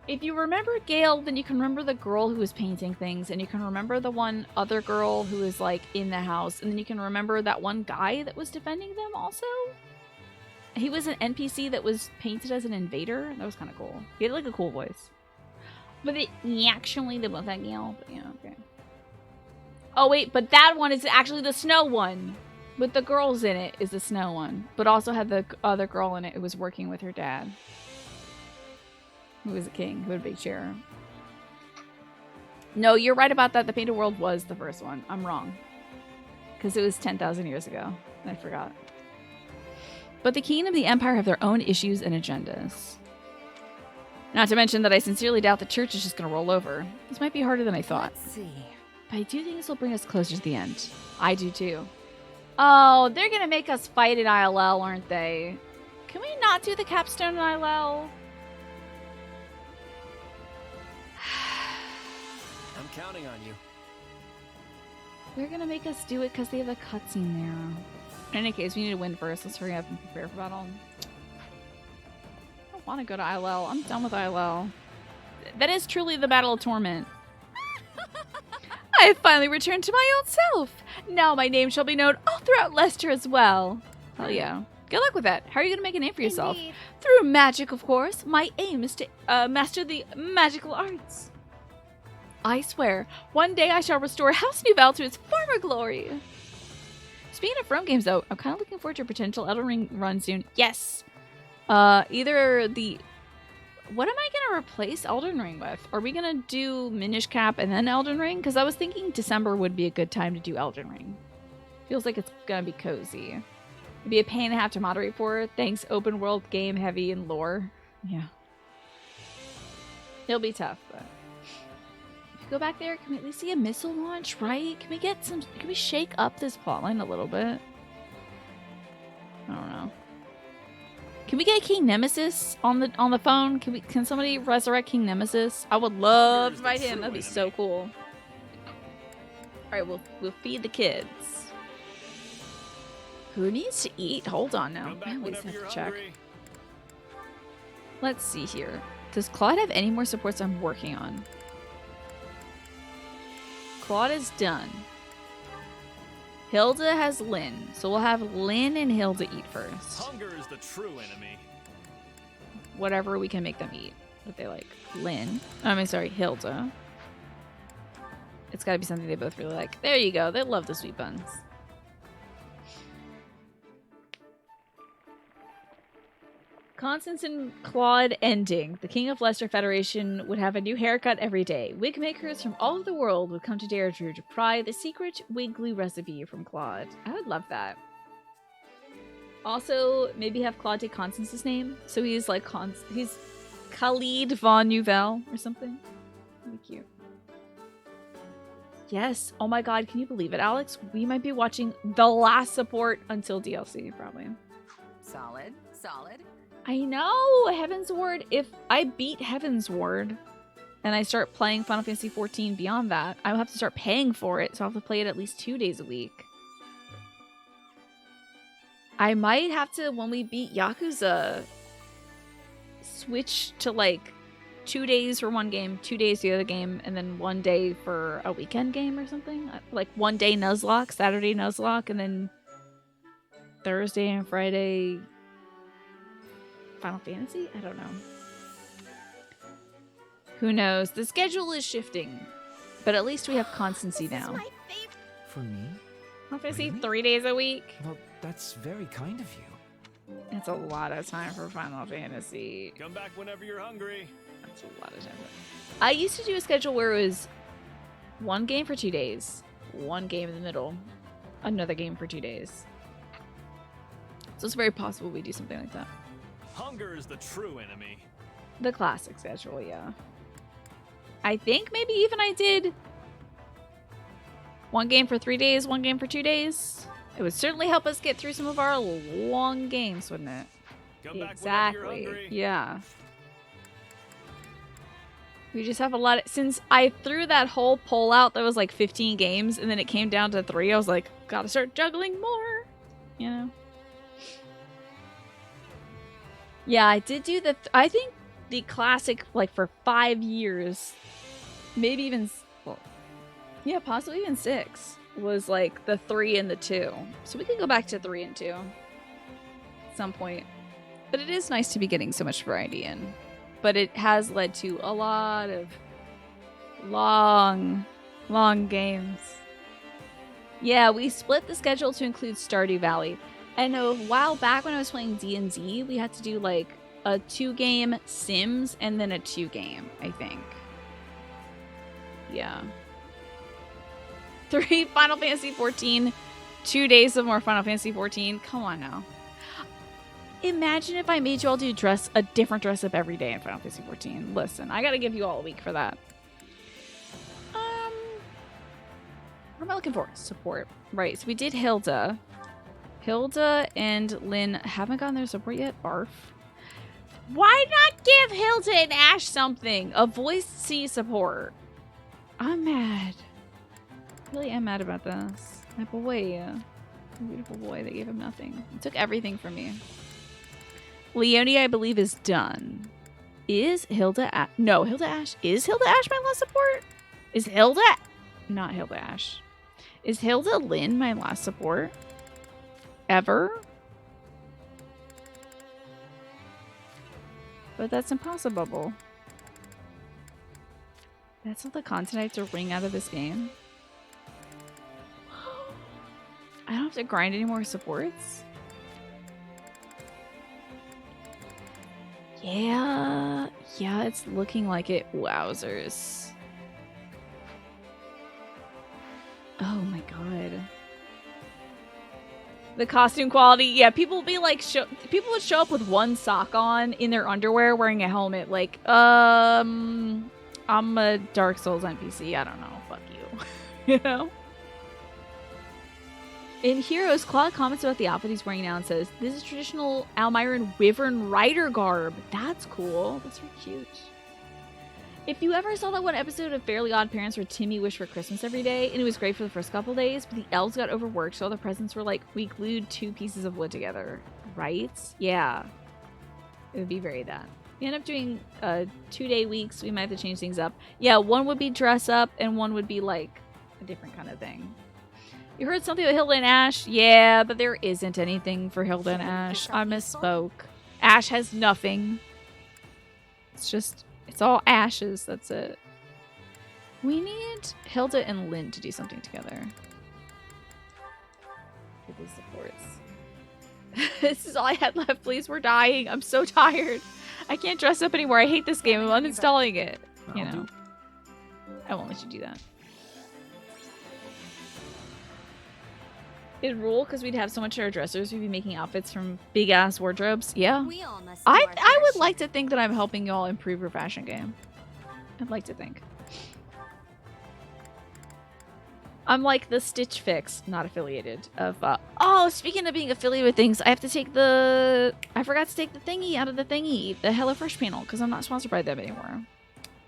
If you remember Gale, then you can remember the girl who was painting things, and you can remember the one other girl who was like in the house, and then you can remember that one guy that was defending them also. He was an NPC that was painted as an invader. That was kind of cool. He had like a cool voice. But actually, they both had Gale. But yeah, okay. Oh wait, but that one is actually the snow one. With the girls in it is the snow one. But also had the other girl in it who was working with her dad. Who was a king, who had a big chair. No, you're right about that. The Painted World was the first one. I'm wrong. Because it was 10,000 years ago. I forgot. But the King of the Empire have their own issues and agendas. Not to mention that I sincerely doubt the church is just going to roll over. This might be harder than I thought. Let's see. But I do think this will bring us closer to the end. I do too. Oh, they're going to make us fight in ILL, aren't they? Can we not do the capstone in ILL? I'm counting on you. They're going to make us do it because they have a cutscene there. In any case, we need to win first. Let's hurry up and prepare for battle. I don't want to go to ILL. I'm done with ILL. That is truly the Battle of Torment. I have finally returned to my old self. Now my name shall be known all throughout Leicester as well. Hell yeah. Good luck with that. How are you going to make a name for yourself? Indeed. Through magic, of course. My aim is to master the magical arts. I swear, one day I shall restore House Nouvelle to its former glory. Speaking of From games, though, I'm kind of looking forward to a potential Elden Ring run soon. Yes. Either the... What am I going to replace Elden Ring with? Are we going to do Minish Cap and then Elden Ring? Because I was thinking December would be a good time to do Elden Ring. Feels like it's going to be cozy. It'd be a pain to have to moderate for. Thanks, open world game heavy in lore. Yeah. It'll be tough, but... Go back there, can we at least see a missile launch, right? Can we get some, can we shake up this plotline a little bit? I don't know. Can we get King Nemesis on the phone? Can somebody resurrect King Nemesis? I would love to fight him. That'd be so cool. Alright, we'll feed the kids. Who needs to eat? Hold on now. I always have to check. Let's see here. Does Claude have any more supports I'm working on? Claude is done. Hilda has Lynn, so we'll have Lynn and Hilda eat first. Hunger is the true enemy. Whatever we can make them eat that they like. Lynn. I mean, sorry, Hilda. It's got to be something they both really like. There you go. They love the sweet buns. Constance and Claude ending. The King of Leicester Federation would have a new haircut every day. Wig makers from all over the world would come to Deirdre to pry the secret wig glue recipe from Claude. I would love that. Also, maybe have Claude take Constance's name. So he's like, he's Khalid von Nouvelle or something. That'd be cute. Yes. Oh my god, can you believe it, Alex? We might be watching the last support until DLC, probably. Solid. Solid. I know! Heaven's Ward. If I beat Heaven's Ward and I start playing Final Fantasy XIV beyond that, I'll have to start paying for it, so I'll have to play it at least 2 days a week. I might have to, when we beat Yakuza, switch to like 2 days for one game, 2 days the other game, and then 1 day for a weekend game or something. Like 1 day Nuzlocke, Saturday Nuzlocke, and then Thursday and Friday Final Fantasy? I don't know. Who knows? The schedule is shifting, but at least we have constancy now. For me? Final Fantasy 3 days a week? Well, that's very kind of you. That's a lot of time for Final Fantasy. Come back whenever you're hungry. That's a lot of time. I used to do a schedule where it was 1 game for 2 days, 1 game in the middle, another game for 2 days. So it's very possible we do something like that. Hunger is the true enemy. The classic schedule, yeah. I think maybe even I did 1 game for 3 days, 1 game for 2 days. It would certainly help us get through some of our long games, wouldn't it? Come back exactly. whenever you're hungry. Yeah. We just have a lot of... Since I threw that whole poll out that was like 15 games, and then it came down to 3, I was like, gotta start juggling more. You know? Yeah, I did do the... I think the classic, like, for 5 years, maybe even... Well, yeah, possibly even 6, was, like, the 3 and the 2. So we could go back to 3 and 2 at some point. But it is nice to be getting so much variety in. But it has led to a lot of long games. Yeah, we split the schedule to include Stardew Valley. And a while back when I was playing D&D, we had to do like a 2-game Sims and then a 2-game, I think. Yeah. 3 Final Fantasy 14, 2 days of more Final Fantasy 14. Come on now. Imagine if I made you all do a different dress up every day in Final Fantasy 14. Listen, I gotta give you all a week for that. What am I looking for? Support. Right, so we did Hilda. Hilda and Lynn haven't gotten their support yet. Barf. Why not give Hilda and Ash something? A voice C support. I'm mad. Really am mad about this. My boy. My beautiful boy. They gave him nothing. He took everything from me. Leonie, I believe, is done. Is Hilda Ash? No, Hilda Ash. Is Hilda Ash my last support? Is Hilda? Not Hilda Ash. Is Hilda Lynn my last support? Ever? But that's impossible. That's all the content I have to wring out of this game. I don't have to grind any more supports? Yeah, it's looking like it. Wowzers. Oh my god. The costume quality, yeah, people would be like, people would show up with one sock on in their underwear wearing a helmet like, I'm a Dark Souls NPC, I don't know, fuck you. You know? In Heroes, Claude comments about the outfit he's wearing now and says, this is traditional Almiran Wyvern Rider garb. That's cool. That's really cute. If you ever saw that one episode of Fairly Odd Parents where Timmy wished for Christmas every day, and it was great for the first couple days, but the elves got overworked, so all the presents were like, we glued 2 pieces of wood together. Right? Yeah. It would be very that. We end up doing 2-day weeks. We might have to change things up. Yeah, one would be dress up, and one would be like a different kind of thing. You heard something about Hilda and Ash? Yeah, but there isn't anything for Hilda and Ash. I misspoke. Ash has nothing. It's all ashes. That's it. We need Hilda and Lynn to do something together. Get these supports. This is all I had left, please. We're dying. I'm so tired. I can't dress up anymore. I hate this game. I'm uninstalling it. You know. I won't let you do that. It'd rule because we'd have so much in our dressers. We'd be making outfits from big ass wardrobes. Yeah. I would like to think that I'm helping y'all improve your fashion game. I'd like to think. I'm like the Stitch Fix, not affiliated. Oh, speaking of being affiliated with things, I have to take I forgot to take the thingy out of the thingy, the HelloFresh panel, because I'm not sponsored by them anymore.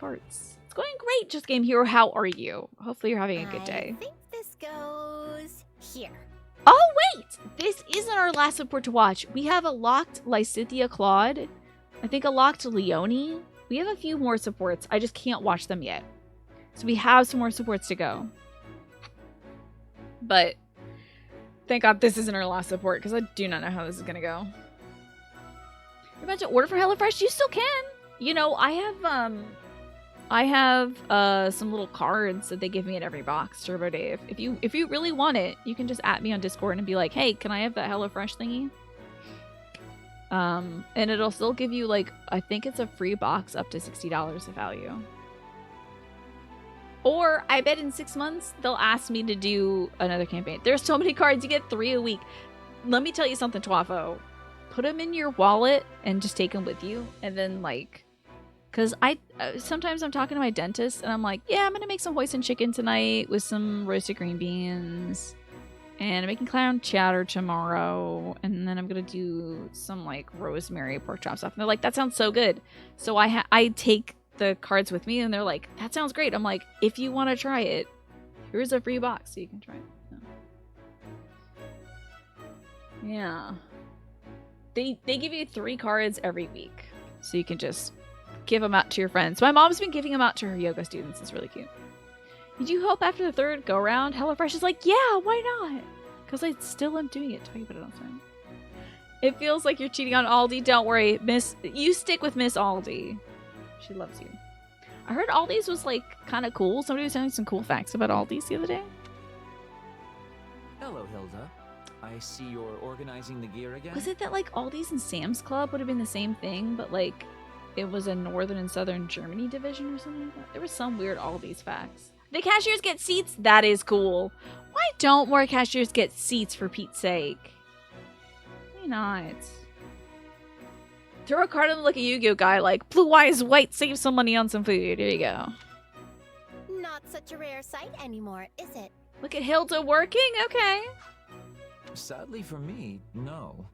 Parts. It's going great, Just Game Hero. How are you? Hopefully you're having a good day. I think this goes here. Oh, wait! This isn't our last support to watch. We have a locked Lysithia Claude. I think a locked Leonie. We have a few more supports. I just can't watch them yet. So we have some more supports to go. But thank God this isn't our last support because I do not know how this is going to go. You're about to order for HelloFresh? You still can. You know, I have some little cards that they give me at every box, Turbo Dave. If you really want it, you can just at me on Discord and be like, hey, can I have that HelloFresh thingy? And it'll still give you, like, I think it's a free box up to $60 of value. Or I bet in 6 months, they'll ask me to do another campaign. There's so many cards. You get 3 a week. Let me tell you something, Twafo. Put them in your wallet and just take them with you. And then, like... Because sometimes I'm talking to my dentist and I'm like, yeah, I'm going to make some hoisin chicken tonight with some roasted green beans. And I'm making clam chowder tomorrow. And then I'm going to do some like rosemary pork chop stuff. And they're like, that sounds so good. So I take the cards with me and they're like, that sounds great. I'm like, if you want to try it, here's a free box so you can try it. Yeah. They give you 3 cards every week. So you can just... give them out to your friends. My mom's been giving them out to her yoga students. It's really cute. Did you hope after the 3rd go around? HelloFresh is like, yeah, why not? Because I still am doing it. Tell you about it on time. It feels like you're cheating on Aldi. Don't worry, Miss. You stick with Miss Aldi. She loves you. I heard Aldi's was like kind of cool. Somebody was telling me some cool facts about Aldi's the other day. Hello, Hilda. I see you're organizing the gear again. Was it that like Aldi's and Sam's Club would have been the same thing, but like it was a northern and southern Germany division or something like that? There was some weird Aldi's facts. The cashiers get seats? That is cool. Why don't more cashiers get seats, for Pete's sake? Why not? Throw a card in like a Yu-Gi-Oh guy, like, blue eyes white, save some money on some food. Here you go. Not such a rare sight anymore, is it? Look at Hilda working? Okay. Sadly for me, no.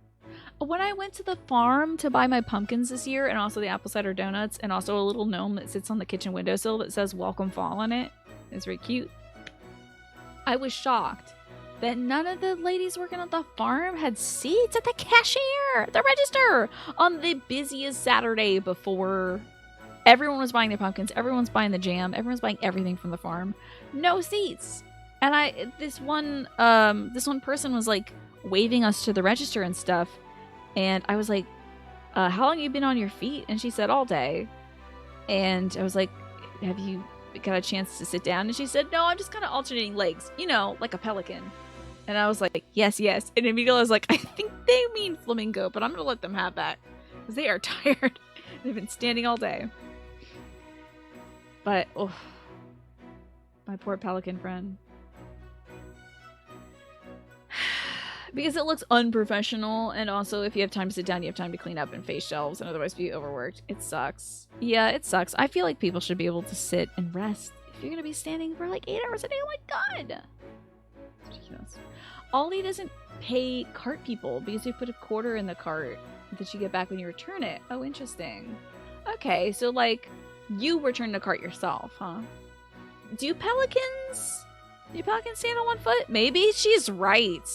When I went to the farm to buy my pumpkins this year, and also the apple cider donuts, and also a little gnome that sits on the kitchen windowsill that says welcome fall on it. It's very cute. I was shocked that none of the ladies working at the farm had seats at the cashier, the register, on the busiest Saturday before everyone was buying their pumpkins, everyone's buying the jam, everyone's buying everything from the farm. No seats. And this one person was like waving us to the register and stuff. And I was like, how long have you been on your feet? And she said, all day. And I was like, have you got a chance to sit down? And she said, no, I'm just kind of alternating legs, you know, like a pelican. And I was like, yes, yes. And immediately I was like, I think they mean flamingo, but I'm going to let them have that because they are tired. They've been standing all day. But, oh, my poor pelican friend. Because it looks unprofessional, and also if you have time to sit down, you have time to clean up and face shelves and otherwise be overworked. It sucks. Yeah, it sucks. I feel like people should be able to sit and rest. If you're going to be standing for like 8 hours a day, oh my god! It's ridiculous. Aldi doesn't pay cart people because you put a quarter in the cart that you get back when you return it. Oh, interesting. Okay, so like, you return the cart yourself, huh? Do pelicans stand on one foot? Maybe she's right.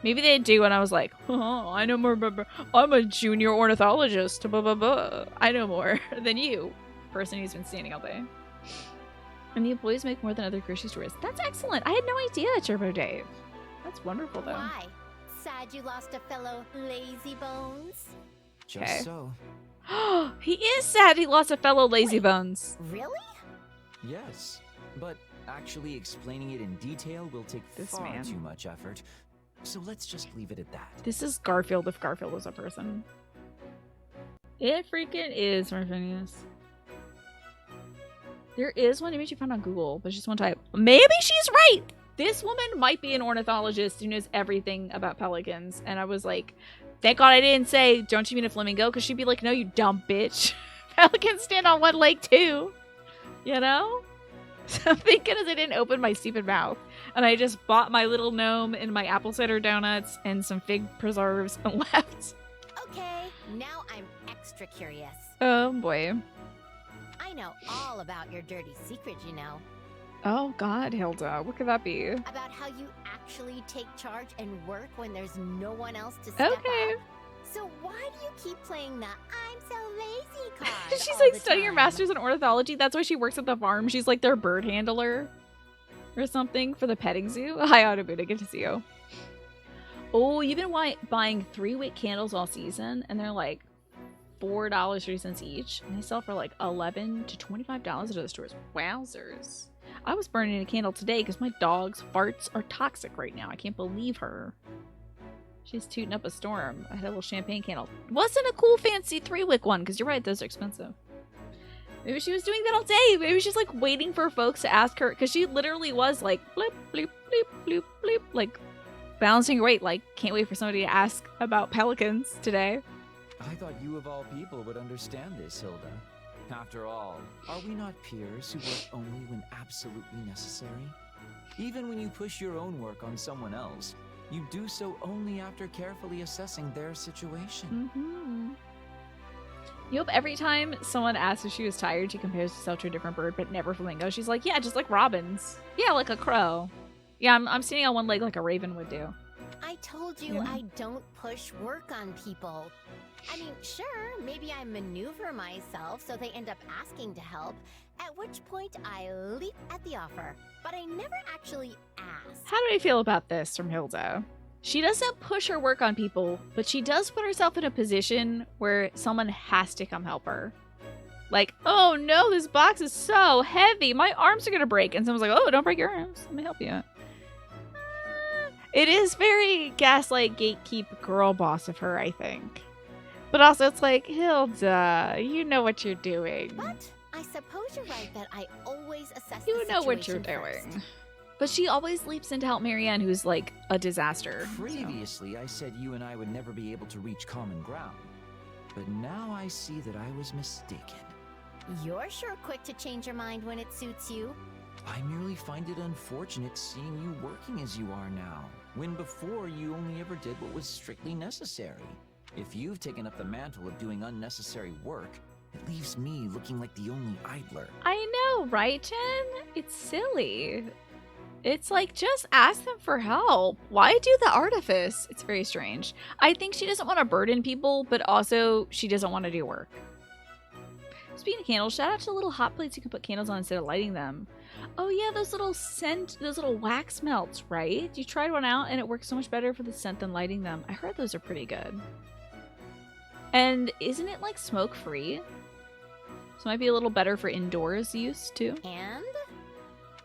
Maybe they do, and I was like, oh, I know more. I'm a junior ornithologist. Blah, blah, blah. I know more than you, person who's been standing all day. And the employees make more than other grocery stores. That's excellent. I had no idea, Turbo Dave. That's wonderful, though. Why? Sad you lost a fellow lazy bones? Just so. He is sad he lost a fellow lazy bones. Really? Yes, but actually explaining it in detail will take far too much effort. So let's just leave it at that. This is Garfield if Garfield was a person. It freaking is, Marfinius. There is one image you found on Google, but just one type. Maybe she's right! This woman might be an ornithologist who knows everything about pelicans. And I was like, thank God I didn't say, don't you mean a flamingo? Because she'd be like, no, you dumb bitch. Pelicans stand on one leg too. You know? So thank goodness I didn't open my stupid mouth. And I just bought my little gnome and my apple cider donuts and some fig preserves and left. Okay, now I'm extra curious. Oh boy. I know all about your dirty secret, you know. Oh god, Hilda, what could that be? About how you actually take charge and work when there's no one else to step up. So why do you keep playing the I'm so lazy card? She's like studying her master's in ornithology. That's why she works at the farm. She's like their bird handler or something for the petting zoo. Hi, Autobuda. Good to see you. Oh, you've been buying 3-wick candles all season, and they're like $4.30 each. And they sell for like $11 to $25 at other stores. Wowzers. I was burning a candle today because my dog's farts are toxic right now. I can't believe her. She's tooting up a storm. I had a little champagne candle. Wasn't a cool fancy 3-wick one, because you're right, those are expensive. Maybe she was doing that all day. Maybe she's like waiting for folks to ask her, because she literally was like blip, blip, blip, blip, blip, like balancing her weight, like can't wait for somebody to ask about pelicans today. I thought you of all people would understand this, Hilda. After all, are we not peers who work only when absolutely necessary? Even when you push your own work on someone else, you do so only after carefully assessing their situation. Mm-hmm. You hope every time someone asks if she was tired, she compares herself to a different bird, but never flamingo. She's like, yeah, just like robins. Yeah, like a crow. Yeah, I'm standing on one leg like a raven would do. I told you I don't push work on people. I mean, sure, maybe I maneuver myself so they end up asking to help, at which point I leap at the offer. But I never actually ask. How do I feel about this from Hilda? She doesn't push her work on people, but she does put herself in a position where someone has to come help her. Like, oh no, this box is so heavy. My arms are going to break. And someone's like, oh, don't break your arms. Let me help you. It is very gaslight, gatekeep, girl boss of her, I think. But also it's like, Hilda, you know what you're doing. But I suppose you're right that I always assess You the know what you're situation doing. But she always leaps in to help Marianne, who's like a disaster. Previously, I said you and I would never be able to reach common ground. But now I see that I was mistaken. You're sure quick to change your mind when it suits you. I merely find it unfortunate seeing you working as you are now, when before you only ever did what was strictly necessary. If you've taken up the mantle of doing unnecessary work, it leaves me looking like the only idler. I know, right, Jen? It's silly. It's like, just ask them for help. Why do the artifice? It's very strange. I think she doesn't want to burden people, but also she doesn't want to do work. Speaking of candles, shout out to the little hot plates you can put candles on instead of lighting them. Oh yeah, those little wax melts, right? You tried one out and it works so much better for the scent than lighting them. I heard those are pretty good. And isn't it like smoke free? So it might be a little better for indoors use too. And?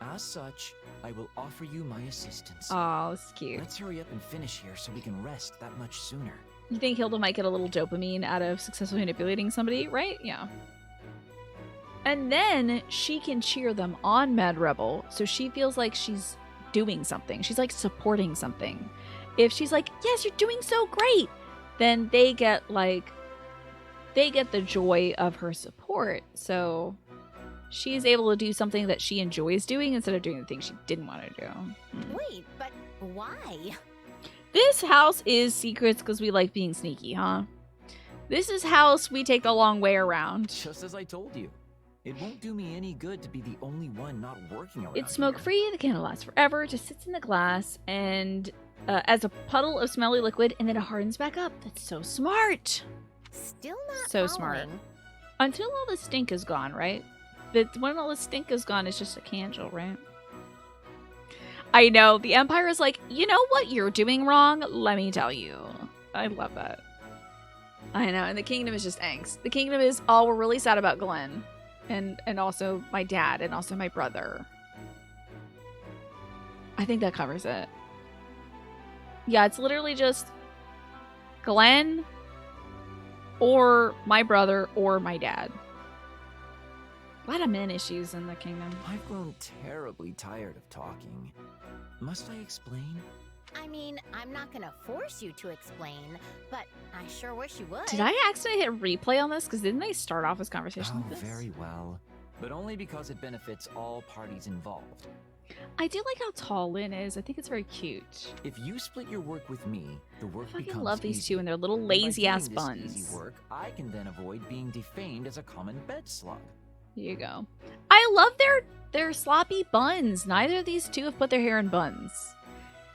As such, I will offer you my assistance. Oh, it's cute. Let's hurry up and finish here so we can rest that much sooner. You think Hilda might get a little dopamine out of successfully manipulating somebody, right? Yeah. And then she can cheer them on, Mad Rebel, so she feels like she's doing something. She's like supporting something. If she's like, yes, you're doing so great, then they get the joy of her support. So she's able to do something that she enjoys doing instead of doing the thing she didn't want to do. Wait, but why? This house is secrets because we like being sneaky, huh? This is house we take the long way around. Just as I told you. It won't do me any good to be the only one not working around It's smoke-free, the candle lasts forever, just sits in the glass, and as a puddle of smelly liquid, and then it hardens back up. That's so smart! Still not So following. smart. Until all the stink is gone, right? But when all the stink is gone, it's just a candle, right? I know, the Empire is like, you know what you're doing wrong? Let me tell you. I love that. I know, and the Kingdom is just angst. The Kingdom is, oh, we're really sad about Glenn. And also my dad, and also my brother. I think that covers it. Yeah, it's literally just Glenn, or my brother, or my dad. A lot of men issues in the Kingdom. I've grown terribly tired of talking. Must I explain? I mean, I'm not gonna force you to explain, but I sure wish you would. Did I accidentally hit replay on this? Because didn't they start off this conversation Oh, with this? very well. But only because it benefits all parties involved. I do like how tall Lynn is. I think it's very cute. If you split your work with me, the work I fucking becomes love these easier. two and their little And by lazy-ass doing this buns. Easy work, I can then avoid being defamed as a common bed slug. Here you go. I love their sloppy buns. Neither of these two have put their hair in buns.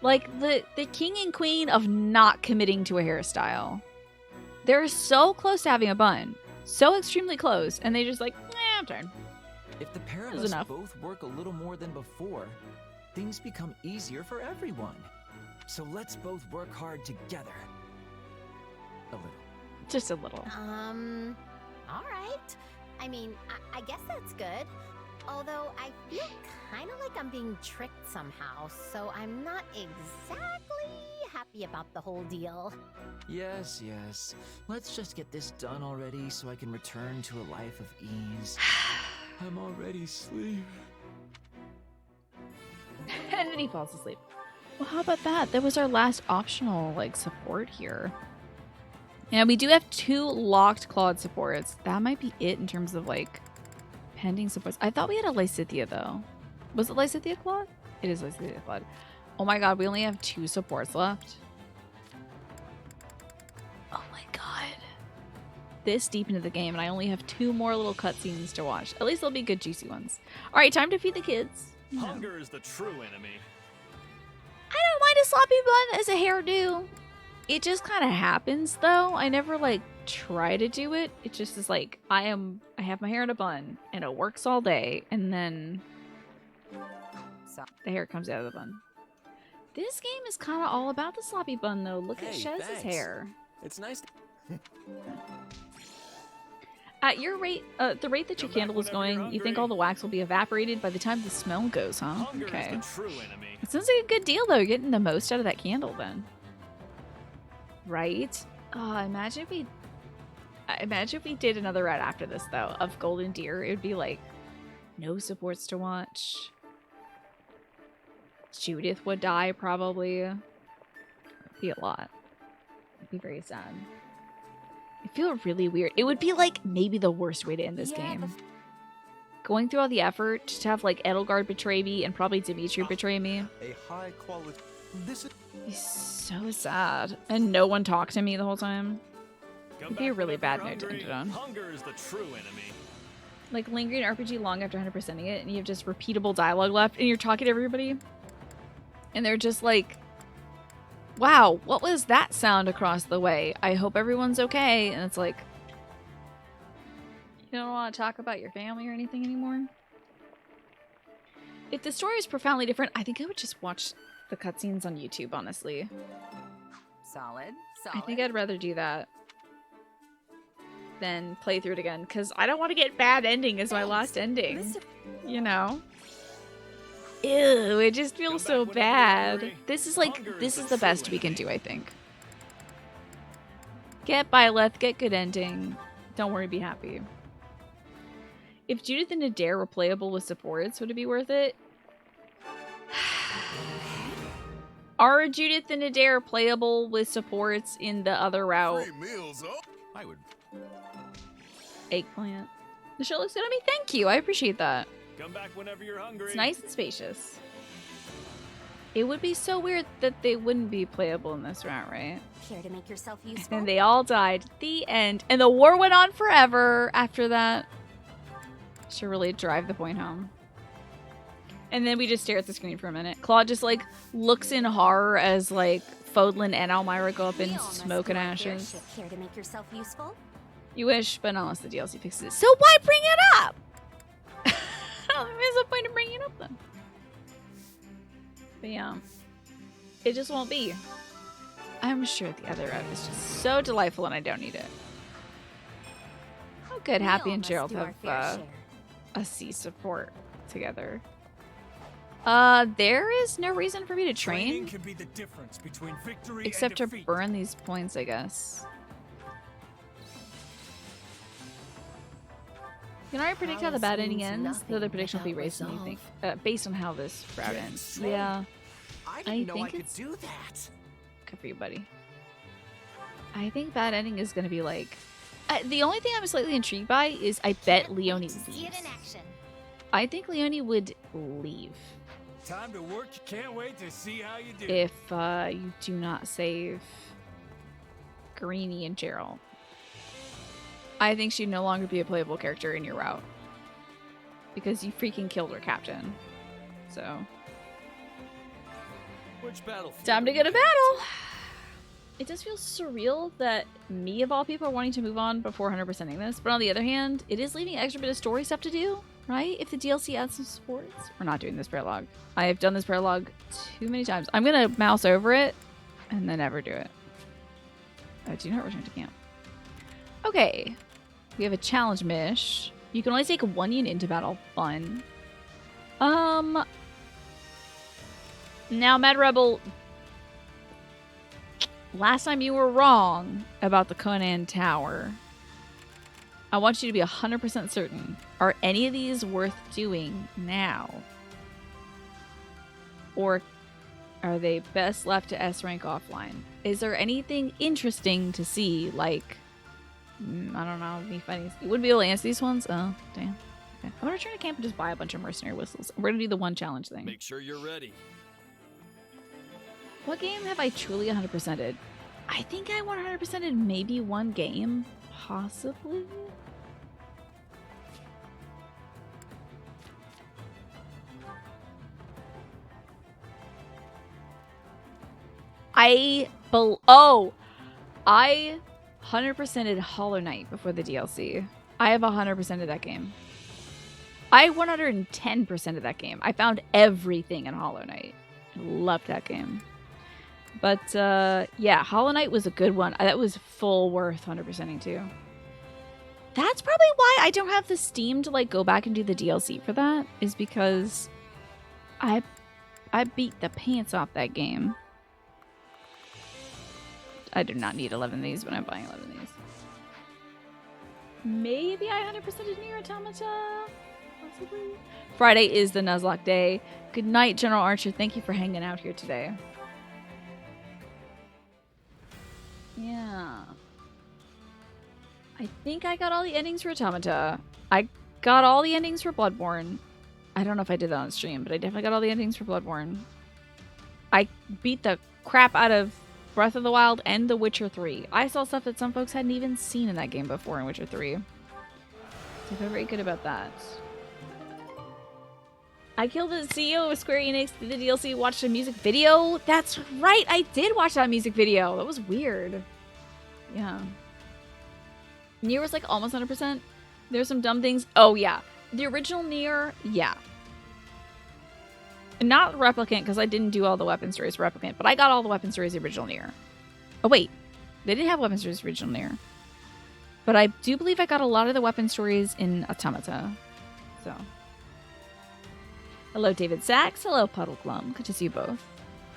Like, the king and queen of not committing to a hairstyle. They're so close to having a bun. So extremely close. And they just like, I'm tired. If the pair of That was us enough. both work a little more than before, things become easier for everyone. So let's both work hard together. A little. Just a little. Alright. I mean, I guess that's good. Although I feel kind of like I'm being tricked somehow, so I'm not exactly happy about the whole deal. Yes, yes. Let's just get this done already so I can return to a life of ease. I'm already asleep. And then he falls asleep. Well, how about that? That was our last optional, like, support here. Yeah, we do have 2 locked Claude supports. That might be it in terms of, like, pending supports. I thought we had a Lysithia, though. Was it Lysithia Claude? It is Lysithia Claude. Oh my god, we only have 2 supports left. Oh my god. This deep into the game, and I only have 2 more little cutscenes to watch. At least they'll be good, juicy ones. Alright, time to feed the kids. You know. Hunger is the true enemy. I don't mind a sloppy bun as a hairdo. It just kind of happens, though. I never, like, try to do it. It just is like, I have my hair in a bun, and it works all day, and then the hair comes out of the bun. This game is kind of all about the sloppy bun, though. Look at Shez's thanks. hair. It's nice. At your rate, the rate that your candle is going, you think all the wax will be evaporated by the time the smell goes, huh? Hunger Okay. is the true enemy. It sounds like a good deal, though. You're getting the most out of that candle, then. Right? Imagine if we did another route after this, though, of Golden Deer. It would be like no supports to watch. Judith would die, probably. It'd be a lot. It'd be very sad. I feel really weird. It would be like maybe the worst way to end this game. Going through all the effort to have like Edelgard betray me and probably Dimitri betray me. A high quality. This is It's so sad. And no one talked to me the whole time. It'd be a really bad note to end it on. Hunger is the true enemy. Like lingering RPG long after 100%ing it and you have just repeatable dialogue left and you're talking to everybody. And they're just like, wow, what was that sound across the way? I hope everyone's okay. And it's like, you don't want to talk about your family or anything anymore? If the story was profoundly different, I think I would just watch the cutscenes on YouTube, honestly. Solid. I think I'd rather do that than play through it again, because I don't want to get bad ending as my last ending. You know? Ew, it just feels so bad. This is like, this is the best we can do, I think. Get Byleth, get good ending. Don't worry, be happy. If Judith and Adair were playable with supports, would it be worth it? Are Judith and Adair playable with supports in the other route? I would. Eggplant. The show looks good on me. Thank you. I appreciate that. Come back whenever you're hungry. It's nice and spacious. It would be so weird that they wouldn't be playable in this route, right? Care to make yourself useful? And they all died. The end. And the war went on forever after that. Should really drive the point home. And then we just stare at the screen for a minute. Claude just like looks in horror as like Fodlan and Elmira go up in smoke and ashes. Care to make yourself useful? You wish, but not unless the DLC fixes it. So why bring it up? There's no point in bringing it up then. But yeah, it just won't be. I'm sure the other route is just so delightful and I don't need it. Oh good, Happy and Gerald have a C support together. There is no reason for me to train. Can be the difference between victory except to and defeat. burn these points, I guess. You can already predict how the bad ending ends, though the prediction will be based on anything, based on how this route ends. Yeah, I didn't know think I could it's do that. good for you, buddy. I think bad ending is gonna be like. The only thing I'm slightly intrigued by is I bet Leone leaves. I think Leone would leave. Time to work. Can't wait to see how you do. If you do not save Greenie and Gerald. I think she'd no longer be a playable character in your route. Because you freaking killed her captain. So. Which battlefield? Time to get a battle! It does feel surreal that me, of all people, are wanting to move on before 100%ing this. But on the other hand, it is leaving an extra bit of story stuff to do, right? If the DLC adds some supports. We're not doing this prologue. I have done this prologue too many times. I'm going to mouse over it and then never do it. Do not return to camp. Okay. We have a challenge mish. You can only take one unit into battle. Fun. Now, Mad Rebel, last time you were wrong about the Conan Tower. I want you to be 100% certain. Are any of these worth doing now? Or are they best left to S rank offline? Is there anything interesting to see, like... I don't know, me fighting. You wouldn't be able to answer these ones? Oh, damn. Okay. I'm gonna return to camp and just buy a bunch of mercenary whistles. We're gonna do the one challenge thing. Make sure you're ready. What game have I truly 100%ed? I think I 100%ed maybe one game. Possibly? I 100%ed Hollow Knight before the DLC. I have 100% of that game. I 110% of that game. I found everything in Hollow Knight. Loved that game. But yeah, Hollow Knight was a good one. That was full worth 100%ing too. That's probably why I don't have the Steam to like go back and do the DLC for that, is because I beat the pants off that game. I do not need 11 of these when I'm buying 11 of these. Maybe I 100%ed Nier Automata? Possibly. Friday is the Nuzlocke day. Good night, General Archer. Thank you for hanging out here today. Yeah. I think I got all the endings for Automata. I got all the endings for Bloodborne. I don't know if I did that on stream, but I definitely got all the endings for Bloodborne. I beat the crap out of Breath of the Wild and The Witcher 3. I saw stuff that some folks hadn't even seen in that game before in Witcher 3. So I feel very good about that. I killed the CEO of Square Enix, did the DLC, watched a music video. That's right, I did watch that music video. That was weird. Yeah. Nier was like almost 100%. There's some dumb things. Oh yeah. The original Nier, yeah. Not Replicant, because I didn't do all the weapon stories for Replicant, but I got all the weapon stories of the original Nier. Oh wait, they didn't have weapon stories of the original Nier. But I do believe I got a lot of the weapon stories in Automata. So. Hello, David Sachs. Hello, Puddle Glum. Good to see you both.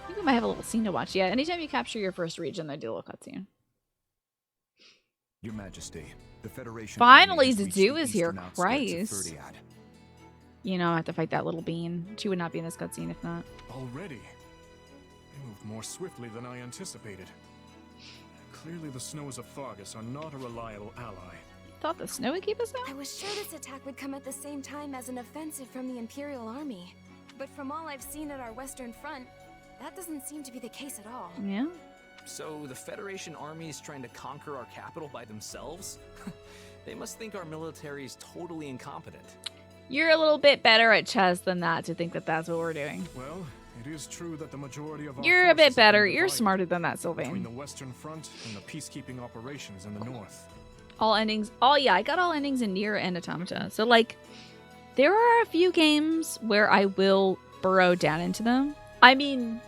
I think we might have a little scene to watch. Yeah, anytime you capture your first region, they do a little cutscene. Your Majesty, the Federation. Finally, Zazu is here. Christ. You know, I have to fight that little bean. She would not be in this cutscene if not. Already? They moved more swiftly than I anticipated. Clearly the snows of Fargus are not a reliable ally. Thought the snow would keep us out? I was sure this attack would come at the same time as an offensive from the Imperial Army. But from all I've seen at our western front, that doesn't seem to be the case at all. Yeah? So the Federation army is trying to conquer our capital by themselves? They must think our military is totally incompetent. You're a little bit better at chess than that to think that that's what we're doing. Well, it is true that the majority of our You're a bit forces better. have been You're divided smarter than that, between Sylvain. the Western Front and the peacekeeping operations in the north. All endings. Oh, yeah, I got all endings in Nier and Automata. So, like, there are a few games where I will burrow down into them. I mean,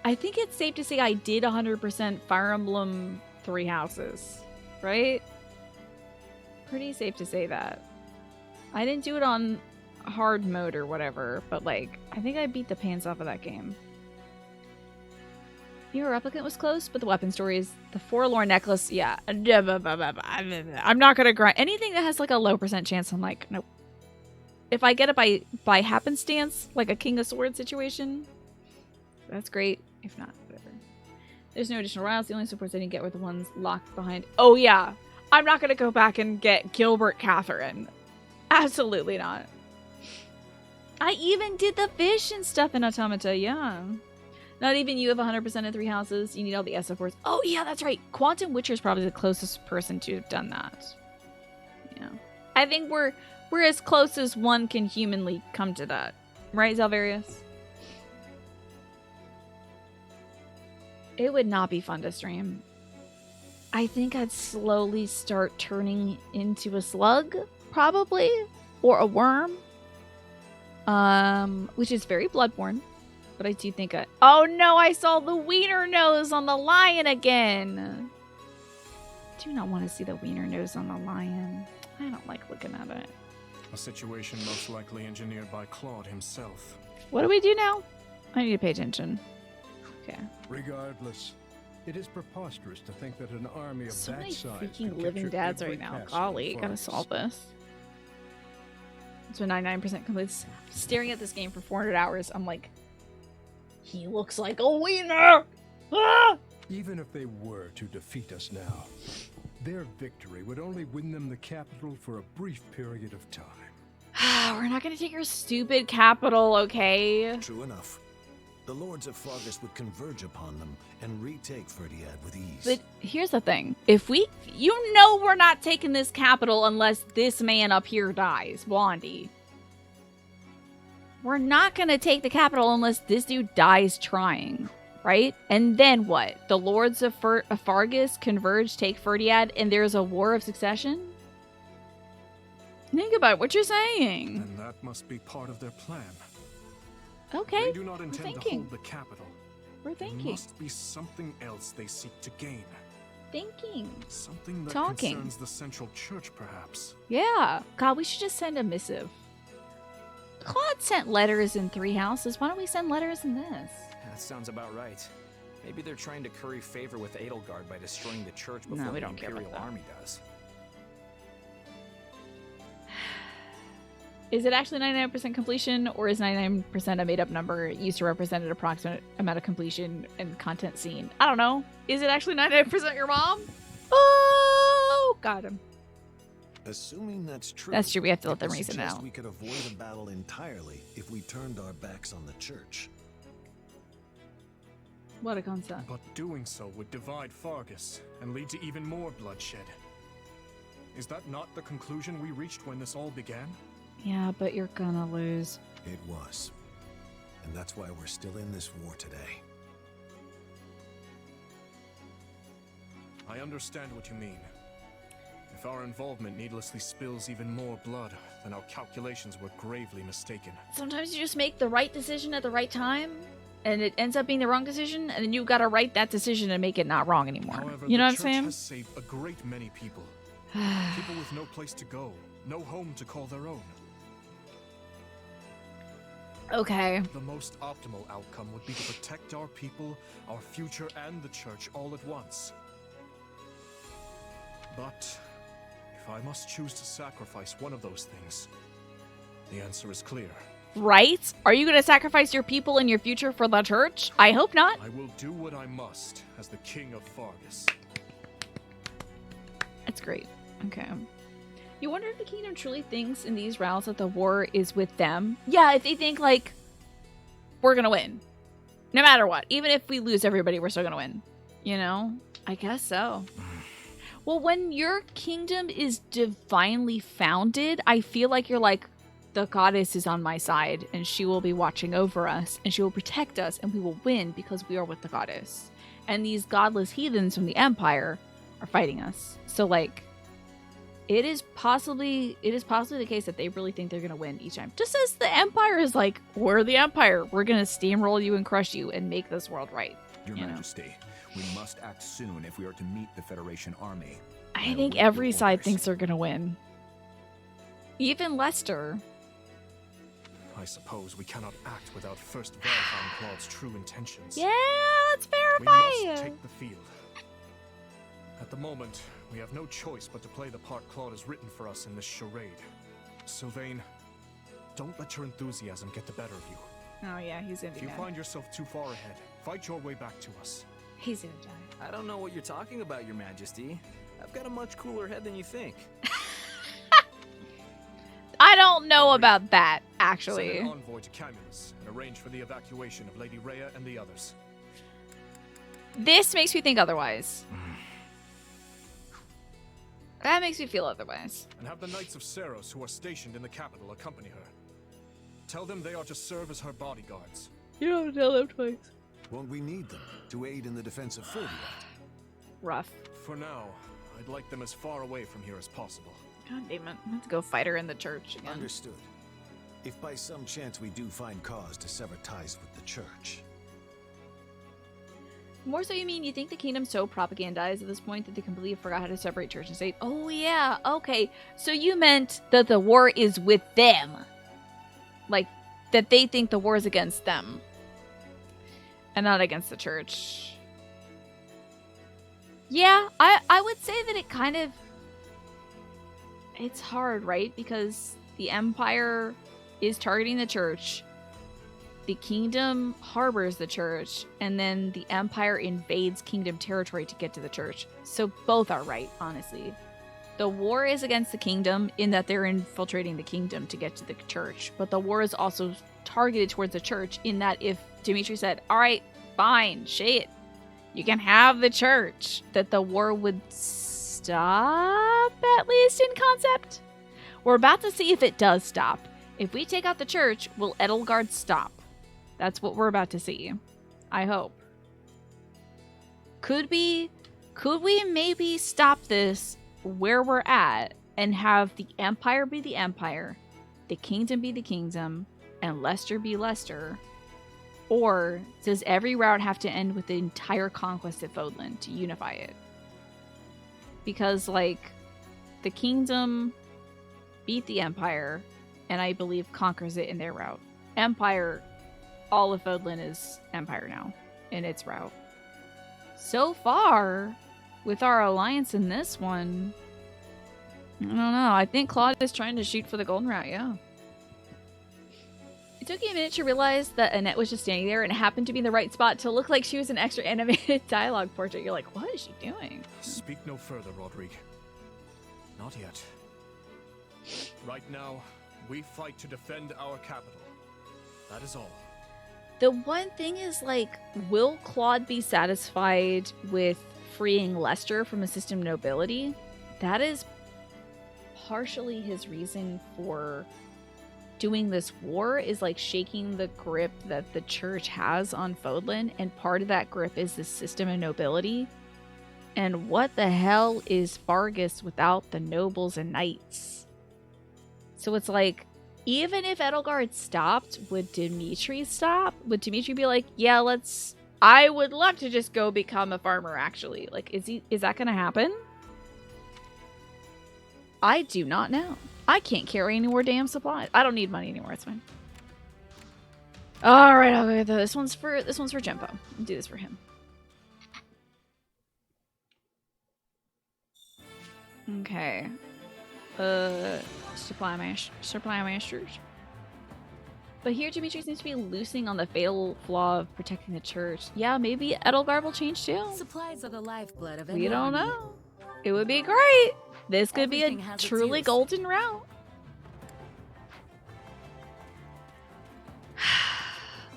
I think it's safe to say I did 100% Fire Emblem 3 Houses, right? Pretty safe to say that. I didn't do it on hard mode or whatever, but, like, I think I beat the pants off of that game. Your Replicant was close, but the weapon stories, the Forlorn Necklace, yeah. I'm not gonna grind anything that has like a low % chance. I'm like, nope. If I get it by happenstance, like a King of Swords situation, that's great. If not, whatever. There's no additional routes. The only supports I didn't get were the ones locked behind. Oh yeah, I'm not gonna go back and get Gilbert Catherine. Absolutely not. I even did the fish and stuff in Automata. Yeah. Not even you have 100% of 3 houses. You need all the S supports. Oh, yeah, that's right. Quantum Witcher is probably the closest person to have done that. Yeah. I think we're as close as one can humanly come to that. Right, Zalvarius? It would not be fun to stream. I think I'd slowly start turning into a slug, probably. Or a worm. Which is very Bloodborne. But I do think oh no, I saw the wiener nose on the lion again. I do not want to see the wiener nose on the lion. I don't like looking at it. A situation most likely engineered by Claude himself. What do we do now? I need to pay attention. Okay. Regardless, it is preposterous to think that an army of so that many size freaking could living capture dads every right now. castle Golly, in gotta Fargus. solve this. So 99% complete. Staring at this game for 400 hours, I'm like, he looks like a wiener! Ah! Even if they were to defeat us now, their victory would only win them the capital for a brief period of time. We're not gonna take your stupid capital, okay? True enough. The lords of Fargus would converge upon them and retake Fhirdiad with ease. But here's the thing. If you know we're not taking this capital unless this man up here dies, Blondie. We're not going to take the capital unless this dude dies trying, right? And then what? The lords of Fargus converge, take Fhirdiad, and there's a war of succession? Think about what you're saying. And that must be part of their plan. Okay. They do not intend to hold the capital. We're There thinking. must be something else they seek to gain. Thinking. Something that Talking. concerns the central church, perhaps. Yeah. God, we should just send a missive. Claude sent letters in 3 houses. Why don't we send letters in this? That sounds about right. Maybe they're trying to curry favor with Edelgard by destroying the church No, before we the don't care about Imperial that. army does. Is it actually 99% completion, or is 99% a made-up number used to represent an approximate amount of completion and content seen? I don't know. Is it actually 99% your mom? Oh, got him. Assuming that's true. That's true. We have to let it them would reason suggest out. We could avoid a battle entirely if we turned our backs on the church. What a concept. But doing so would divide Fargus and lead to even more bloodshed. Is that not the conclusion we reached when this all began? Yeah, but you're gonna lose. It was. And that's why we're still in this war today. I understand what you mean. If our involvement needlessly spills even more blood, then our calculations were gravely mistaken. Sometimes you just make the right decision at the right time, and it ends up being the wrong decision, and then you gotta right that decision and make it not wrong anymore. However, You know the what I'm church saying? has saved a great many people. People with no place to go, no home to call their own. Okay. The most optimal outcome would be to protect our people, our future, and the church all at once. But if I must choose to sacrifice one of those things, the answer is clear. Right? Are you gonna sacrifice your people and your future for the church? I hope not. I will do what I must as the King of Fargus. That's great. Okay. You wonder if the kingdom truly thinks in these rounds that the war is with them? Yeah, if they think, like, we're gonna win. No matter what. Even if we lose everybody, we're still gonna win. You know? I guess so. Well, when your kingdom is divinely founded, I feel like you're like, the goddess is on my side, and she will be watching over us, and she will protect us, and we will win because we are with the goddess. And these godless heathens from the Empire are fighting us. So, like, it is possibly the case that they really think they're gonna win each time. Just as the Empire is like, we're the Empire, we're gonna steamroll you and crush you and make this world right. Your you know? Majesty, we must act soon if we are to meet the Federation army. I think every side thinks they're gonna win. Even Lester. I suppose we cannot act without first verifying Claude's true intentions. Yeah, let's verify. We must take the field. At the moment, we have no choice but to play the part Claude has written for us in this charade. Sylvain, don't let your enthusiasm get the better of you. Oh yeah, he's gonna be If you mad. find yourself too far ahead, fight your way back to us. He's gonna die. I don't know what you're talking about, Your Majesty. I've got a much cooler head than you think. I don't know about that, actually. Send an envoy to Camulus and arrange for the evacuation of Lady Rhea and the others. This makes me think otherwise. That makes me feel otherwise. And have the Knights of Seros who are stationed in the capital accompany her. Tell them they are to serve as her bodyguards. You don't tell them twice. Won't we need them to aid in the defense of Fhirdiad? Rough. For now, I'd like them as far away from here as possible. God damn it. Let's go fight her in the church again. Understood. If by some chance we do find cause to sever ties with the church. More so, you mean you think the kingdom's so propagandized at this point that they completely forgot how to separate church and state? Oh yeah, okay. So you meant that the war is with them. Like, that they think the war is against them. And not against the church. Yeah, I would say that it kind of... It's hard, right? Because the Empire is targeting the church. The kingdom harbors the church. And then the Empire invades kingdom territory to get to the church. So both are right, honestly. The war is against the kingdom in that they're infiltrating the kingdom to get to the church. But the war is also targeted towards the church in that if Dimitri said, all right, fine, shit, you can have the church, that the war would stop, at least in concept. We're about to see if it does stop. If we take out the church, will Edelgard stop? That's what we're about to see. I hope. Could we maybe stop this where we're at and have the Empire be the Empire, the Kingdom be the Kingdom, and Lester be Lester, Or does every route have to end with the entire conquest of Fodlan to unify it? Because, like, the kingdom beat the Empire, and I believe conquers it in their route. Empire, all of Fodlan is Empire now, in its route. So far, with our alliance in this one, I don't know. I think Claude is trying to shoot for the golden route, yeah. It took you a minute to realize that Annette was just standing there and it happened to be in the right spot to look like she was an extra animated dialogue portrait. You're like, what is she doing? Speak no further, Rodrigue. Not yet. Right now, we fight to defend our capital. That is all. The one thing is, like, will Claude be satisfied with freeing Lester from a system of nobility? That is partially his reason for doing this war, is like shaking the grip that the church has on Fodlan, and part of that grip is the system of nobility. And what the hell is Fargus without the nobles and knights? So it's like, even if Edelgard stopped, would Dimitri stop? Would Dimitri be like, yeah, I would love to just go become a farmer, actually. Like, is that gonna happen? I do not know. I can't carry any more damn supplies. I don't need money anymore. It's fine. All right, I'll go get this one's for Jimbo. I'll do this for him. Okay. Supply masters. But here Dimitri seems to be loosing on the fatal flaw of protecting the church. Yeah, maybe Edelgard will change too. Supplies are the lifeblood of We don't know. It would be great. This could be a truly golden route.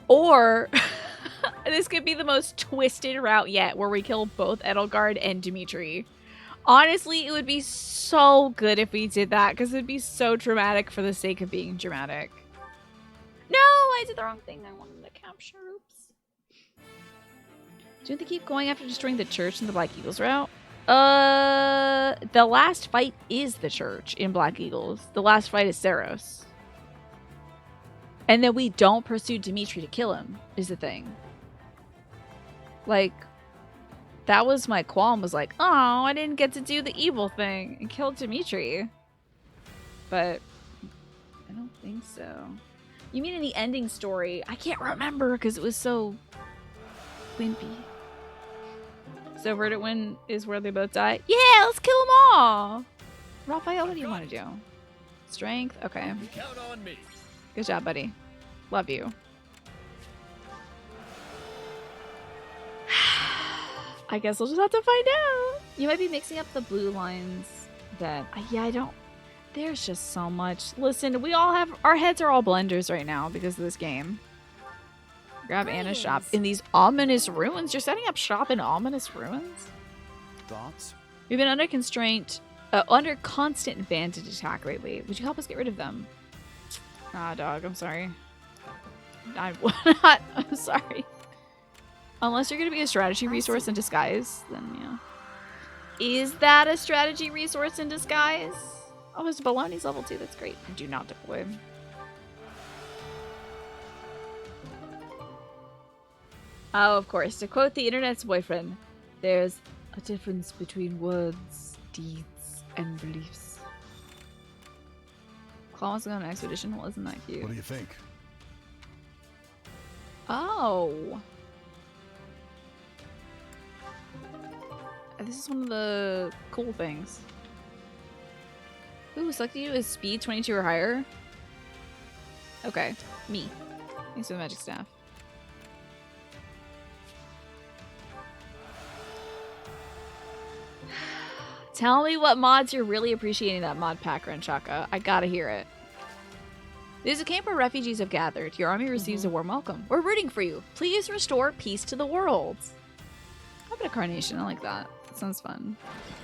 Or this could be the most twisted route yet, where we kill both Edelgard and Dimitri. Honestly, it would be so good if we did that, because it'd be so dramatic for the sake of being dramatic. No, I did the wrong thing. I wanted to capture. Oops. Don't they keep going after destroying the church in the Black Eagles route? The last fight is the church in Black Eagles. The last fight is Saros. And then we don't pursue Dimitri to kill him, is the thing. Like, that was my qualm, was like, oh, I didn't get to do the evil thing and kill Dimitri. But I don't think so. You mean in the ending story? I can't remember because it was so wimpy. So Verdant is where they both die? Yeah, let's kill them all! Raphael, what do you want to do? Strength? Okay. Count on me. Good job, buddy. Love you. I guess we'll just have to find out. You might be mixing up the blue lines that... yeah, I don't... There's just so much. Listen, we all have... Our heads are all blenders right now because of this game. Grab Anna's shop in these ominous ruins. You're setting up shop in ominous ruins? Thoughts? We've been under constraint... under constant advantage attack lately. Would you help us get rid of them? Ah, dog, I'm sorry. I'm sorry. Unless you're going to be a strategy resource in disguise, then yeah. Is that a strategy resource in disguise? Oh, his baloney's level 2. That's great. Do not deploy. Oh, of course. To quote the internet's boyfriend, there's a difference between words, deeds, and beliefs. Claw wants to go on an expedition? Well, isn't that cute? What do you think? Oh. This is one of the cool things. Ooh, selected you as speed 22 or higher. Okay, me. Thanks for the magic staff. Tell me what mods you're really appreciating that mod pack, Renchaka. I gotta hear it. There's a camp where refugees have gathered. Your army receives a warm welcome. We're rooting for you. Please restore peace to the world. How about a carnation? I like that. That sounds fun.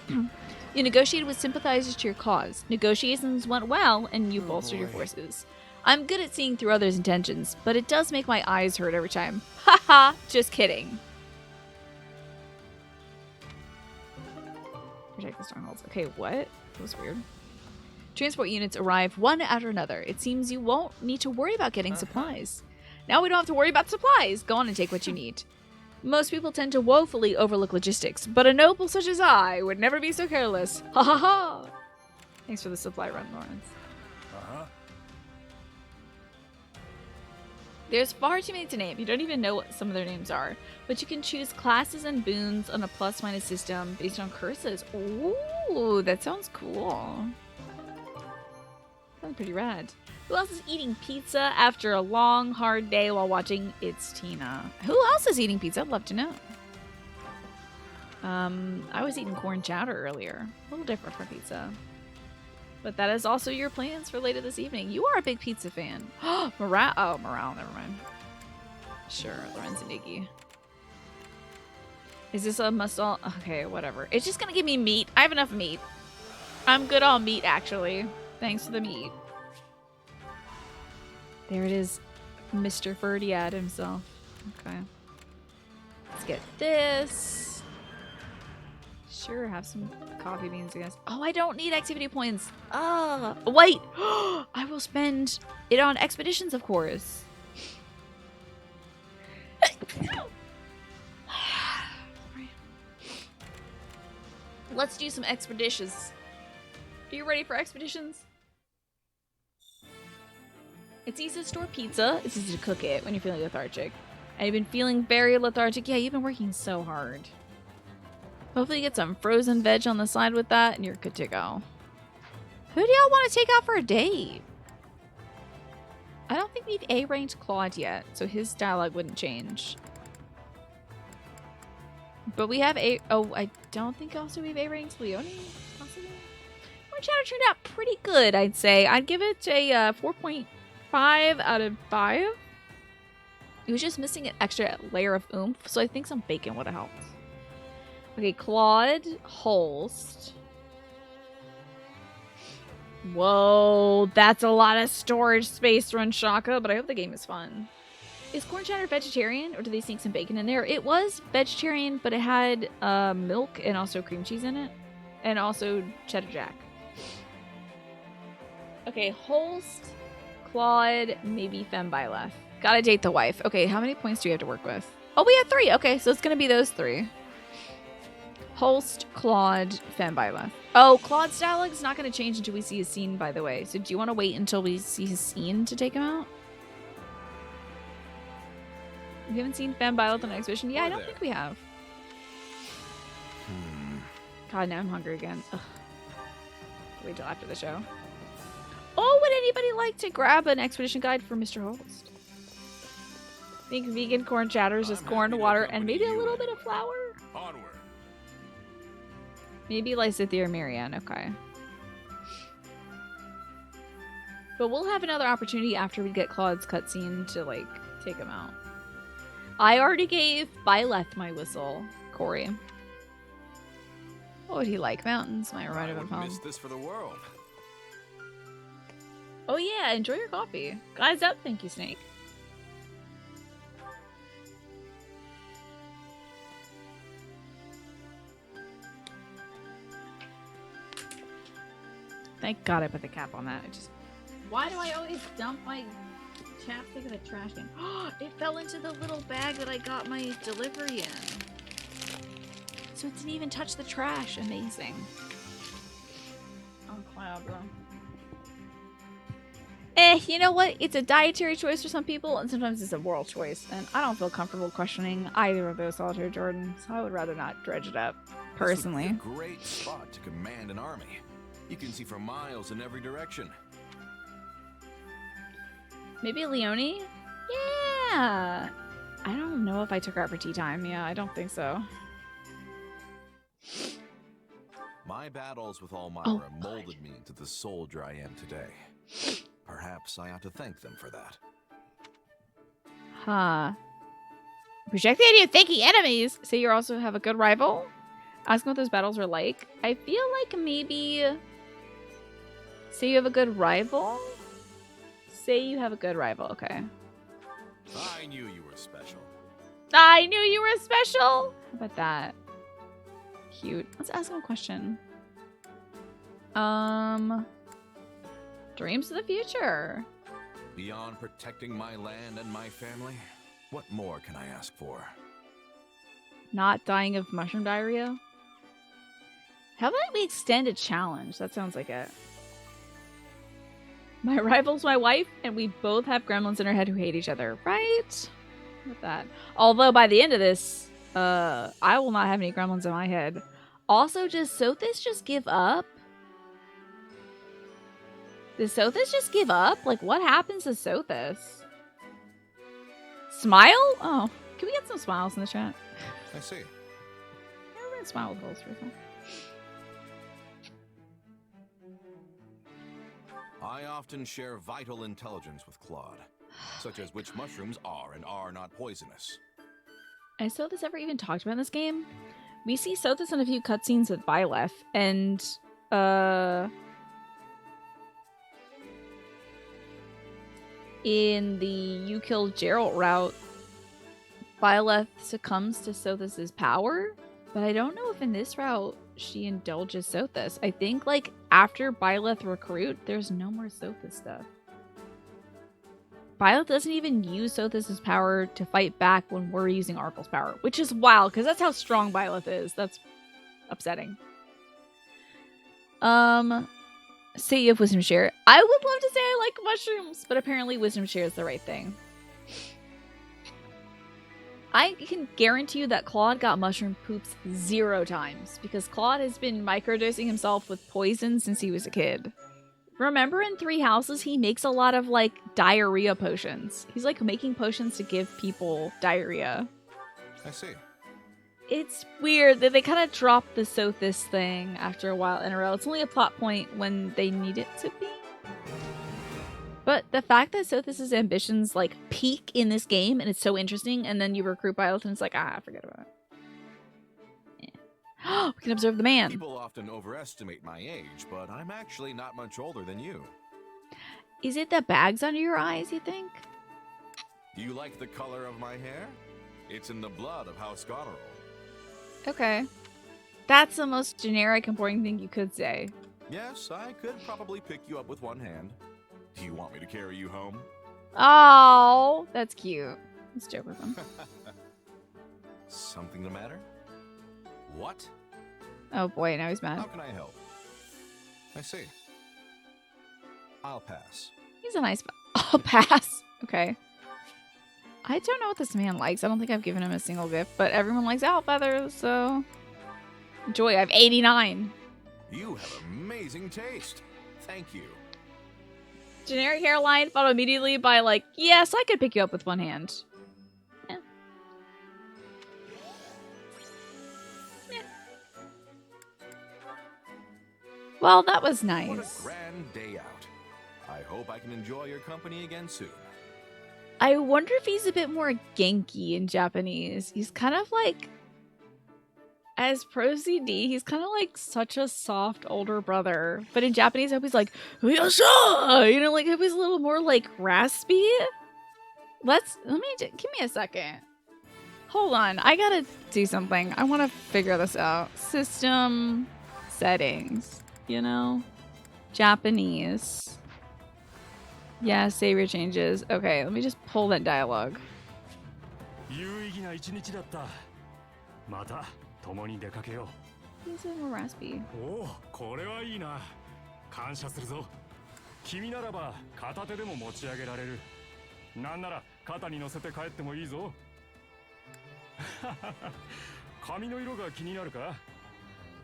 You negotiated with sympathizers to your cause. Negotiations went well, and you bolstered your forces. I'm good at seeing through others' intentions, but it does make my eyes hurt every time. Haha, just kidding. Protect the strongholds. Okay, what? That was weird. Transport units arrive one after another. It seems you won't need to worry about getting supplies. Now we don't have to worry about supplies. Go on and take what you need. Most people tend to woefully overlook logistics, but a noble such as I would never be so careless. Ha ha ha! Thanks for the supply run, Lawrence. There's far too many to name. You don't even know what some of their names are. But you can choose classes and boons on a plus-minus system based on curses. Ooh, that sounds cool. Sounds pretty rad. Who else is eating pizza after a long, hard day while watching It's Tina? Who else is eating pizza? I'd love to know. I was eating corn chowder earlier. A little different from pizza. But that is also your plans for later this evening. You are a big pizza fan. Morale. Oh, Morale. Never mind. Sure, Lorenz and Iggy. Is this a must-all? Okay, whatever. It's just gonna give me meat. I have enough meat. I'm good on meat, actually. Thanks for the meat. There it is. Mr. Fhirdiad himself. Okay. Let's get this. Sure, have some coffee beans, I guess. Oh, I don't need activity points. Wait. I will spend it on expeditions, of course. Let's do some expeditions. Are you ready for expeditions? It's easy to store pizza. It's easy to cook it when you're feeling lethargic. And you've been feeling very lethargic. Yeah, you've been working so hard. Hopefully you get some frozen veg on the side with that and you're good to go. Who do y'all want to take out for a date? I don't think we've A-ranked Claude yet, so his dialogue wouldn't change. But we have I don't think also we've A-ranked Leone, possibly? Our chatter turned out pretty good, I'd say. I'd give it a 4.5 out of 5. It was just missing an extra layer of oomph, so I think some bacon would have helped. Okay, Claude, Holst. Whoa, that's a lot of storage space, Runshaka, but I hope the game is fun. Is corn chowder vegetarian, or do they sneak some bacon in there? It was vegetarian, but it had milk and also cream cheese in it. And also cheddar jack. Okay, Holst, Claude, maybe Fembyleth. Gotta date the wife. Okay, how many points do we have to work with? Oh, we have 3. Okay, so it's gonna be those 3. Holst, Claude, Fembyleth. Oh, Claude's dialogue is not going to change until we see his scene, by the way. So do you want to wait until we see his scene to take him out? We haven't seen Fembyleth on an exhibition? Yeah, I don't think we have. God, now I'm hungry again. Ugh. Wait till after the show. Oh, would anybody like to grab an expedition guide for Mr. Holst? I think vegan corn chowder is just corn, water, and maybe a little bit of flour? Onward. Maybe Lysithia or Marianne, okay. But we'll have another opportunity after we get Claude's cutscene to, like, take him out. I already gave Byleth my whistle, Corey. What would he like? Mountains might remind him of home. Miss this for the world. Oh yeah, enjoy your coffee. Guys up, thank you, Snake. Thank God I put the cap on that. Why do I always dump my chapstick in the trash can? It fell into the little bag that I got my delivery in. So it didn't even touch the trash. Amazing. I'm proud, bro. You know what? It's a dietary choice for some people, and sometimes it's a moral choice. And I don't feel comfortable questioning either of those, Solitaire Jordan. So I would rather not dredge it up, personally. This would be a great spot to command an army. You can see for miles in every direction. Maybe Leone? Yeah! I don't know if I took her out for tea time. Yeah, I don't think so. My battles with Almyra molded me into the soldier I am today. Perhaps I ought to thank them for that. Huh. Project the idea of thanking enemies! So you also have a good rival? Ask them what those battles are like. I feel like maybe... Say you have a good rival? Say you have a good rival, okay. I knew you were special. I knew you were special! How about that? Cute. Let's ask him a question. Dreams of the future. Beyond protecting my land and my family, what more can I ask for? Not dying of mushroom diarrhea? How about we extend a challenge? That sounds like it. My rival's my wife, and we both have gremlins in our head who hate each other, right? With that. Although by the end of this, I will not have any gremlins in my head. Also, does Sothis just give up? Does Sothis just give up? Like, what happens to Sothis? Smile? Oh, can we get some smiles in the chat? I see. Everyone smile with holes for a second. I often share vital intelligence with Claude, such as which mushrooms are and are not poisonous. Has Sothis ever even talked about in this game? We see Sothis in a few cutscenes with Byleth, and in the You Killed Geralt route, Byleth succumbs to Sothis's power, but I don't know if in this route she indulges Sothis. I think, like, after Byleth recruit, there's no more Sothis stuff. Byleth doesn't even use Sothis's power to fight back when we're using Arkel's power, which is wild, because that's how strong Byleth is. That's upsetting. Say you have Wisdom Share. I would love to say I like mushrooms, but apparently Wisdom Share is the right thing. I can guarantee you that Claude got mushroom poops 0 times, because Claude has been microdosing himself with poison since he was a kid. Remember in Three Houses, he makes a lot of, like, diarrhea potions. He's, like, making potions to give people diarrhea. I see. It's weird that they kind of drop the Sothis thing after a while in a row. It's only a plot point when they need it to be. But the fact that Sothis's ambitions, like, peak in this game, and it's so interesting, and then you recruit Byleth, and it's like, forget about it. Yeah. We can observe the man. People often overestimate my age, but I'm actually not much older than you. Is it the bags under your eyes, you think? Do you like the color of my hair? It's in the blood of House Goneril. Okay. That's the most generic and boring thing you could say. Yes, I could probably pick you up with one hand. Do you want me to carry you home? Oh, that's cute. Let's joke with him. Something the matter? What? Oh boy, now he's mad. How can I help? I see. I'll pass. He's a nice... I'll pass. Okay. I don't know what this man likes. I don't think I've given him a single gift, but everyone likes owl feathers, so... Enjoy, I have 89. You have amazing taste. Thank you. Generic hairline followed immediately by, like, yes, I could pick you up with one hand. Yeah. Yeah. Well, that was nice. What a grand day out. I hope I can enjoy your company again soon. I wonder if he's a bit more Genki in Japanese. He's kind of like... As Pro CD, he's kind of like such a soft older brother. But in Japanese, I hope he's like, Yasha! You know, like, I hope he's a little more like raspy. Give me a second. Hold on, I gotta do something. I want to figure this out. System settings, you know? Japanese. Yeah, savior changes. Okay, let me just pull that dialogue. 共に出かけよう。 He's a little more raspy. おお、これはいいな。感謝するぞ。君ならば片手でも持ち上げられる。なんなら肩に乗せて帰ってもいいぞ。髪の色が気になるか？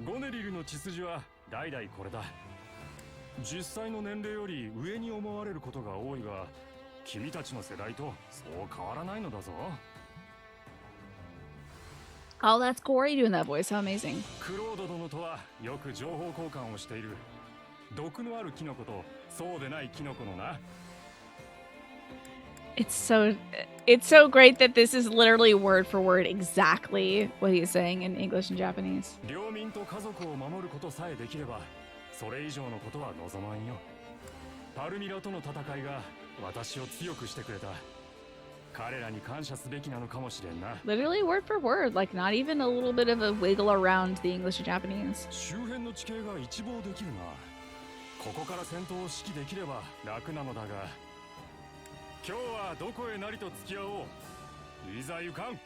ゴネリルの血筋は代々これだ。実際の年齢より上に思われることが多いが、君たちの世代とそう変わらないのだぞ。 Oh, that's Corey doing that voice. How amazing. クロード殿とはよく情報交換をしている。毒のあるキノコとそうでないキノコのな。 It's so great that this is literally word for word exactly what he's saying in English and Japanese. 領民と家族を守ることさえできれば、それ以上のことは望まんよ。パルミラとの戦いが私を強くしてくれた。 Literally word for word, like not even a little bit of a wiggle around the English and Japanese. 周辺の地形が一望できるな。ここから戦闘を指揮できれば楽なのだが。今日はどこへなりと付き合おう。いざ行かん。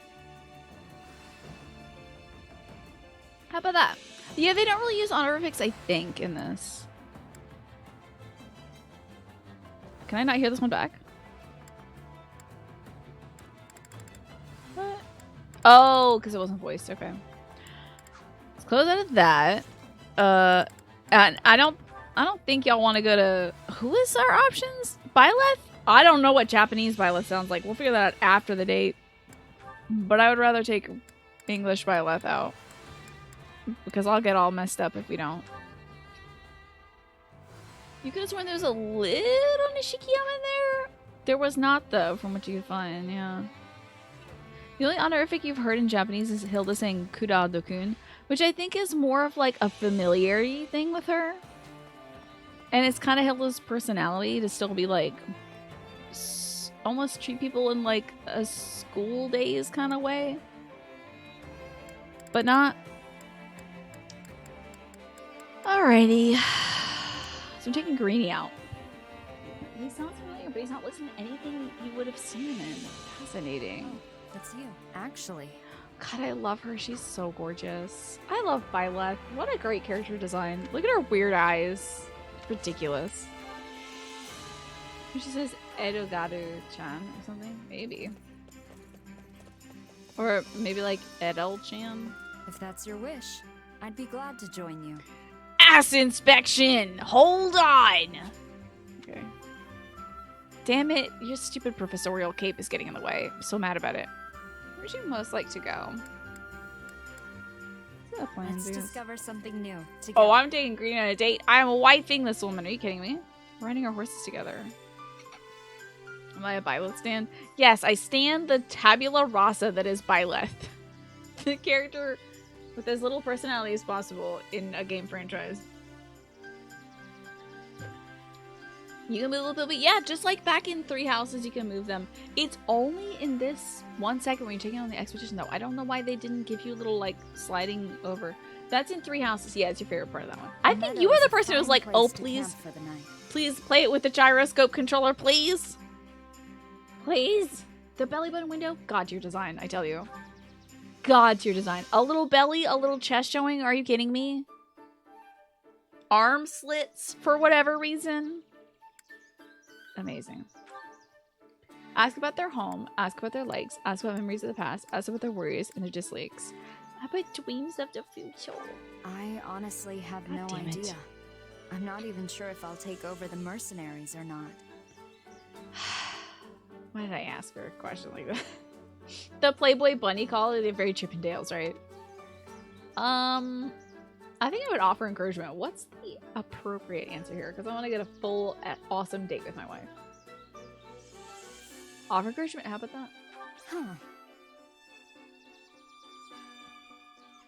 How about that? Yeah, they don't really use honorifics, I think, in this. Can I not hear this one back? What? Oh, because it wasn't voiced. Okay. Let's close out of that. And I don't think y'all want to go to... Who is our options? Byleth? I don't know what Japanese Byleth sounds like. We'll figure that out after the date. But I would rather take English Byleth out. Because I'll get all messed up if we don't. You could have sworn there was a little Nishikiyama there. There was not, though, from what you could find, yeah. The only honorific you've heard in Japanese is Hilda saying Kurado-kun, which I think is more of like a familiarity thing with her. And it's kind of Hilda's personality to still be like, almost treat people in like a school days kind of way. But not. Alrighty. So I'm taking Greenie out. He sounds familiar, but he's not listening to anything you would have seen him in. Fascinating. It's you, actually. God, I love her. She's so gorgeous. I love Byleth. What a great character design. Look at her weird eyes. It's ridiculous. She says Edogaru-chan or something? Maybe. Or maybe like Edel-chan? If that's your wish, I'd be glad to join you. Ass inspection! Hold on! Okay. Damn it, your stupid professorial cape is getting in the way. I'm so mad about it. Where would you most like to go? Let's discover something new together. Oh, I'm taking Green on a date. I'm wifing this woman. Are you kidding me? We're riding our horses together. Am I a Byleth stan? Yes, I stan the tabula rasa that is Byleth. The character with as little personality as possible in a game franchise. You can move a little bit, yeah, just like back in Three Houses, you can move them. It's only in this 1 second when you're taking on the expedition, though. I don't know why they didn't give you a little, like, sliding over. That's in Three Houses. Yeah, it's your favorite part of that one. I think you were the person who was like, oh, please, please play it with the gyroscope controller, please. Please. The belly button window, God, your design, I tell you. God, your design. A little belly, a little chest showing. Are you kidding me? Arm slits for whatever reason. Amazing. Ask about their home. Ask about their likes. Ask about memories of the past. Ask about their worries and their dislikes. How about dreams of the future? I honestly have no idea. I'm not even sure if I'll take over the mercenaries or not. Why did I ask her a question like that? The Playboy Bunny call is very Chippendales, right? I think I would offer encouragement. What's the appropriate answer here? Because I want to get a full, awesome date with my wife. Offer encouragement? How about that? Huh.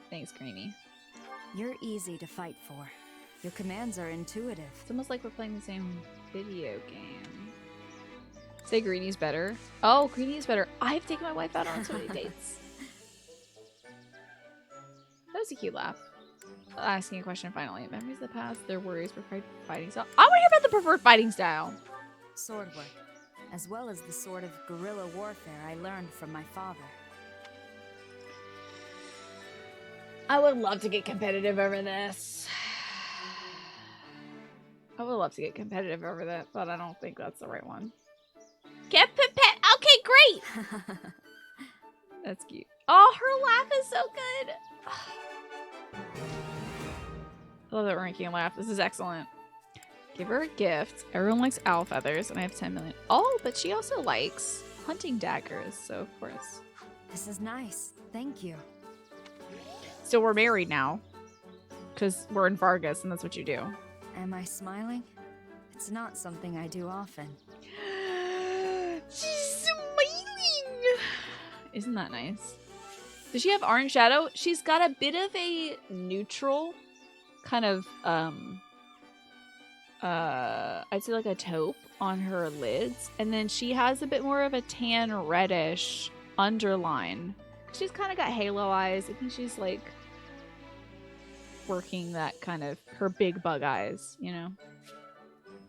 Thanks, Greenie. You're easy to fight for. Your commands are intuitive. It's almost like we're playing the same video game. Say Greenie's better. Oh, Greenie's better. I've taken my wife out on so many dates. That was a cute laugh. Asking a question finally. Memories of the past, their worries, preferred fighting style. I want to hear about the preferred fighting style. Sword work, as well as the sort of guerrilla warfare I learned from my father. I would love to get competitive over this. I would love to get competitive over that, but I don't think that's the right one. Get pipette. Okay, great. That's cute. Oh, her laugh is so good. I love that we're making a laugh. This is excellent. Give her a gift. Everyone likes owl feathers, and I have 10 million. Oh, but she also likes hunting daggers, so of course. This is nice. Thank you. So we're married now. Because we're in Vargas, and that's what you do. Am I smiling? It's not something I do often. She's smiling! Isn't that nice? Does she have orange shadow? She's got a bit of a neutral kind of, I'd say like a taupe on her lids. And then she has a bit more of a tan reddish underline. She's kind of got halo eyes. I think she's like working that kind of, her big bug eyes, you know?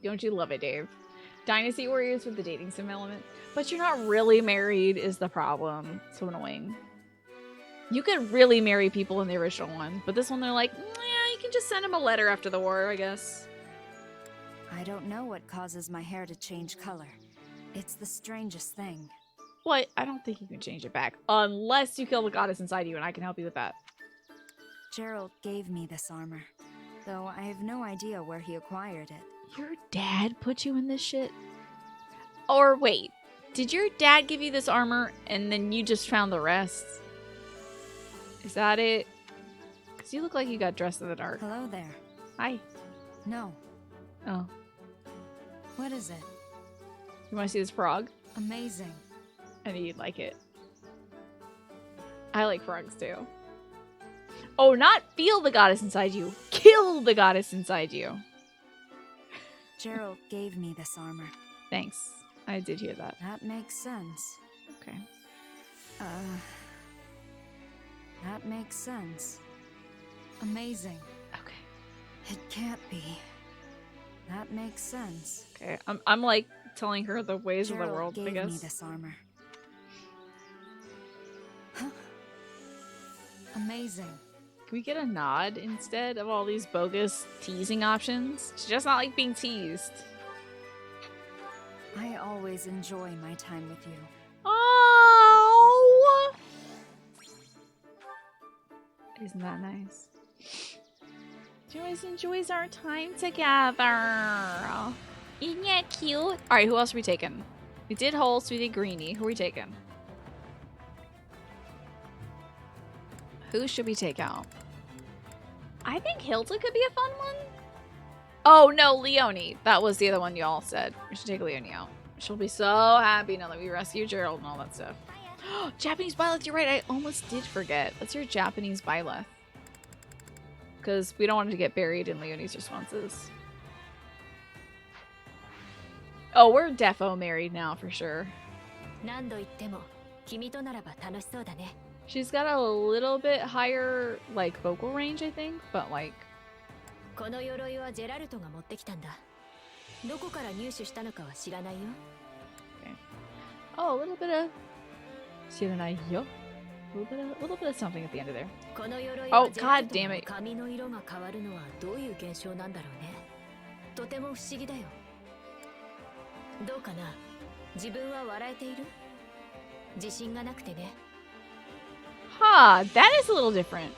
Don't you love it, Dave? Dynasty Warriors with the dating sim element. But you're not really married is the problem. So annoying. You could really marry people in the original one, but this one they're like, yeah, you can just send them a letter after the war, I guess. I don't know what causes my hair to change color. It's the strangest thing. What? I don't think you can change it back. Unless you kill the goddess inside you, and I can help you with that. Gerald gave me this armor, though I have no idea where he acquired it. Your dad put you in this shit? Or wait, did your dad give you this armor and then you just found the rest? Is that it? Because you look like you got dressed in the dark. Hello there. Hi. No. Oh. What is it? You want to see this frog? Amazing. I knew you'd like it. I like frogs too. Oh, not feel the goddess inside you. Kill the goddess inside you. Gerald gave me this armor. Thanks. I did hear that. That makes sense. Okay. That makes sense. Amazing. Okay. It can't be. That makes sense. Okay. I'm like telling her the ways Gerald of the world, gave I guess. me this armor. Huh. Amazing. Can we get a nod instead of all these bogus teasing options? She's just not like being teased. I always enjoy my time with you. Oh! Isn't that nice? She always enjoys our time together. Isn't that cute? Alright, who else are we taking? We did Holst, we did Greenie. Who are we taking? Who should we take out? I think Hilda could be a fun one. Oh no, Leonie. That was the other one y'all said. We should take Leonie out. She'll be so happy now that we rescued Gerald and all that stuff. Japanese Byleth, you're right. I almost did forget. Let's hear Japanese Byleth. Because we don't want it to get buried in Leonie's responses. Oh, we're defo married now for sure. She's got a little bit higher, like, vocal range, I think, but, like... Okay. Oh, a little bit of... Shiranai-yo. A little bit of something at the end of there. Oh, god damn it. Huh, that is a little different.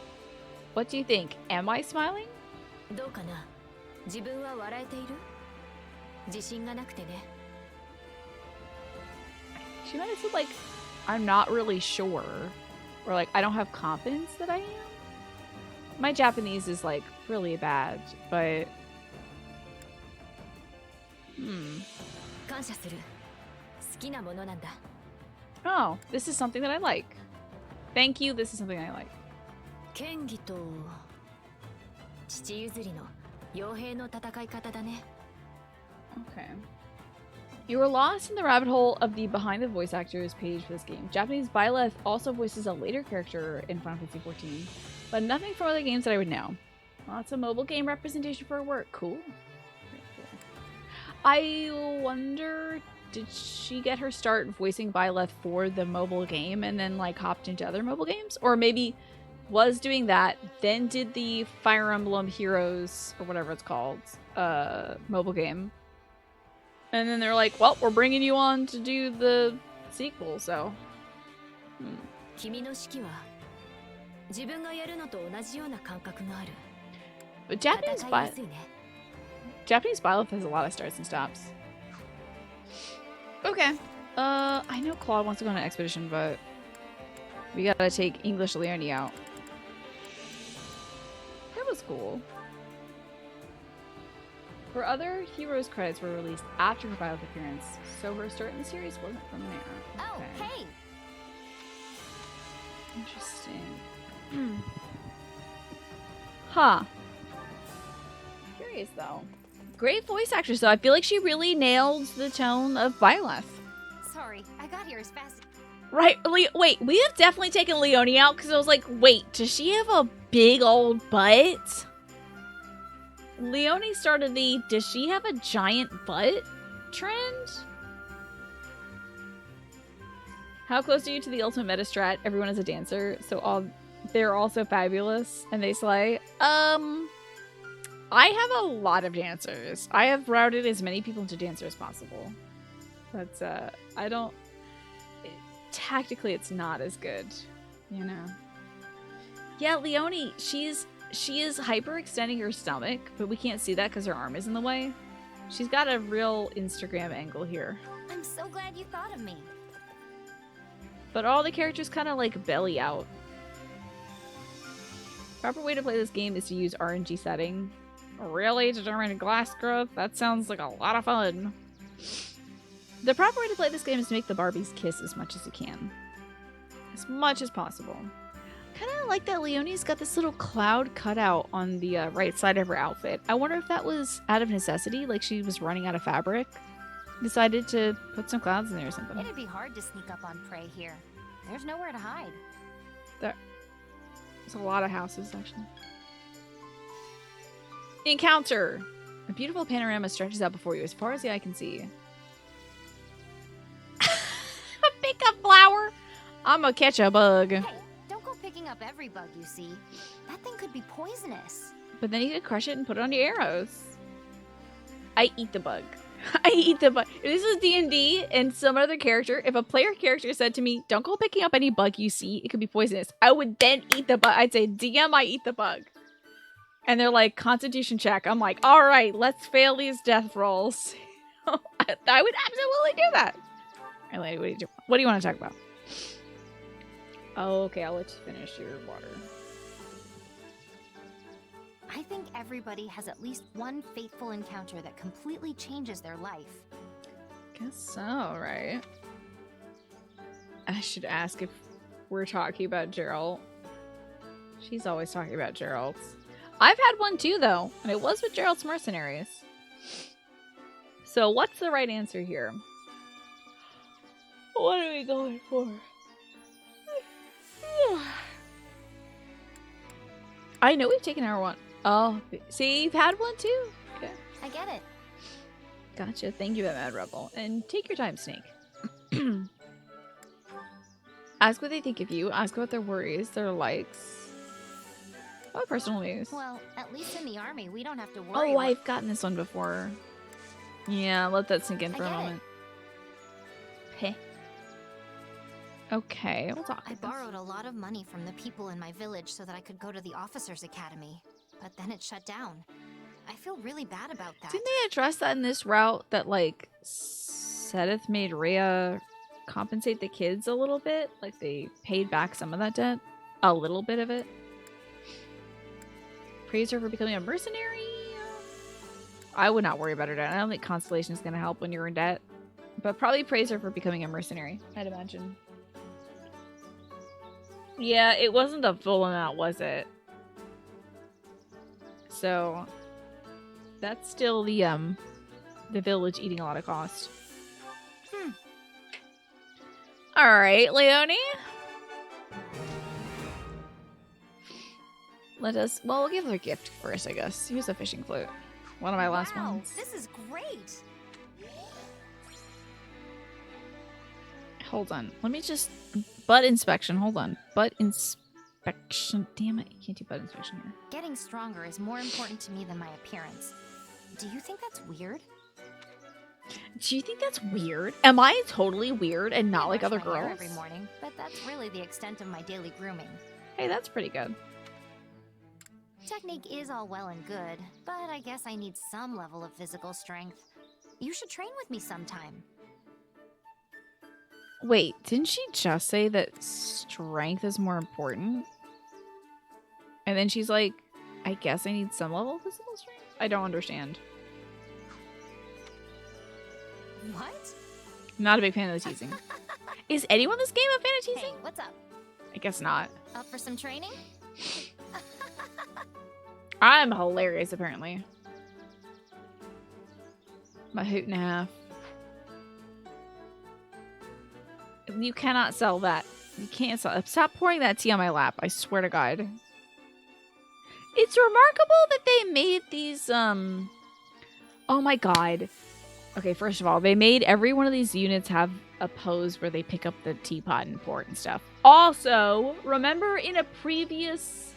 What do you think? Am I smiling? She might have said, like, I'm not really sure. Or, like, I don't have confidence that I am. My Japanese is, like, really bad, but... Oh, this is something that I like. Thank you, this is something I like. Okay. You were lost in the rabbit hole of the behind the voice actors page for this game. Japanese Byleth also voices a later character in Final Fantasy XIV, but nothing from other games that I would know. Lots of mobile game representation for her work. Cool. Very cool. I wonder, did she get her start voicing Byleth for the mobile game and then like hopped into other mobile games? Or maybe was doing that, then did the Fire Emblem Heroes, or whatever it's called, mobile game. And then they're like, well, we're bringing you on to do the sequel, so. But Japanese Byleth has a lot of starts and stops. Okay. I know Claude wants to go on an expedition, but we gotta take English Leonie out. That was cool. Her other heroes credits were released after her Byleth appearance, so her start in the series wasn't from there. Okay. Oh, hey! Interesting. Huh. Curious, though. Great voice actress, though. I feel like she really nailed the tone of Byleth. Sorry, I got here as fast. Right. Wait, we have definitely taken Leonie out because I was like, wait, does she have a big old butt? Leonie started the, does she have a giant butt trend? How close are you to the ultimate meta strat? Everyone is a dancer, so they're also fabulous and they slay. I have a lot of dancers. I have routed as many people into dancer as possible. But I don't. Tactically, it's not as good, you know. Yeah, Leonie, she is hyperextending her stomach, but we can't see that because her arm is in the way. She's got a real Instagram angle here. I'm so glad you thought of me. But all the characters kind of like belly out. Proper way to play this game is to use RNG setting. Really? To generate glass growth? That sounds like a lot of fun. The proper way to play this game is to make the Barbies kiss as much as you can. As much as possible. Kind of like that Leonie's got this little cloud cutout on the right side of her outfit. I wonder if that was out of necessity, like she was running out of fabric. Decided to put some clouds in there or something. It'd be hard to sneak up on prey here. There's nowhere to hide. There's a lot of houses, actually. Encounter! A beautiful panorama stretches out before you as far as the eye can see. Pick up flower! I'm gonna catch a bug. Hey, don't go picking up every bug you see. That thing could be poisonous. But then you could crush it and put it on your arrows. I eat the bug. I eat the bug. If this was D&D and some other character, if a player character said to me, don't go picking up any bug you see, it could be poisonous, I would then eat the bug. I'd say, DM, I eat the bug. And they're like, constitution check. I'm like, all right, let's fail these death rolls. I would absolutely do that. All right, what do you want to talk about? Oh, okay, I'll let you finish your water. I think everybody has at least one fateful encounter that completely changes their life. Guess so, right? I should ask if we're talking about Gerald. She's always talking about Gerald's. I've had one too, though, and it was with Gerald's mercenaries. So what's the right answer here? What are we going for? I know we've taken our one. Oh, see, you've had one too. Okay. I get it. Gotcha. Thank you, Mad Rebel. And take your time, Snake. Ask what they think of you. Ask about their worries, their likes. What personal news? Well, at least in the army, we don't have to worry. Oh, I've gotten this one before. Yeah, let that sink in for a moment. Heh. Okay, we'll talk. I borrowed a lot of money from the people in my village so that I could go to the officers' academy. But then it shut down. I feel really bad about that. Didn't they address that in this route that, like, Sedith made Rhea compensate the kids a little bit? Like, they paid back some of that debt? A little bit of it? Praise her for becoming a mercenary? I would not worry about her debt. I don't think Constellation is going to help when you're in debt. But probably praise her for becoming a mercenary, I'd imagine. Yeah, it wasn't the full amount, was it? So that's still the village eating a lot of cost. All right, Leonie. Well, we'll give her a gift first, I guess. Here's a fishing flute. One of my last ones. This is great. Hold on. Let me just... Butt inspection. Hold on. Butt inspection. Damn it. You can't do butt inspection here. Getting stronger is more important to me than my appearance. Do you think that's weird? Do you think that's weird? Am I totally weird and not like other I brush my hair girls? every morning, but that's really the extent of my daily grooming. Hey, that's pretty good. Technique is all well and good, but I guess I need some level of physical strength. You should train with me sometime. Wait, didn't she just say that strength is more important? And then she's like, I guess I need some level of physical strength? I don't understand. What? Not a big fan of the teasing. Is anyone in this game a fan of teasing? Hey, what's up? I guess not. Up for some training? I'm hilarious, apparently. My hoot and a half. You cannot sell that. You can't sell it. Stop pouring that tea on my lap. I swear to God. It's remarkable that they made these, oh my God. Okay, first of all, they made every one of these units have a pose where they pick up the teapot and pour it and stuff. Also, remember in a previous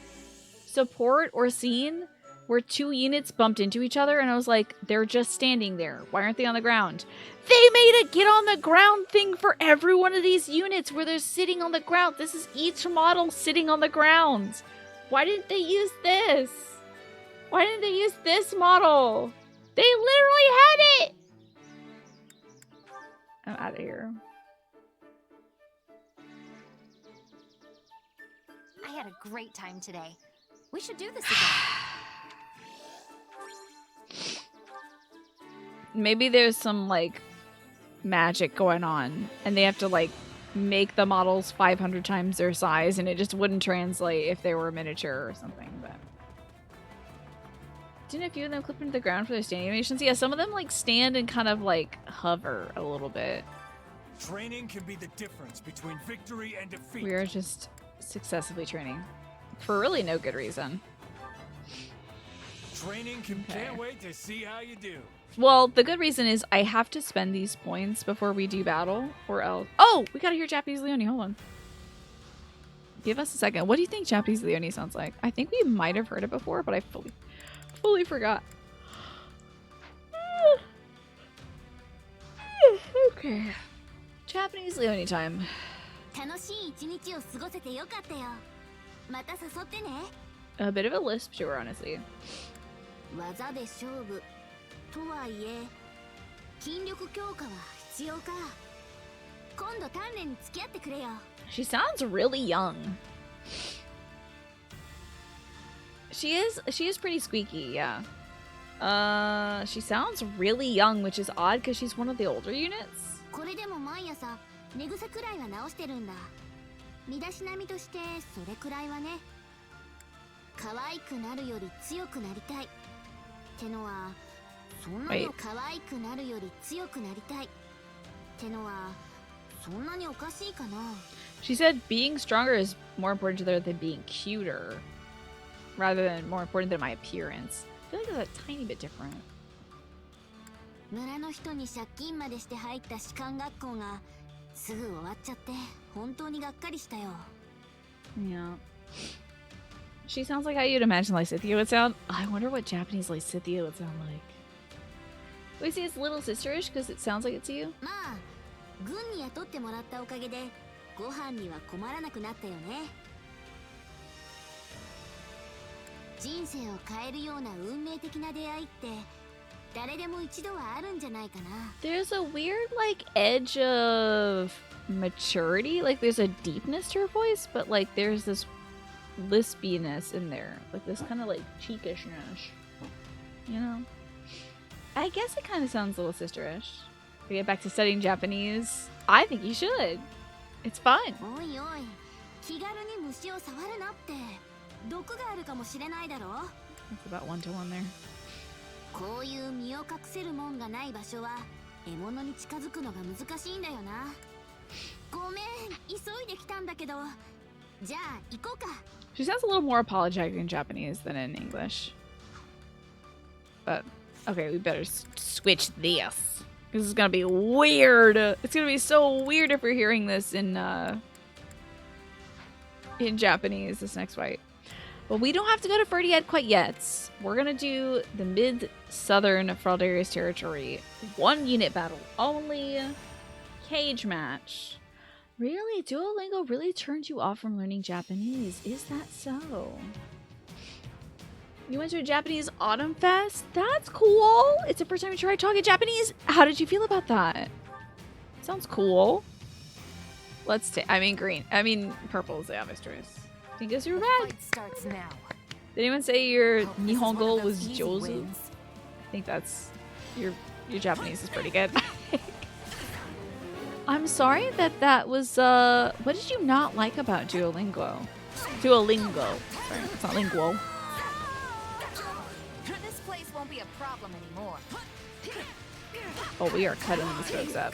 support or scene where 2 units bumped into each other and I was like, they're just standing there. Why aren't they on the ground? They made a get on the ground thing for every one of these units where they're sitting on the ground. This is each model sitting on the ground. Why didn't they use this? Why didn't they use this model? They literally had it! I'm out of here. I had a great time today. We should do this again. Maybe there's some, like, magic going on, and they have to, like, make the models 500 times their size, and it just wouldn't translate if they were miniature or something, but... Didn't a few of them clip into the ground for their standing animations? Yeah, some of them, like, stand and kind of, like, hover a little bit. Training can be the difference between victory and defeat. We are just successively training. For really no good reason. Training can't wait to see how you do. Well, the good reason is I have to spend these points before we do battle, or else... Oh! We gotta hear Japanese Leonie. Hold on. Give us a second. What do you think Japanese Leonie sounds like? I think we might have heard it before, but I fully forgot. Okay. Japanese Leonie time. A bit of a lisp to her, honestly. She sounds really young. She is pretty squeaky, yeah. She sounds really young, which is odd because she's one of the older units. Wait. She said being stronger is more important to her than being cuter, rather than more important than my appearance. I feel like that's a tiny bit different. Yeah. She sounds like how you'd imagine Lysithea would sound. I wonder what Japanese Lysithea would sound like. We say it's little sisterish because it sounds like it's you. There's a weird, like, edge of maturity. Like, there's a deepness to her voice, but, like, there's this lispiness in there. Like, this kind of, like, cheekishness. You know? I guess it kind of sounds a little sisterish. To get back to studying Japanese, I think you should. It's fun. That's about 1-to-1 there. She sounds a little more apologetic in Japanese than in English. But, okay, we better switch this. This is gonna be weird. It's gonna be so weird if we're hearing this in Japanese, this next fight. But we don't have to go to Fhirdiad quite yet. We're gonna do the mid-southern Fraldarius territory. 1 unit battle only. Cage match. Really? Duolingo really turned you off from learning Japanese. Is that so? You went to a Japanese Autumn Fest? That's cool. It's the first time you tried talking Japanese. How did you feel about that? Sounds cool. Let's take... I mean green. I mean purple is the obvious choice. I think it's your red. Starts now. Did anyone say your Nihongo was Jozu? I think that's... Your Japanese is pretty good. I'm sorry that was... What did you not like about Duolingo? Duolingo. Sorry, it's not lingual. This place won't be a problem anymore. Oh, we are cutting these folks up.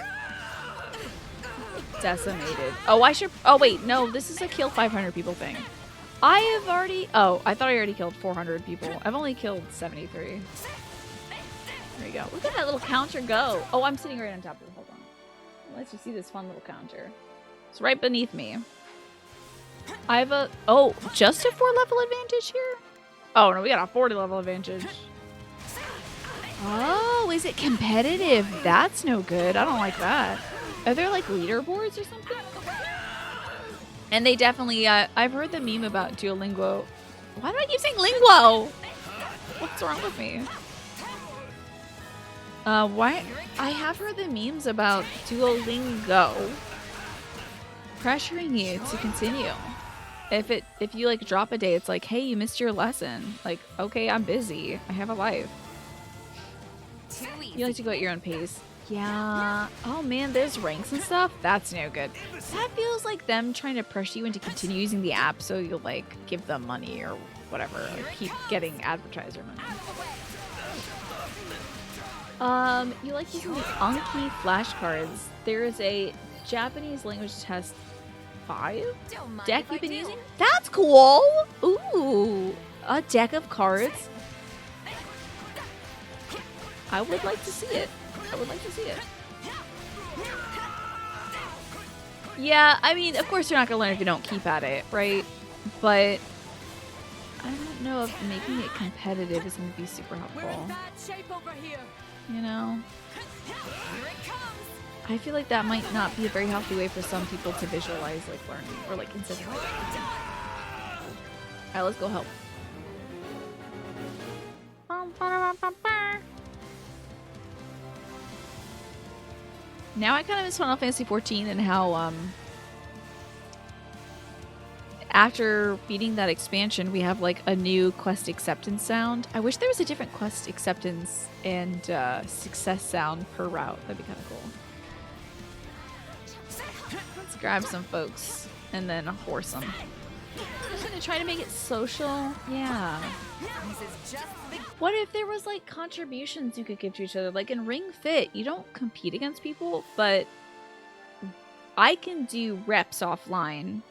Decimated. Oh, I should... Oh, wait. No, this is a kill 500 people thing. I have already... Oh, I thought I already killed 400 people. I've only killed 73. There we go. Look at that little counter go. Oh, I'm sitting right on top of it. Hold on. Let's just see this fun little counter. It's right beneath me. I have a... Oh, just a 4-level advantage here? Oh, no, we got a 40-level advantage. Oh, is it competitive? That's no good. I don't like that. Are there, like, leaderboards or something? And they definitely... I've heard the meme about Duolingo. Why do I keep saying linguo? What's wrong with me? Why? I have heard the memes about Duolingo pressuring you to continue. If you like drop a day, it's like, hey, you missed your lesson. Like, okay, I'm busy. I have a life. You like to go at your own pace. Yeah. Oh man, there's ranks and stuff. That's no good. That feels like them trying to pressure you into continue using the app so you'll like give them money or whatever. Or keep getting advertiser money. You like using the Anki flashcards. There is a Japanese language test 5 deck you've been using. That's cool. Ooh, a deck of cards. I would like to see it. I would like to see it. Yeah, I mean, of course you're not gonna learn if you don't keep at it, right? But I don't know if making it competitive is gonna be super helpful. You know? I feel like that might not be a very healthy way for some people to visualize like learning or like incentivize. Alright, let's go help. Now I kind of miss Final Fantasy XIV and how after beating that expansion we have like a new quest acceptance sound. I wish there was a different quest acceptance and success sound per route. That'd be kind of cool. Let's grab some folks and then horse them. I'm just gonna try to make it social. Yeah. What if there was like contributions you could give to each other? Like in Ring Fit, you don't compete against people, but I can do reps offline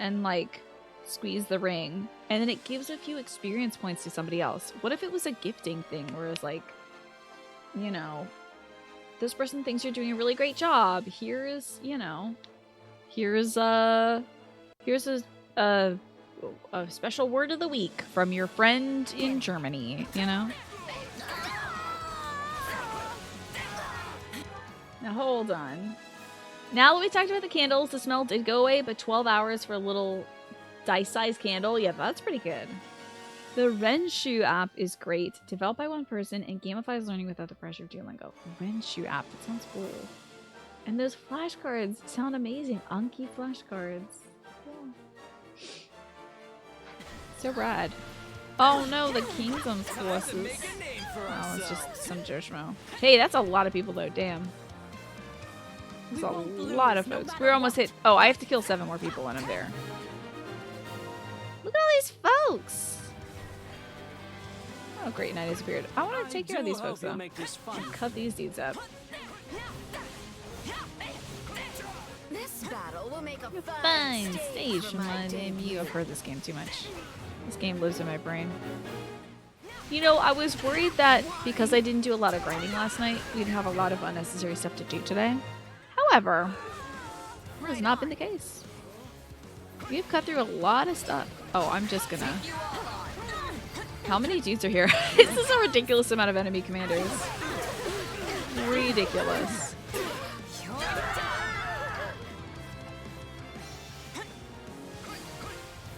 and like squeeze the ring, and then it gives a few experience points to somebody else. What if it was a gifting thing where it's like, you know, this person thinks you're doing a really great job. Here's, you know, here's a special word of the week from your friend in Germany, you know? Now hold on. Now that we talked about the candles, the smell did go away, but 12 hours for a little dice-sized candle. Yeah, that's pretty good. The Renshu app is great. Developed by one person and gamifies learning without the pressure of Duolingo. Renshu app. That sounds cool. And those flashcards sound amazing. Anki flashcards. Yeah. So rad. Oh no, the Kingdom's forces. Oh, it's just some Joshmo. Hey, that's a lot of people though. Damn. That's a lot of folks. We're almost hit. Oh, I have to kill 7 more people when I'm there. Look at all these folks. Oh, great night has appeared. I want to take care of these folks though. Cut these dudes up. This battle will make a fine stage from my debut. I've heard this game too much. This game lives in my brain. You know, I was worried that because I didn't do a lot of grinding last night, we'd have a lot of unnecessary stuff to do today. However, that has not been the case. We've cut through a lot of stuff. Oh, I'm just gonna... How many dudes are here? This is a ridiculous amount of enemy commanders. Ridiculous.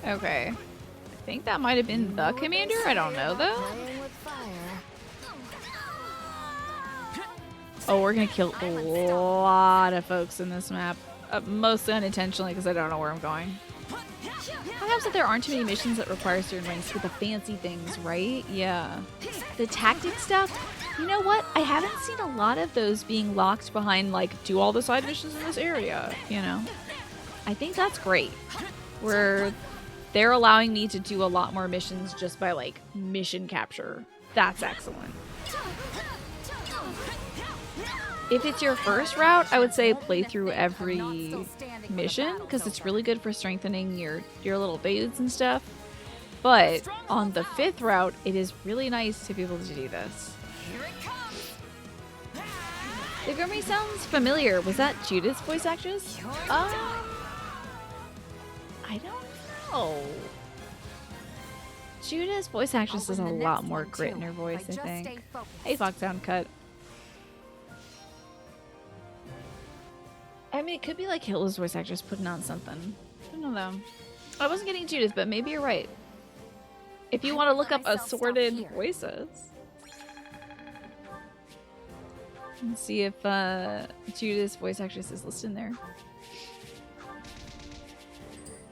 Okay. I think that might have been the commander. I don't know, though. Oh, we're gonna kill a lot of folks in this map. Mostly unintentionally, because I don't know where I'm going. Perhaps that there aren't too many missions that require certain ranks with the fancy things, right? Yeah. The tactic stuff, you know what? I haven't seen a lot of those being locked behind, like, do all the side missions in this area, you know? I think that's great. Where they're allowing me to do a lot more missions just by, like, mission capture. That's excellent. If it's your first route, I would say play through every mission because it's really good for strengthening your little dudes and stuff. But on the 5th route, it is really nice to be able to do this. The Grimmy sounds familiar. Was that Judith's voice actress? I don't know. Judith's voice actress has a lot more grit in her voice, I think. Hey, Foxhound Cut. I mean, it could be like Hilda's voice actress putting on something. I don't know. I wasn't getting Judith, but maybe you're right. If you want to look up assorted voices. And see if Judith's voice actress is listed in there.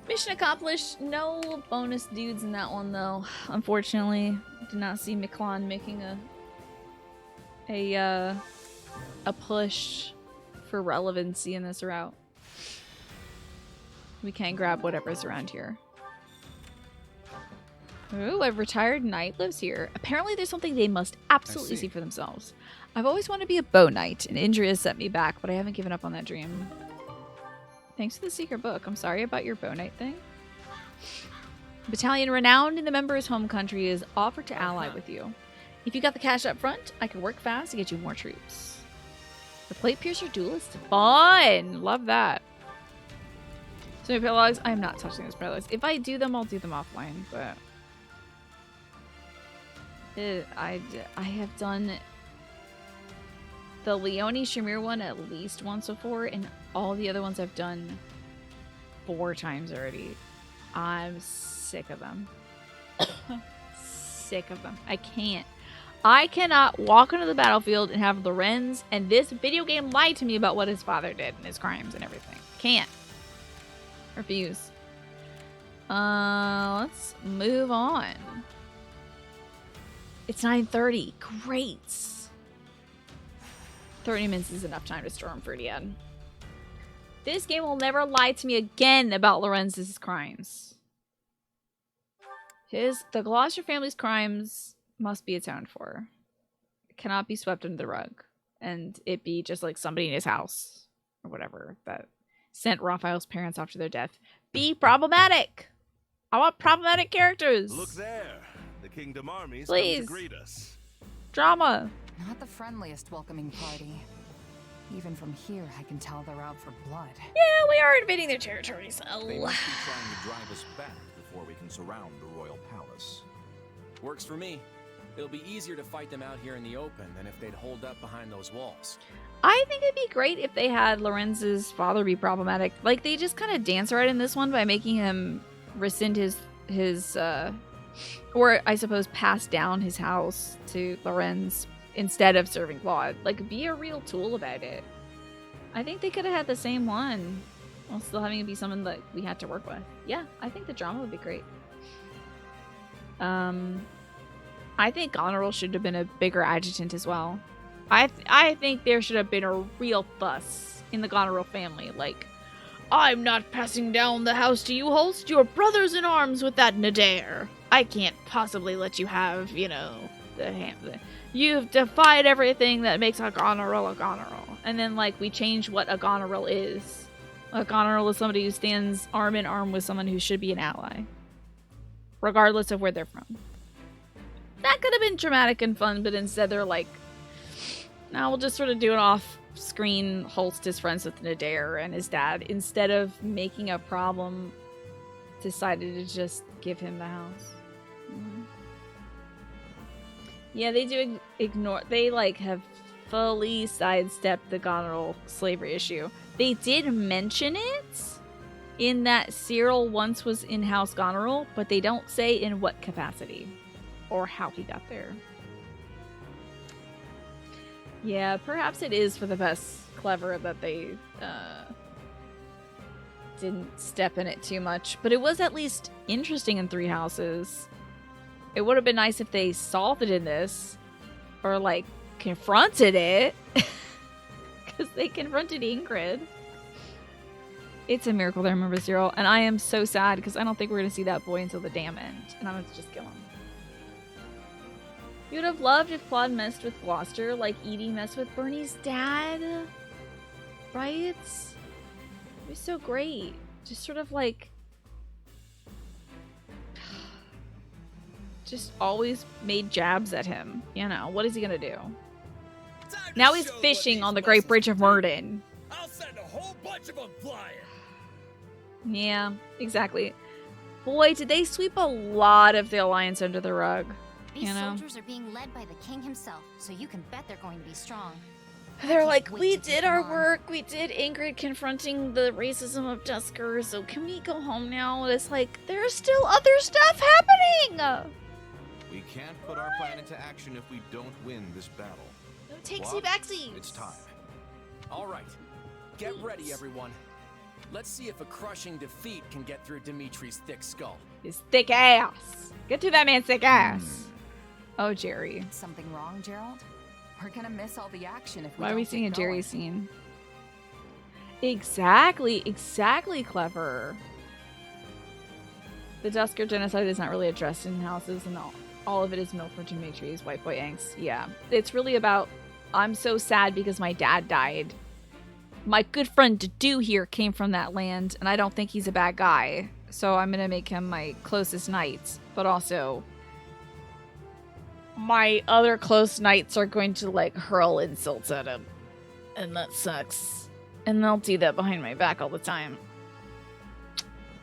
Mission accomplished. No bonus dudes in that one, though. Unfortunately, did not see Miklon making a push for relevancy in this route. We can grab whatever's around here. Ooh, a retired knight lives here. Apparently, there's something they must absolutely see for themselves. I've always wanted to be a bow knight, and injury has set me back, but I haven't given up on that dream. Thanks for the secret book. I'm sorry about your bow knight thing. Battalion renowned in the member's home country is offered to ally with you. If you got the cash up front, I can work fast to get you more troops. The plate piercer duelist? Fun! Love that. So many paralogs. I am not touching those paralogs. If I do them, I'll do them offline, but... I have done the Leonie Shamir one at least once before, and all the other ones I've done 4 times already. I'm sick of them. Sick of them. I can't. I cannot walk onto the battlefield and have Lorenz and this video game lie to me about what his father did and his crimes and everything. Can't. Refuse. Let's move on. It's 9:30. Great. 30 minutes is enough time to storm Fhirdiad. This game will never lie to me again about Lorenz's crimes. The Gloucester family's crimes must be atoned for. It cannot be swept under the rug. And it be just like somebody in his house or whatever that sent Raphael's parents off to their death. Be problematic. I want problematic characters. Look there. The Kingdom armies come Please. to greet us. Drama. Not the friendliest welcoming party. Even from here, I can tell they're out for blood. Yeah, we are invading their territory, so... They must be trying to drive us back before we can surround the royal palace. Works for me. It'll be easier to fight them out here in the open than if they'd holed up behind those walls. I think it'd be great if they had Lorenz's father be problematic. Like, they just kind of dance right in this one by making him rescind his or I suppose pass down his house to Lorenz instead of serving Claude. Like, be a real tool about it. I think they could have had the same one while still having it be someone that we had to work with. Yeah, I think the drama would be great. I think Goneril should have been a bigger adjutant as well. I think there should have been a real fuss in the Goneril family. Like, I'm not passing down the house to you, Holst. You're brothers in arms with that Nadir. I can't possibly let you have, you know, you've defied everything that makes a Goneril a Goneril. And then, like, we change what a Goneril is. A Goneril is somebody who stands arm in arm with someone who should be an ally, regardless of where they're from. That could have been dramatic and fun, but instead they're like, now we'll just sort of do it off-screen. Holst is friends with Nadir and his dad. Instead of making a problem, decided to just give him the house. Mm-hmm. Yeah, they do ignore... They, like, have fully sidestepped the Goneril slavery issue. They did mention it in that Cyril once was in House Goneril, but they don't say in what capacity or how he got there. Yeah, perhaps it is for the best clever that they didn't step in it too much, but it was at least interesting in Three Houses. It would have been nice if they solved it in this, or like confronted it, because they confronted Ingrid. It's a miracle they remember Cyril, and I am so sad because I don't think we're going to see that boy until the damn end, and I'm going to just kill him. You would have loved if Claude messed with Gloucester like Edie messed with Bernie's dad. Right? It was so great. Just sort of like... just always made jabs at him. You know, what is he gonna do? Time Now he's fishing on the Great Bridge of Myrden. I'll send a whole bunch of them flying. Yeah, exactly. Boy, did they sweep a lot of the Alliance under the rug. These soldiers are being led by the king himself, so you can bet they're going to be strong. They're like, we did our work. We did Ingrid confronting the racism of Dusker, so can we go home now? And it's like, there's still other stuff happening! We can't put our plan into action if we don't win this battle. No takesy-backsies! It's time. All right. Get ready, everyone. Let's see if a crushing defeat can get through Dimitri's thick skull. His thick ass. Get through that man's thick ass. Oh, Jerry. Something wrong, Gerald? We're gonna miss all the action if we Why are don't we seeing a get Jerry going. scene? Exactly clever. The Dusker genocide is not really addressed in houses, and all of it is milk for Dimitri's white boy angst. Yeah. It's really about, I'm so sad because my dad died. My good friend Dedu here came from that land, and I don't think he's a bad guy. So I'm gonna make him my closest knight. But also, my other close knights are going to, like, hurl insults at him. And that sucks. And they'll do that behind my back all the time.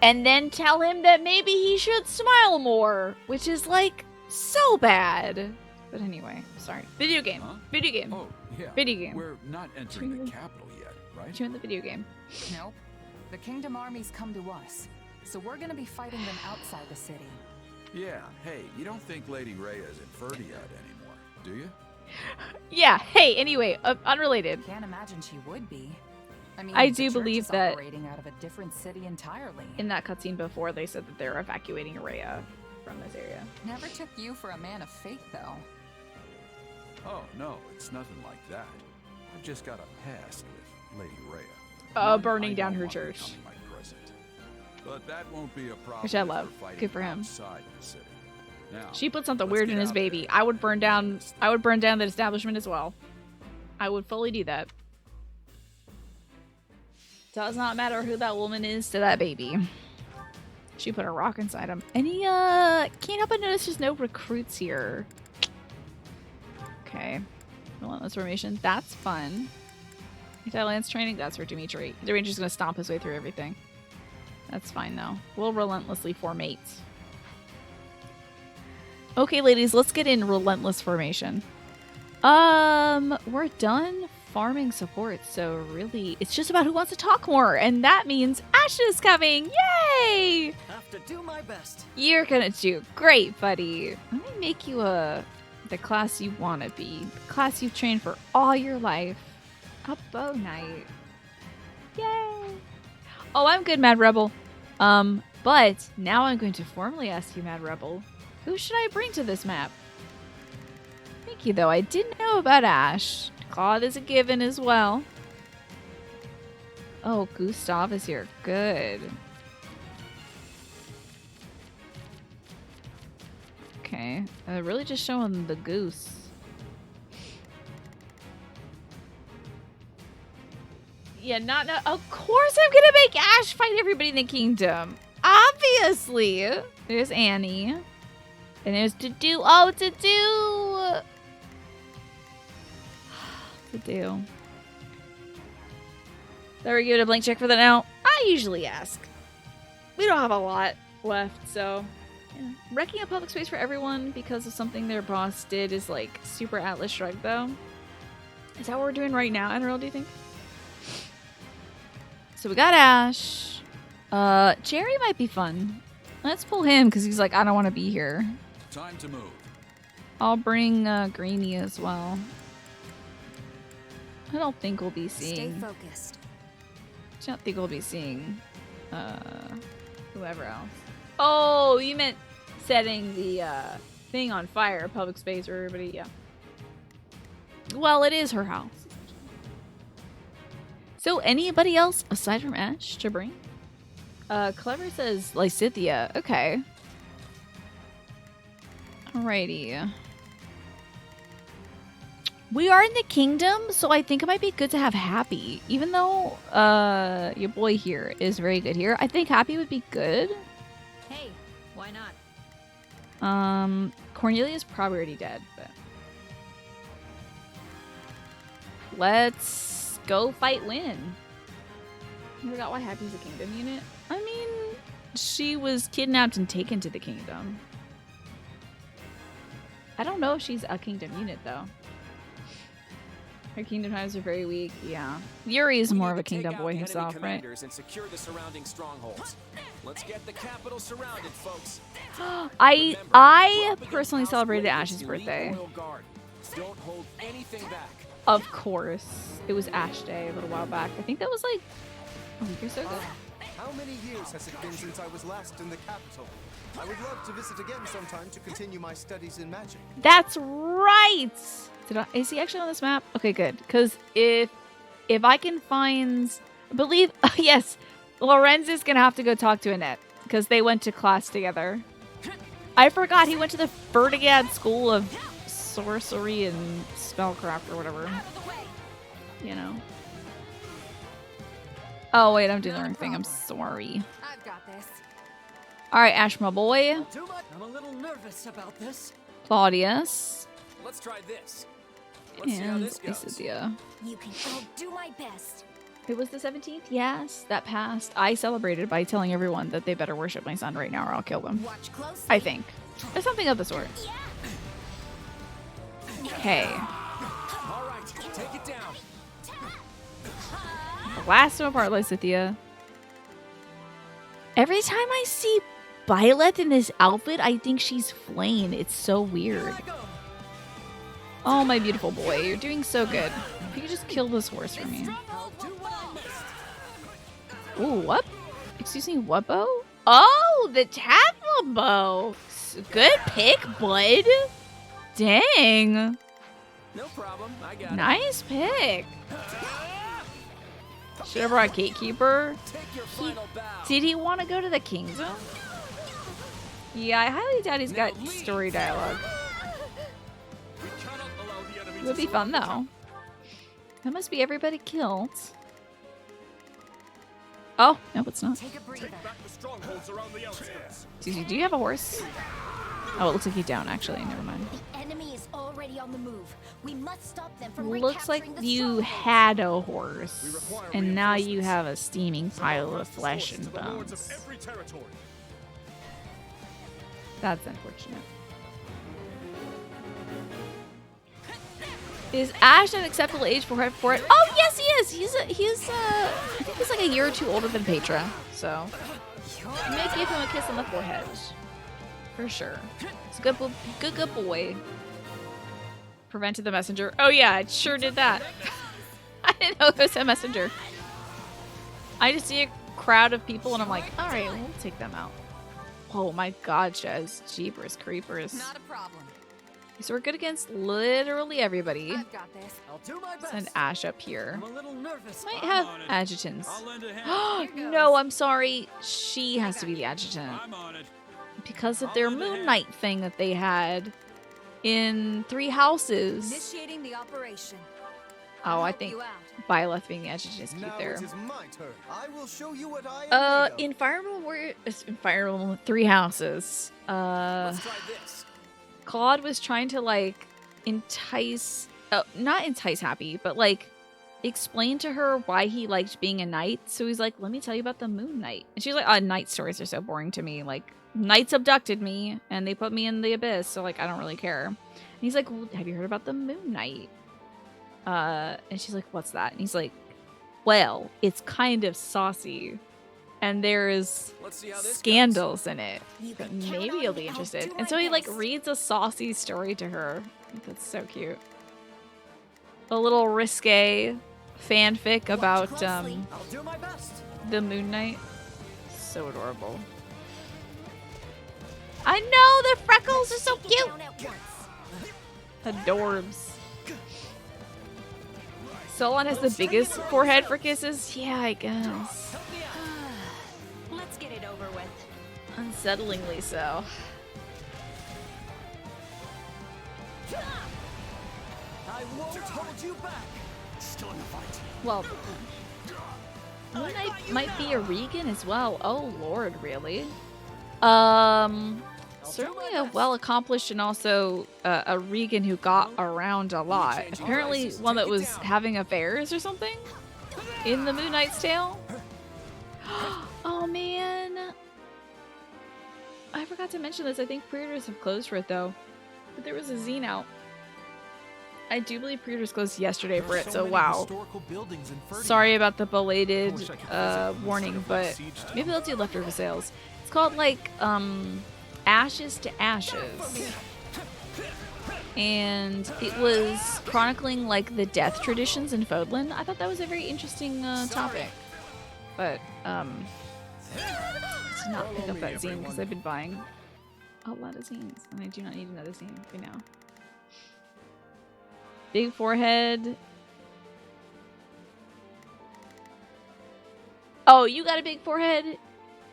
And then tell him that maybe he should smile more. Which is, like, so bad. But anyway, sorry. Video game. Huh? Video game. Oh, yeah. Video game. We're not entering the capital yet, right? You're in the video game. Nope. The kingdom armies come to us, so we're gonna be fighting them outside the city. Yeah, hey, you don't think Lady Rhea's in Fhirdiad anymore, do you? Yeah, hey, anyway, unrelated. Can't imagine she would be. I mean, I the do church believe is that operating out of a different city entirely. in that cutscene before, they said that they're evacuating Rhea from this area. Never took you for a man of faith, though. Oh, no, it's nothing like that. I've just got a past with Lady Rhea. One, Burning I down don't her want church. becoming my present. But that won't be a problem. Which I if love. we're fighting Good for him. outside the city. Now, She put something let's weird get in his out baby. there. I would burn down the establishment as well. I would fully do that. Does not matter who that woman is to that baby. She put a rock inside him. And he can't help but notice there's no recruits here. Okay. Relentless formation. That's fun. Anti-lance training. That's for Dimitri. Dimitri's gonna stomp his way through everything. That's fine though. We'll relentlessly formate. Okay, ladies, let's get in relentless formation. We're done farming support, so really, it's just about who wants to talk more, and that means Ash is coming! Yay! Have to do my best. You're gonna do great, buddy. Let me make you the class you want to be, the class you've trained for all your life. A bow knight. Yay! Oh, I'm good, Mad Rebel. But now I'm going to formally ask you, Mad Rebel, who should I bring to this map? Thank you, though. I didn't know about Ash. Claude is a given as well. Oh, Gustav is here. Good. Okay. Really just showing the goose. Yeah, of course I'm gonna make Ash fight everybody in the kingdom. Obviously. There's Annie. And there's Dedu. Oh, Dedu! Dedu. There we give it a blank check for that now. I usually ask. We don't have a lot left, so... Yeah. Wrecking a public space for everyone because of something their boss did is like super Atlas Shrugged, though. Is that what we're doing right now, Admiral, do you think? So we got Ash. Jerry might be fun. Let's pull him because he's like, I don't want to be here. Time to move. I'll bring Greenie as well. I don't think we'll be seeing... Stay focused. I don't think we'll be seeing whoever else. Oh, you meant setting the thing on fire, public space for everybody, yeah. Well, it is her house. So anybody else aside from Ash to bring? Clever says Lysithia. Okay. Alrighty. We are in the kingdom, so I think it might be good to have Happy. Even though your boy here is very good here, I think Happy would be good. Hey, why not? Cornelia's probably already dead, but... Let's go fight Win. I forgot why Happy's a kingdom unit. I mean, she was kidnapped and taken to the kingdom. I don't know if she's a kingdom unit though. Her kingdom times are very weak. Yeah, Yuri is more of a kingdom boy himself, right? And secure the surrounding strongholds. Let's get the capital surrounded, folks. I personally celebrated Ash's birthday. Don't hold anything back. Of course, it was Ash Day a little while back. I think that was like a week or so ago. How many years has it been since I was last in the capital? I would love to visit again sometime to continue my studies in magic. That's right. Is he actually on this map? Okay, good. Because if I can find, yes, Lorenz is gonna have to go talk to Annette because they went to class together. I forgot he went to the Fhirdiad School of Sorcery and Spellcraft or whatever. You know. Oh wait, I'm doing the wrong thing. I'm sorry. I've got this. All right, Ash, my boy. I'm a little nervous about this. Claudius. Let's try this. Let's see how And this goes. Isidia. You can all do my best. It was the 17th? Yes, that passed. I celebrated by telling everyone that they better worship my son right now or I'll kill them. Watch closely. I think. Or something of the sort. Okay. All right, take it down. Blast him apart, Lysithia. Every time I see Byleth in this outfit, I think she's Flame. It's so weird. Oh, my beautiful boy. You're doing so good. If you could just kill this horse for me. Ooh, what? Excuse me, what bow? Oh, the tackle bow. Good pick, bud. Dang. No problem. I got Nice pick. Should have brought Gatekeeper. Did he want to go to the kingdom? Yeah, I highly doubt he's got story dialogue. It would be fun though. That must be everybody killed. Oh, no, it's not. Excuse me, do you have a horse? Oh, it looks like you don't actually. Never mind. The enemy is already on the move. We must stop them from Looks like recapturing the you had a horse, and now you have a steaming pile of flesh and bones. That's unfortunate. Is Ash an acceptable age for it? Oh yes, he is. He's I think he's like a year or two older than Petra, so you may give him a kiss on the forehead, for sure. It's a good boy. Prevented the messenger. Oh yeah, it sure did that. I didn't know it was a messenger. I just see a crowd of people and I'm like, all right, we'll take them out. Oh my God, Shez. Jeepers creepers. Not a problem. So we're good against literally everybody. I've got this. I'll do my best. Send Ash up here. I'm a little nervous. Might have adjutants. No, I'm sorry. She has to be the adjutant. Because of their Moon Knight thing that they had in 3 houses. Initiating the operation. Oh, I think Byleth being the adjutant is cute there. It is my turn. I will show you what I am In Fire Emblem 3 houses. Let's try this. Claude was trying to like entice, not entice Happy, but like explain to her why he liked being a knight. So he's like, let me tell you about the Moon Knight. And she's like, knight stories are so boring to me. Like, knights abducted me and they put me in the abyss. So like, I don't really care. And he's like, well, have you heard about the Moon Knight? And she's like, what's that? And he's like, well, it's kind of saucy. And there's scandals in it. But maybe you'll be interested. And so he like reads a saucy story to her. That's so cute. A little risque fanfic about the Moon Knight. So adorable. I know, the freckles are so cute. Adorbs. Solon has the biggest forehead for kisses? Yeah, I guess. Let's get it over with. Unsettlingly so. I won't hold you back. Still in the fight. Well, Moon Knight might be a Regan as well. Oh lord, really? Certainly a well-accomplished and also a Regan who got around a lot. Apparently one that was having affairs or something in the Moon Knight's Tale. Oh man. I forgot to mention this. I think pre-orders have closed for it though. But there was a zine out. I do believe pre-orders closed yesterday for it, so wow. Sorry about the belated warning, but maybe they'll do leftover sales. It's called like Ashes to Ashes. And it was chronicling like the death traditions in Fodlan. I thought that was a very interesting topic. But let's not pick up that zine because I've been buying a lot of zines and I do not need another zine right now. Big forehead. Oh, you got a big forehead?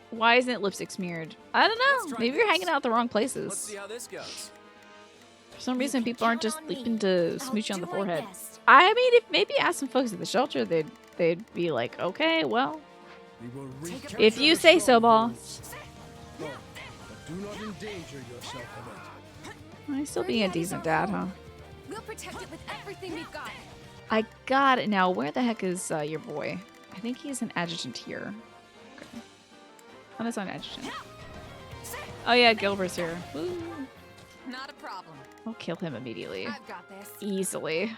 Why isn't it lipstick smeared? I don't know. Maybe you're hanging out the wrong places. Let's see how this goes. For some reason, people aren't just leaping to smooch you on the forehead. I mean, if maybe ask some folks at the shelter, they'd be like, okay, well, if you say so, boss. Do not endanger yourself in it. He's still being a decent dad, huh? We'll protect it with everything we've got. I got it now. Where the heck is your boy? I think he's an adjutant here. Okay. Oh, that's not an adjutant. Oh yeah, Gilbert's here. Woo. Not a problem. I'll kill him immediately. I've got this. Easily.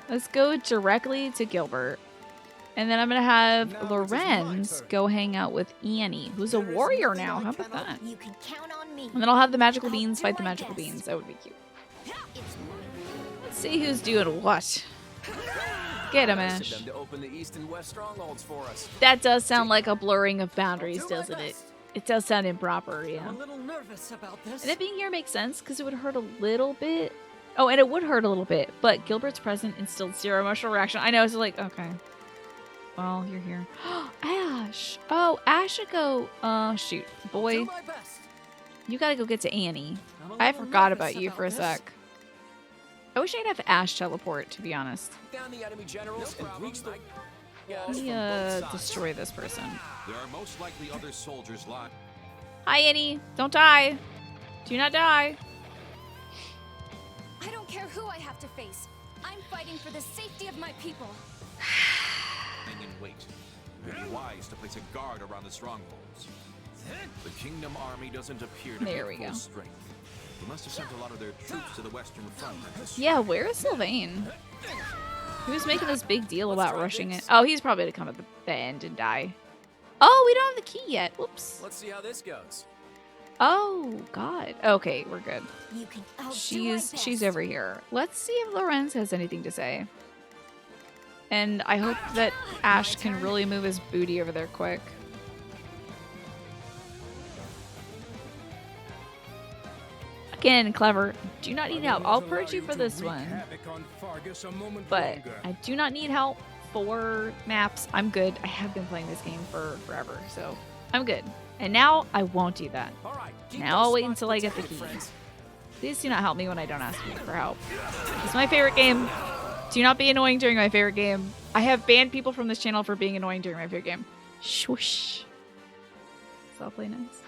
Let's go directly to Gilbert. And then I'm going to have Lorenz go hang out with Annie, who's a warrior now. How about that? You can count on me. And then I'll have the magical beans fight the magical beans. That would be cute. Let's see who's doing what. Get him, Ash. To open the east and west strongholds for us. That does sound like a blurring of boundaries, doesn't it? It does sound improper, yeah. I'm a little nervous about this. And it being here makes sense because it would hurt a little bit. Oh, and it would hurt a little bit, but Gilbert's presence instilled zero emotional reaction. I know, it's like, okay. Well, you're here. Ash! Oh, Ash should go. Shoot. Boy. You gotta go get to Annie. I forgot about you for a sec. I wish I could have Ash teleport, to be honest. Down the enemy generals and reach the Let me destroy this person. There are most likely other soldiers lying. Hi, Annie. Don't die. Do not die. I don't care who I have to face. I'm fighting for the safety of my people. Hang in wait. It would be wise to place a guard around the strongholds. The Kingdom Army doesn't appear to be at full strength. They must have sent a lot of their troops to the Western Front. Yeah, where is Sylvain? He was making this big deal about rushing it. Oh, he's probably going to come at the end and die. Oh, we don't have the key yet. Whoops. Let's see how this goes. Oh, God. Okay, we're good. You can, She's over here. Let's see if Lorenz has anything to say. And I hope that Ash can really move his booty over there quick. Again, clever. Do not need help. I'll purge you for this one. But I do not need help for maps. I'm good. I have been playing this game for forever, so I'm good. And now I won't do that. Now I'll wait until I get the key. Please do not help me when I don't ask you for help. It's my favorite game. Do not be annoying during my favorite game. I have banned people from this channel for being annoying during my favorite game. Swoosh. So I'll play nice.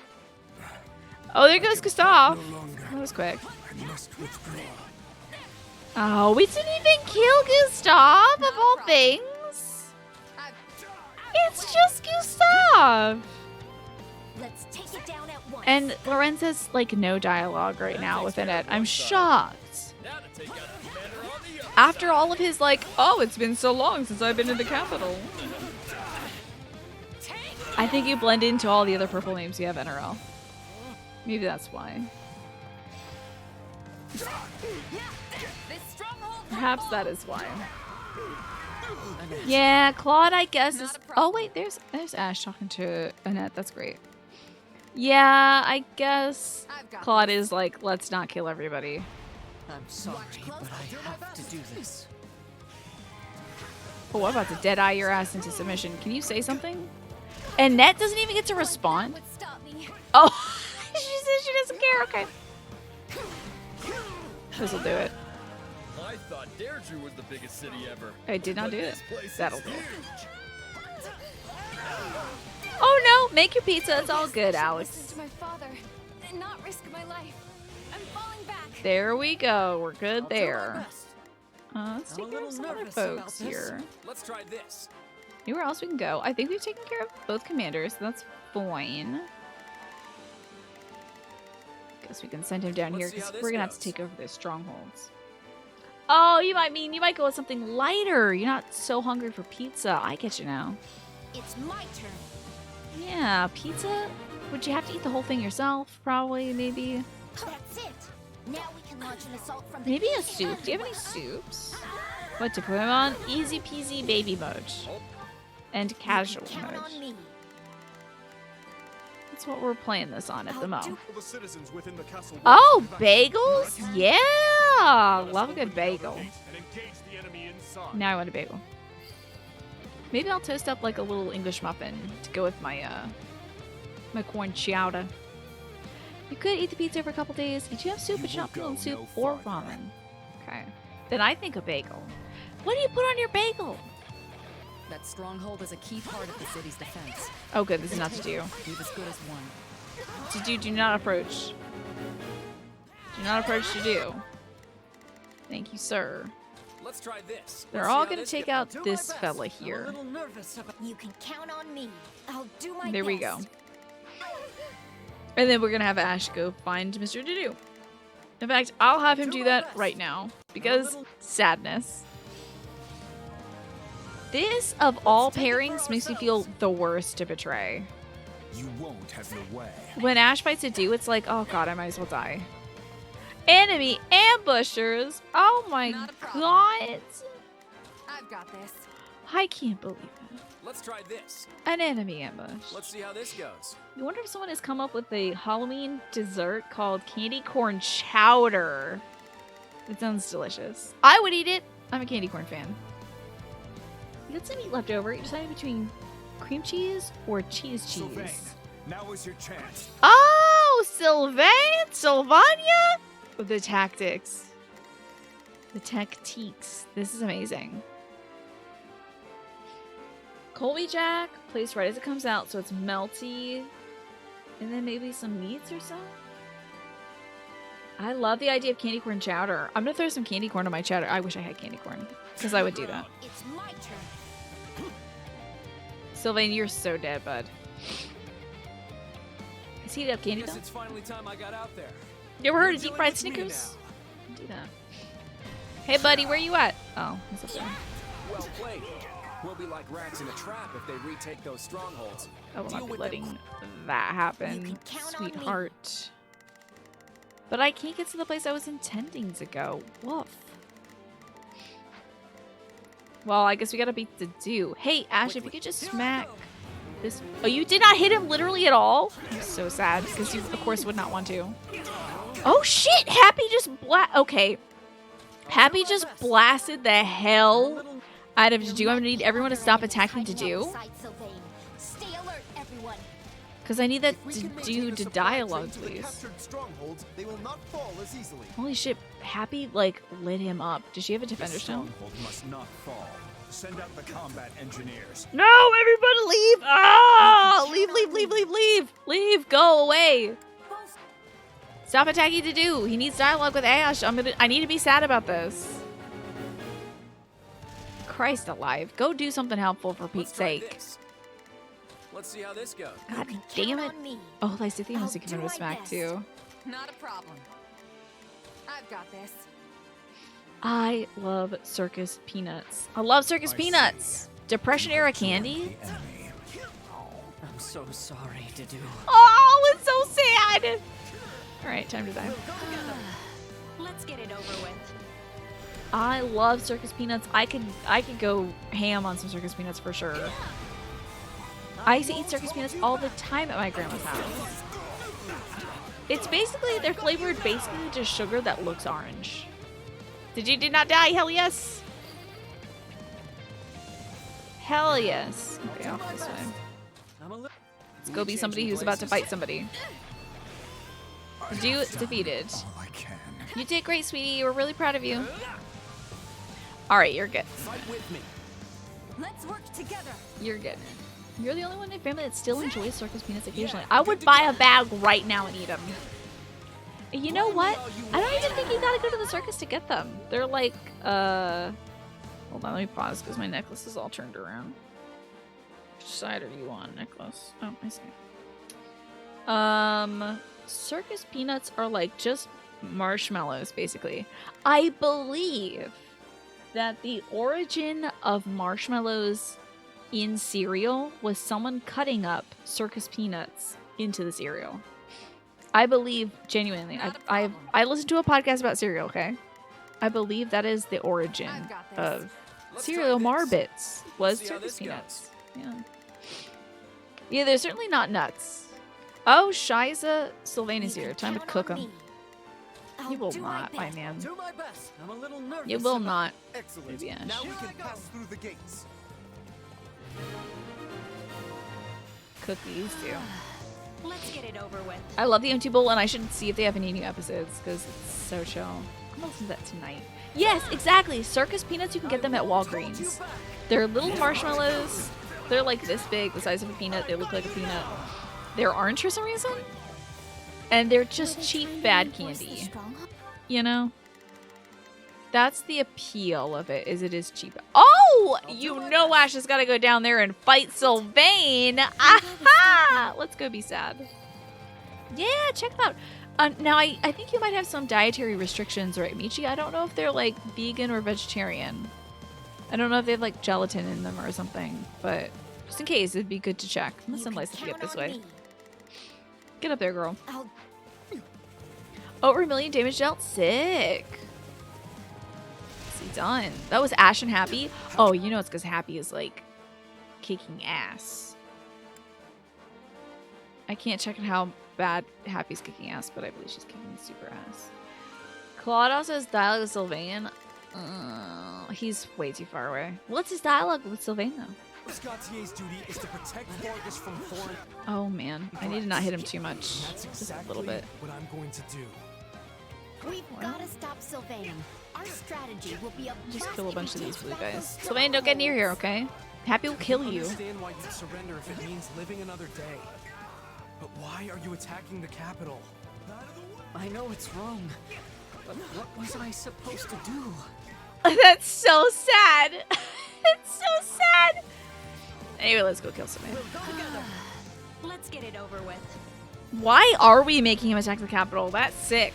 Oh, there goes Gustav. That was quick. Oh, we didn't even kill Gustav, of all things. It's just Gustav. Let's take it down at once. And Lorenz has like no dialogue right now within it. I'm shocked. After all of his like, oh, it's been so long since I've been in the capital. I think you blend into all the other purple names you have NRL. Maybe that's why. Perhaps that is why. Yeah, Claude, I guess is. Oh wait, there's Ash talking to Annette. That's great. Yeah, I guess Claude is like, let's not kill everybody. I'm sorry, but I have to do this. Oh, I'm about to dead eye your ass into submission. Can you say something? Annette doesn't even get to respond. Oh, she says she doesn't care. Okay. This will do it. I thought Deirdre was the biggest city ever. I did not do it. That'll do it. Oh no, make your pizza. It's all good, Alex. To my father. not risk my life. I'm falling back. There we go. We're good I'll do my there. best. Let's I'm a take care of little some other nervous about folks this. here. Let's try this. Anywhere else we can go? I think we've taken care of both commanders, so that's fine. Guess we can send him down here because we're gonna have to take over their strongholds. Oh, you might go with something lighter. You're not so hungry for pizza. I get you now. It's my turn. Yeah, pizza? Would you have to eat the whole thing yourself? Probably, maybe. That's it. Now we can launch an assault from the Maybe a soup. Do you have any soups? What to put him on? Easy peasy baby mode. And casual Count mode. on me. That's what we're playing this on at the moment. The citizens within the castle. Oh, bagels? Yeah! Love a good bagel. And engage the enemy inside. Now I want a bagel. Maybe I'll toast up like a little English muffin to go with my my corn chowder. You could eat the pizza for a couple days. You do have soup, but you're not feeling soup or ramen. Okay. Then I think a bagel. What do you put on your bagel? That stronghold is a key part of the city's defense. Oh good, this is not to do. We've as good as one. To do not approach. Do not approach to do. Thank you, sir. Let's try this. They're all gonna take out this fella I'm a here. little nervous about. You can count on me. I'll do my There we best. go. And then we're gonna have Ash go find Mr. To-Do. In fact, I'll have him do that right now. Because sadness. This, of all pairings, makes me feel the worst to betray. You won't have your way. When Ash fights To-Do, it's like, oh god, I might as well die. Enemy ambushers! Oh my god! I've got this. I can't believe it. Let's try this. An enemy ambush. Let's see how this goes. I wonder if someone has come up with a Halloween dessert called candy corn chowder. It sounds delicious. I would eat it. I'm a candy corn fan. You got some meat left over. You're deciding between cream cheese or cheese. Sylvain, now is your chance. Oh, Sylvain? Sylvania? The tactics. The tactiques. This is amazing. Colby Jack, placed right as it comes out, so it's melty. And then maybe some meats or something. I love the idea of candy corn chowder. I'm gonna throw some candy corn on my chowder. I wish I had candy corn, because I would do that. It's my turn. Sylvain, you're so dead, bud. Let's heat up candy Guess though. it's finally time I got out there. You ever heard You're of deep dealing fried with me Snickers? Do that. Hey, buddy, where you at? Oh, he's up there. Well played. We'll be like rats in a trap if they retake those strongholds. I will Deal not be with letting them. that You happen, can count on me. sweetheart. But I can't get to the place I was intending to go. Woof. Well, I guess we gotta beat the do. Hey, Ash, if you could just smack this. Oh, you did not hit him literally at all? I'm so sad, because you, of course, would not want to. Oh, shit! Happy just Okay. Happy just blasted the hell out of To-Do. I'm gonna need everyone to stop attacking To-Do. Stay alert, everyone. Because I need that If we can To-Do maintain a to supply dialogue, chain to the please. captured strongholds, they will not fall as easily. Holy shit, Happy, like, lit him up. Does she have a Defender Stone? Stronghold must not fall. Send out the combat engineers. No, everybody leave! Ah! Leave, leave, leave, leave, leave! Leave, go away! Stop attacking To-Do. He needs dialogue with Ash. I need to be sad about this. Christ alive. Go do something helpful for Pete's sake. This. Let's see how this goes. God damn it. on me. Oh, Lysithia wants to give I'll him a do my smack best. too. Not a problem. I've got this. I love circus peanuts. I love circus peanuts. Depression era candy. I'm so sorry to do. Oh, it's so sad. All right, time to die. Let's get it over with. I love circus peanuts. I could go ham on some circus peanuts for sure. I used to eat circus peanuts all the time at my grandma's house. It's basically, they're flavored basically just sugar that looks orange. Did not die? Hell yes. Hell yes. Okay, off this way. Let's go be somebody who's about to fight somebody. Do defeated. You did great, sweetie. We're really proud of you. All right, you're good. Fight with me. Let's work together. You're good. You're the only one in my family that still enjoys circus peanuts occasionally. I would buy a bag right now and eat them. You know what? I don't even think you gotta go to the circus to get them. They're like, hold on, let me pause because my necklace is all turned around. Which side are you on, necklace? Oh, I see. Circus peanuts are like just marshmallows, basically. I believe that the origin of marshmallows in cereal was someone cutting up circus peanuts into the cereal. I believe genuinely. I listened to a podcast about cereal. Okay, I believe that is the origin of cereal. Marbits was circus peanuts. Yeah. Yeah, they're certainly not nuts. Oh, Shiza, Sylvain is here. Time to cook them. You will not, my man. You will not. Excellent. Now we can pass through the gates. Cook these too. Let's get it over with. I love the Empty Bowl, and I should see if they have any new episodes because it's so chill. I'm gonna listen to that tonight. Yes, exactly. Circus peanuts, you can get them at Walgreens. They're little marshmallows. They're like this big, the size of a peanut. They look like a peanut. They're orange for some reason. And they're just cheap bad candy. You know? That's the appeal of it, is it is cheap. Oh! You know Ash has got to go down there and fight Sylvain. Aha! Let's go be sad. Yeah, check them out. Now, I think you might have some dietary restrictions, right, Michi? I don't know if they're, like, vegan or vegetarian. I don't know if they have, like, gelatin in them or something. But just in case, it'd be good to check. I'm going to send Lysa to get this way. Get up there, girl. Over 1 million damage dealt. Sick. Done. That was Ash and Happy. Oh, you know it's because Happy is like kicking ass. I can't check how bad Happy's kicking ass, but I believe she's kicking super ass. Claude also has dialogue with Sylvain. He's way too far away. What's his dialogue with Sylvain though? Scottier's duty is to protect Vargas from foreign. Oh man, I need to not hit him too much. That's Just exactly a little bit. what I'm going to do. We've got to stop Sylvain. Our strategy will be a Just kill a bunch of these blue guys. Sylvain, don't get near here, okay? Happy will kill you. I understand why you'd surrender if it means living another day. But why are you attacking the capital? I know it's wrong, but what was I supposed to do? That's so sad. It's so sad. Anyway, let's go kill Sylvain. Let's get it over with. Why are we making him attack the capital? That's sick.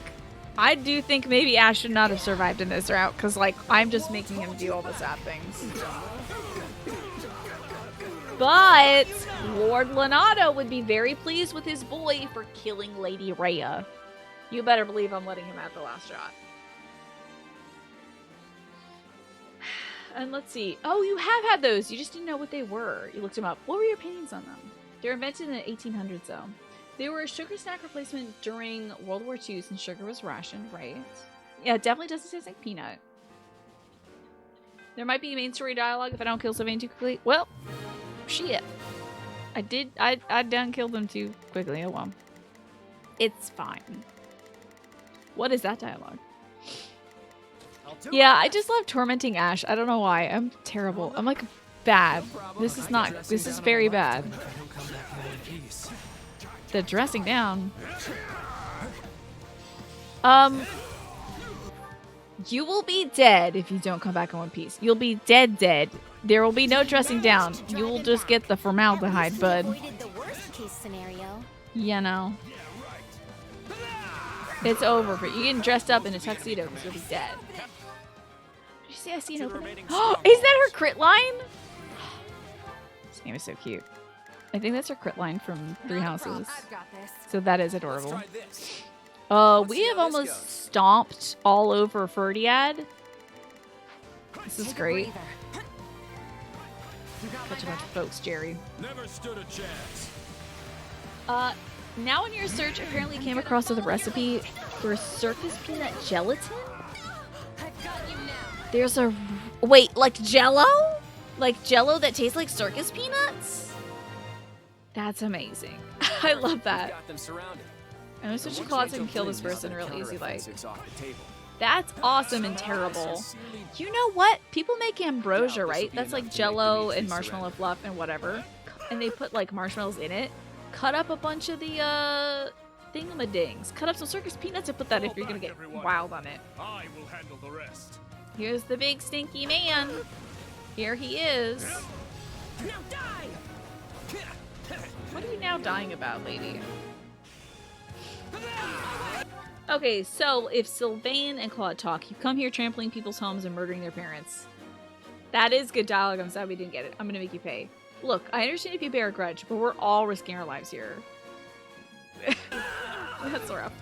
I do think maybe Ash should not have survived in this route, because, like, I'm just making him do all the sad things. But Lord Leonardo would be very pleased with his boy for killing Lady Rhea. You better believe I'm letting him have the last shot. And let's see. Oh, you have had those. You just didn't know what they were. You looked them up. What were your opinions on them? They were invented in the 1800s, though. They were a sugar snack replacement during World War II since sugar was rationed, right? Yeah, it definitely doesn't taste like peanut. There might be main story dialogue if I don't kill Sylvain too quickly. Well, shit. I done killed them too quickly. Oh well. It's fine. What is that dialogue? Yeah, I just love tormenting Ash. I don't know why. I'm terrible. I'm like bad. This is not. This is very bad. The dressing down. You will be dead if you don't come back in one piece. You'll be dead. There will be no dressing down. You will just get the formaldehyde, bud. The worst case scenario. You know. It's over for you. You're getting dressed up in a tuxedo because you'll be dead. Did you see I see an opening? Oh, is that her crit line? This game is so cute. I think that's her crit line from Three Houses. So that is adorable. We have almost stomped all over Fhirdiad. This is great. Such a bunch of folks, Jerry. Never stood a chance. Now in your search, apparently came across with a recipe for circus peanut gelatin. There's a... Wait, like Jell-O? Like Jell-O that tastes like circus peanuts? That's amazing. I love that. I'm gonna switch to Claude so I can kill this person real easy like. That's awesome and terrible. You know what? People make ambrosia, right? That's like Jell-O and marshmallow fluff and whatever. Come and they put like marshmallows in it, cut up a bunch of the thingamadings. Cut up some circus peanuts and put that if you're gonna get wild on it. I will handle the rest. Here's the big stinky man. Here he is. Now die! What are you now dying about, lady? Okay, so if Sylvain and Claude talk, you come here trampling people's homes and murdering their parents. That is good dialogue. I'm sad we didn't get it. I'm gonna make you pay. Look, I understand if you bear a grudge, but we're all risking our lives here. That's rough.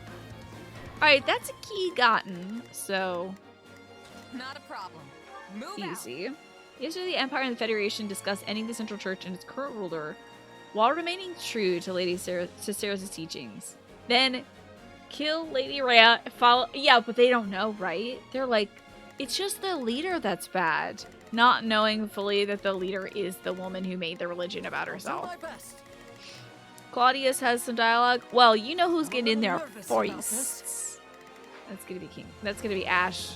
Alright, that's a key gotten, so... Not a problem. Move easy. Yesterday, the Empire and the Federation discussed ending the Central Church and its current ruler while remaining true to Lady Cicero's teachings. Then, kill Lady Rhea, follow... Yeah, but they don't know, right? They're like, it's just the leader that's bad. Not knowing fully that the leader is the woman who made the religion about herself. Claudius has some dialogue. Well, you know who's getting in there first. That's gonna be King. That's gonna be Ash.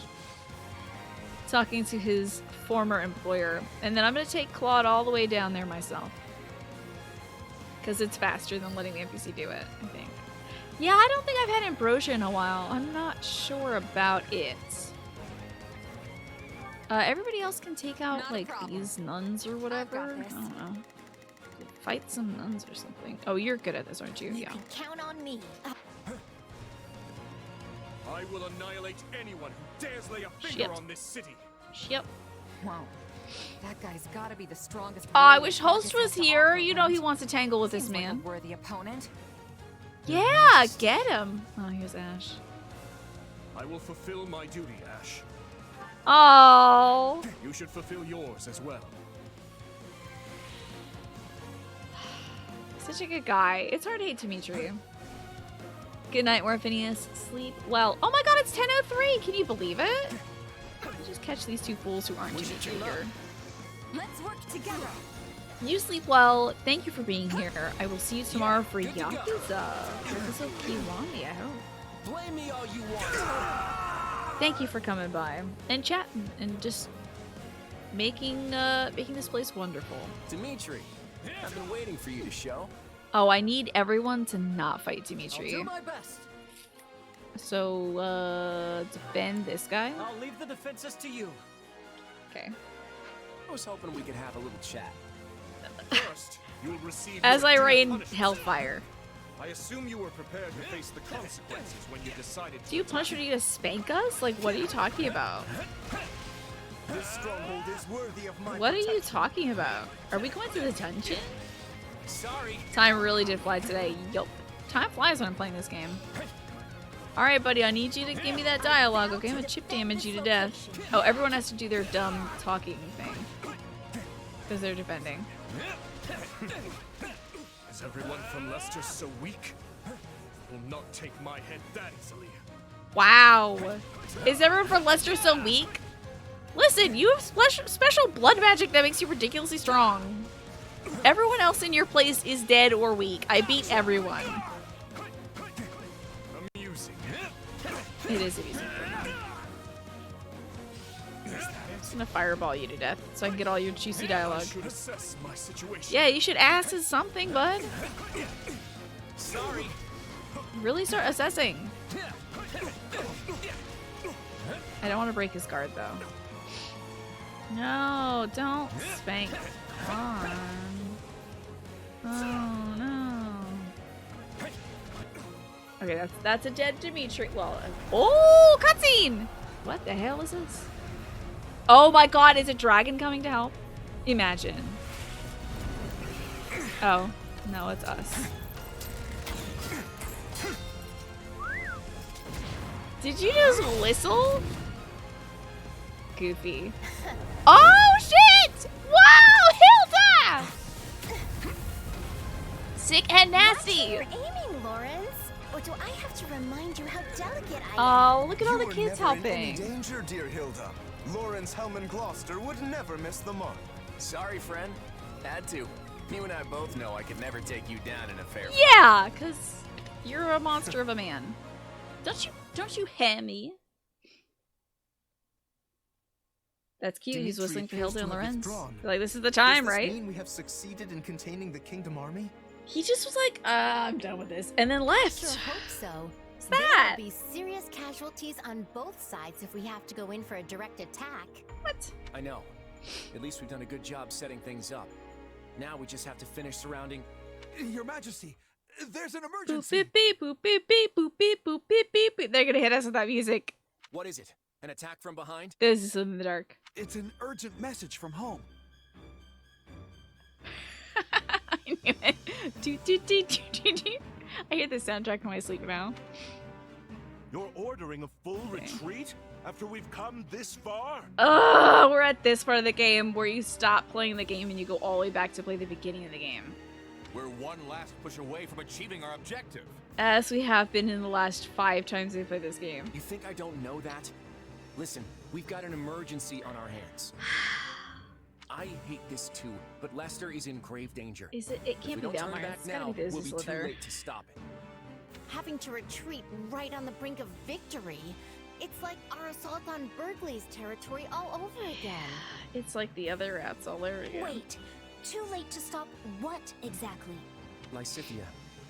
Talking to his former employer. And then I'm gonna take Claude all the way down there myself. Because it's faster than letting the NPC do it, I think. Yeah, I don't think I've had Ambrosia in a while. I'm not sure about it. Everybody else can take out, like, these nuns or whatever. I don't know. Fight some nuns or something. Oh, you're good at this, aren't you? Yeah. Count on me. I will annihilate anyone who dares lay a finger on this city. Yep. Wow. That guy's gotta be the strongest. Oh, I wish Host was here. You know he wants to tangle with this man. Like a worthy opponent. Yeah, get him. Oh, here's Ash. I will fulfill my duty, Ash. Oh. You should fulfill yours as well. Such a good guy. It's hard to hate Dimitri. Good night, Orphanius. Sleep well. Oh my god, it's 10:03. Can you believe it? Just catch these two fools who aren't Dimitri here. Let's work together. You sleep well. Thank you for being here. I will see you tomorrow for Yakuza. Yakuza Kiwami, I hope. Blame me all you want. Thank you for coming by and chatting and just making this place wonderful. Dimitri, I've been waiting for you to show. Oh, I need everyone to not fight Dimitri. I'll do my best. So, defend this guy. I'll leave the defenses to you. Okay. I was hoping we could have a little chat. First, you'll receive As I rain punishment. hellfire. I assume you were prepared to face the consequences when you decided to. Do you punish her to spank us? Like, what are you talking about? This stronghold is worthy of my What are you talking about? Are we going to the dungeon? Sorry. Time really did fly today. Yup. Time flies when I'm playing this game. Alright, buddy, I need you to give me that dialogue, okay? I'm gonna chip damage you to death. Oh, everyone has to do their dumb talking thing. Because they're defending. Is everyone from Leicester so weak? Will not take my head that easily. Wow. Is everyone from Leicester so weak? Listen, you have special blood magic that makes you ridiculously strong. Everyone else in your place is dead or weak. I beat everyone. Amusing. It is amusing. I'm just gonna fireball you to death so I can get all your juicy dialogue. Should assess my situation. Yeah, you should ask us something, bud. Sorry. Really start assessing. I don't want to break his guard though. No, don't spank. Come on. Oh no. Okay, that's a dead Dimitri. Well, oh, cutscene! What the hell is this? Oh my god, is a dragon coming to help? Imagine. Oh, no, it's us. Did you just whistle? Goofy. Oh shit! Wow, Hilda! Sick and nasty. You're aiming, Lawrence. Or do I have to remind you how delicate I am? Oh, look at all the You were kids never in helping. any danger, dear Hilda. Lawrence Hellman Gloucester would never miss the mark. Sorry, friend. Had to. You and I both know I could never take you down in a fair fight. Yeah, cause you're a monster of a man. Don't you hear me? That's cute. He's Dimitri whistling for appears Hilda to and have Lorenz. withdrawn. Like, this is the time, Does this right? mean we have succeeded in containing the Kingdom Army? He just was like, I'm done with this, and then left. Sure hope so. What's There that? will be serious casualties on both sides if we have to go in for a direct attack. What? I know. At least we've done a good job setting things up. Now we just have to finish surrounding... Your Majesty, there's an Boop emergency. beep beep boop beep beep boop beep boop beep beep beep. They're gonna hit us with that music. What is it? An attack from behind? This is in the dark. It's an urgent message from home. I knew it. Doot, doot, doot, doot, doot, doot. I hear the soundtrack in my sleep now. You're ordering a full retreat after we've come this far? Oh, we're at this part of the game where you stop playing the game and you go all the way back to play the beginning of the game. We're one last push away from achieving our objective. As we have been in the last 5 times we played this game. You think I don't know that? Listen, we've got an emergency on our hands. I hate this too, but Lester is in grave danger. Is it? It can't be Belmar. It's gotta be we'll be Business too Leather. late to stop it. Having to retreat right on the brink of victory. It's like our assault on Burgley's territory all over again. It's like the other rats all over again. Wait, too late to stop what exactly? Lysithia,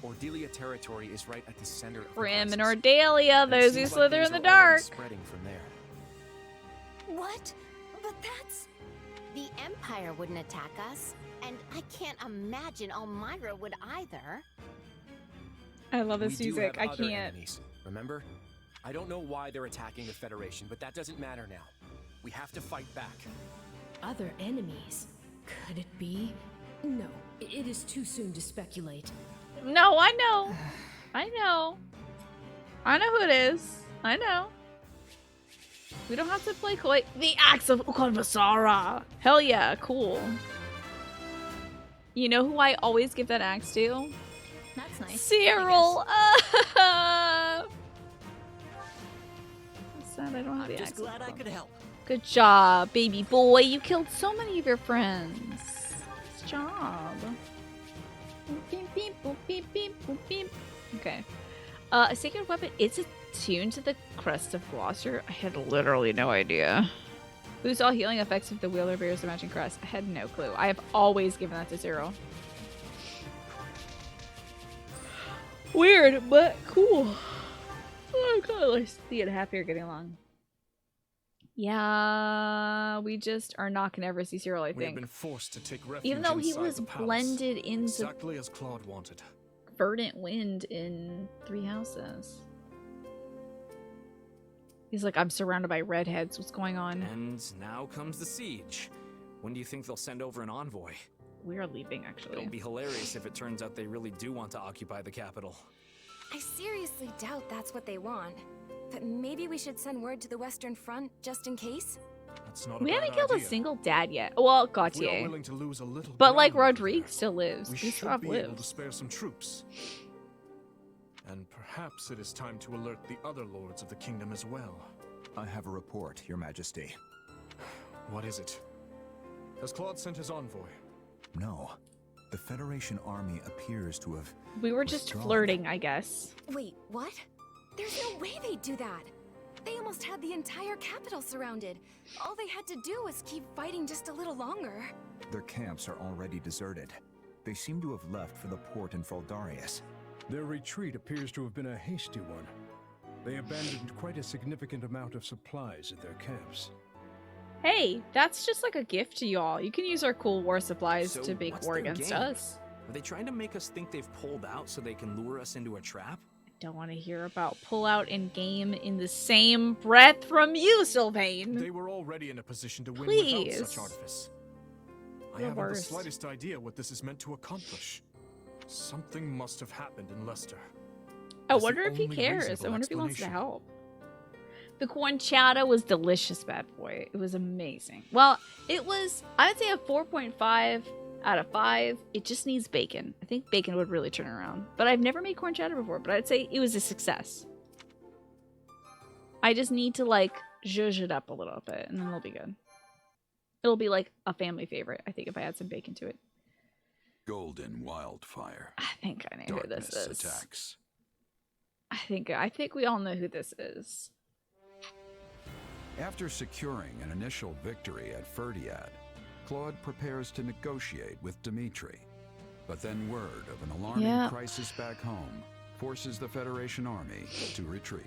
Ordelia territory is right at the center of the Rim and crisis. Ordelia, And it those seems who like slither things in the are already dark. Spreading from there. What? But that's... The Empire wouldn't attack us, and I can't imagine Elmira would either. I love this We do music. have I other can't. enemies, remember? I don't know why they're attacking the Federation, but that doesn't matter now. We have to fight back. Other enemies? Could it be? No, it is too soon to speculate. No, I know. I know. I know who it is. I know. We don't have to play coy. The Axe of Ukonvasara. Hell yeah, cool. You know who I always give that axe to? That's nice. Cyril. Sad I don't have the I'm just axe. glad I could help. Good job, baby boy. You killed so many of your friends. Nice job. Beep, beep, boop, beep, beep, boop, beep. Okay. A sacred weapon. It's attuned to the crest of Gloucester. I had literally no idea. Boosts all healing effects if the wielder bears the matching crest. I had no clue. I have always given that to Zero. Weird, but cool. Oh god, let's see it happier getting along. Yeah, we just are not gonna ever see Cyril, I We have think. been forced to take refuge Even though he inside was the palace, blended into exactly as Claude wanted. Verdant Wind in 3 Houses. He's like, I'm surrounded by redheads. What's going on? And now comes the siege. When do you think they'll send over an envoy? We are leaving, actually. It'll be hilarious if it turns out they really do want to occupy the capital. I seriously doubt that's what they want. But maybe we should send word to the Western Front just in case? That's not a We bad haven't killed idea. a single dad yet. Well, If we are Gautier. willing to lose a little But like ground, Rodrigue still lives. we Gustav should be able to lives. spare some troops. And perhaps it is time to alert the other lords of the kingdom as well. I have a report, Your Majesty. What is it? Has Claude sent his envoy? No. The Federation army appears to have... We were just withdrawn. flirting, I guess. Wait, what? There's no way they'd do that. They almost had the entire capital surrounded. All they had to do was keep fighting just a little longer. Their camps are already deserted. They seem to have left for the port in Fraldarius. Their retreat appears to have been a hasty one. They abandoned quite a significant amount of supplies at their camps. Hey, that's just like a gift to y'all. You can use our cool war supplies So to make what's war their against game? us. Are they trying to make us think they've pulled out so they can lure us into a trap? Don't want to hear about pull out and game in the same breath from you, Sylvain. They were already in a position to win Please. without such artifice. I The haven't worst. the slightest idea what this is meant to accomplish. Something must have happened in Leicester. I That's the wonder if he only cares. I reasonable wonder if he wants to explanation. help. The corn chowder was delicious, bad boy. It was amazing. Well, it was, I'd say a 4.5 out of 5. It just needs bacon. I think bacon would really turn it around. But I've never made corn chowder before, but I'd say it was a success. I just need to like zhuzh it up a little bit and then it'll be good. It'll be like a family favorite, I think, if I add some bacon to it. Golden wildfire. I think I know who this Darkness is. attacks. I think we all know who this is. After securing an initial victory at Fhirdiad, Claude prepares to negotiate with Dimitri. But then word of an alarming crisis back home forces the Federation army to retreat.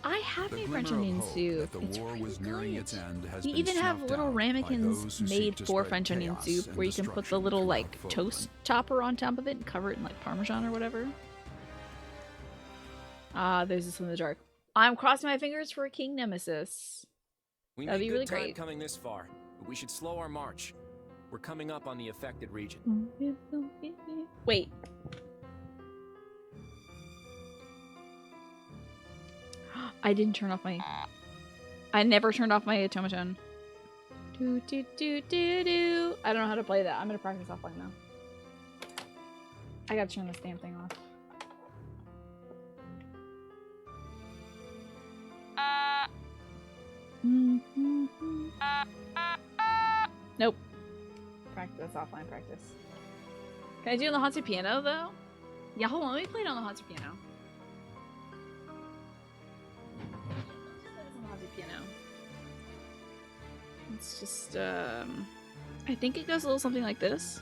I have The made French glimmer of onion hope soup. that the It's war really was nearing good. its end has We been even have snuffed little out by ramekins those who made seek to for spread French onion chaos soup, and where you can put the destruction little throughout like Fodlan. toast topper on top of it and cover it in like Parmesan or whatever. Ah, there's this one in the dark. I'm crossing my fingers for a king nemesis. We That'd made be good really time great. coming this far, but we should slow our march. We're coming up on the affected region. Wait. I didn't turn off my... I never turned off my automaton. Do, do, do, do, do. I don't know how to play that. I'm gonna practice offline now. I gotta turn this damn thing off. Nope. Practice, offline practice. Can I do it on the haunted piano though? Yeah, hold on, let me play it on the haunted piano. Piano. It's just, I think it goes a little something like this.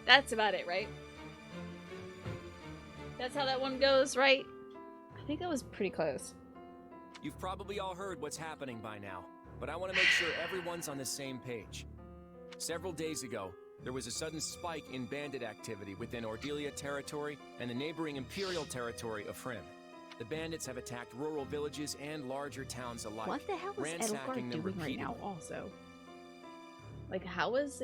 That's about it, right? That's how that one goes, right? I think that was pretty close. You've probably all heard what's happening by now, but I want to make sure everyone's on the same page. Several days ago, there was a sudden spike in bandit activity within Ordelia territory and the neighboring Imperial territory of Fhirdiad. The bandits have attacked rural villages and larger towns alike, What the hell is ransacking Edelgard them doing right now also? Like, how is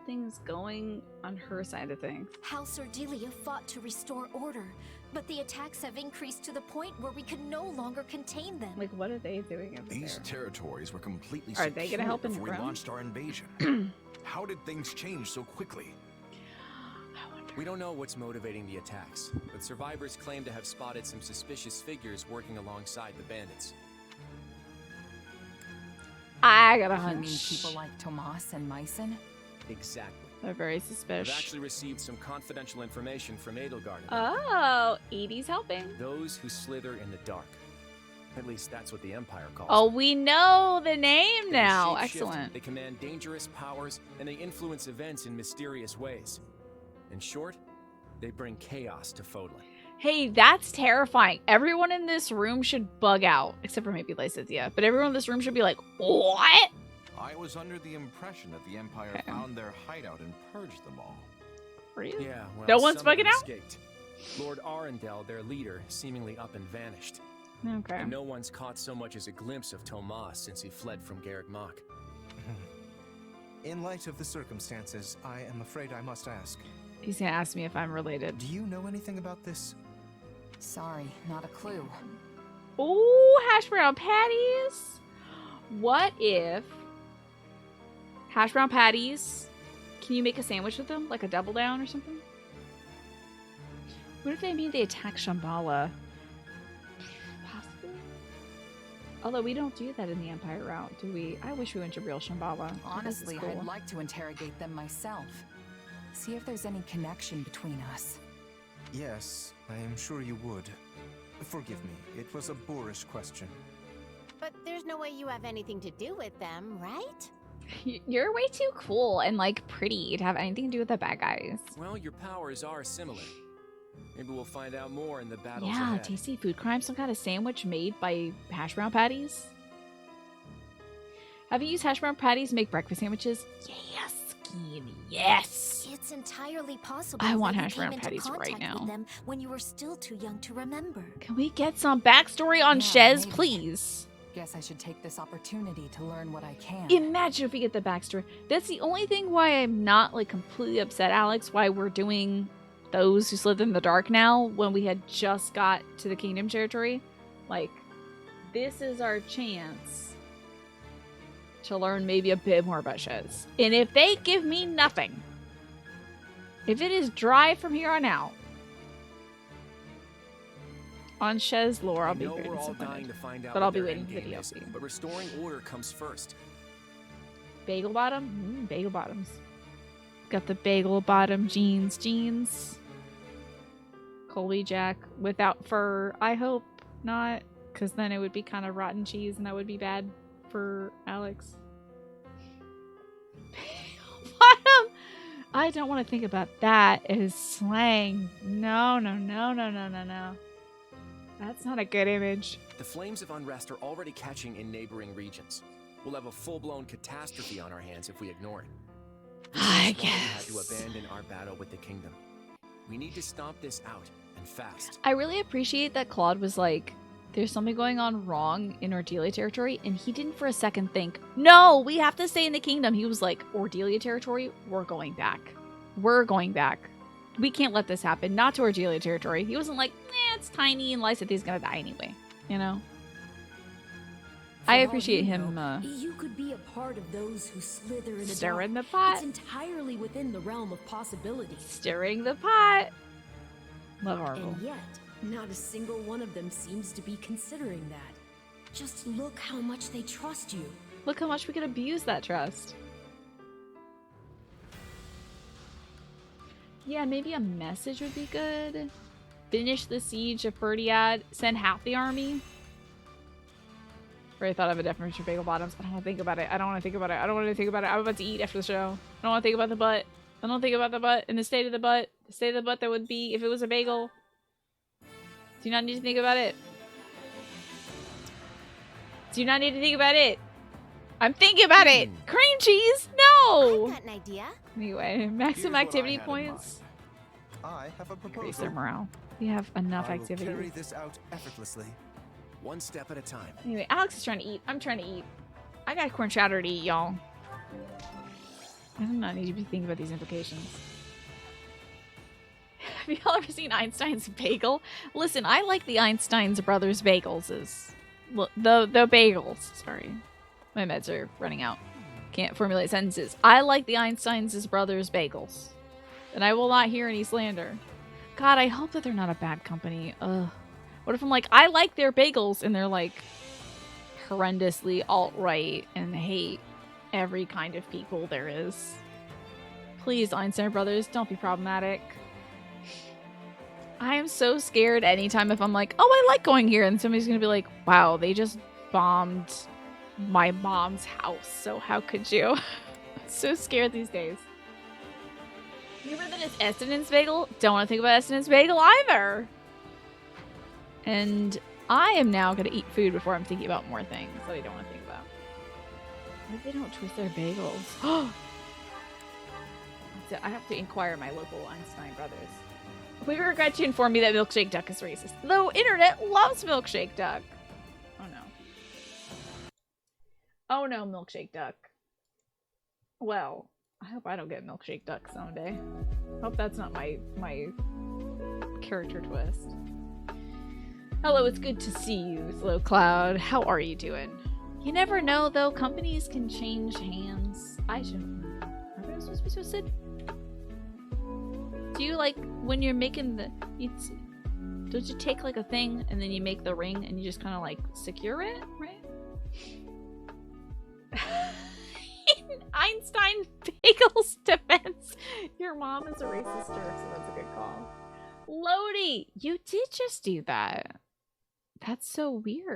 things going on her side of things? House Ordelia fought to restore order, but the attacks have increased to the point where we can no longer contain them. Like, what are they doing over These there? territories were completely Are they gonna help in before we Rome? launched our invasion. How did things change so quickly? We don't know what's motivating the attacks, but survivors claim to have spotted some suspicious figures working alongside the bandits. I got a You mean hunch. people like Tomas and Myson? Exactly. They're very I've suspicious. actually received some confidential information from Edelgard. Oh, Edie's helping. Those who slither in the dark. At least that's what the Empire calls Oh, them. we know the name They're now. shapeshift, Excellent. They command dangerous powers, and they influence events in mysterious ways. In short, they bring chaos to Fodlan. Hey, that's terrifying. Everyone in this room should bug out. Except for maybe Lysithia. But everyone in this room should be like, what? I was under the impression that the Empire found their hideout and purged them all. Really? Yeah, well, No one's some of them bugging out? escaped. Lord Arundel, their leader, seemingly up and vanished. Okay. And no one's caught so much as a glimpse of Tomas since he fled from Garreg Mach. In light of the circumstances, I am afraid I must ask. He's gonna ask me if I'm related. Do you know anything about this? Sorry, not a clue. Ooh, hash brown patties. What if hash brown patties? Can you make a sandwich with them, like a double down or something? What if they mean they attack Shambhala? Possibly. Although we don't do that in the Empire route, do we? I wish we went to real Shambhala. Honestly, cool. I'd like to interrogate them myself. See if there's any connection between us. Yes, I am sure you would. Forgive me, it was a boorish question. But there's no way you have anything to do with them, right? You're way too cool and like pretty to have anything to do with the bad guys. Well, your powers are similar. Maybe we'll find out more in the battles Yeah, ahead. tasty food crime. Some kind of sandwich made by hash brown patties. Have you used hash brown patties to make breakfast sandwiches? Yes, Skinny. Yes. It's entirely possible. I want that you hash brown came into patties right contact now. with them when you were still too young to remember. Can we get some backstory on Yeah, Shez, maybe. please? Guess I should take this opportunity to learn what I can. Imagine if we get the backstory. That's the only thing why I'm not like completely upset, Alex, why we're doing those who slither in the dark now when we had just got to the kingdom territory. Like, this is our chance to learn maybe a bit more about Shez. And if they give me nothing, if it is dry from here on out, On Shez lore, I'll I be know very we're all disappointed. dying to find out But what I'll be their waiting for the endgame is, DLC. but restoring order comes first. Bagel bottom? Bagel bottoms. Got the bagel bottom jeans. Colby Jack without fur. I hope not, because then it would be kind of rotten cheese and that would be bad for Alex. Bagel bottom! I don't want to think about that as slang. No. That's not a good image. The flames of unrest are already catching in neighboring regions. We'll have a full-blown catastrophe on our hands if we ignore it. I guess we had guess. to abandon our battle with the kingdom. We need to stomp this out, and fast. I really appreciate that Claude was like, there's something going on wrong in Ordelia territory, and he didn't for a second think, no, we have to stay in the kingdom. He was like, Ordelia territory, we're going back. We're going back. We can't let this happen. Not to Ordelia territory. He wasn't like, it's tiny and Lysithi's gonna die anyway. You know? I appreciate him, you could be a part of those who slither in the stirring dark. the pot. It's entirely within the realm of possibility. Stirring the pot. Love Marvel. And yet, not a single one of them seems to be considering that. Just look how much they trust you. Look how much we could abuse that trust. Yeah, maybe a message would be good. Finish the siege of Fhirdiad. Send half the army. Already thought of a definition for bagel bottoms. I don't want to think about it. I don't want to think about it. I don't want to think about it. I'm about to eat after the show. I don't want to think about the butt. I don't think about the butt and the state of the butt. The state of the butt that would be if it was a bagel. Do you not need to think about it? Do you not need to think about it? I'm thinking about it. Cream cheese? No. I've got an idea. Anyway, maximum activity points. I have a proposal. Increase their morale. We have enough I will activity. carry this out effortlessly. One step at a time. Anyway, Alex is trying to eat. I'm trying to eat. I got corn chowder to eat, y'all. I do not need to be thinking about these implications. Have y'all ever seen Einstein's bagel? Listen, I like the Einstein's brothers bagels. The bagels. Sorry. My meds are running out. Can't formulate sentences. I like the Einstein's brothers bagels. And I will not hear any slander. God, I hope that they're not a bad company. Ugh. What if I'm like, I like their bagels, and they're like horrendously alt-right and hate every kind of people there is. Please, Einstein Brothers, don't be problematic. I am so scared anytime if I'm like, oh, I like going here, and somebody's gonna be like, wow, they just bombed my mom's house, so how could you? I'm so scared these days. You remember that it's Eston's bagel? Don't want to think about Eston's bagel either. And I am now going to eat food before I'm thinking about more things that I don't want to think about. What if they don't twist their bagels? I have to inquire my local Einstein Brothers. We regret to inform you that Milkshake Duck is racist. Though internet loves Milkshake Duck. Oh no. Oh no, Milkshake Duck. Well, I hope I don't get Milkshake Duck someday. Hope that's not my character twist. Hello, it's good to see you, Slow Cloud. How are you doing? You never know, though. Companies can change hands. I shouldn't. Are they supposed to be so sad? Do you, like, when you're making the... don't you take, like, a thing, and then you make the ring, and you just kind of, like, secure it, right? Einstein Bagel's defense. Your mom is a racist jerk, so that's a good call. Lodi, you did just do that. That's so weird.